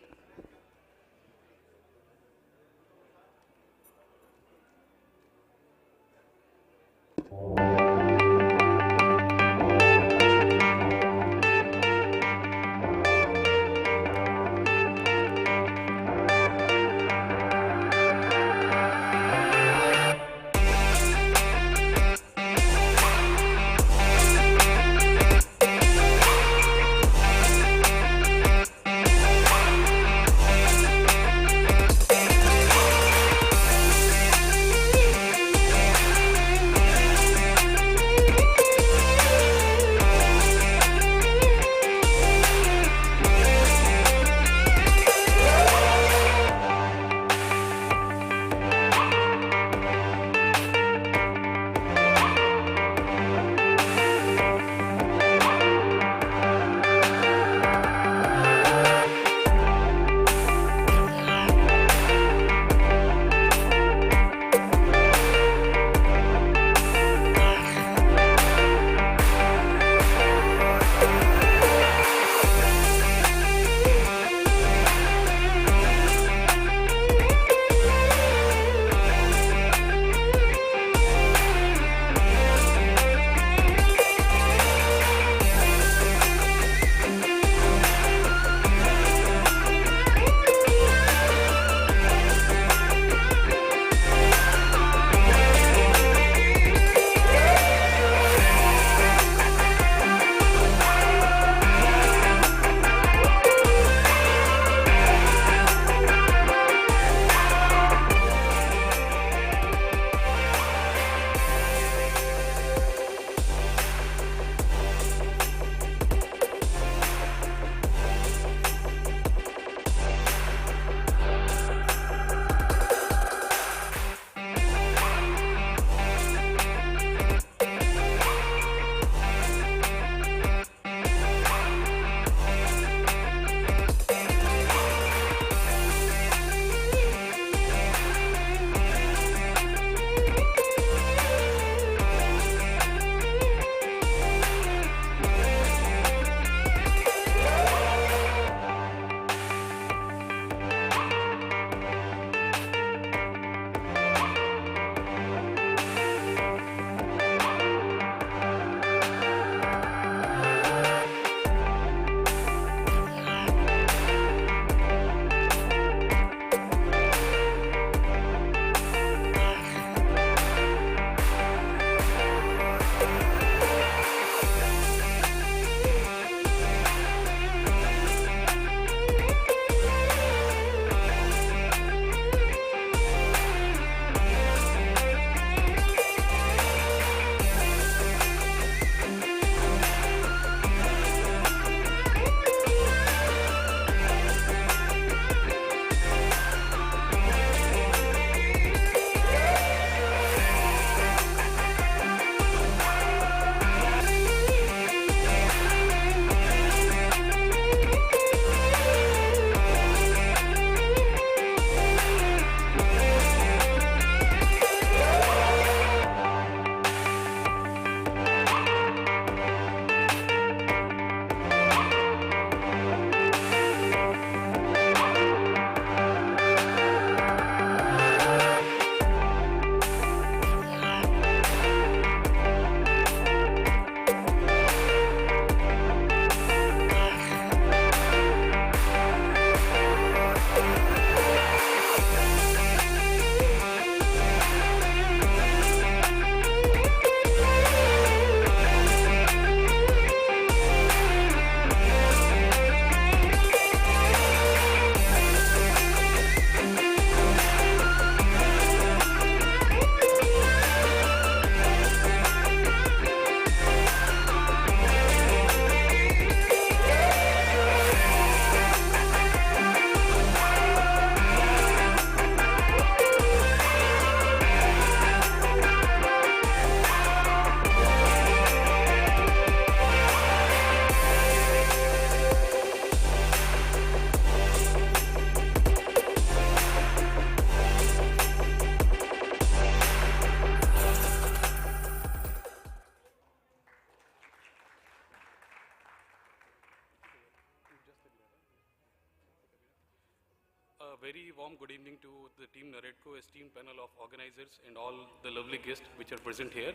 A very warm good evening to the team Naredco, esteemed panel of organizers and all the lovely guests which are present here.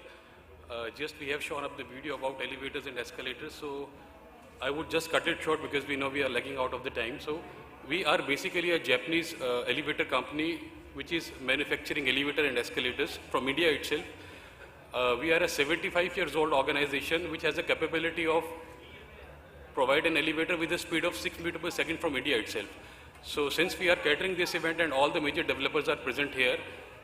Just we have shown up the video about elevators and escalators, so I would just cut it short because we know we are lagging out of the time. So we are basically a Japanese elevator company which is manufacturing elevator and escalators from India itself. We are a 75 years old organization which has a capability of provide an elevator with a speed of 6 meters per second from India itself. So since we are catering this event and all the major developers are present here,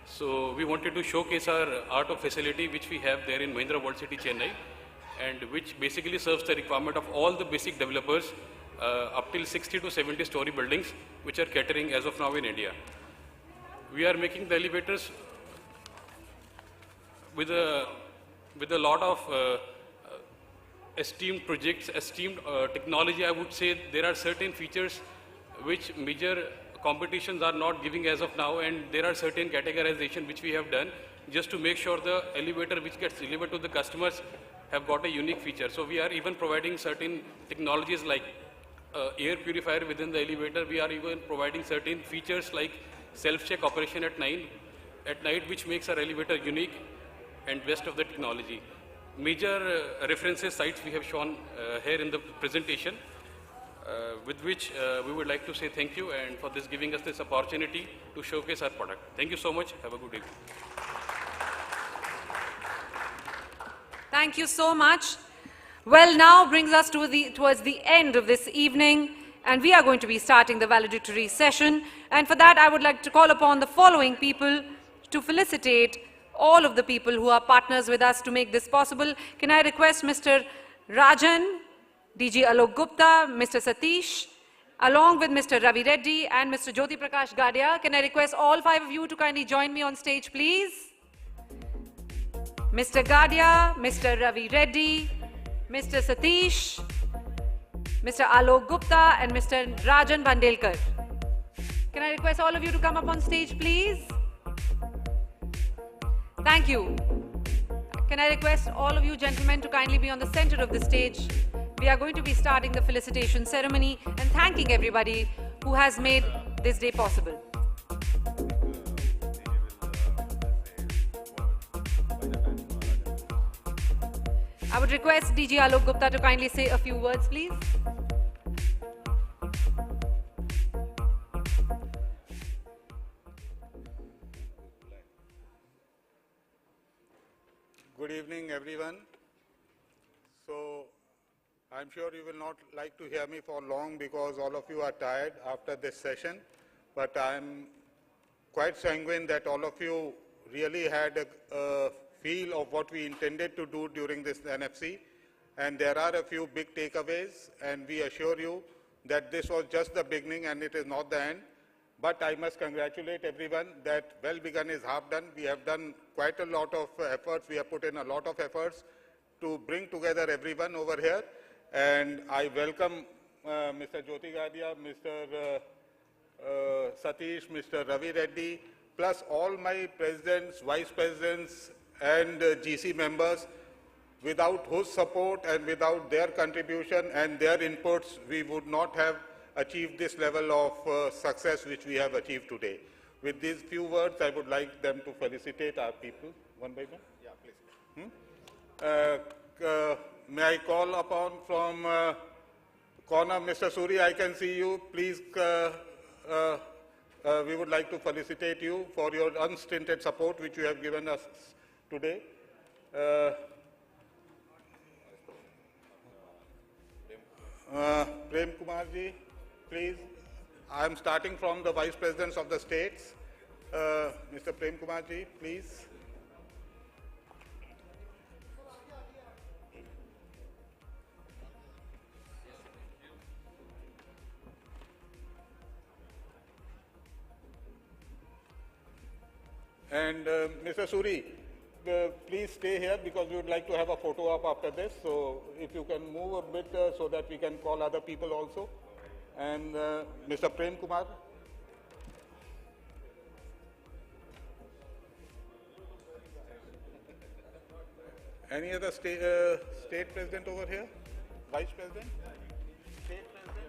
so we wanted to showcase our art of facility which we have there in Mahindra World City, Chennai, and which basically serves the requirement of all the basic developers up till 60 to 70 story buildings which are catering as of now in India. We are making the elevators with a lot of esteemed projects, esteemed technology. I would say there are certain features which major competitions are not giving as of now, and there are certain categorization which we have done just to make sure the elevator which gets delivered to the customers have got a unique feature. So we are even providing certain technologies like air purifier within the elevator. We are even providing certain features like self-check operation at night, which makes our elevator unique and best of the technology. Major references sites we have shown here in the presentation, with which we would like to say thank you and for this giving us this opportunity to showcase our product. Thank you so much. Have a good evening. Thank you so much. Well, now brings us towards the end of this evening, and we are going to be starting the valedictory session. And for that, I would like to call upon the following people to felicitate all of the people who are partners with us to make this possible. Can I request Mr. Rajan, DG Alok Gupta, Mr. Satish, along with Mr. Ravi Reddy and Mr. Jyoti Prakash Gadia. Can I request all five of you to kindly join me on stage, please? Mr. Gadia, Mr. Ravi Reddy, Mr. Satish, Mr. Alok Gupta, and Mr. Rajan Bandelkar. Can I request all of you to come up on stage, please? Thank you. Can I request all of you gentlemen to kindly be on the center of the stage? We are going to be starting the felicitation ceremony and thanking everybody who has made this day possible. I would request DG Alok Gupta to kindly say a few words, please. Good evening, everyone. So, I'm sure you will not like to hear me for long because all of you are tired after this session, but I'm quite sanguine that all of you really had a feel of what we intended to do during this NFC, and there are a few big takeaways, and we assure you that this was just the beginning and it is not the end. But I must congratulate everyone that well begun is half done. We have done quite a lot of efforts. We have put in a lot of efforts to bring together everyone over here. And I welcome Mr. Jyoti Gadia, Mr. Satish, Mr. Ravi Reddy, plus all my presidents, vice presidents, and GC members. Without whose support and without their contribution and their inputs, we would not have achieved this level of success which we have achieved today. With these few words, I would like them to felicitate our people, one by one. Yeah, please. May I call upon from corner, Mr. Suri, I can see you. Please, we would like to felicitate you for your unstinted support which you have given us today. Prem Kumar ji, please. I am starting from the vice presidents of the states. Mr. Prem Kumar ji, please. And Mr. Suri, please stay here because we would like to have a photo op after this. So if you can move a bit so that we can call other people also. And Mr. Prem Kumar. Any other state president over here? Vice president? State president?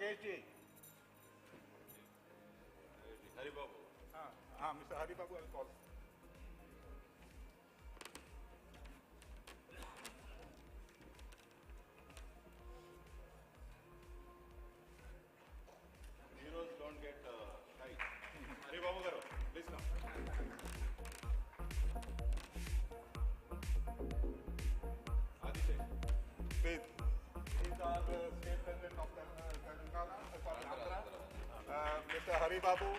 Rakesh ji. Hari Babu. Mr. Hari Babu, I'll call. Heroes don't get shy. Hari Babu garu, please come. Please. These are the state president of Telangana, sorry, Andhra. Mr. Hari Babu.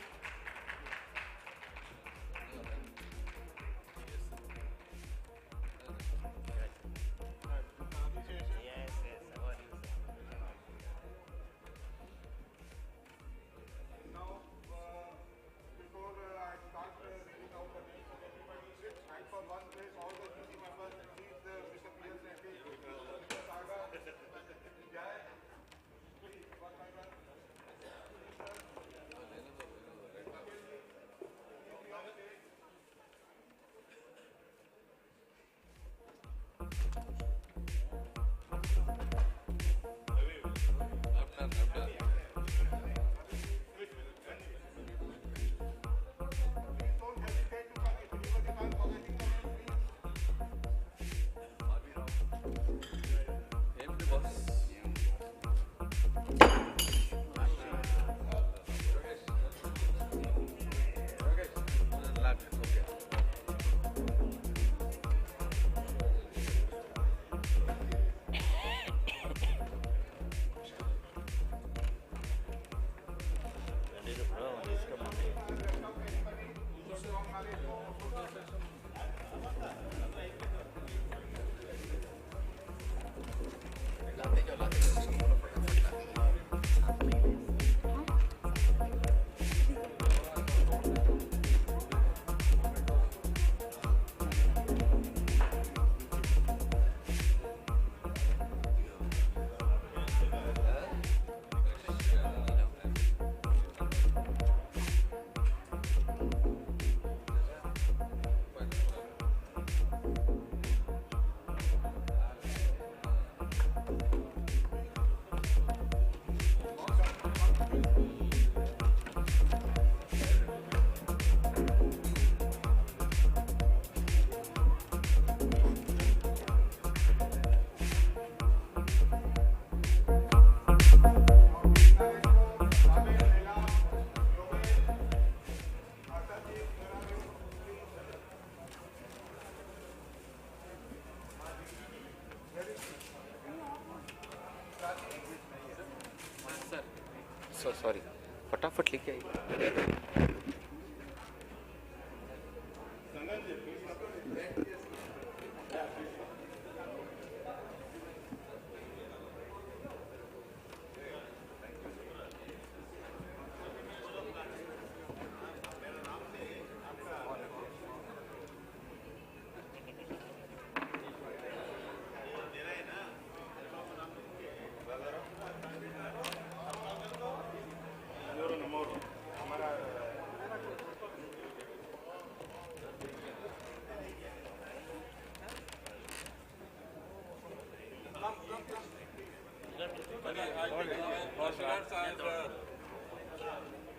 Now, before I start reading out the names of everybody, stand for one place, all the GC members, please, Mr. P.S. Reddy, Mr. Saga, Jai, please, one by one. So sorry. फटाफट लिख आइए.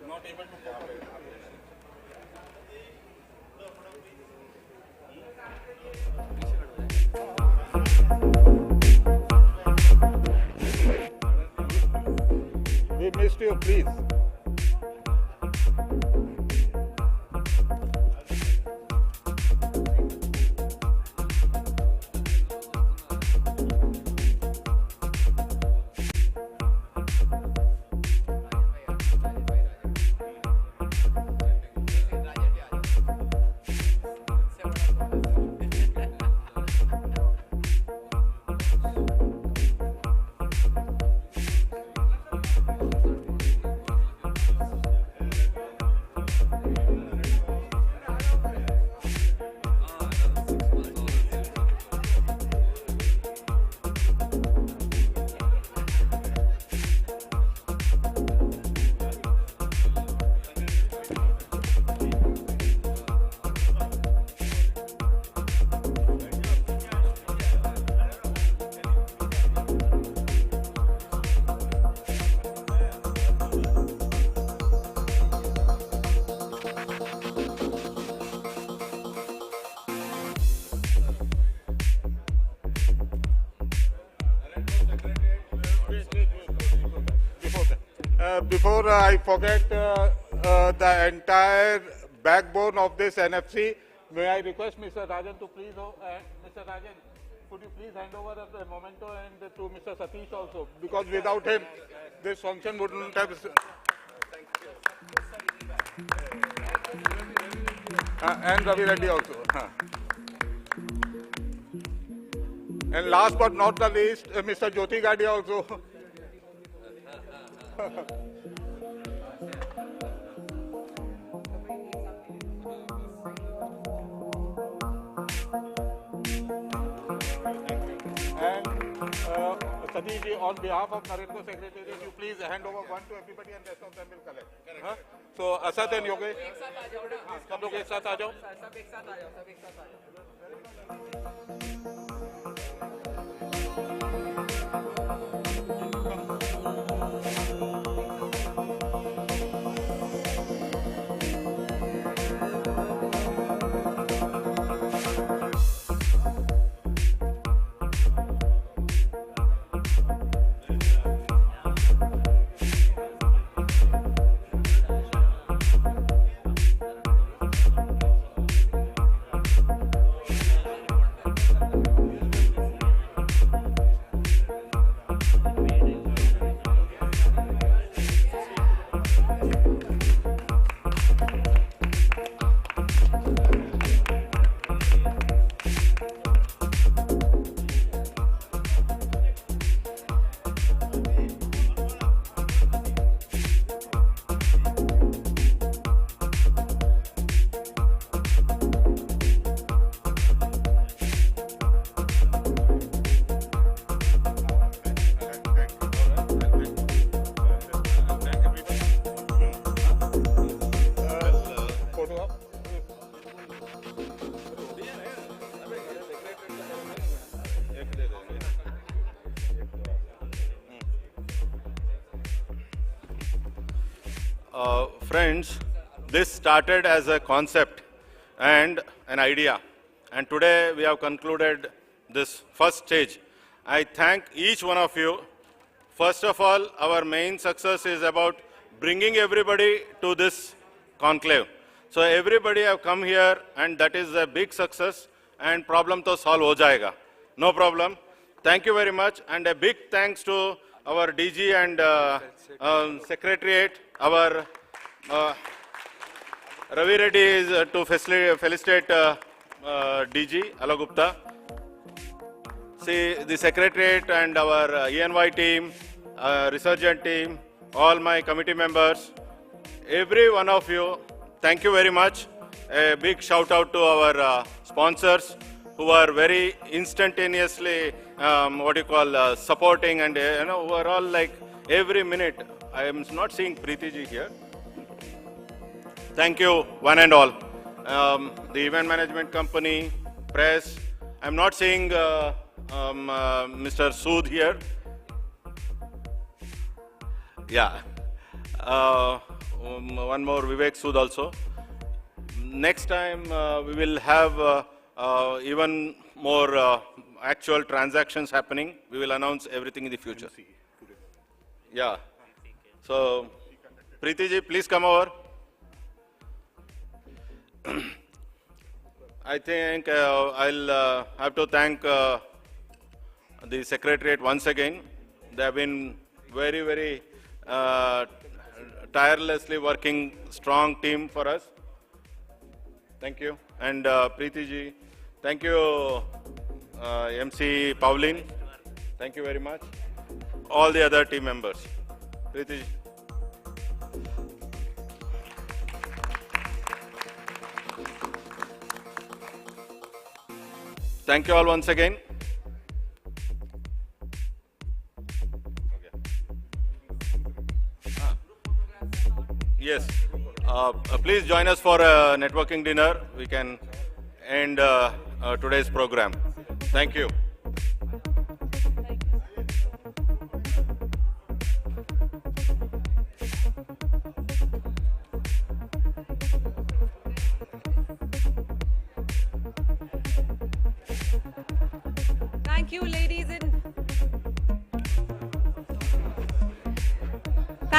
Not able to cooperate. We missed you, please. before I forget the entire backbone of this NFC, may I request Mr. Rajan to please, Mr. Rajan, could you please hand over the memento and to Mr. Satish also, because without him, this function wouldn't have. And Ravi Reddy also. And last but not the least, Mr. Jyoti Gadia also. And Satish ji, on behalf of Naredco Secretariat, you please hand over one to everybody and rest of them will collect. So Asad and Yogesh, सब लोग एक साथ आ जाओ. Friends, this started as a concept and an idea, and today we have concluded this first stage. I thank each one of you. First of all, our main success is about bringing everybody to this conclave. So everybody have come here, and that is a big success, and problem to solve ho jayega. No problem. Thank you very much, and a big thanks to our DG and Secretariat, our Ravi Reddy is to felicitate DG Alagupta. See, the Secretariat and our ENY team, Resurgent team, all my committee members, every one of you, thank you very much. A big shout out to our sponsors who are very instantaneously, supporting, and who are all like every minute. I am not seeing Preeti ji here. Thank you, one and all. The event management company, press. I'm not seeing Mr. Sood here. Yeah. One more, Vivek Sood also. Next time we will have even more actual transactions happening. We will announce everything in the future. Yeah. So, Preeti ji, please come over. I think I'll have to thank the Secretariat once again. They have been very, very tirelessly working, strong team for us. Thank you. And Preeti ji, thank you, MC Pauline. Thank you very much. All the other team members. Preeti ji. Thank you all once again. Yes. Please join us for a networking dinner. We can end today's program. Thank you.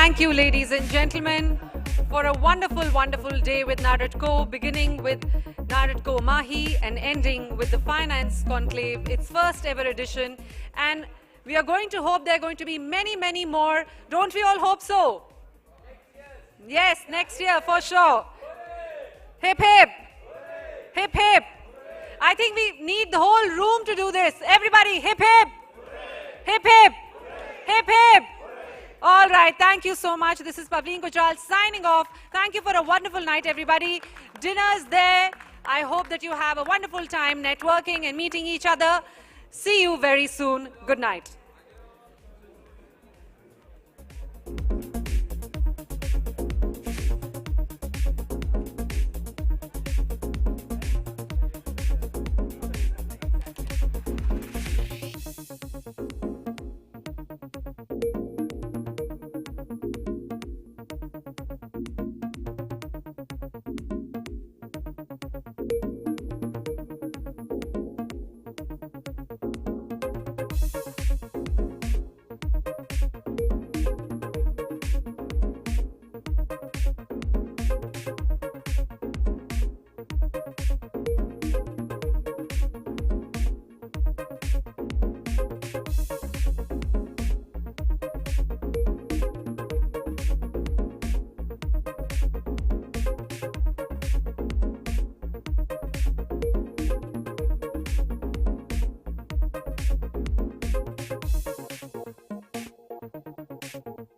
Thank you, ladies and gentlemen, for a wonderful, wonderful day with Naredco, beginning with Naredco Mahi and ending with the Finance Conclave, its first ever edition. And we are going to hope there are going to be many, many more. Don't we all hope so? Yes, next year for sure. Hip, hip. Hip, hip. I think we need the whole room to do this. Everybody, hip, hip. Hip, hip. Hip, hip. All right, thank you so much. This is Pavleen Gujral signing off. Thank you for a wonderful night, everybody. Dinner's there. I hope that you have a wonderful time networking and meeting each other. See you very soon. Good night. Thank you.